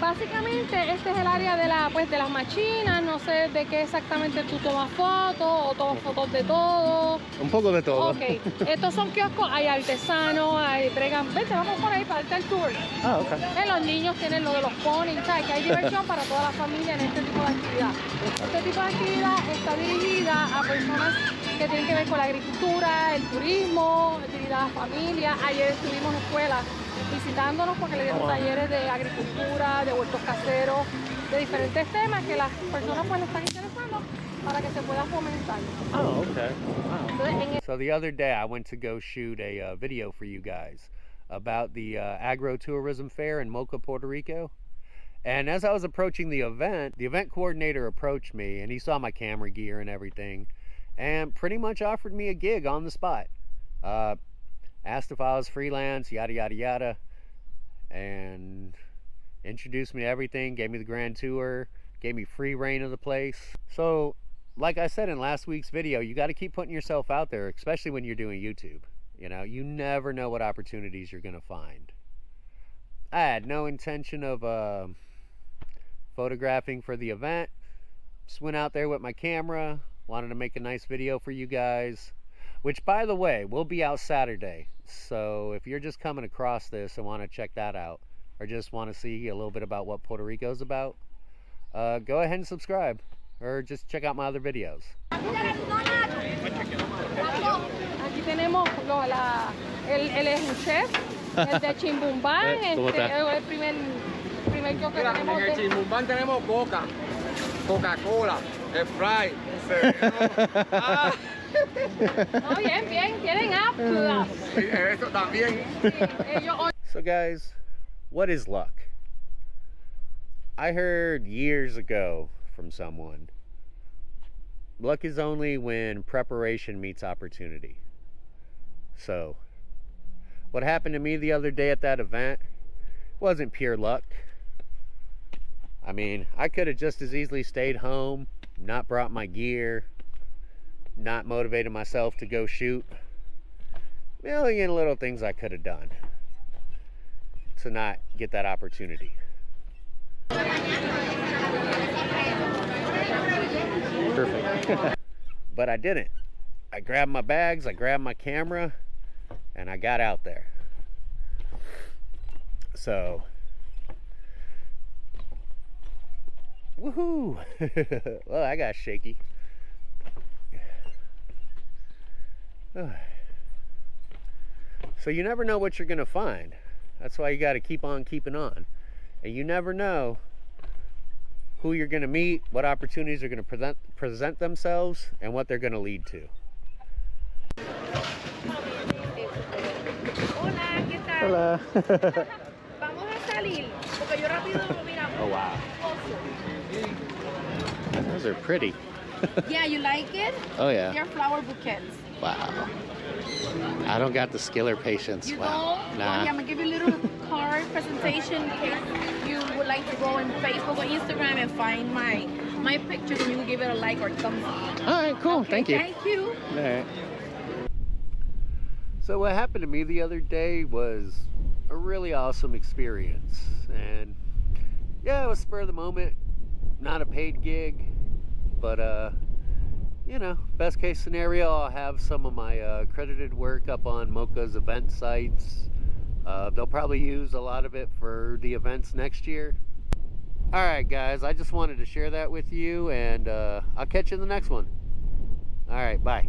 básicamente este es el área de de las machinas. No sé de qué exactamente tú tomas fotos o tomas fotos de todo. Un poco de todo. Ok, estos son kioscos, hay artesanos, hay bregan. Vente, vamos por ahí para darte el tour. Ah, ok. Los niños tienen lo de los ponis, ¿sabes? Que hay diversión para toda la familia en este tipo de actividad. Este tipo de actividad está dirigida a personas que tienen que ver con la agricultura, el turismo, dirigida a familias. Ayer estuvimos en escuelas visitándonos porque le dieron talleres de agricultura, de huertos caseros, de diferentes temas que las personas pues les están interesando para que se pueda fomentar. Oh, okay. Wow. So the other day I went to go shoot a video for you guys about the agro-tourism fair in Mocha, Puerto Rico. And as I was approaching the event coordinator approached me and he saw my camera gear and everything and pretty much offered me a gig on the spot. Asked if I was freelance, yada, yada, yada, and introduced me to everything, gave me the grand tour, gave me free reign of the place. So, like I said in last week's video, you got to keep putting yourself out there, especially when you're doing YouTube. You know, you never know what opportunities you're going to find. I had no intention of photographing for the event. Just went out there with my camera, wanted to make a nice video for you guys. Which, by the way, will be out Saturday. So if you're just coming across this and want to check that out, or just want to see a little bit about what Puerto Rico is about, go ahead and subscribe, or just check out my other videos. Aquí tenemos él es un chef, el de Chimbumbán, el primer kiosco que tenemos. En el Chimbumbán tenemos Coca, Coca-Cola, Sprite. No, bien, tienen apple. Eso también. So guys, what is luck? I heard years ago from someone, luck is only when preparation meets opportunity. So, what happened to me the other day at that event wasn't pure luck. I mean, I could have just as easily stayed home, not brought my gear, not motivated myself to go shoot. Million little things I could have done to not get that opportunity. Perfect. But I didn't. I grabbed my bags, I grabbed my camera, and I got out there. So, woohoo! Well, I got shaky. So you never know what you're gonna find. That's why you got to keep on keeping on. And you never know who you're gonna meet, what opportunities are gonna present themselves, and what they're gonna lead to. Hola. Vamos a salir, porque yo rápido, mira. Oh, wow. Those are pretty. Yeah, you like it? Oh, yeah. They're flower bouquets. Wow. I don't got the skill or patience. You Wow. don't? Nah. Okay, I'm gonna give you a little card presentation in case you would like to go on Facebook or Instagram and find my pictures and you will give it a like or thumbs up. All right, cool. Okay, Thank you. Thank you. All right. So what happened to me the other day was a really awesome experience. And yeah, it was spur of the moment, not a paid gig, but you know, best case scenario, I'll have some of my accredited work up on Mocha's event sites. They'll probably use a lot of it for the events next year. All right, guys, I just wanted to share that with you, and I'll catch you in the next one. All right, bye.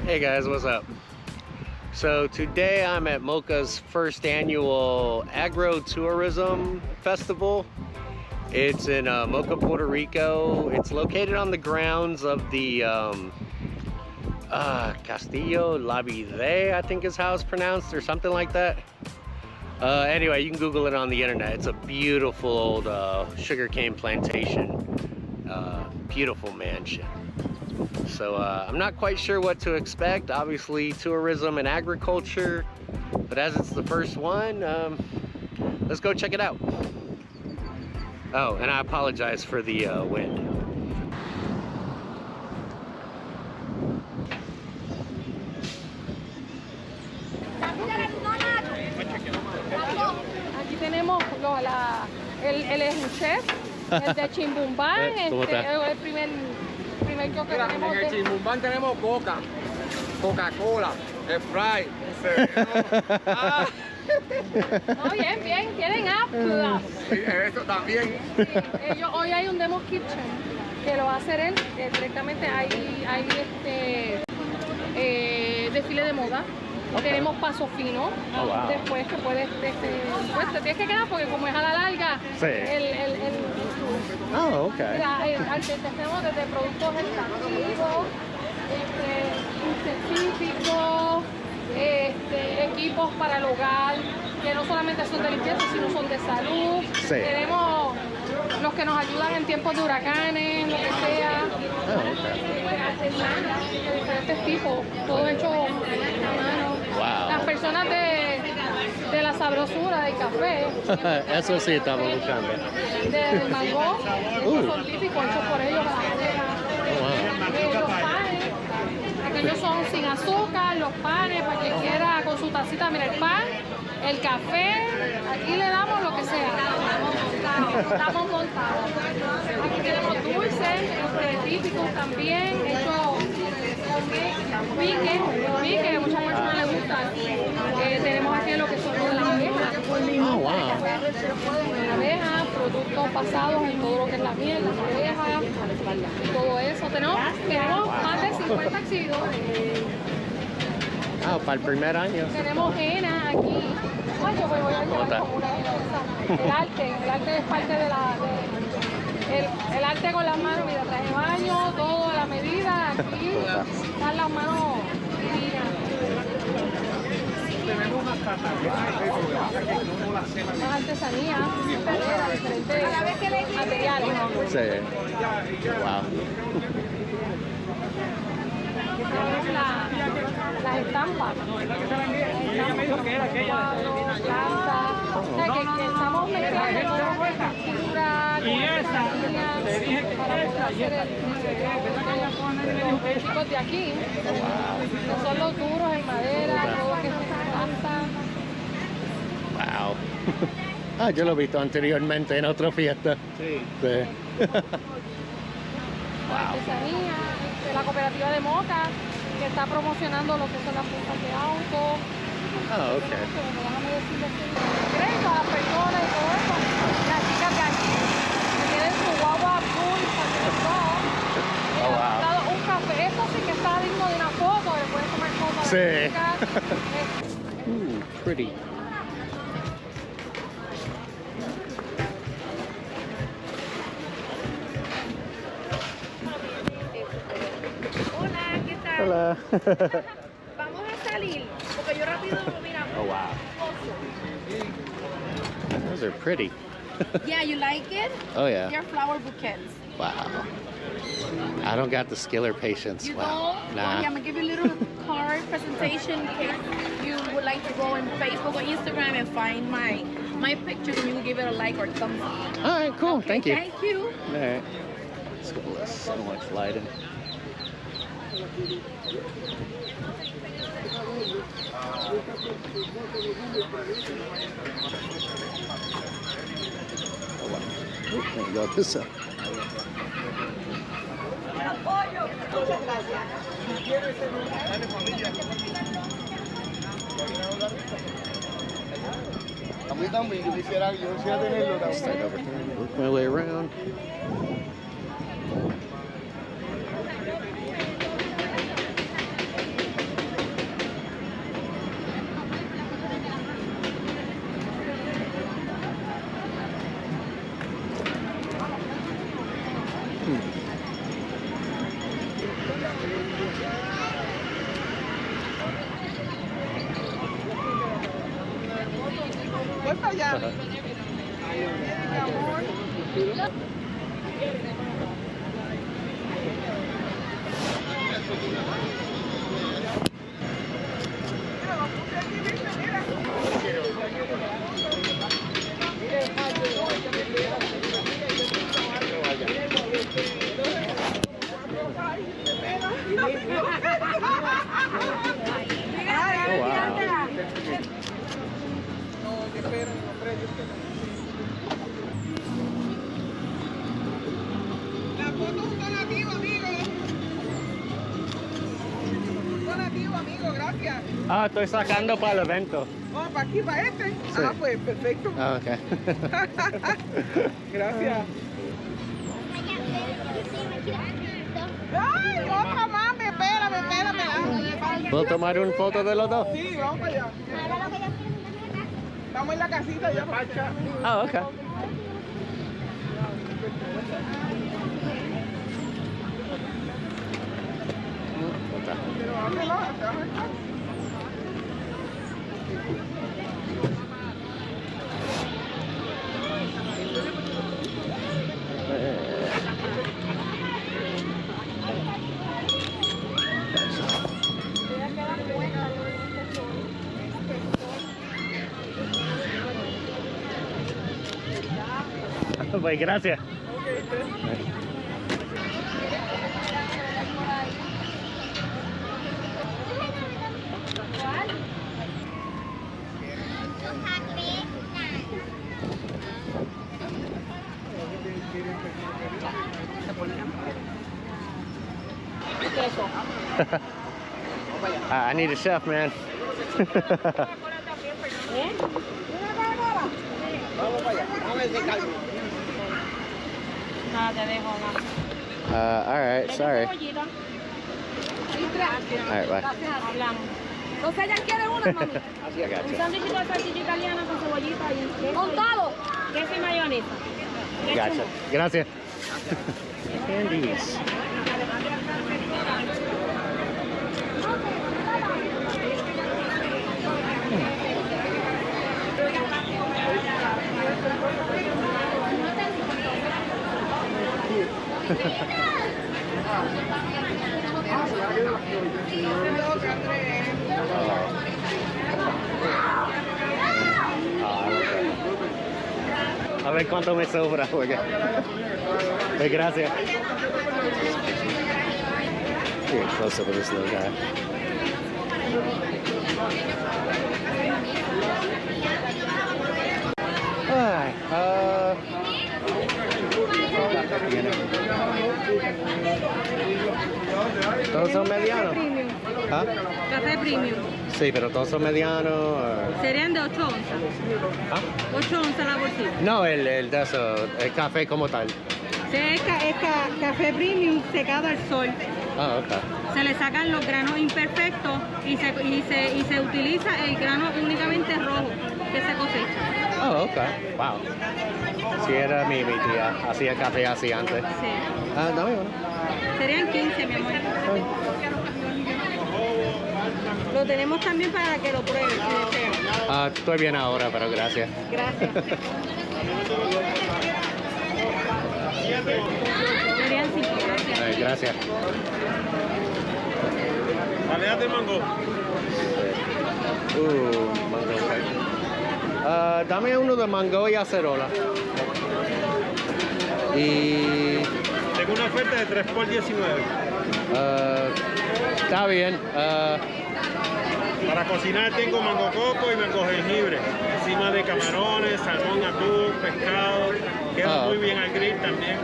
Hey guys, what's up? So today I'm at Mocha's first annual agro-tourism festival. It's in Mocha, Puerto Rico. It's located on the grounds of the Castillo La Vide, I think is how it's pronounced, or something like that. Anyway, you can Google it on the internet. It's a beautiful old sugarcane plantation, beautiful mansion. So I'm not quite sure what to expect. Obviously tourism and agriculture, but as it's the first one, let's go check it out. Oh, and I apologize for the wind. Aquí tenemos el chef, el de Chimbumbán, el primer que Mira, tenemos en el Chimbumbán tenemos Coca, Coca-Cola, Sprite. Ah. No, bien, tienen app. Sí, eso también. Sí, hoy hay un demo kitchen que lo va a hacer él directamente. Hay desfile de moda. Okay. Tenemos paso fino. Oh, wow. Después que puedes, pues te tienes que quedar porque como es a la larga, sí. Oh, ok. Mira, tenemos desde productos extractivos, científicos, equipos para el hogar, que no solamente son de limpieza, sino son de salud. Sí. Tenemos los que nos ayudan en tiempos de huracanes, lo que sea. Artesanas de diferentes tipos, todo hecho a mano. Wow. Las personas de la sabrosura del café. Eso sí estaba buscando. Del mango, son típicos hechos por ellos a la madera. Los panes, aquellos son sin azúcar, los panes, para quien quiera con su tacita, mira el pan, el café, aquí le damos lo que sea. Estamos montados. Aquí tenemos dulces, típicos también, hechos con pique, que a muchas personas les gustan. Tenemos aquí lo que son las abejas. Oh, wow. Abejas, productos basados en todo lo que es la miel, las abejas, todo eso. Tenemos más de 50 exhibidores. Ah, para el primer año. Tenemos henna aquí. Ay, yo voy a llevar como una henna de esa. El arte es parte de el arte con las manos, mira, traje de baño, todo a la medida. Aquí están las manos divinas. Tenemos unas Más artesanía, diferentes materiales. Sí. Wow. que tenemos las estampas. Cuadros, plantas. O sea, que estamos mezclando cultura con artesanía para poder hacer los chicos de aquí, que son los duros en madera, todo que se planta. Wow. Ah, yo lo he visto anteriormente en otra fiesta. Sí. Sí. La artesanía, la cooperativa de Moca, que está promocionando lo que son las puntas de auto. Ah, ok. Déjame decirles que Gringo, las personas y todo eso. Las chicas de aquí, que tienen su guagua azul, Oh, wow. dado un café. Esto sí que está digno de una foto, le puedes tomar foto a las Sí. chicas. Pretty. Hola, ¿qué tal? Hola. Vamos a salir, porque yo rápido, mira. Oh, wow. Those are pretty. Yeah, you like it? Oh, yeah. They're flower bouquets. Wow. I don't got the skill or patience. You Wow. know? Nah. Well, yeah, I'm gonna give you a little card presentation in case you would like to go on Facebook or Instagram and find my pictures and you will give it a like or thumbs up. All right, cool. Okay, Thank you. Thank you. All right. Let's go. There's so much lighting. Oh, wow. Oop, let me go this up. A mí también, yo quisiera tenerlo Start también. over here. Work my way around. Voy para allá. Oh, wow. La foto es un donativo, amigo. Un donativo, amigo, gracias. Ah, estoy sacando para el evento. Oh, para aquí, para este. Ah, pues perfecto. Ah, ok. Gracias. Ay, otra más, espérame. ¿Puedo tomar una foto de los dos? Sí, vamos para allá. Estamos en la casita ya. Ah, ok. Pero ábrelo, te vas a estar. Pues gracias. I need a chef, man. Nada, te dejo, All right, sorry. All right, bye. Hablamos. Entonces ella quiere una, mami. I got Un you. sándwich de salchicha italiana con cebollita y queso. Con todo. Queso y mayonesa. Gotcha. Gracias. Candies. ver cuánto me sobra. Porque... Pues gracias. Get close up with this little guy. Ay, todos son medianos. ¿Ah? Café premium. Sí, pero todos son medianos. Serían de 8 onzas. ¿Ah? 8 onzas la bolsita. No, el de eso, el café como tal. Es café premium secado al sol. Ah, ok. Se le sacan los granos imperfectos y se utiliza el grano únicamente rojo que se cosecha. Oh, ok. Wow. Si era mi tía, hacía café así antes. Sí. Ah, dame uno. Serían 15, mi amor. Lo tenemos también para que lo prueben, si desean. Ah, estoy bien ahora, pero gracias. Gracias. Serían 5, gracias. Gracias. Dale mango. Mango. Dame uno de mango y acerola. Y... Tengo una oferta de 3 por 19. Está bien. Para cocinar tengo mango coco y mango jengibre. Encima de camarones, salmón, atún, pescado. Queda muy bien al grill también.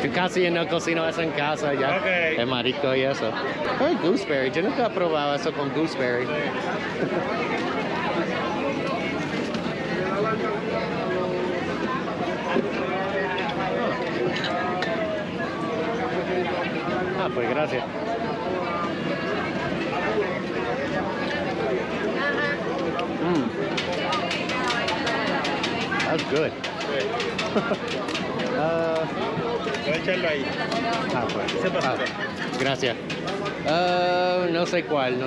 Yo casi no cocino eso en casa ya. Okay. El marisco y eso. Ay, gooseberry. Yo nunca he probado eso con gooseberry. Ah, pues gracias. That's good. Voy a echarlo ahí. Pues. Gracias. No sé cuál.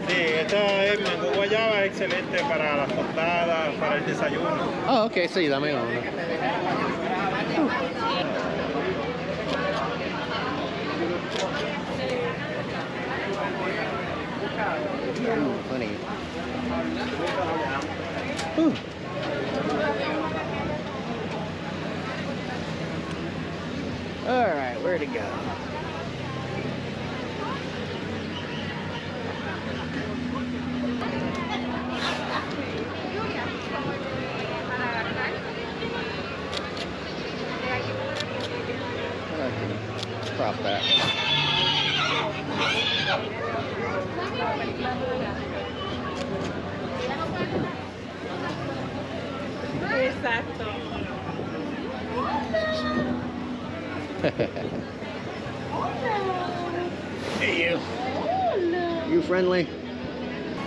Sí, esto es mango guayaba, excelente para las tostadas, para el desayuno. Oh, ok, sí, dame uno. Funny. All right, where to go? Crop that. Exacto. Hey, you. You friendly?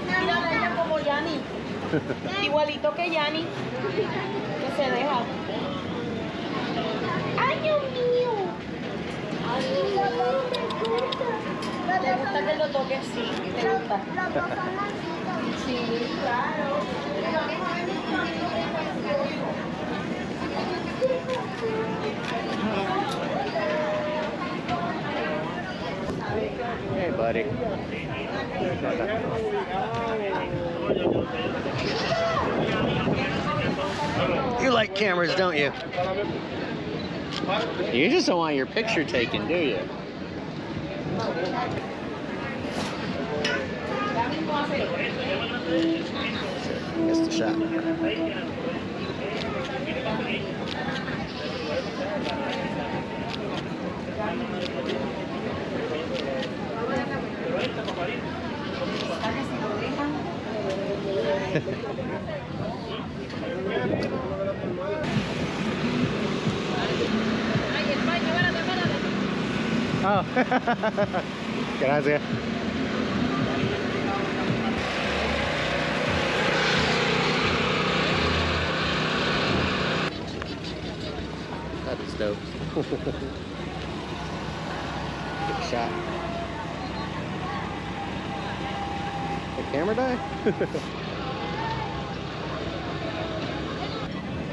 Mira, ella como Yanni. Igualito que Yanni. Que se deja. ¡Ay, Dios mío! ¿Te gusta que lo toques? Sí, ¿te gusta? Sí, claro. Hey, buddy. You like cameras, don't you? You just don't want your picture taken, do you? Missed the shot. Oh, gracias. That is dope. Good shot. The camera die?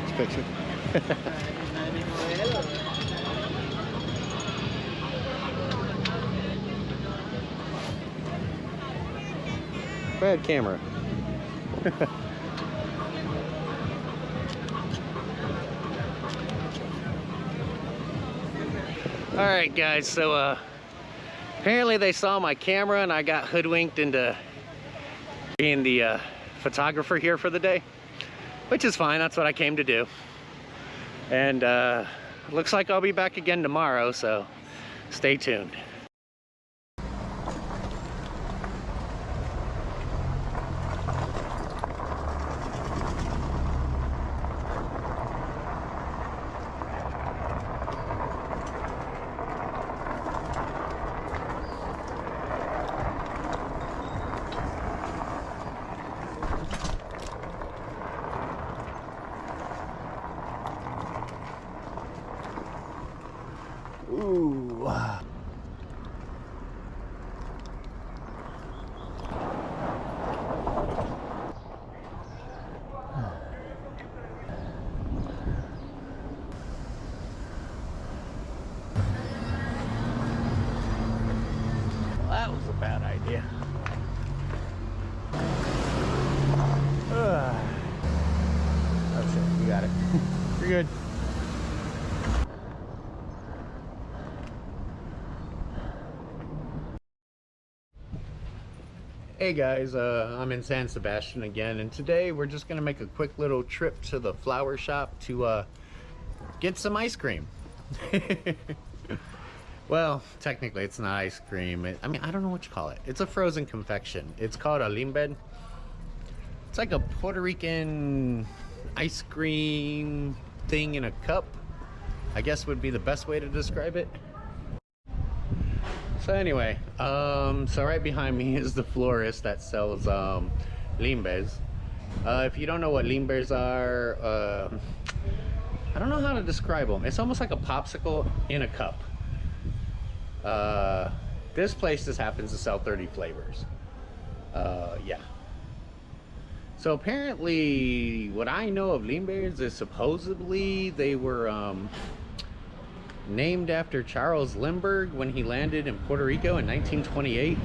This picture. Bad camera. Alright guys, so apparently they saw my camera and I got hoodwinked into being the photographer here for the day, which is fine. That's what I came to do. And looks like I'll be back again tomorrow, so stay tuned. Ooh. Well, that was a bad idea. That's it. You got it. You're good. Hey guys, I'm in San Sebastian again, and today we're just gonna make a quick little trip to the flower shop to get some ice cream. Well, technically it's not ice cream. I mean, I don't know what you call it. It's a frozen confection. It's called a limbed. It's like a Puerto Rican ice cream thing in a cup, I guess would be the best way to describe it. So anyway, so right behind me is the florist that sells limbes. If you don't know what limbes are, I don't know how to describe them. It's almost like a popsicle in a cup. This place just happens to sell 30 flavors. Yeah. So apparently, what I know of limbes is supposedly they were named after Charles Lindbergh when he landed in Puerto Rico in 1928.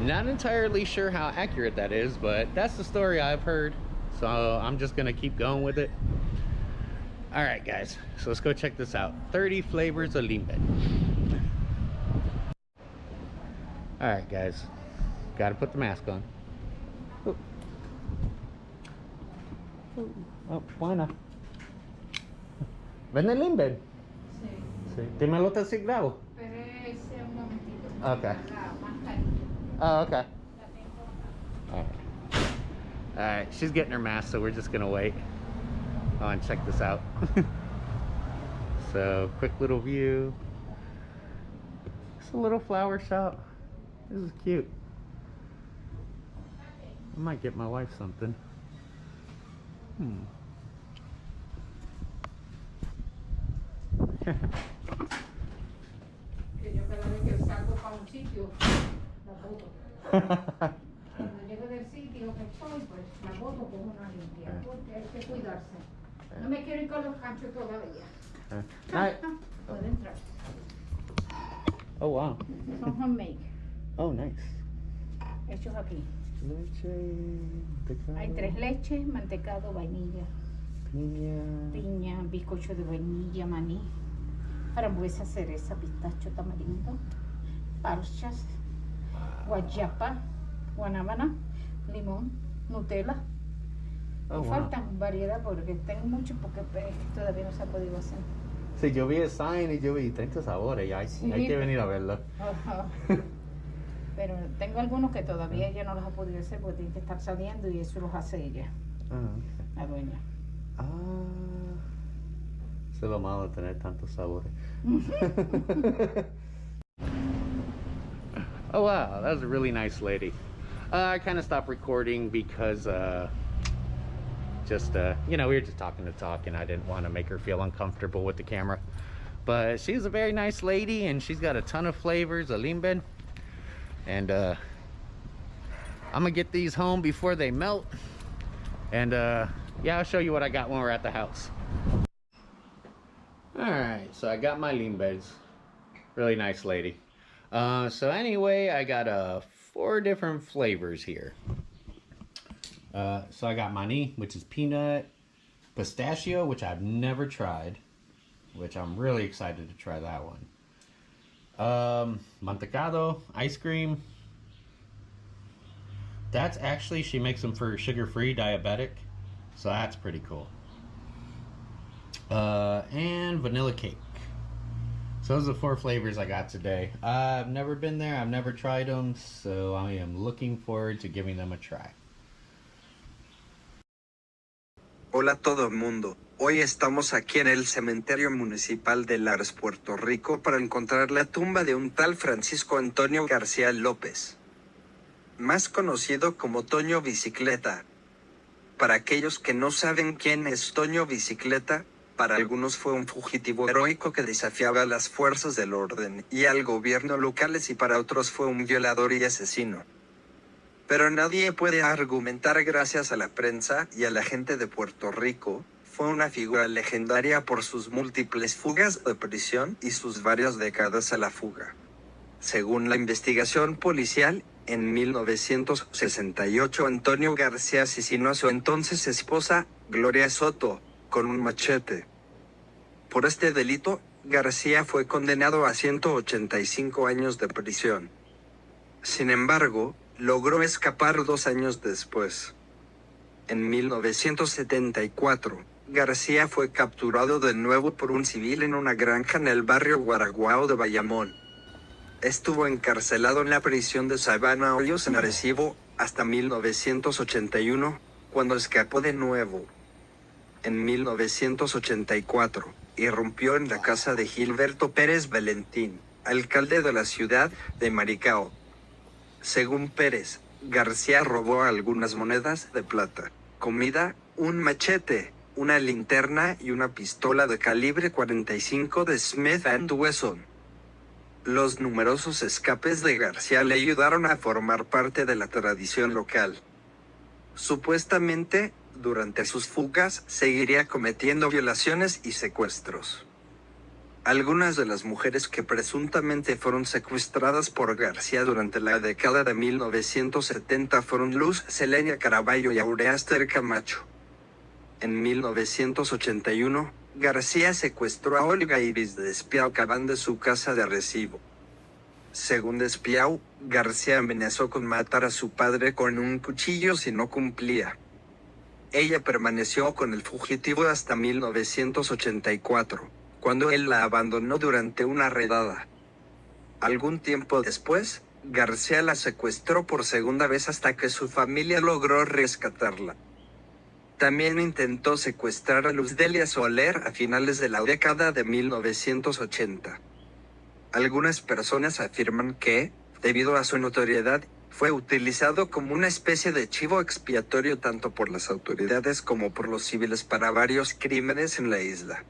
Not entirely sure how accurate that is, but that's the story I've heard. So I'm just gonna keep going with it. All right, guys, so let's go check this out. 30 flavors of limbe. All right, guys, gotta put the mask on. Oh, bueno. ¿Venden limbe? Sí. Dime los 3 grados. Espérese un momentito. Okay. Oh, okay. Alright, she's getting her mask, so we're just gonna wait. Oh, and check this out. So, quick little view. It's a little flower shop. This is cute. I might get my wife something. Que yo cada vez que salgo para un sitio, la boto. Cuando llego del sitio que estoy, pues la boto con una limpia, porque hay que cuidarse. No me quiero ir con los canchos todavía. Puede entrar. Oh, wow. Son homemade. Oh, nice. Hechos aquí. Leche, mantecado. Hay 3 leches, mantecado, vainilla, piña, bizcocho de vainilla, maní, frambuesa, cereza, pistacho, tamarindo, parchas, guayaba, guanábana, limón, Nutella. Oh, Me wow. faltan variedad porque tengo mucho porque todavía no se ha podido hacer. Sí, yo vi el sign y yo vi 30 sabores y hay que venir a verlo. Ajá. Pero tengo algunos que todavía ella no los ha podido hacer porque tienen que estar saliendo y eso los hace ella, la dueña. Eso es lo malo de tener tantos sabores. Oh wow, that was a really nice lady. I kind of stopped recording because you know, we were just talking to talk and I didn't want to make her feel uncomfortable with the camera. But she's a very nice lady and she's got a ton of flavors of limbe. And I'm gonna get these home before they melt. And yeah, I'll show you what I got when we're at the house. Alright, so I got my limbes. Really nice lady. So anyway, I got 4 different flavors here. So I got maní, which is peanut, pistachio, which I've never tried, which I'm really excited to try that one. Mantecado ice cream. That's actually, she makes them for sugar-free diabetic, so that's pretty cool. And vanilla cake. So those are the 4 flavors I got today. I've never been there, I've never tried them, so I am looking forward to giving them a try. Hola a todo el mundo. Hoy estamos aquí en el cementerio municipal de Lares, Puerto Rico, para encontrar la tumba de un tal Francisco Antonio García López, más conocido como Toño Bicicleta. Para aquellos que no saben quién es Toño Bicicleta, para algunos fue un fugitivo heroico que desafiaba a las fuerzas del orden y al gobierno locales, y para otros fue un violador y asesino. Pero nadie puede argumentar, gracias a la prensa y a la gente de Puerto Rico, fue una figura legendaria por sus múltiples fugas de prisión y sus varias décadas a la fuga. Según la investigación policial, en 1968 Antonio García asesinó a su entonces esposa, Gloria Soto, con un machete. Por este delito, García fue condenado a 185 años de prisión. Sin embargo, logró escapar 2 años después. En 1974, García fue capturado de nuevo por un civil en una granja en el barrio Guaraguao de Bayamón. Estuvo encarcelado en la prisión de Sabana Hoyos en Arecibo hasta 1981, cuando escapó de nuevo. En 1984, irrumpió en la casa de Gilberto Pérez Valentín, alcalde de la ciudad de Maricao. Según Pérez, García robó algunas monedas de plata, comida, un machete, una linterna y una pistola de calibre 45 de Smith & Wesson. Los numerosos escapes de García le ayudaron a formar parte de la tradición local. Supuestamente, durante sus fugas, seguiría cometiendo violaciones y secuestros. Algunas de las mujeres que presuntamente fueron secuestradas por García durante la década de 1970 fueron Luz Selenia Caraballo y Aureaster Camacho. En 1981, García secuestró a Olga Iris de Despiau Cabán de su casa de Arecibo. Según Despiau, García amenazó con matar a su padre con un cuchillo si no cumplía. Ella permaneció con el fugitivo hasta 1984, cuando él la abandonó durante una redada. Algún tiempo después, García la secuestró por segunda vez hasta que su familia logró rescatarla. También intentó secuestrar a Luz Delia Soler a finales de la década de 1980. Algunas personas afirman que, debido a su notoriedad, fue utilizado como una especie de chivo expiatorio tanto por las autoridades como por los civiles para varios crímenes en la isla.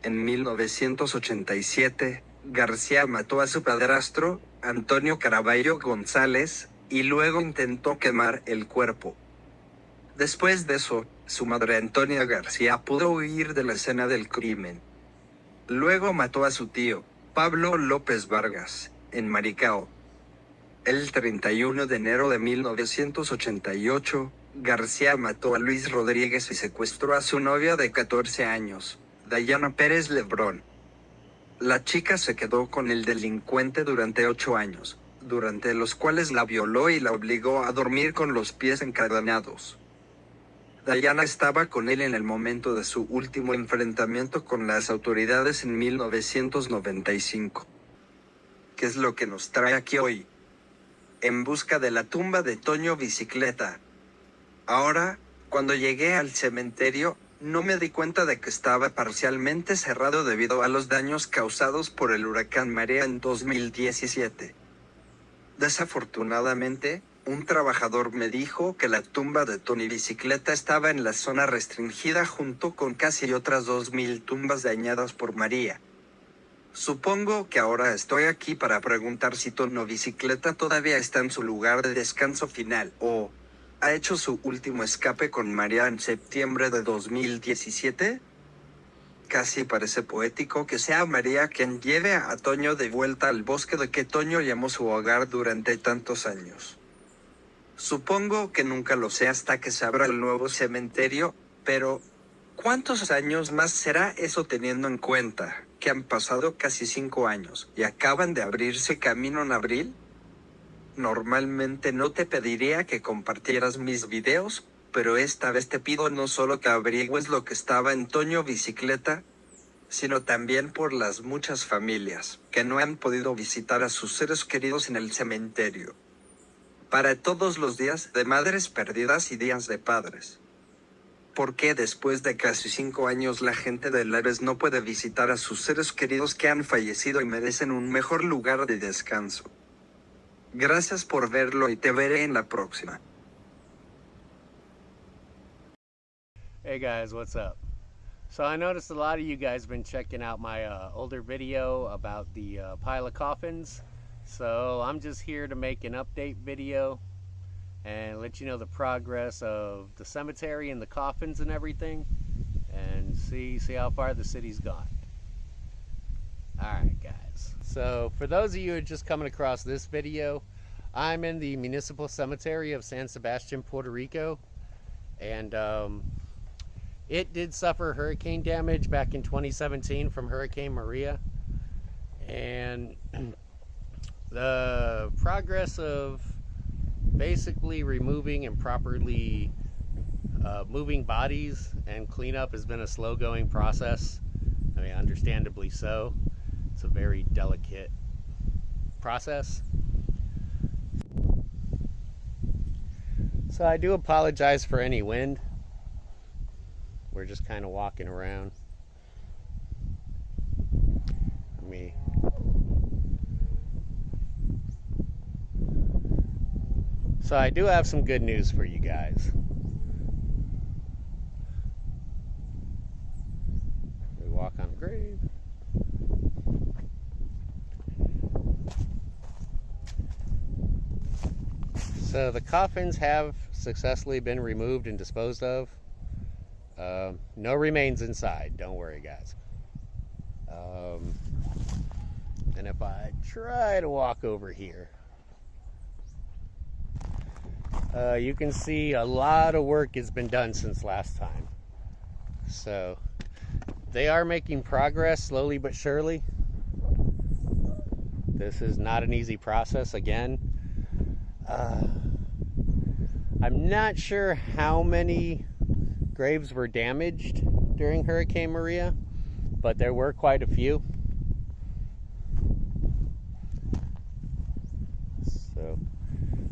En 1987, García mató a su padrastro, Antonio Caraballo González, y luego intentó quemar el cuerpo. Después de eso, su madre Antonia García pudo huir de la escena del crimen. Luego mató a su tío, Pablo López Vargas, en Maricao. El 31 de enero de 1988, García mató a Luis Rodríguez y secuestró a su novia de 14 años, Dayana Pérez Lebrón. La chica se quedó con el delincuente durante 8 años, durante los cuales la violó y la obligó a dormir con los pies encadenados. Dayana estaba con él en el momento de su último enfrentamiento con las autoridades en 1995. ¿Qué es lo que nos trae aquí hoy? En busca de la tumba de Toño Bicicleta. Ahora, cuando llegué al cementerio, no me di cuenta de que estaba parcialmente cerrado debido a los daños causados por el huracán María en 2017. Desafortunadamente, un trabajador me dijo que la tumba de Tony Bicicleta estaba en la zona restringida junto con casi otras 2,000 tumbas dañadas por María. Supongo que ahora estoy aquí para preguntar si Toño Bicicleta todavía está en su lugar de descanso final o ha hecho su último escape con María en septiembre de 2017. Casi parece poético que sea María quien lleve a Toño de vuelta al bosque de que Toño llamó su hogar durante tantos años. Supongo que nunca lo sé hasta que se abra el nuevo cementerio, pero ¿Cuántos años más será eso teniendo en cuenta que han pasado casi 5 años y acaban de abrirse camino en abril? Normalmente no te pediría que compartieras mis videos, pero esta vez te pido no solo que averigües lo que estaba en Toño Bicicleta, sino también por las muchas familias que no han podido visitar a sus seres queridos en el cementerio. Para todos los días de madres perdidas y días de padres. ¿Por qué después de casi 5 años la gente de Lares no puede visitar a sus seres queridos que han fallecido y merecen un mejor lugar de descanso? Gracias por verlo y te veré en la próxima. Hey guys, what's up? So I noticed a lot of you guys been checking out my older video about the pile of coffins. So I'm just here to make an update video and let you know the progress of the cemetery and the coffins and everything, and see how far the city's gone. Alright guys, so for those of you who are just coming across this video, I'm in the municipal cemetery of San Sebastian, Puerto Rico, and it did suffer hurricane damage back in 2017 from Hurricane Maria, and the progress of basically removing and properly moving bodies and cleanup has been a slow going process. I mean, understandably so. It's a very delicate process. So I do apologize for any wind. We're just kind of walking around. So I do have some good news for you guys. We walk on a grave. So the coffins have successfully been removed and disposed of. No remains inside, don't worry guys. And if I try to walk over here, you can see a lot of work has been done since last time. So they are making progress slowly but surely. This is not an easy process again. I'm not sure how many graves were damaged during Hurricane Maria, but there were quite a few. So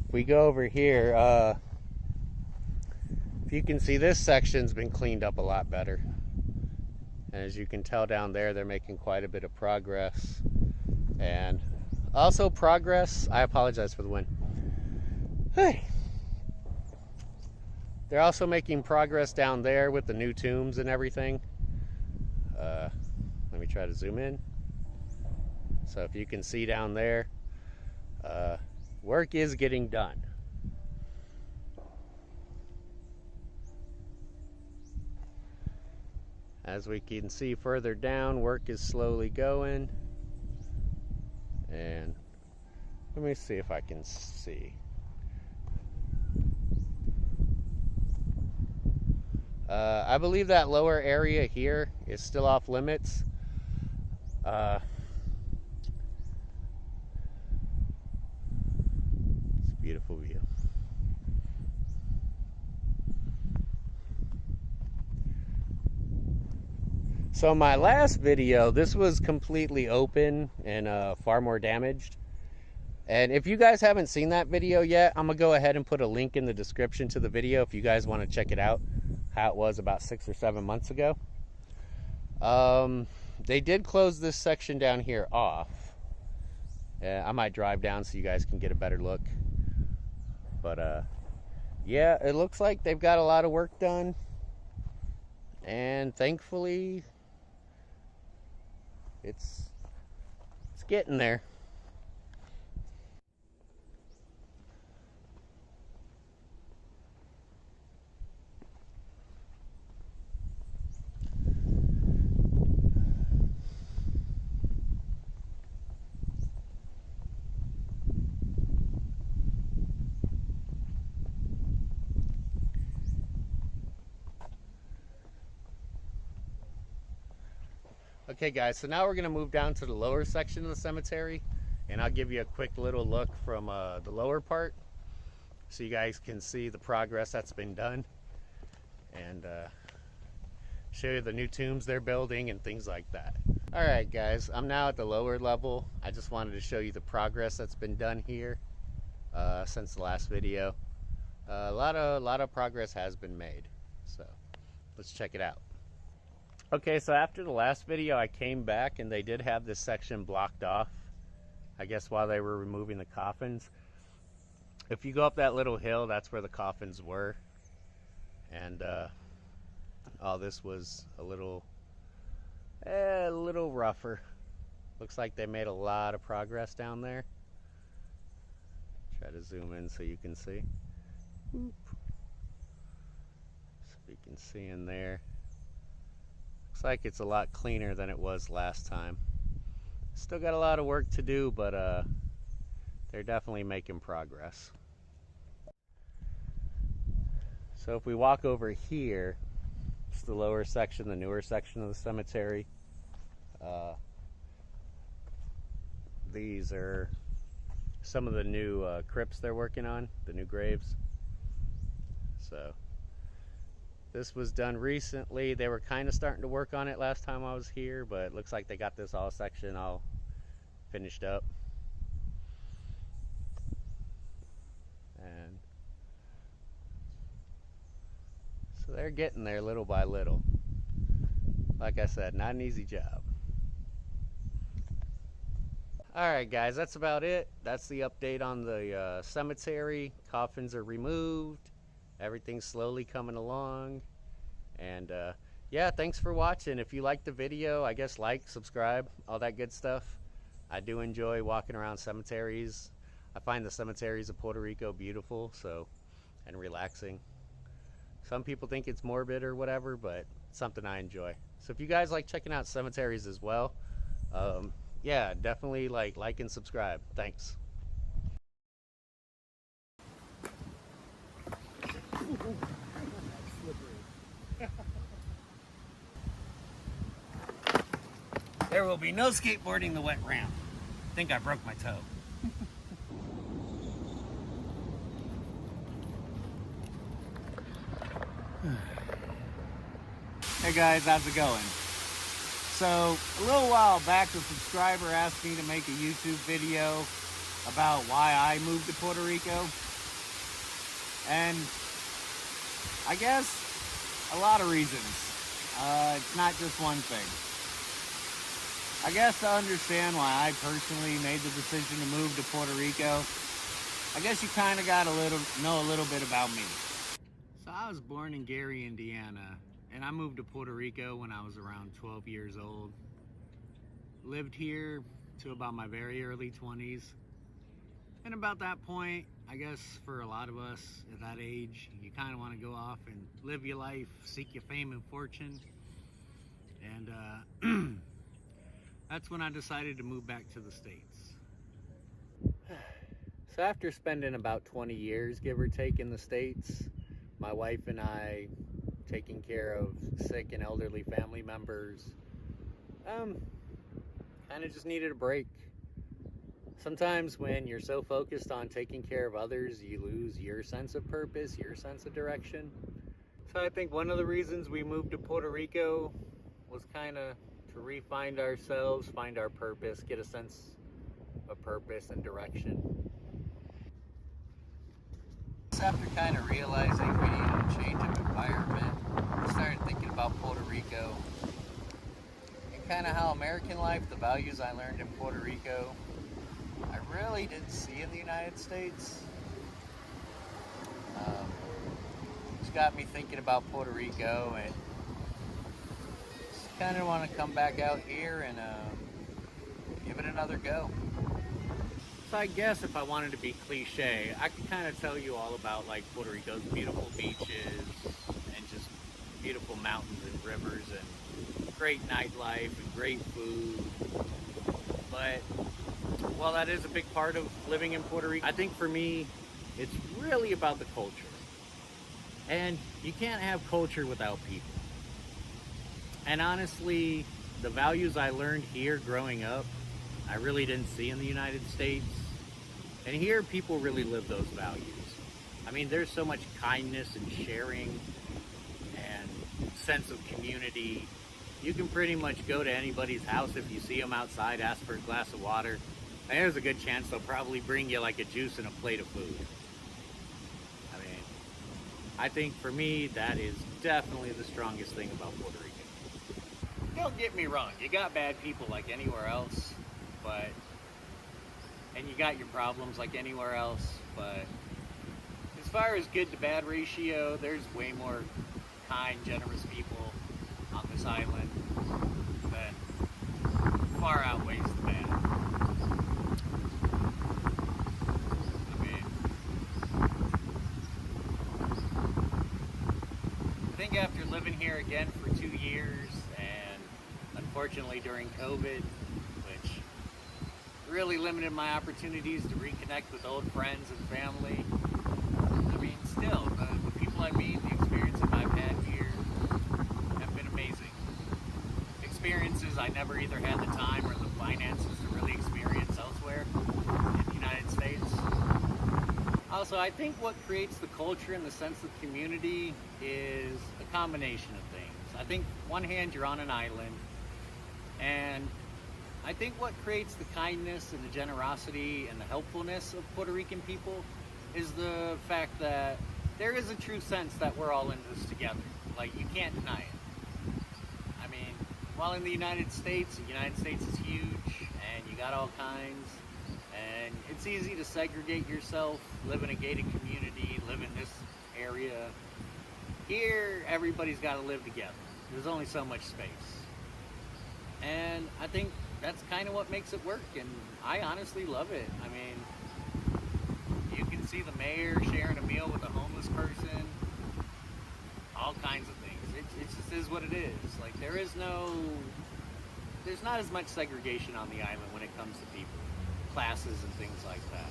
if we go over here, if you can see, this section's been cleaned up a lot better. And as you can tell down there, they're making quite a bit of progress. And also progress, I apologize for the wind. Hey. They're also making progress down there with the new tombs and everything. Let me try to zoom in. So if you can see down there, work is getting done. As we can see further down, work is slowly going. And let me see if I can see. I believe that lower area here is still off limits. It's a beautiful view. So my last video, this was completely open and far more damaged. And if you guys haven't seen that video yet, I'm gonna go ahead and put a link in the description to the video if you guys want to check it out, how it was about 6 or 7 months ago. They did close this section down here off. I might drive down so you guys can get a better look. But yeah, it looks like they've got a lot of work done. And thankfully, it's getting there. Okay guys, so now we're gonna move down to the lower section of the cemetery, and I'll give you a quick little look from the lower part so you guys can see the progress that's been done, and show you the new tombs they're building and things like that. All right guys, I'm now at the lower level. I just wanted to show you the progress that's been done here since the last video. A lot of progress has been made, so let's check it out. Okay, so after the last video I came back and they did have this section blocked off, I guess while they were removing the coffins. If you go up that little hill, that's where the coffins were, and all this was a little rougher. Looks like they made a lot of progress down there. Try to zoom in so you can see. Boop. So you can see in there. Looks like it's a lot cleaner than it was last time. Still got a lot of work to do, but they're definitely making progress. So if we walk over here, it's the lower section, the newer section of the cemetery. These are some of the new crypts they're working on, the new graves. So this was done recently. They were kind of starting to work on it last time I was here, but it looks like they got this all section all finished up. And so they're getting there little by little. Like I said, not an easy job. Alright guys, that's about it. That's the update on the cemetery. Coffins are removed. Everything's slowly coming along. And yeah, thanks for watching. If you liked the video, I guess like, subscribe, all that good stuff. I do enjoy walking around cemeteries. I find the cemeteries of Puerto Rico beautiful, and relaxing. Some people think it's morbid or whatever, but it's something I enjoy. So if you guys like checking out cemeteries as well, yeah, definitely like and subscribe. Thanks. There will be no skateboarding the wet ramp. I think I broke my toe. Hey guys, how's it going? So, a little while back, a subscriber asked me to make a YouTube video about why I moved to Puerto Rico. And I guess a lot of reasons. It's not just one thing. I guess to understand why I personally made the decision to move to Puerto Rico, I guess you kind of got to know a little bit about me. So I was born in Gary, Indiana, and I moved to Puerto Rico when I was around 12 years old. Lived here to about my very early 20s. And about that point, I guess for a lot of us at that age, you kind of want to go off and live your life, seek your fame and fortune. And that's when I decided to move back to the States. So after spending about 20 years, give or take, in the States, my wife and I taking care of sick and elderly family members, kind of just needed a break. Sometimes when you're so focused on taking care of others, you lose your sense of purpose, your sense of direction. So I think one of the reasons we moved to Puerto Rico was kind of to re-find ourselves, find our purpose, get a sense of purpose and direction. After kind of realizing we needed a change of environment, I started thinking about Puerto Rico and kind of how American life, the values I learned in Puerto Rico, I really didn't see in the United States. It's got me thinking about Puerto Rico, and just kind of want to come back out here and give it another go. So I guess if I wanted to be cliche, I could kind of tell you all about like Puerto Rico's beautiful beaches and just beautiful mountains and rivers and great nightlife and great food. But while that is a big part of living in Puerto Rico, I think for me, it's really about the culture. And you can't have culture without people. And honestly, the values I learned here growing up, I really didn't see in the United States. And here, people really live those values. I mean, there's so much kindness and sharing and sense of community. You can pretty much go to anybody's house if you see them outside, ask for a glass of water, and there's a good chance they'll probably bring you like a juice and a plate of food. I mean, I think for me, that is definitely the strongest thing about Puerto Rico. Don't get me wrong, you got bad people like anywhere else, but, and you got your problems like anywhere else, but as far as good to bad ratio, there's way more kind, generous people on this island that far outweighs the bad. I mean, I think after living here again for 2 years, and unfortunately during COVID, which really limited my opportunities to reconnect with old friends and family, I mean, still, the people I meet, the experiences I've had here have been amazing. Experiences I never either had the time or the finances to really experience elsewhere in the United States. Also, I think what creates the culture and the sense of community is a combination of things. I think, one hand, you're on an island, and I think what creates the kindness and the generosity and the helpfulness of Puerto Rican people is the fact that there is a true sense that we're all in this together. Like, you can't deny it. I mean, while in the United States is huge, and you got all kinds, and it's easy to segregate yourself, live in a gated community, live in this area. Here, everybody's got to live together. There's only so much space. And I think that's kind of what makes it work, and I honestly love it. I mean, you can see the mayor sharing a meal with a homeless person, all kinds of things. It just is what it is. Like, there's not as much segregation on the island when it comes to people, classes and things like that.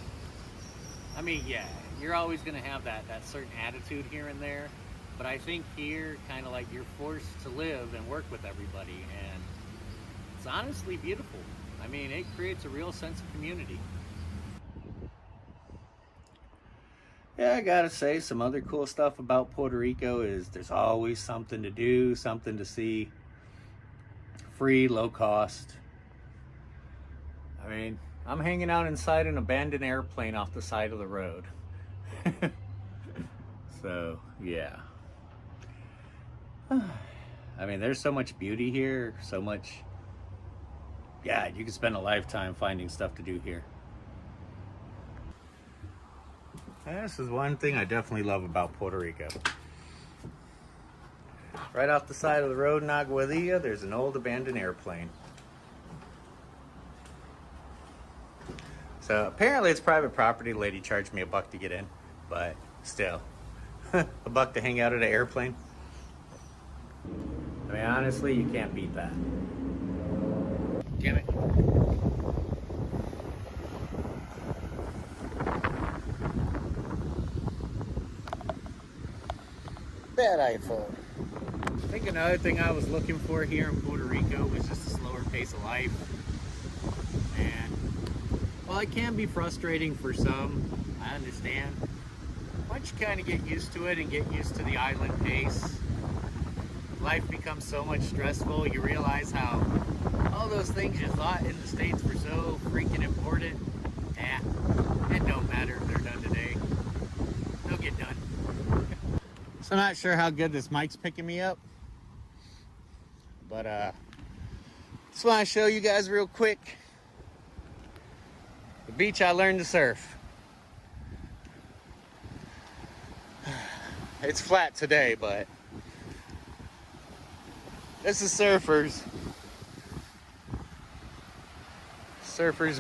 I mean, yeah, you're always going to have that certain attitude here and there, but I think here, kind of like, you're forced to live and work with everybody, and it's honestly beautiful. I mean, it creates a real sense of community. Yeah, I gotta say, some other cool stuff about Puerto Rico is there's always something to do, something to see. Free, low cost. I mean, I'm hanging out inside an abandoned airplane off the side of the road. So, yeah. I mean, there's so much beauty here, so much... Yeah, you could spend a lifetime finding stuff to do here. This is one thing I definitely love about Puerto Rico. Right off the side of the road in Aguadilla, there's an old abandoned airplane. So apparently it's private property. The lady charged me $1 to get in, but still, $1 to hang out at an airplane. I mean, honestly, you can't beat that. Damn it. Bad iPhone. I think another thing I was looking for here in Puerto Rico was just a slower pace of life. And while it can be frustrating for some, I understand. Once you kind of get used to it and get used to the island pace, life becomes so much stressful. You realize how all those things you thought in the States were so freaking important, it don't matter if they're done today. They'll get done. So I'm not sure how good this mic's picking me up, but just want to show you guys real quick the beach I learned to surf. It's flat today, but this is Surfers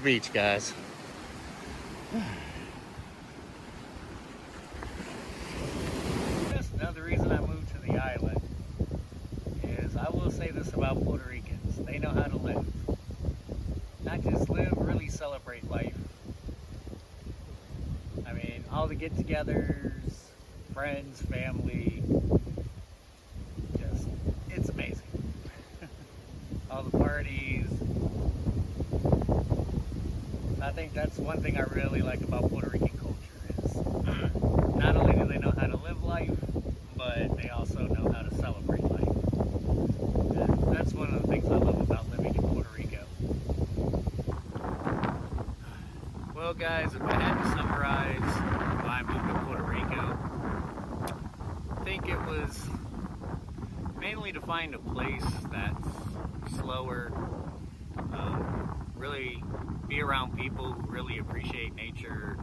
Beach, guys. Another reason I moved to the island is, I will say this about Puerto Ricans: they know how to live. Not just live, really celebrate life. I mean, all the get-togethers, friends, family, just, it's amazing. All the think that's one thing I really like about Puerto Rican culture is not only do they know how to live life, but they also know how to celebrate life. And that's one of the things I love about living in Puerto Rico. Well guys, if I had to summarize why I moved to Puerto Rico, I think it was mainly to find a place that's slower, really be around people who really appreciate nature,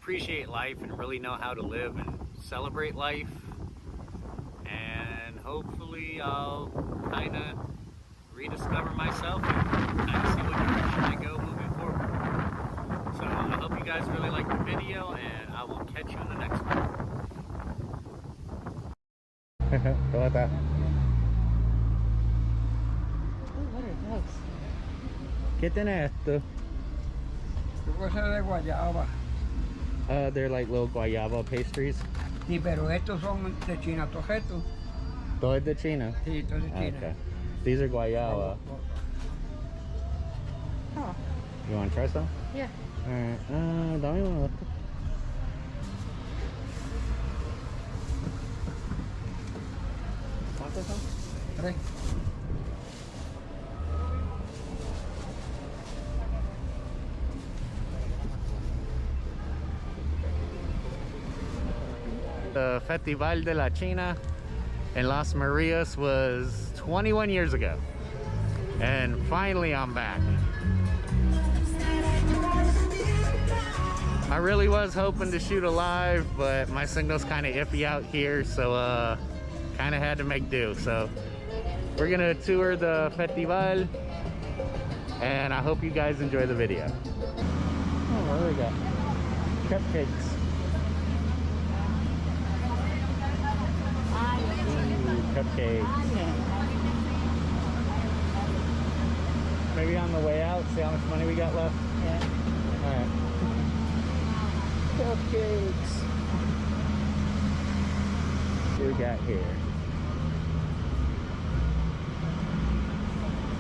appreciate life, and really know how to live and celebrate life. And hopefully I'll kind of rediscover myself and kind of see what direction I go moving forward. So I hope you guys really like the video, and I will catch you in the next one. ¿Cómo está? ¿Qué tiene esto? Cosas de guayaba. They're like little guayaba pastries. Sí, pero estos son de China, todos estos. Todo es de China? Sí, todo es de China. Okay. These are guayaba. Oh, You want to try some? yeah. Alright, dame uno de estos. ¿Cuántos son? 3. The Festival de la China in Las Marias was 21 years ago. And finally I'm back. I really was hoping to shoot a live, but my signal's kind of iffy out here, so kind of had to make do. So we're gonna tour the festival, and I hope you guys enjoy the video. Oh, what do we got? Cupcakes. Ooh, cupcakes. Maybe on the way out, see how much money we got left? Yeah. All right. Cupcakes. What we got here?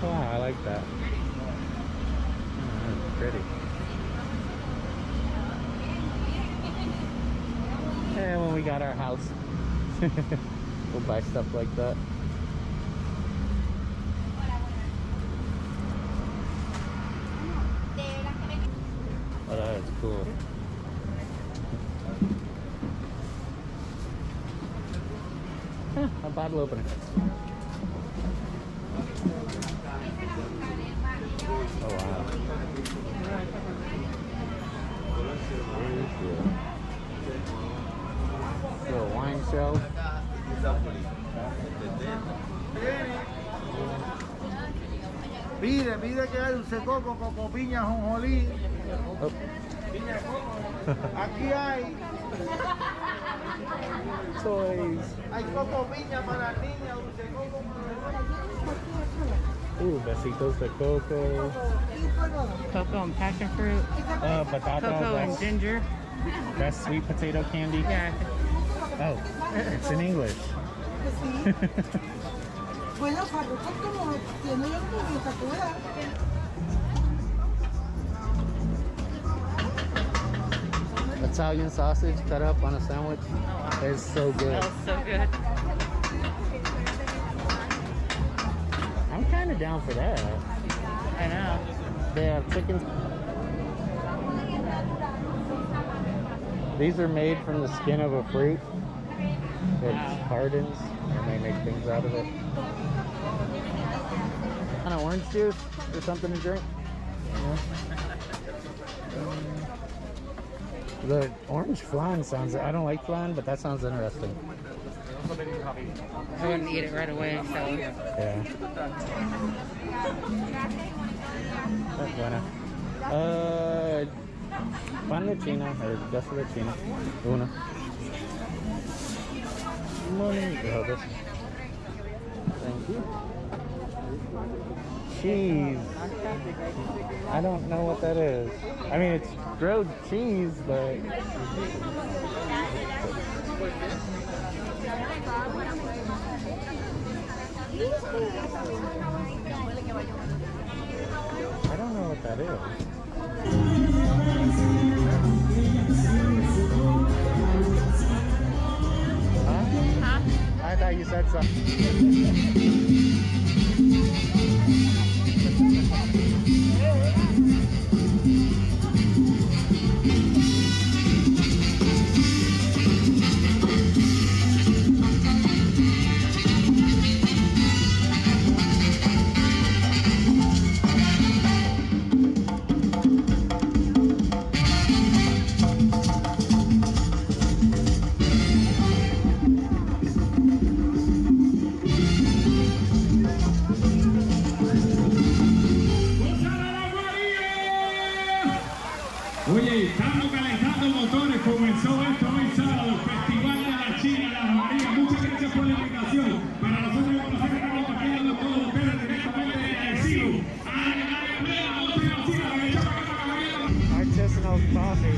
Wow, I like that. Oh, that's pretty. And when we got our house, we'll buy stuff like that. Oh, that is cool. A bottle opener. Oh wow. Very cool. Little wine show. Pide que hay dulce coco, coco piña, jonjolí. Oh. Piña de coco. Aquí hay toys. Hay coco piña para las niñas, dulce coco para los Ooh, besitos de coco. Cocoa and passion fruit. Batata. Cocoa and ginger. That's sweet potato candy. Yeah. Oh, it's in English. Italian sausage cut up on a sandwich. It's so good. Smells so good. I'm kind of down for that. I know. They have chicken. These are made from the skin of a fruit. It hardens and they make things out of it. Kind of orange juice or something to drink. Yeah. The orange flan sounds, I don't like flan, but that sounds interesting. I wouldn't eat it right away, so. Yeah. That's buena. Pan de China, or just de China. Una. Money. Thank you. Cheese. I don't know what that is. I mean, it's grilled cheese, but I don't know what that is. Yeah, you said so. Oye, estamos calentando motores, comenzó esto hoy sábado, el Festival de la China, la María. Muchas gracias por la invitación. Para nosotros es un placer estar compartiendo con todos ustedes directamente desde el Silu. Artisanal coffee.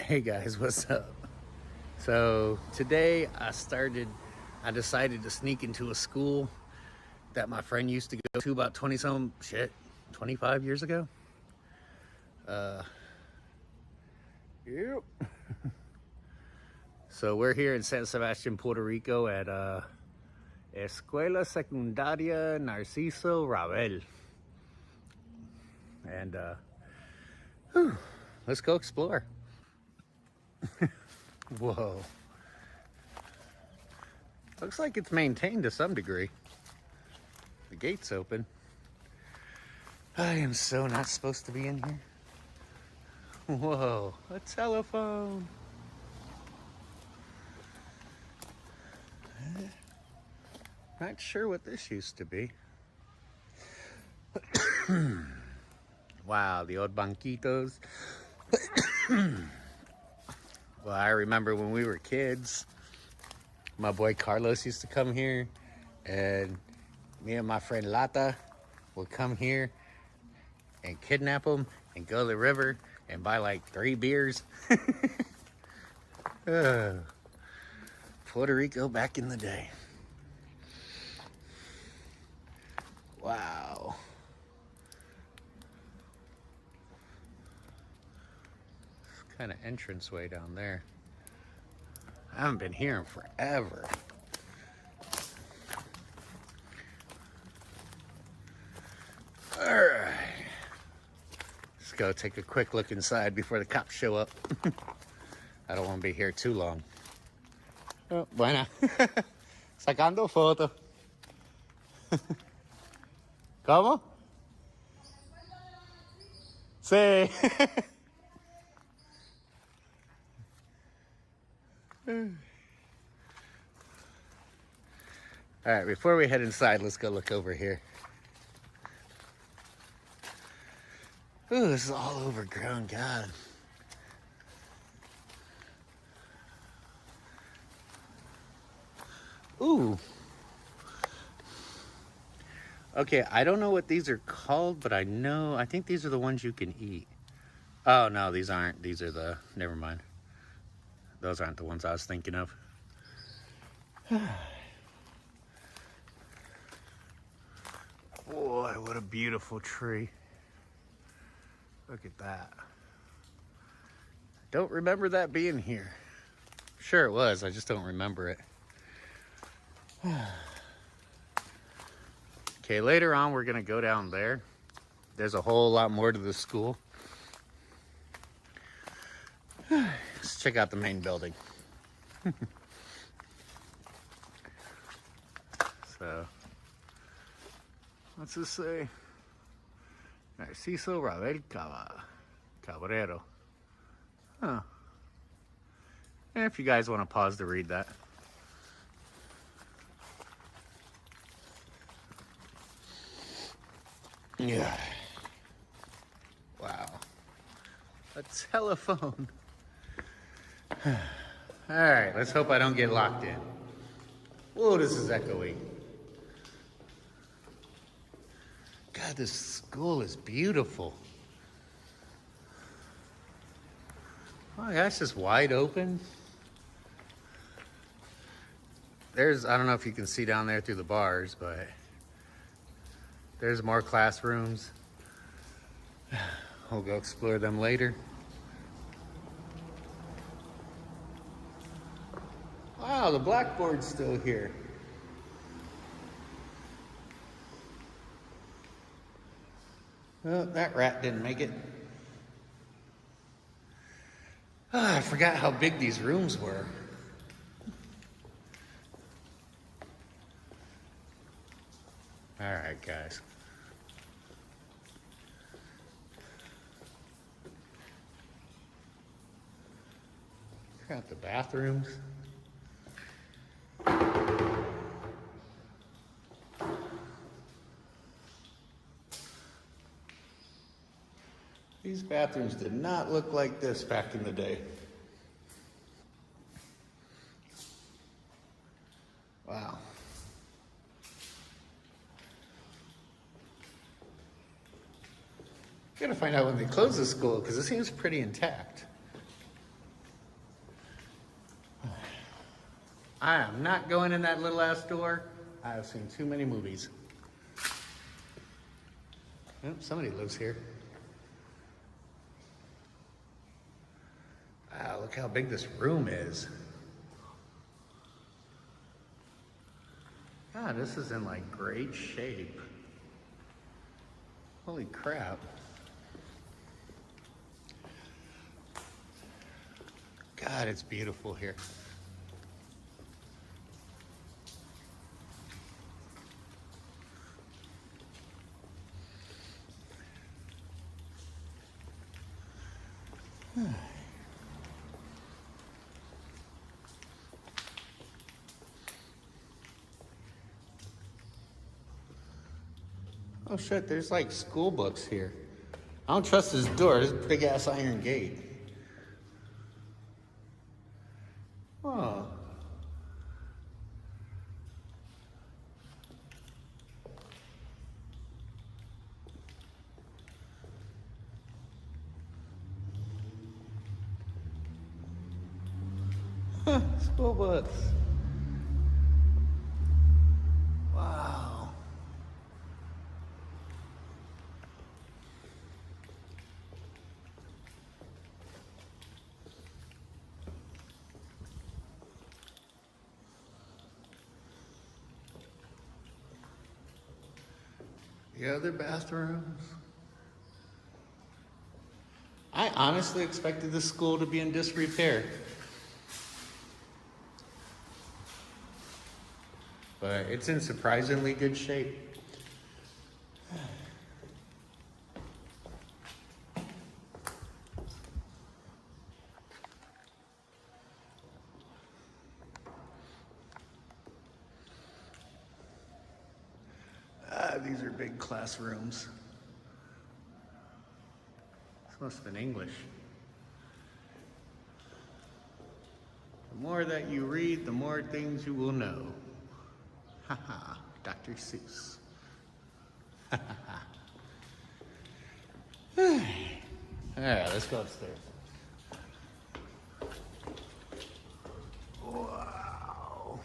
Hey guys, what's up? So today I decided to sneak into a school that my friend used to go to about 25 years ago. Yep. So we're here in San Sebastian, Puerto Rico at Escuela Secundaria Narciso Ravel. And let's go explore. Whoa. Looks like it's maintained to some degree. The gate's open. I am so not supposed to be in here. Whoa, a telephone. Not sure what this used to be. Wow, the old banquitos. Well, I remember when we were kids, my boy Carlos used to come here, and me and my friend Lata would come here and kidnap him and go to the river and buy like 3 beers. Puerto Rico back in the day. Wow. Kind of entranceway down there. I haven't been here in forever. All right. Let's go take a quick look inside before the cops show up. I don't want to be here too long. Oh, buena. Sacando foto. ¿Cómo? Sí. All right, before we head inside, let's go look over here. Ooh, this is all overgrown, God. Ooh. Okay, I don't know what these are called, but I think these are the ones you can eat. Oh, no, these aren't. These are never mind. Those aren't the ones I was thinking of. Boy, what a beautiful tree. Look at that. Don't remember that being here. Sure it was, I just don't remember it. Okay, later on we're gonna go down there there's a whole lot more to the school. Let's check out the main building. So, what's this say? Narciso Ravel Cabrero. Huh. And if you guys want to pause to read that. Yeah. Wow. A telephone. All right, let's hope I don't get locked in. Whoa, this is echoey. God, this school is beautiful. Oh, yeah, it's just wide open. There's, I don't know if you can see down there through the bars, but there's more classrooms. We'll go explore them later. Wow, the blackboard's still here. Oh, that rat didn't make it. Oh, I forgot how big these rooms were. All right, guys. Check out the bathrooms. These bathrooms did not look like this back in the day. Wow. Gotta find out when they close the school because it seems pretty intact. I am not going in that little ass door. I have seen too many movies. Oh, somebody lives here. Wow, look how big this room is. God, this is in like great shape. Holy crap. God, it's beautiful here. Oh shit, there's like school books here. I don't trust this door, this big ass iron gate. Oh. School books. Wow. The other bathrooms. I honestly expected the school to be in disrepair. But it's in surprisingly good shape. These are big classrooms. This must have been English. The more that you read, the more things you will know. Haha, Dr. Seuss. All right, let's go upstairs. Wow.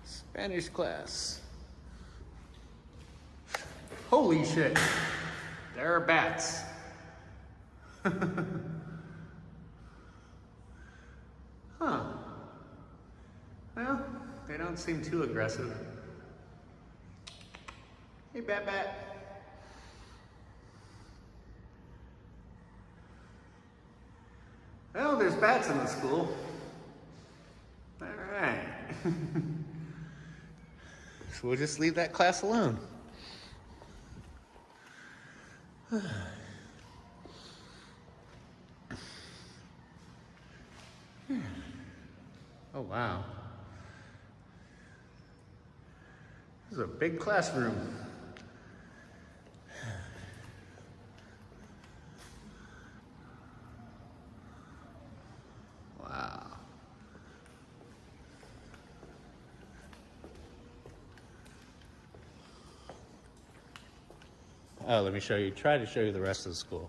Spanish class. Holy shit. There are bats. Huh. Well, they don't seem too aggressive. Hey, bat. Well, there's bats in the school. All right. So we'll just leave that class alone. Oh, wow. This is a big classroom. Wow. Oh, let me show you. Try to show you the rest of the school.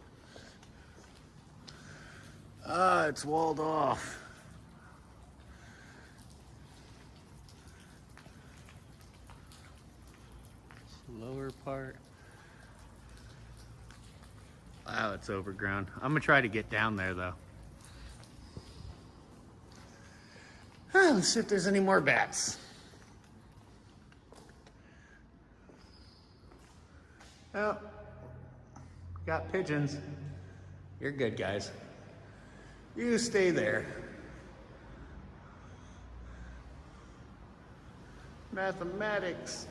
Ah, it's walled off. Lower part. Wow, it's overgrown. I'm gonna try to get down there though. Let's see if there's any more bats. Oh, got pigeons. You're good, guys. You stay there. Mathematics.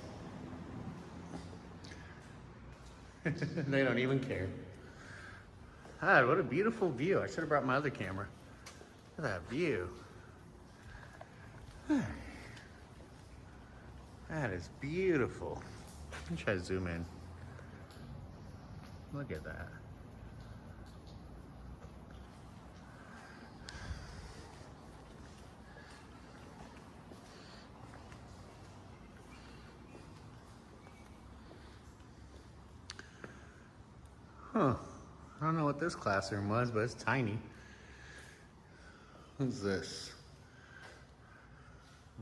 They don't even care. God, what a beautiful view. I should have brought my other camera. Look at that view. That is beautiful. Let me try to zoom in. Look at that. Huh. I don't know what this classroom was, but it's tiny. Who's this?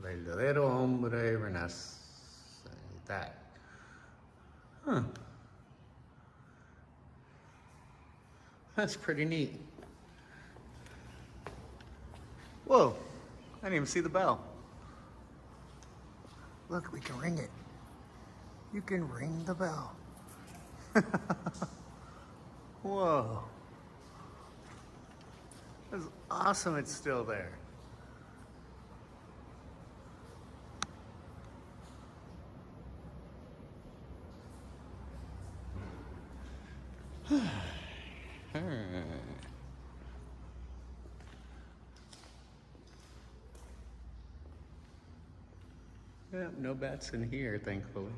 Verdadero hombre renace. That. Huh. That's pretty neat. Whoa. I didn't even see the bell. Look, we can ring it. You can ring the bell. Whoa. That's awesome it's still there. Yeah, no bats in here, thankfully.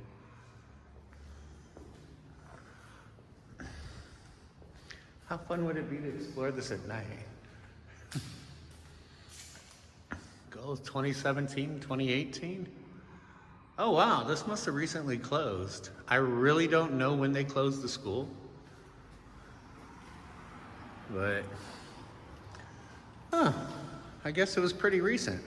How fun would it be to explore this at night? Goals 2017, 2018? Oh wow, this must have recently closed. I really don't know when they closed the school. But, I guess it was pretty recent.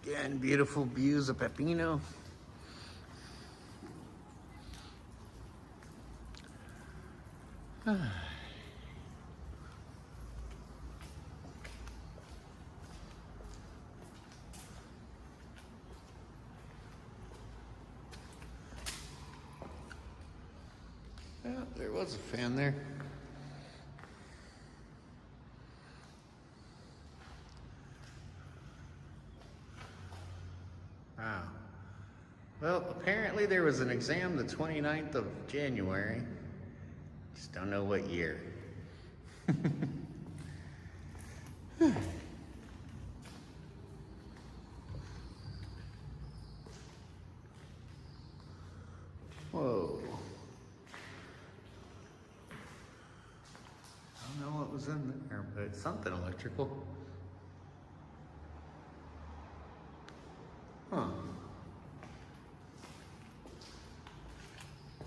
Again, beautiful views of Pepino. Yeah, there was a fan there. Wow. Well, apparently there was an exam the 29th of January. Just don't know what year. Whoa. I don't know what was in there, but it's something electrical. Huh.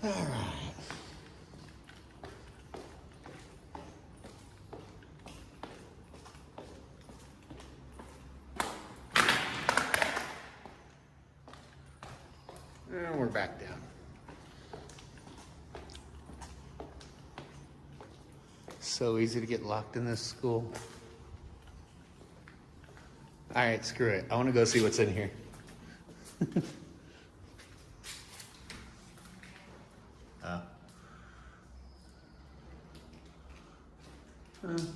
All right. And we're back down. So easy to get locked in this school. All right, screw it. I want to go see what's in here.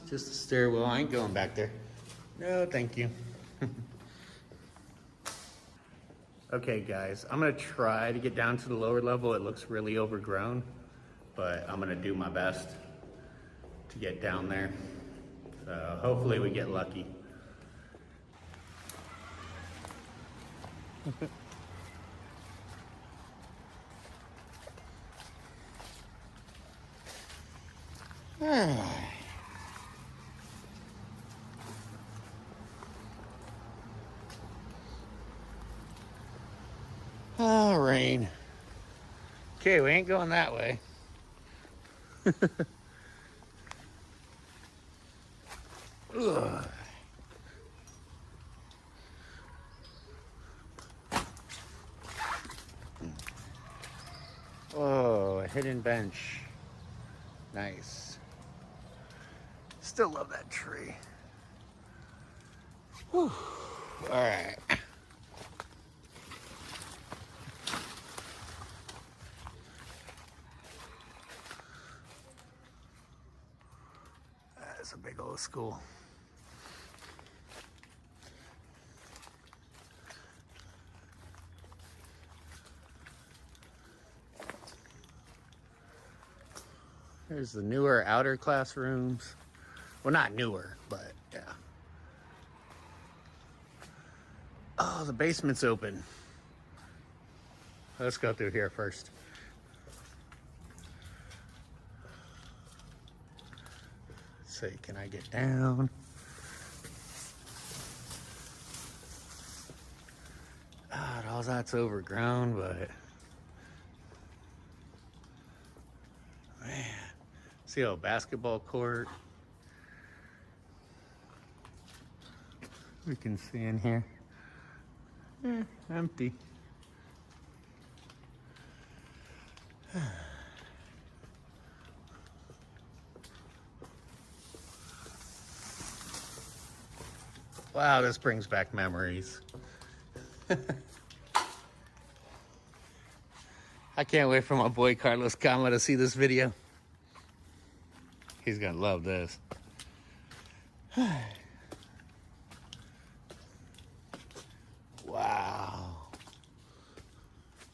Just a stairwell. I ain't going back there. No, thank you. Okay, guys, I'm gonna try to get down to the lower level. It looks really overgrown, but I'm gonna do my best to get down there. So hopefully we get lucky. Oh, rain. Okay, we ain't going that way. Ugh. Oh, a hidden bench. Nice. Still love that tree. Whew. All right. That's a big old school. There's the newer outer classrooms. Well, not newer, but yeah. Oh, the basement's open. Let's go through here first. Let's see, can I get down? God, all that's overgrown, but man, see a basketball court. We can see in here. Empty. Wow, this brings back memories. I can't wait for my boy Carlos Kama to see this video. He's gonna love this. Wow.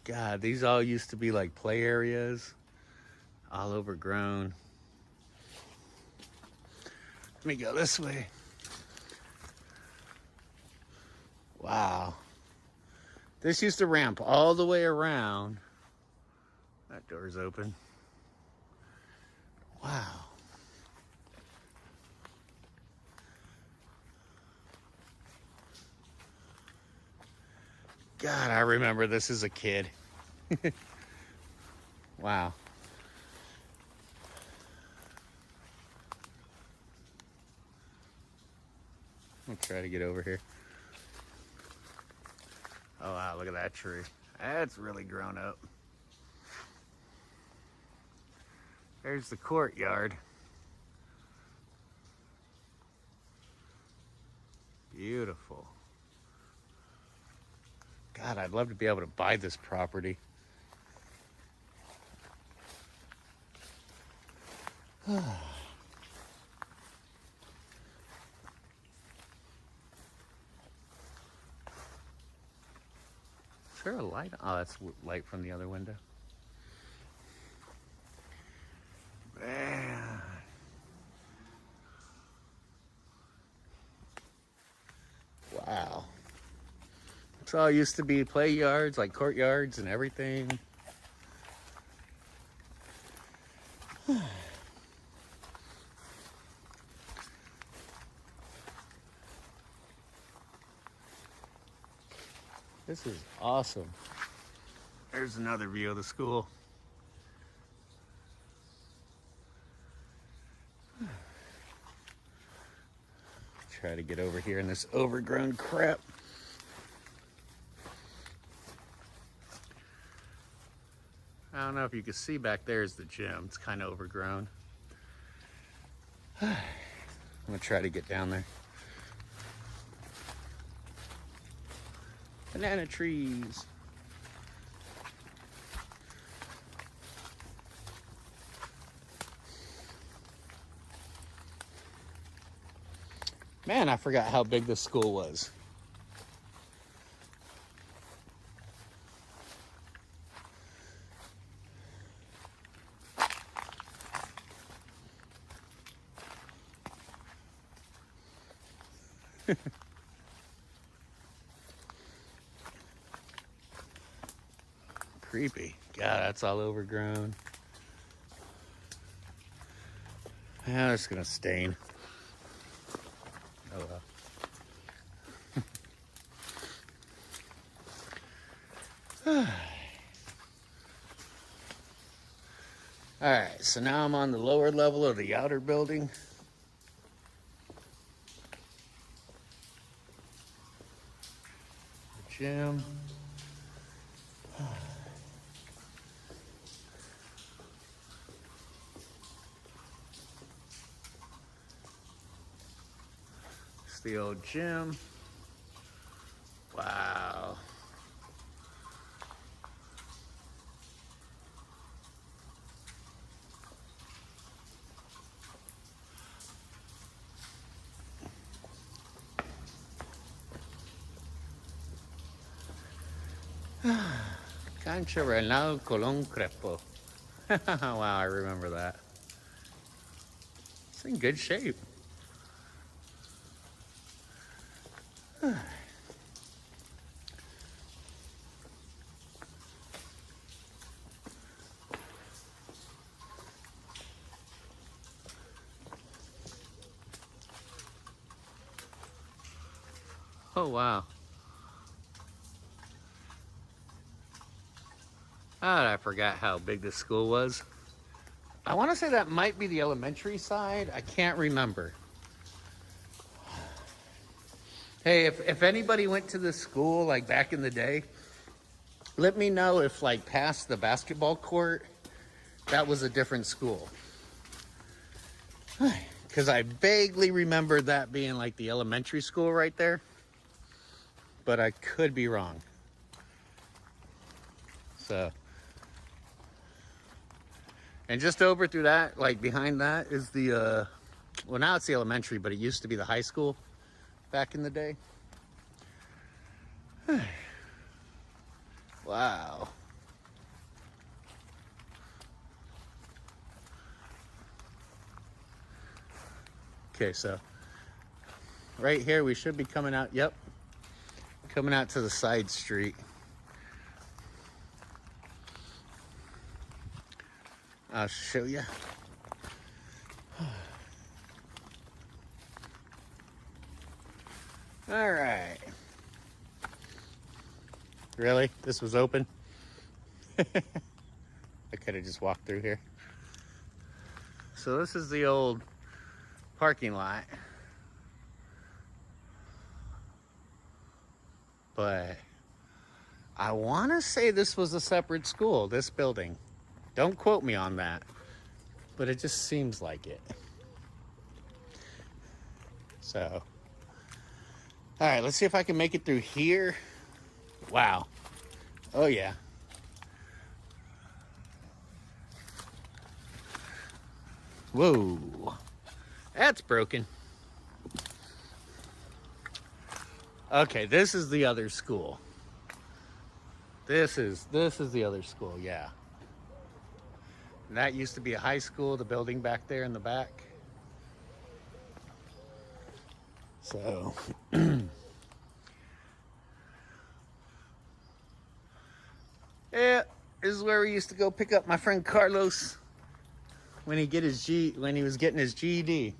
God, these all used to be like play areas, all overgrown. Let me go this way. Wow. This used to ramp all the way around. That door's open. Wow. God, I remember this as a kid. Wow. I'll try to get over here. Oh wow, look at that tree. That's really grown up. There's the courtyard. Beautiful. God, I'd love to be able to buy this property. Is there a light? Oh, that's light from the other window. Man. Wow. It's all used to be play yards, like courtyards and everything. This is awesome. There's another view of the school. Try to get over here in this overgrown crap. I don't know if you can see back there is the gym. It's kind of overgrown. I'm gonna try to get down there. Banana trees. Man, I forgot how big this school was. Creepy. God, that's all overgrown. Yeah, it's gonna stain. Oh well. Alright, so now I'm on the lower level of the outer building. The gym. It's the old gym. Wow. Cancha Renal Colón Crespo. Wow, I remember that. It's in good shape. Oh, wow. I forgot how big this school was. I want to say that might be the elementary side. I can't remember. Hey, if anybody went to this school like back in the day, let me know if like past the basketball court, that was a different school. Because I vaguely remember that being like the elementary school right there. But I could be wrong. So. And just over through that, like behind that is the, well now it's the elementary, but it used to be the high school back in the day. Wow. Okay, so right here we should be coming out, yep, coming out to the side street. I'll show you. All right. Really? This was open? I could have just walked through here. So this is the old parking lot. But I want to say this was a separate school, this building. Don't quote me on that, but it just seems like it. So, all right, let's see if I can make it through here. Wow. Oh, yeah. Whoa. That's broken. Okay, this is the other school. This is the other school, yeah. And that used to be a high school, the building back there in the back. So, yeah, this is where we used to go pick up my friend Carlos when he was getting his GED.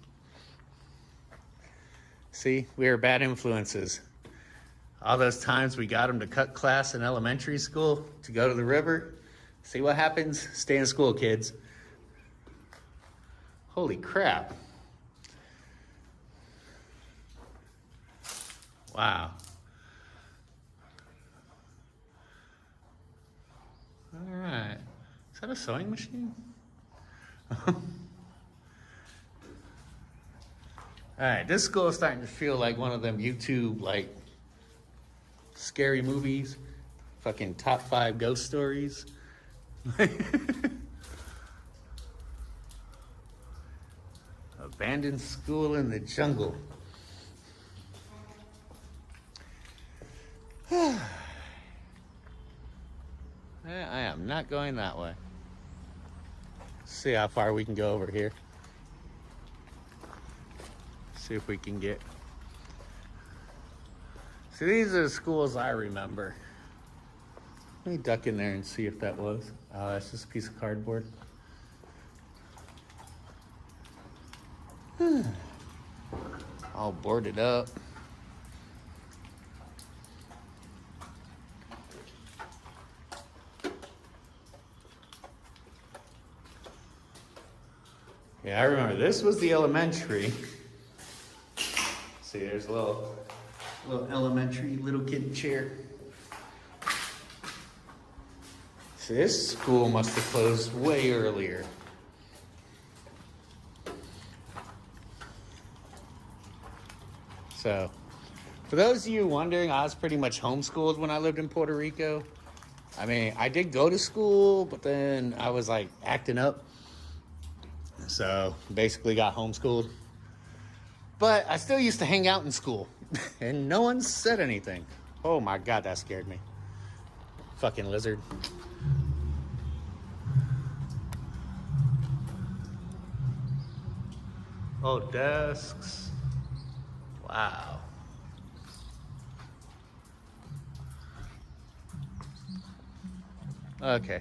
See, we were bad influences. All those times we got him to cut class in elementary school to go to the river. See what happens? Stay in school, kids. Holy crap. Wow. All right. that a sewing machine? Alright, this school is starting to feel like one of them YouTube, like, scary movies. Fucking top 5 ghost stories. Abandoned school in the jungle. I am not going that way. See how far we can go over here. See if we can get. See, these are the schools I remember. Let me duck in there and see if that was. Oh, that's just a piece of cardboard. All boarded up. Yeah, I remember this was the elementary. See, there's a little elementary little kid chair. See, this school must have closed way earlier. So, for those of you wondering, I was pretty much homeschooled when I lived in Puerto Rico. I mean, I did go to school, but then I was like acting up. So, basically got homeschooled. But I still used to hang out in school, and no one said anything. Oh my God, that scared me. Fucking lizard. Oh, desks. Wow. Okay.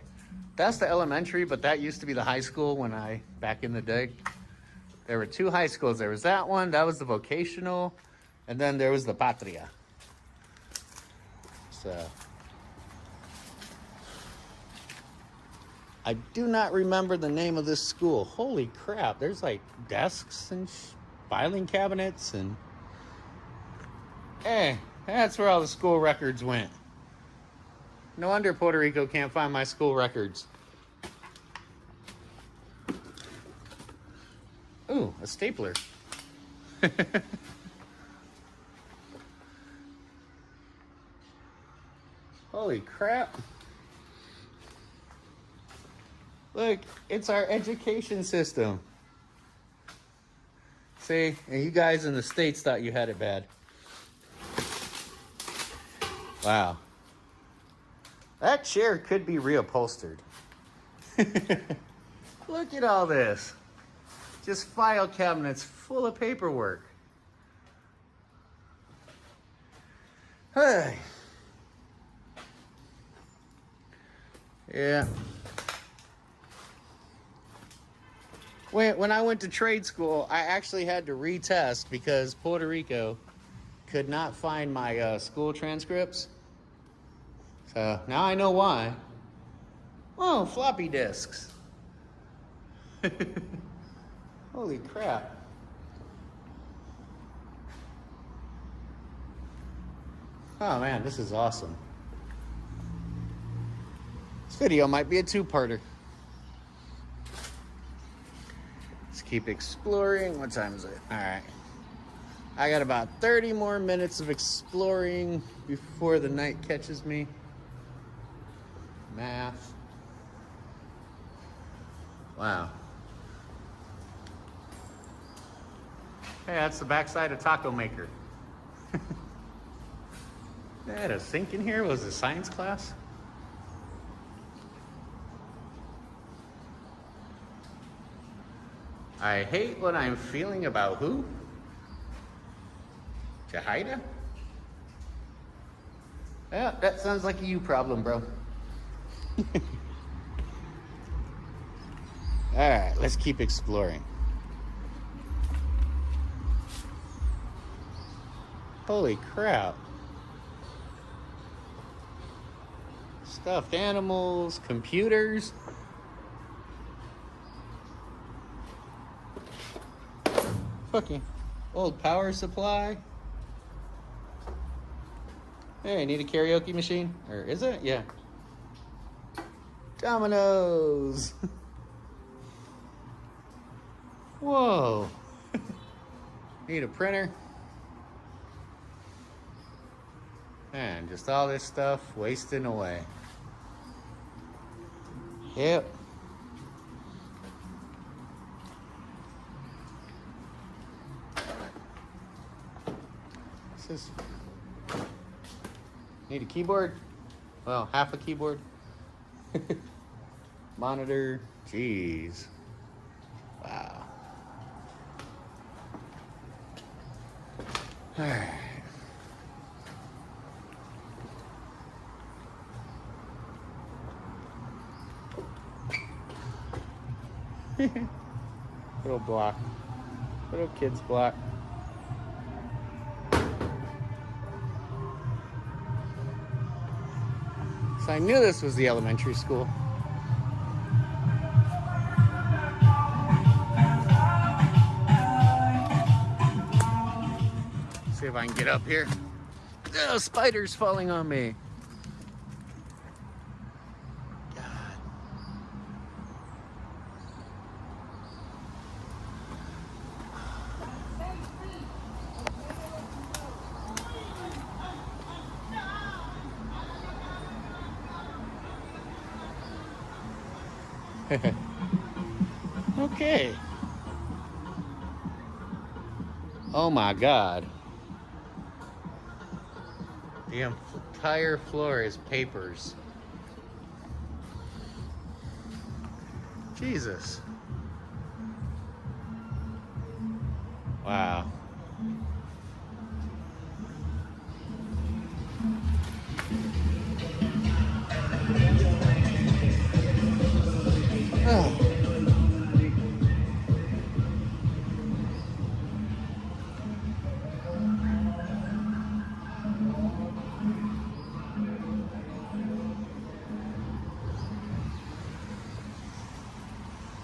That's the elementary, but that used to be the high school back in the day. There were 2 high schools. There was that one, that was the vocational, and then there was the Patria. So, I do not remember the name of this school. Holy crap, there's like desks and filing cabinets and... Hey, that's where all the school records went. No wonder Puerto Rico can't find my school records. Ooh, a stapler. Holy crap. Look, it's our education system. See, and you guys in the States thought you had it bad. Wow. That chair could be reupholstered. Look at all this. Just file cabinets full of paperwork. Hey. Yeah. When I went to trade school, I actually had to retest because Puerto Rico could not find my school transcripts. So now I know why. Oh, floppy disks. Holy crap. Oh man, this is awesome. This video might be a 2-parter. Let's keep exploring. What time is it? All right. I got about 30 more minutes of exploring before the night catches me. Math. Wow. Hey, that's the backside of Taco Maker. They had a sink in here. Was it science class? I hate what I'm feeling about who? Jahida? Yeah, that sounds like a you problem, bro. Alright, let's keep exploring. Holy crap. Stuffed animals, computers. Fucking old power supply. Hey, I need a karaoke machine. Or is it? Yeah. Dominoes. Whoa. Need a printer. Man, just all this stuff wasting away. Yep. This is... Need a keyboard? Well, half a keyboard. Monitor. Jeez. Wow. All right. Little block. Little kid's block. So I knew this was the elementary school. See if I can get up here. Oh, spiders falling on me. Okay. Oh my God. The entire floor is papers. Jesus. Wow. Oh.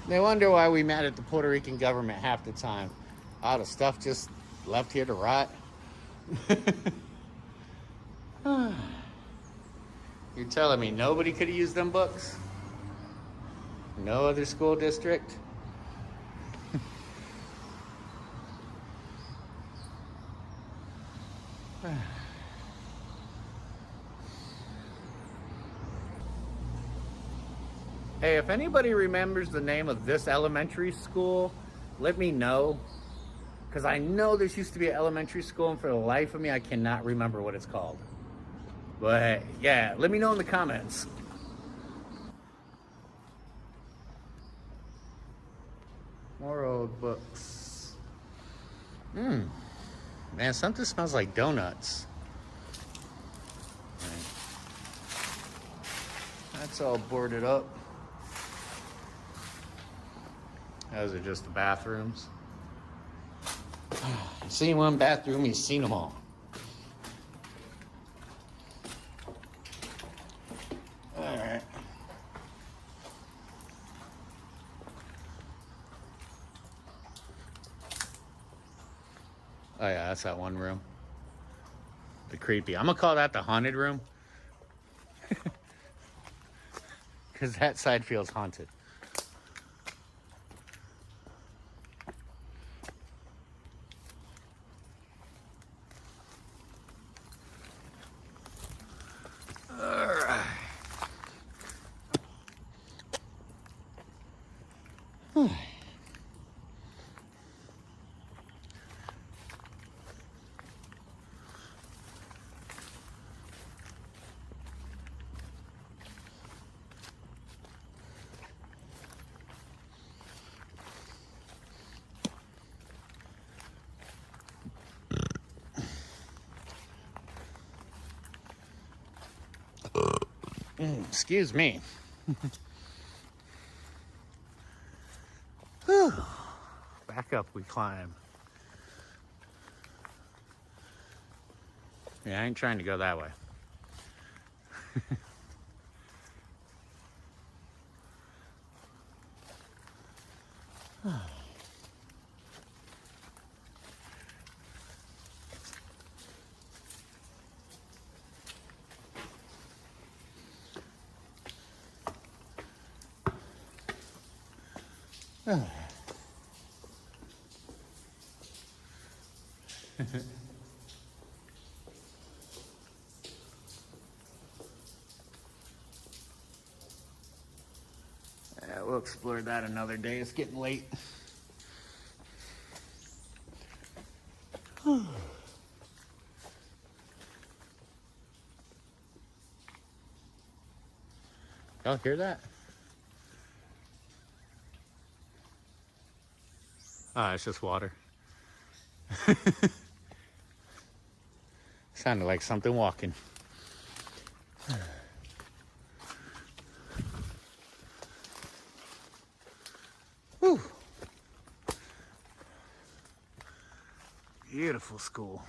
They wonder why we mad at the Puerto Rican government half the time. All the stuff just left here to rot. You're telling me nobody could have used them books? No other school district? Hey, if anybody remembers the name of this elementary school, let me know. Because I know this used to be an elementary school, and for the life of me, I cannot remember what it's called. But yeah, let me know in the comments. More old books. Man, something smells like donuts. Right. That's all boarded up. Those are just the bathrooms. You've seen one bathroom, you've seen them all. All right. Oh yeah, that's that one room. The creepy. I'm gonna call that the haunted room. Because that side feels haunted. Excuse me. Back up we climb. Yeah, I ain't trying to go that way. Yeah, we'll explore that another day. It's getting late. Y'all hear that? Oh, it's just water. Sounded like something walking. Whew. Beautiful school.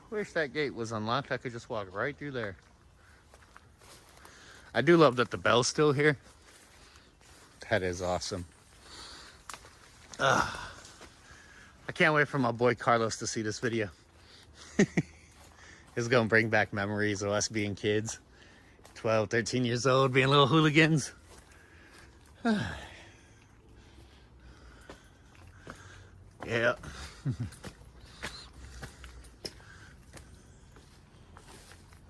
Wish that gate was unlocked. I could just walk right through there. I do love that the bell's still here. That is awesome. I can't wait for my boy Carlos to see this video. It's gonna bring back memories of us being kids. 12, 13 years old, being little hooligans. Yeah.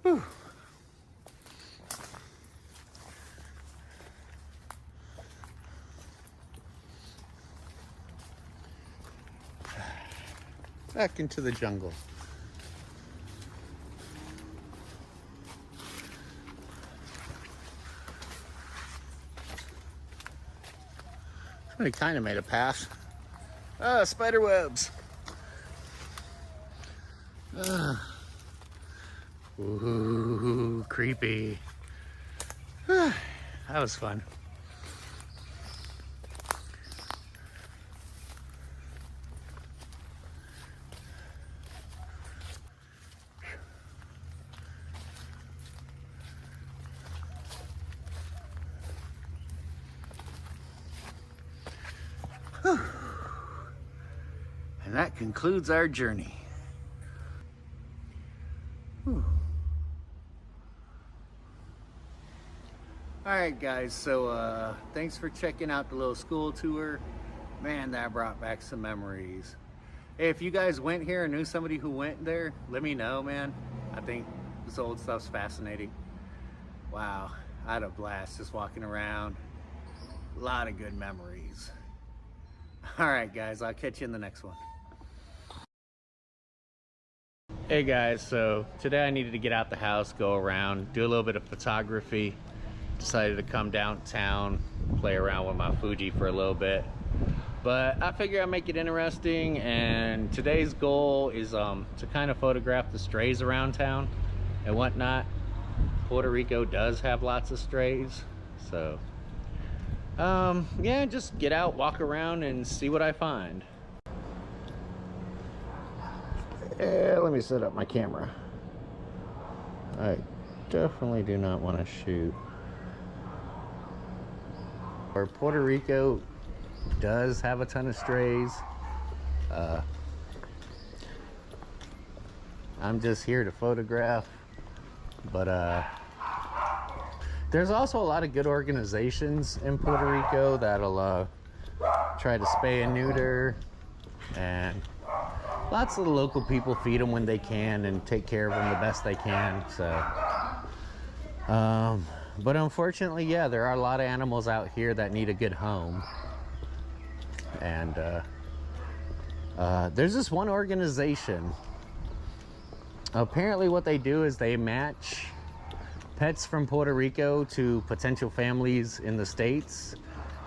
Whew. Back into the jungle. Somebody kind of made a path. Ah, spider webs. Ooh, creepy. That was fun. Whew. And that concludes our journey. Whew. All right, guys, so thanks for checking out the little school tour. Man, that brought back some memories. Hey, if you guys went here and knew somebody who went there, let me know, man. I think this old stuff's fascinating. Wow, I had a blast just walking around. A lot of good memories. All right, guys, I'll catch you in the next one. Hey guys, so today I needed to get out the house, go around, do a little bit of photography. Decided to come downtown, play around with my Fuji for a little bit. But I figure I'll make it interesting, and today's goal is to kind of photograph the strays around town and whatnot. Puerto Rico does have lots of strays, so yeah, just get out, walk around, and see what I find. Yeah, let me set up my camera. I definitely do not want to shoot. Puerto Rico does have a ton of strays. I'm just here to photograph, but there's also a lot of good organizations in Puerto Rico that'll try to spay and neuter, and lots of the local people feed them when they can and take care of them the best they can. So but unfortunately, yeah, there are a lot of animals out here that need a good home. And there's this one organization. Apparently what they do is they match pets from Puerto Rico to potential families in the States.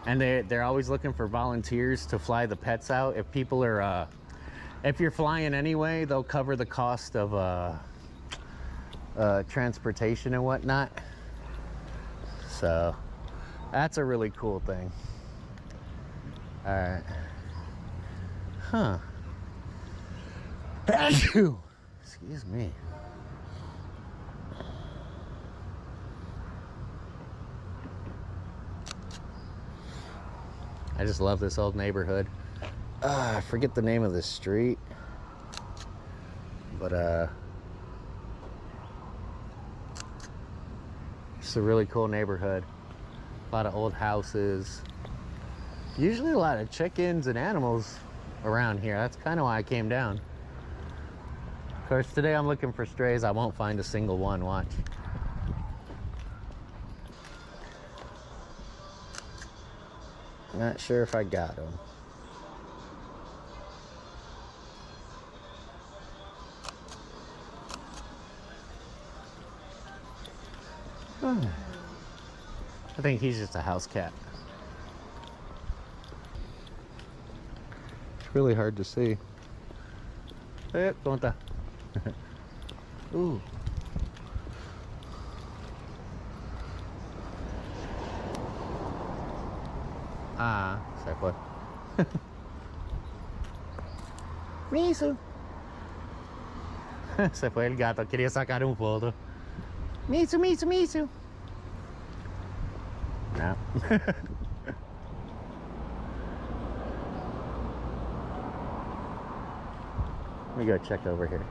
And they're always looking for volunteers to fly the pets out. If people are, if you're flying anyway, they'll cover the cost of transportation and whatnot. So that's a really cool thing. All right. Huh. Excuse me. I just love this old neighborhood. I forget the name of this street, but It's a really cool neighborhood. A lot of old houses. Usually a lot of chickens and animals around here. That's kind of why I came down. Of course, today I'm looking for strays. I won't find a single one. Watch. Not sure if I got them. I think he's just a house cat. It's really hard to see. ¿Cómo está? Ooh. Ah, se fue. Misu. Se fue el gato, quería sacar un foto. Misu, Misu, Misu. No. Let me go check over here.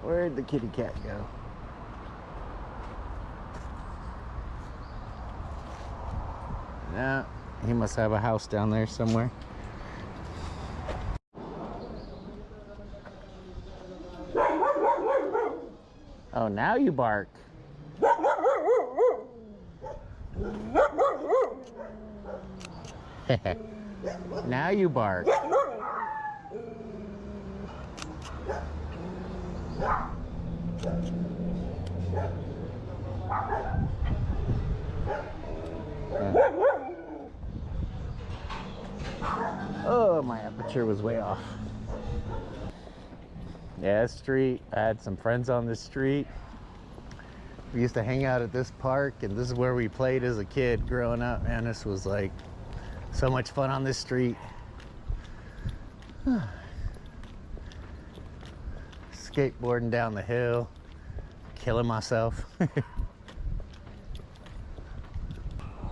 Where'd the kitty cat go? No, he must have a house down there somewhere. Oh, now you bark. Now you bark. Oh, my aperture was way off. Yeah, this street, I had some friends on this street. We used to hang out at this park, and this is where we played as a kid growing up. Man, this was like so much fun on this street. Skateboarding down the hill, killing myself. Oh,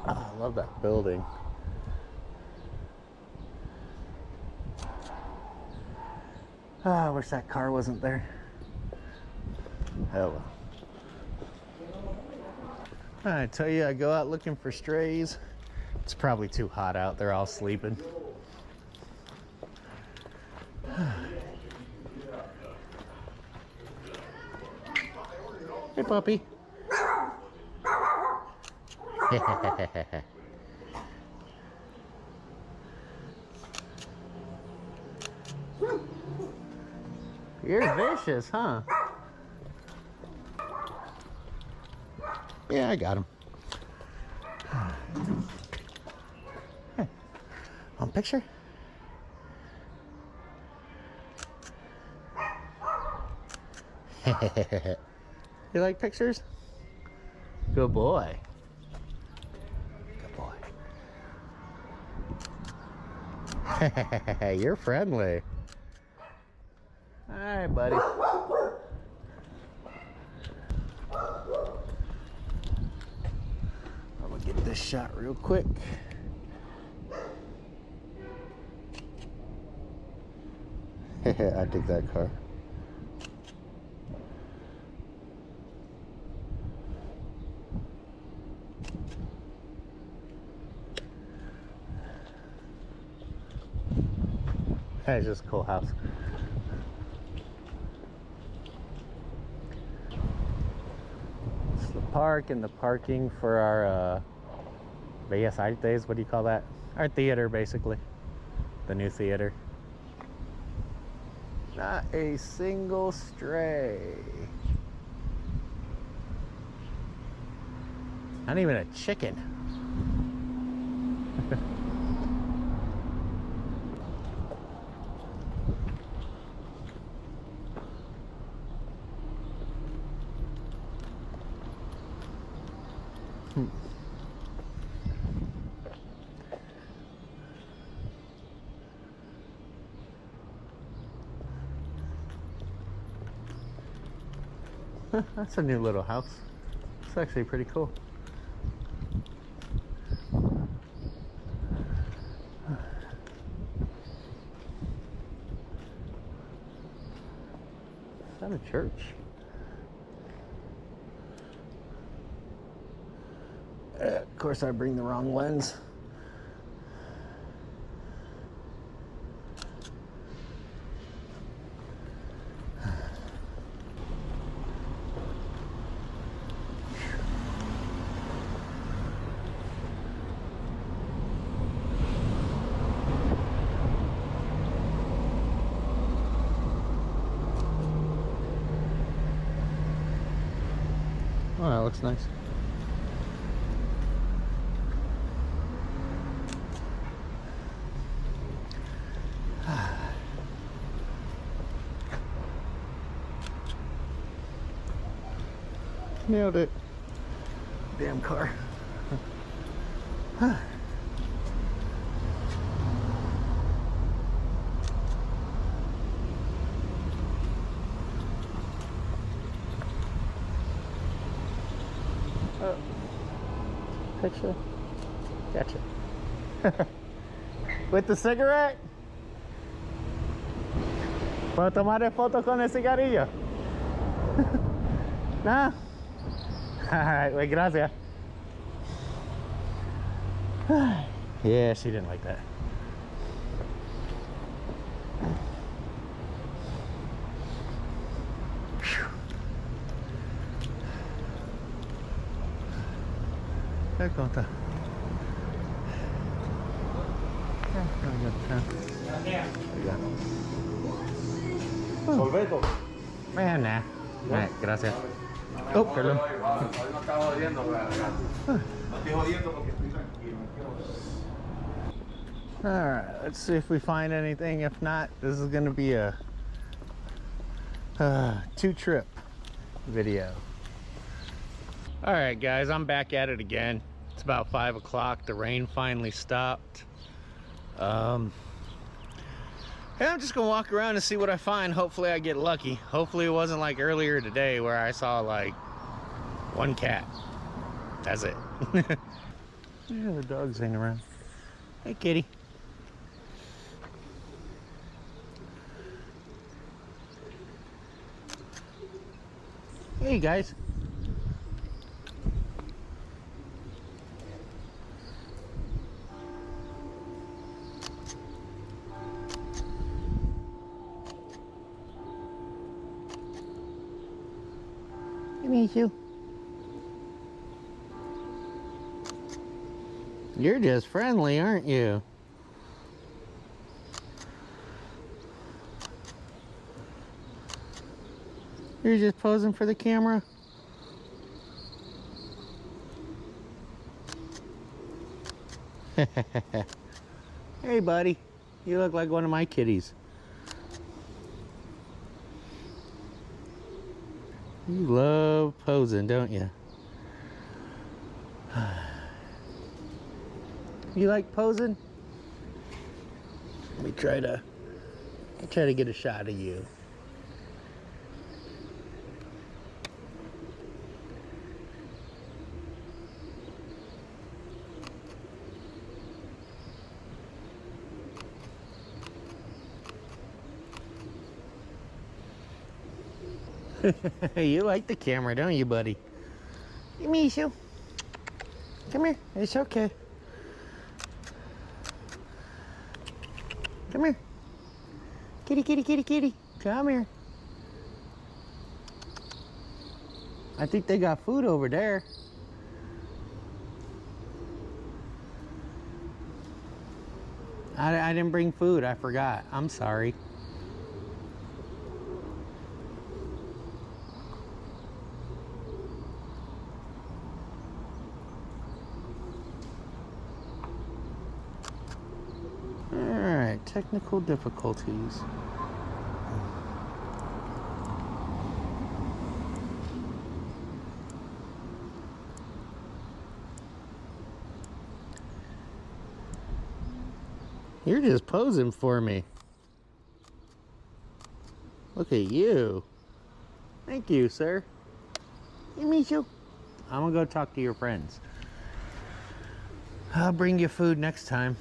I love that building. Oh, I wish that car wasn't there. Oh well. I tell you, I go out looking for strays. It's probably too hot out. They're all sleeping. Hey, puppy. You're vicious, huh? Yeah, I got him. Hey, want a picture? You like pictures? Good boy. Good boy. You're friendly. Hi, buddy. I'm gonna get this shot real quick. I dig that car. It's just a cool house. It's the park and the parking for our Bellas Artes, what do you call that? Our theater, basically. The new theater. Not a single stray. Not even a chicken. That's a new little house. It's actually pretty cool. Is that a church? course, I bring the wrong lens. Oh, that looks nice. Nailed it. Damn car. Oh. Picture. Gotcha. With the cigarette? ¿Puedo tomar foto con el cigarrillo? Nah. Alright, well, gracias. Yeah, she didn't like that. ¿Cómo está? Sorbeto. Nah. Alright, gracias. Oh, perdón. Hoy no estaba jodiendo, no estoy jodiendo porque estoy tranquilo. Alright, let's see if we find anything. If not, this is going to be a two-trip video. Alright guys, I'm back at it again. It's about 5 o'clock. The rain finally stopped. And I'm just gonna walk around and see what I find. Hopefully I get lucky. Hopefully it wasn't like earlier today where I saw like one cat. That's it. Yeah, the dogs ain't around. Hey kitty. Hey guys. Meet you. You're just friendly, aren't you? You're just posing for the camera? Hey buddy, you look like one of my kitties. You love posing, don't you? You like posing? Let me try to get a shot of you. You like the camera, don't you, buddy? You miss you. Come here. It's okay. Come here. Kitty, kitty, kitty, kitty. Come here. I think they got food over there. I didn't bring food. I forgot. I'm sorry. Alright, technical difficulties. You're just posing for me. Look at you. Thank you, sir. Hey, Michu. I'm gonna go talk to your friends. I'll bring you food next time.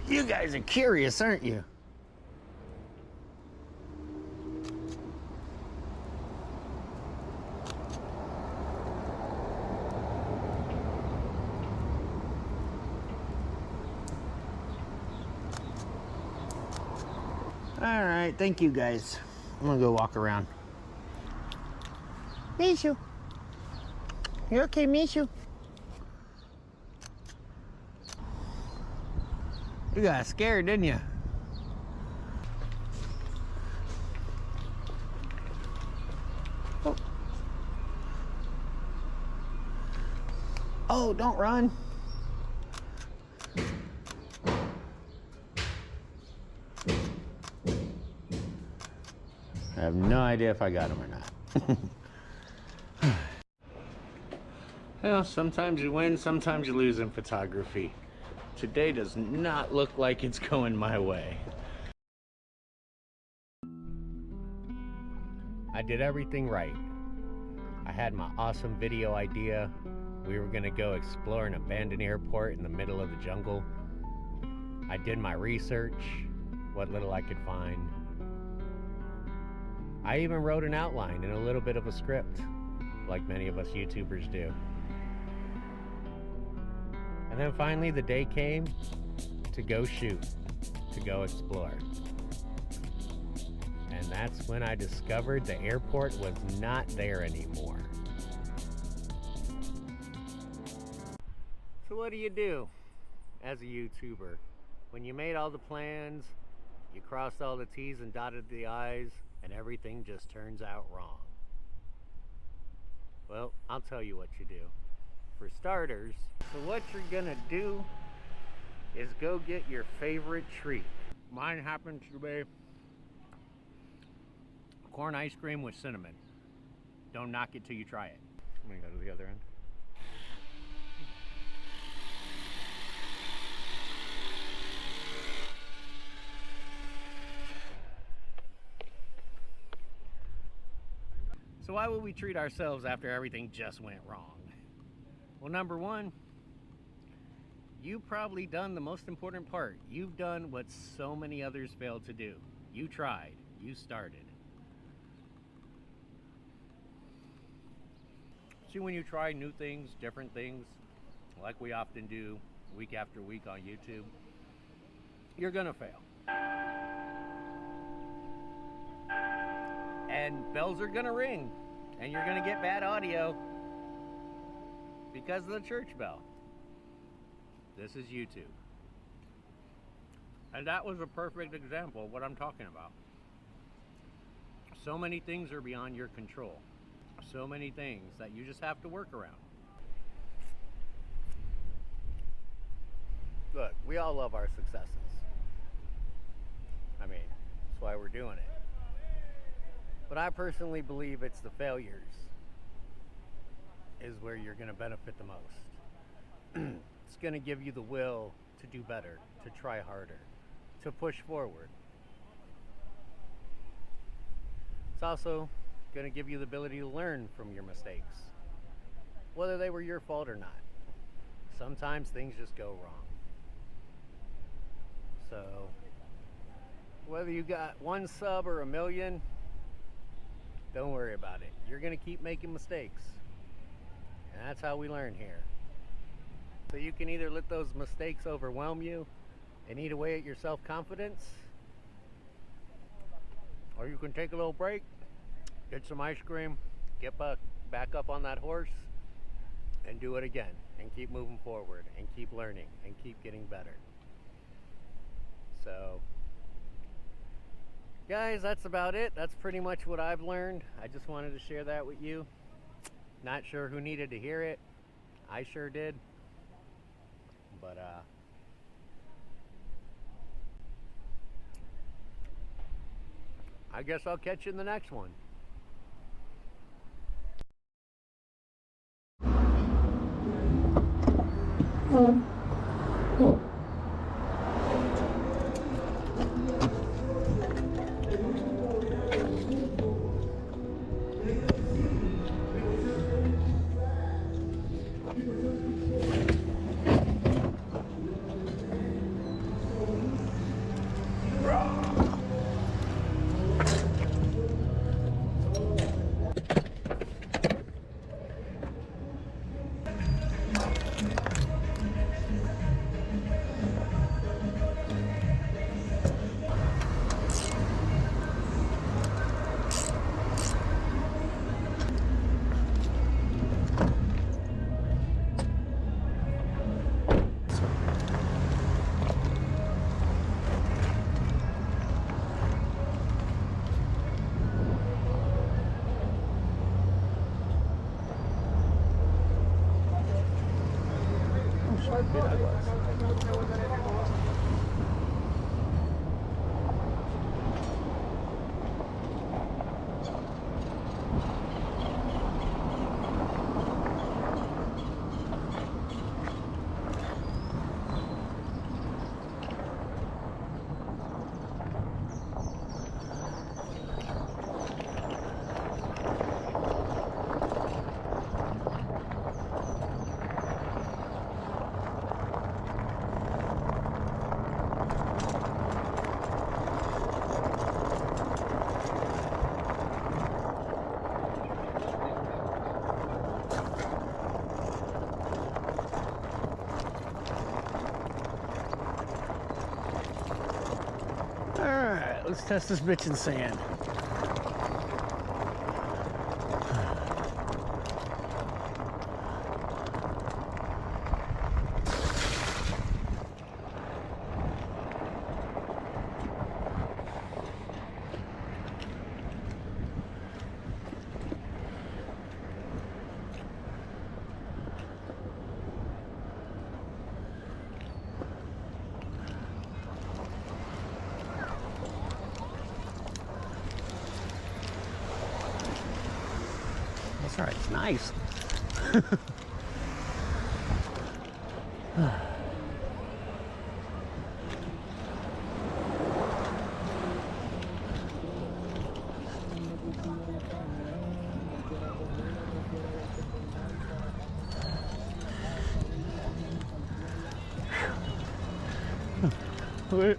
You guys are curious, aren't you? All right, thank you guys. I'm gonna go walk around. Mishu. You okay, Mishu? You got scared, didn't you? Oh. Oh, don't run. I have no idea if I got him or not. Well, sometimes you win, sometimes you lose in photography. Today does not look like it's going my way. I did everything right. I had my awesome video idea. We were gonna go explore an abandoned airport in the middle of the jungle. I did my research, what little I could find. I even wrote an outline and a little bit of a script, like many of us YouTubers do. And then finally the day came to go shoot, to go explore. And that's when I discovered the airport was not there anymore. So what do you do as a YouTuber? When you made all the plans, you crossed all the T's and dotted the I's, and everything just turns out wrong. Well, I'll tell you what you do. For starters, so what you're gonna do is go get your favorite treat. Mine happens to be corn ice cream with cinnamon. Don't knock it till you try it. I'm gonna go to the other end. So why would we treat ourselves after everything just went wrong? Well, number one, you've probably done the most important part. You've done what so many others failed to do. You tried, you started. See, when you try new things, different things, like we often do week after week on YouTube, you're gonna fail. And bells are gonna ring, and you're gonna get bad audio because of the church bell. This is YouTube. And that was a perfect example of what I'm talking about. So many things are beyond your control. So many things that you just have to work around. Look, we all love our successes. I mean, that's why we're doing it. But I personally believe it's the failures is where you're going to benefit the most. It's going to give you the will to do better, to try harder, to push forward. It's also going to give you the ability to learn from your mistakes, whether they were your fault or not. Sometimes things just go wrong. So, whether you got 1 sub or 1 million, don't worry about it. You're going to keep making mistakes. And that's how we learn here. So you can either let those mistakes overwhelm you and eat away at your self-confidence, or you can take a little break, get some ice cream, get back up on that horse, and do it again, and keep moving forward, and keep learning, and keep getting better. So, guys, that's about it. That's pretty much what I've learned. I just wanted to share that with you. Not sure who needed to hear it. I sure did. But, I guess I'll catch you in the next one. piraguas. Alright, let's test this bitch in sand. That's right, it's nice. Wait.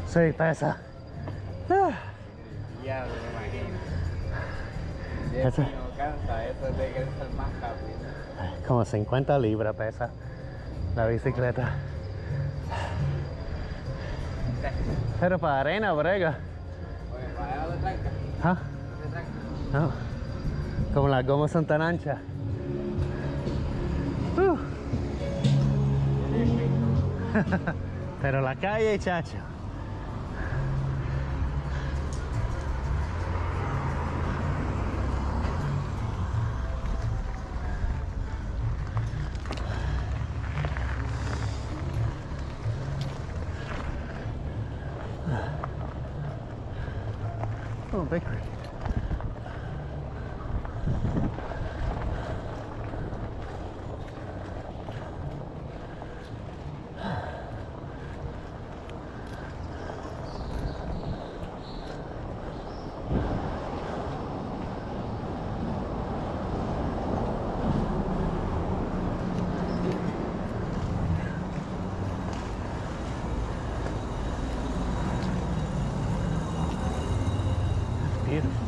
Sí, pesa. Ya, me imagino. Si Eso. no cansa, eso tiene que ser más rápido. Como 50 libras pesa la bicicleta. Pero para arena, brega. Oye, para allá lo tranca. ¿Ah? ¿Te tranca? No. Como las gomas son tan anchas. Pero la calle, chacho. Oh, bakery. Beautiful.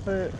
off it.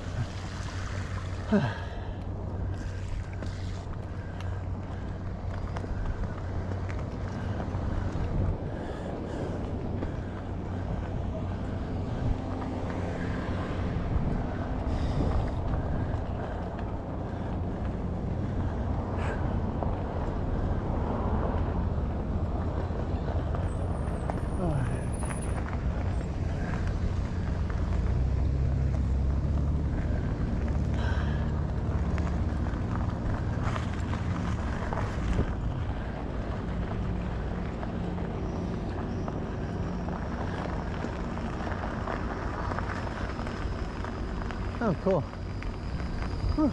Oh, cool. Whew.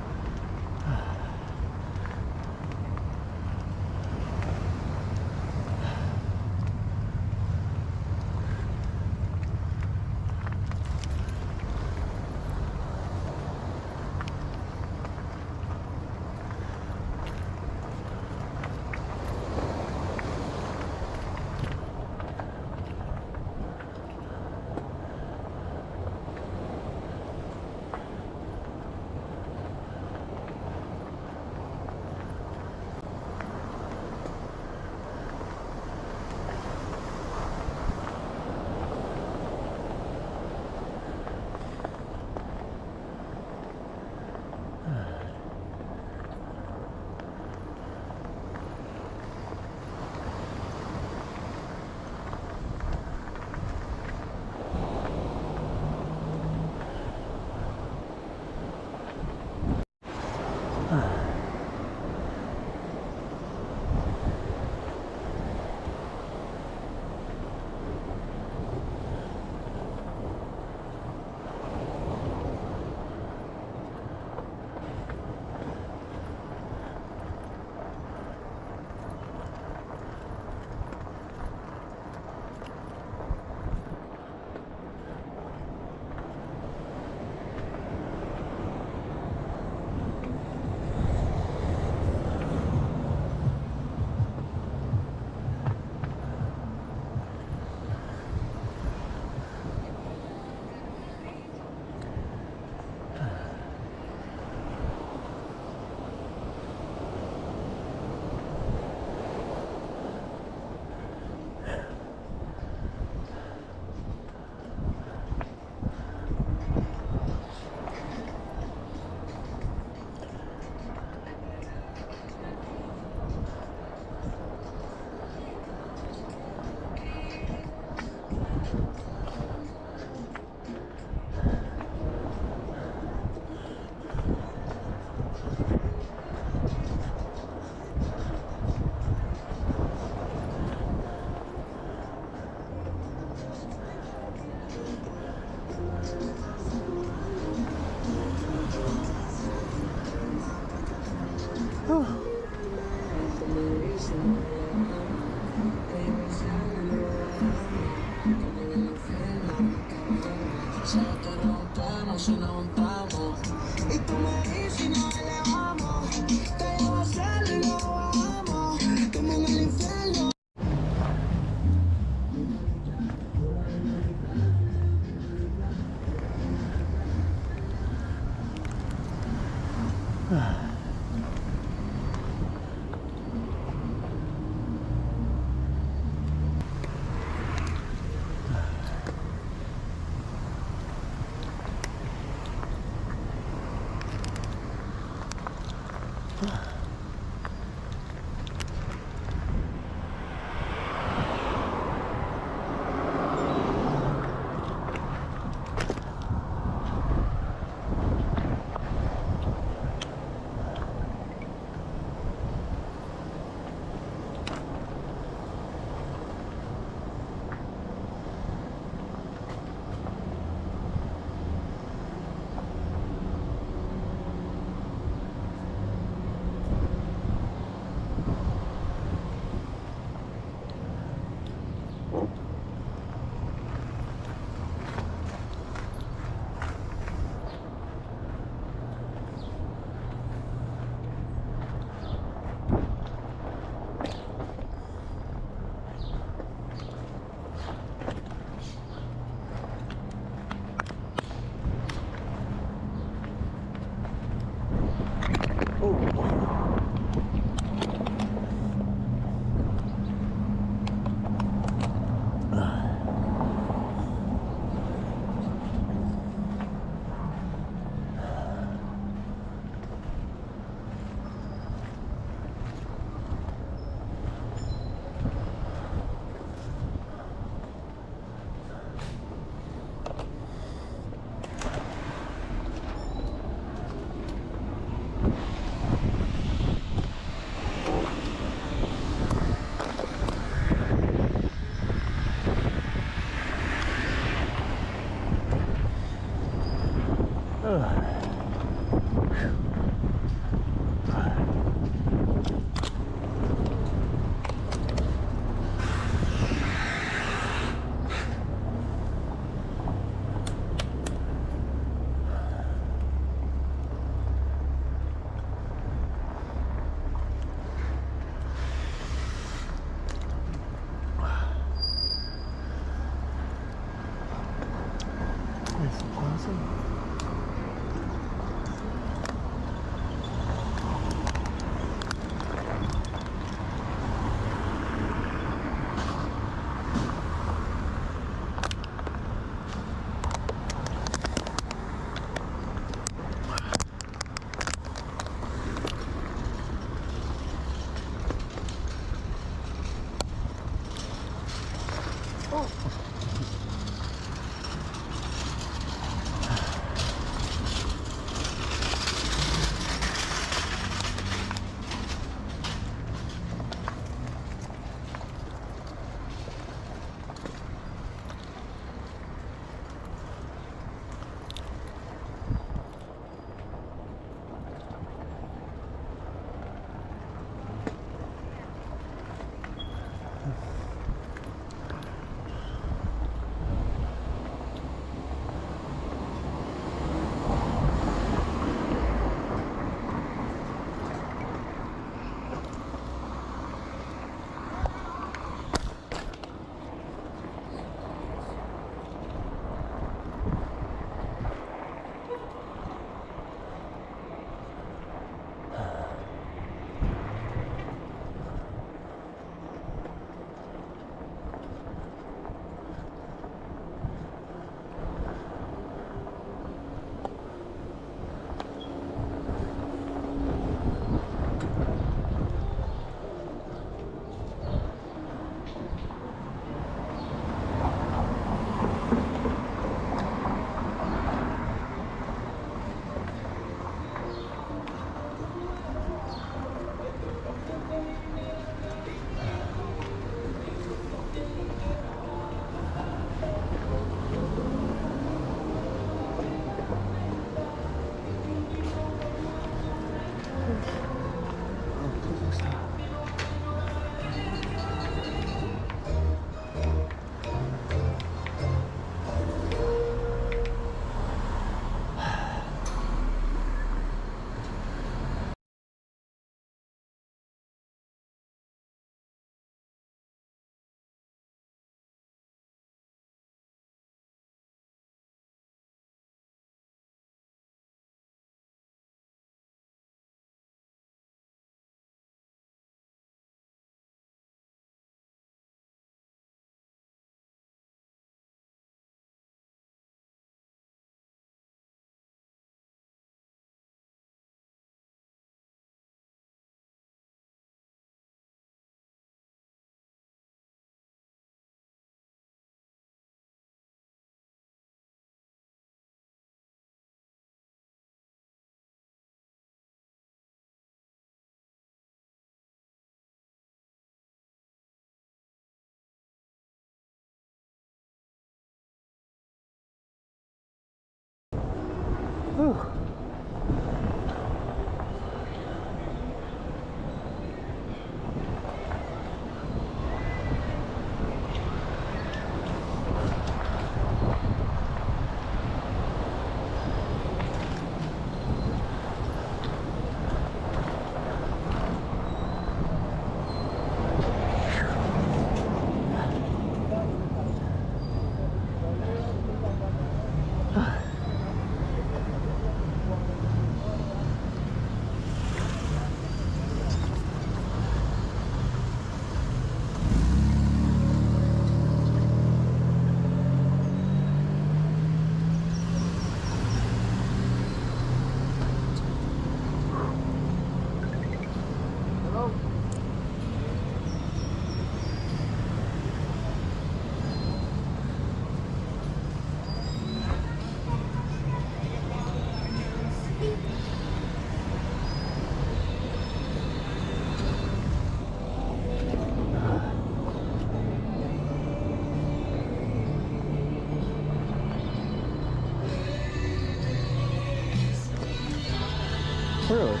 Really?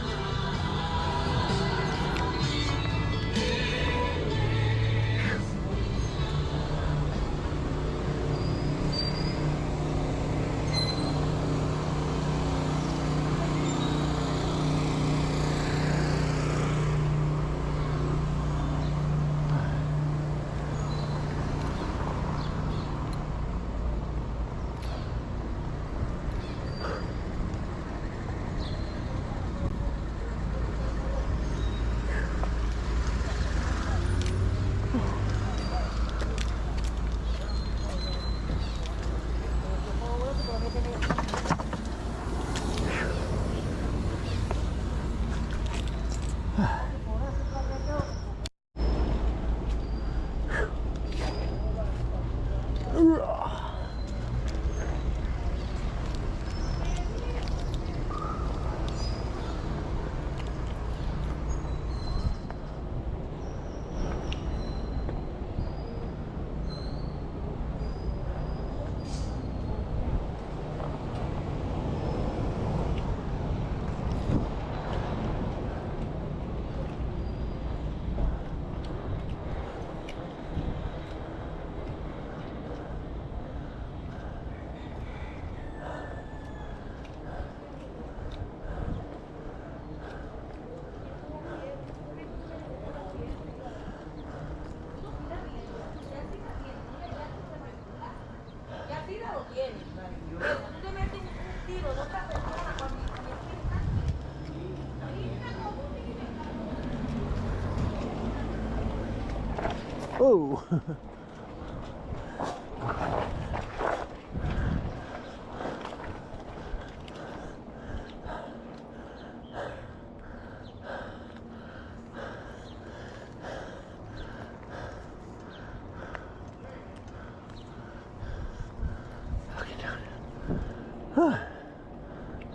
Oh.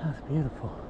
That's beautiful.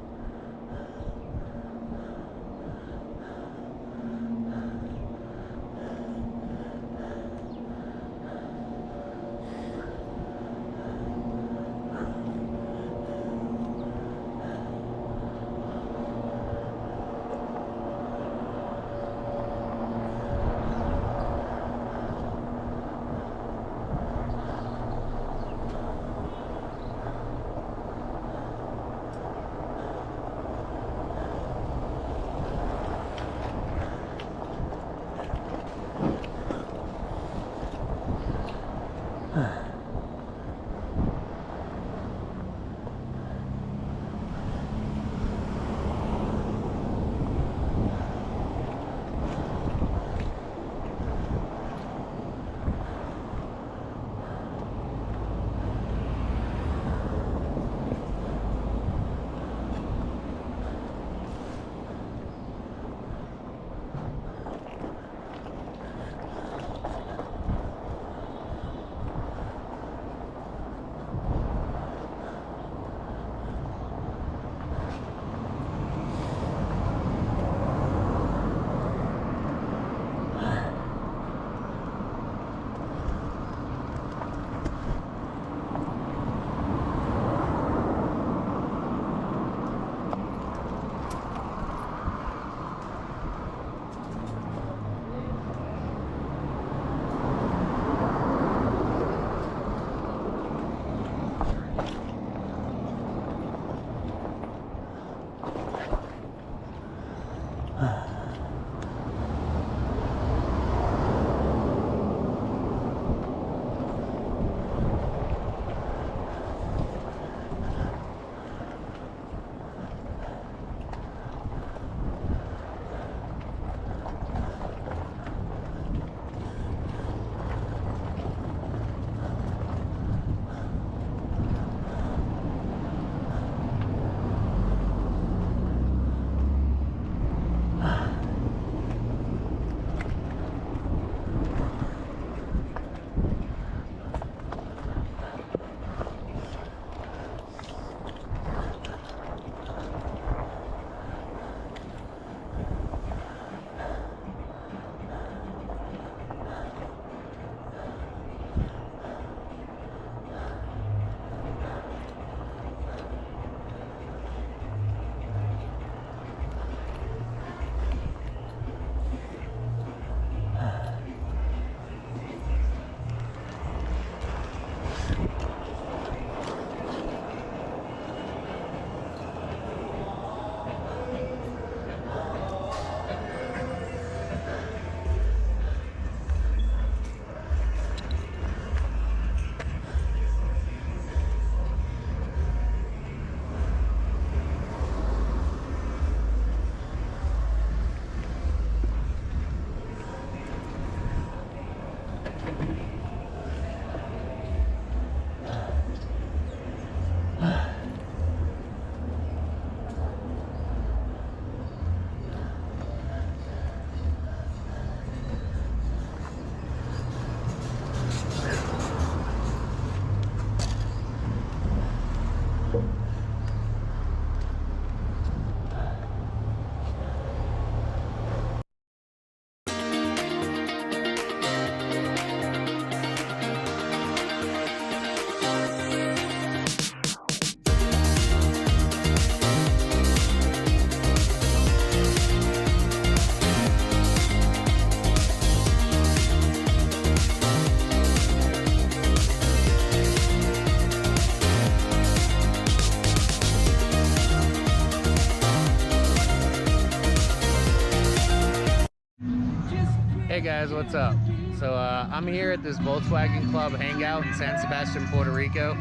guys, what's up? So I'm here at this Volkswagen Club hangout in San Sebastian, Puerto Rico.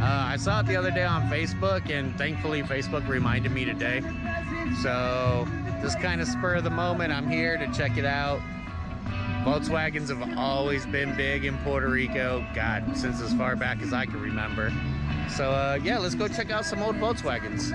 I saw it the other day on Facebook, and thankfully Facebook reminded me today. So just kind of spur of the moment, I'm here to check it out. Volkswagens have always been big in Puerto Rico, God, since as far back as I can remember. So yeah, let's go check out some old Volkswagens.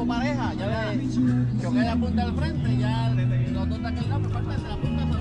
Pareja, ya le choqué la punta del frente, ya los dos están aquí al lado, me falta la punta de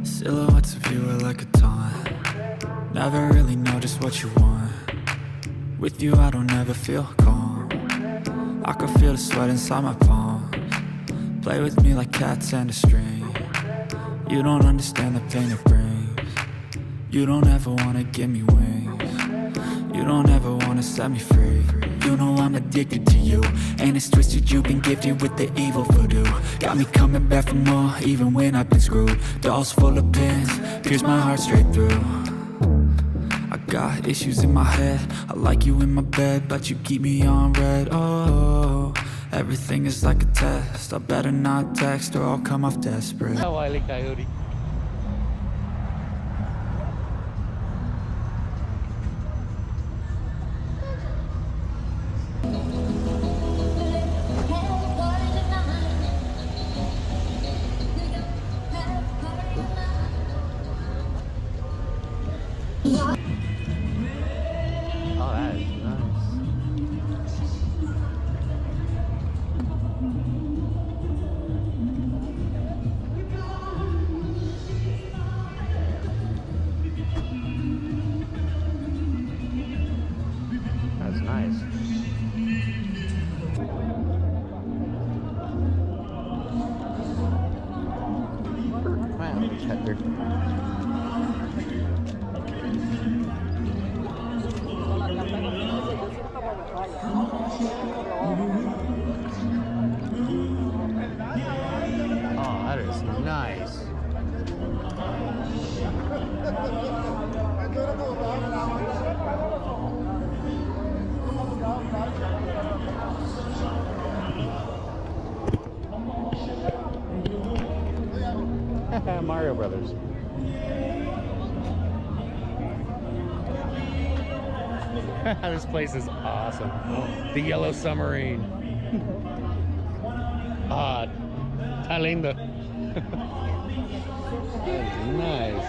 Silhouettes of you are like a taunt. Never really know just what you want. With you I don't ever feel calm. I can feel the sweat inside my palms. Play with me like cats and a string. You don't understand the pain it brings. You don't ever wanna give me wings. You don't ever wanna set me free. You know I'm addicted to you, and it's twisted, you've been gifted with the evil voodoo. Got me coming back for more, even when I've been screwed. Dolls full of pins, pierce my heart straight through. I got issues in my head, I like you in my bed, but you keep me on red. Oh, Everything is like a test. I better not text or I'll come off desperate. Wile E. Coyote. Oh, that is nice. That's nice. Wow, tethered. Oh, that is nice. Mario Brothers. This place is awesome. The Yellow Submarine. Ah, está lindo. That's nice.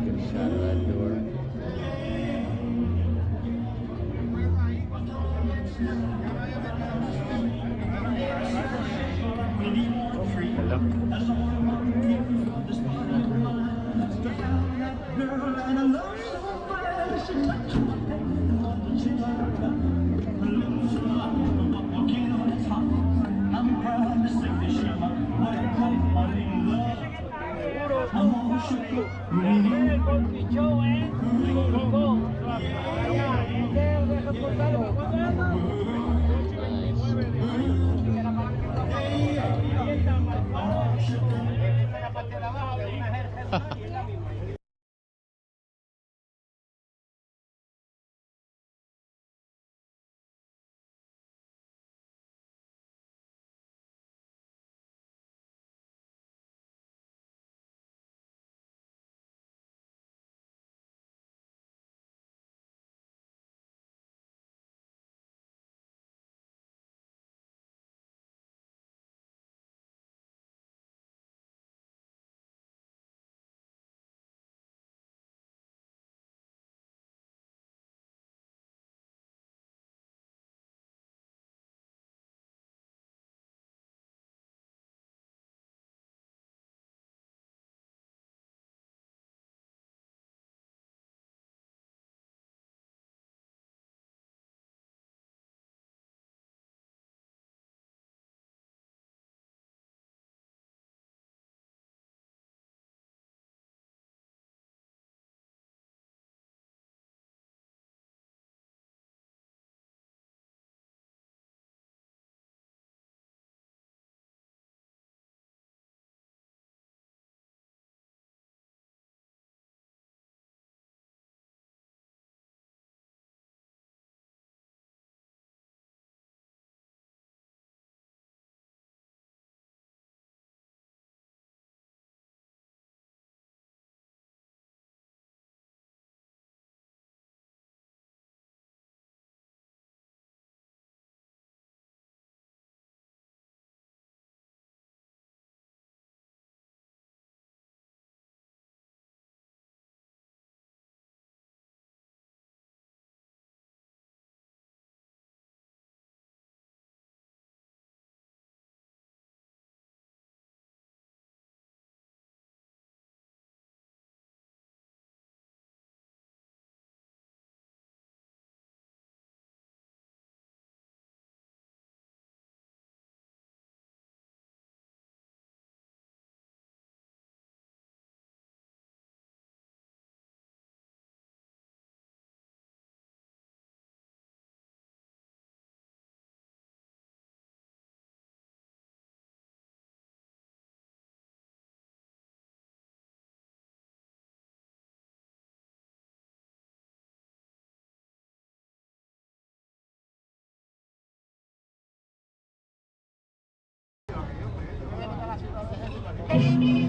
Get a shot of that door. Hello. Thank you.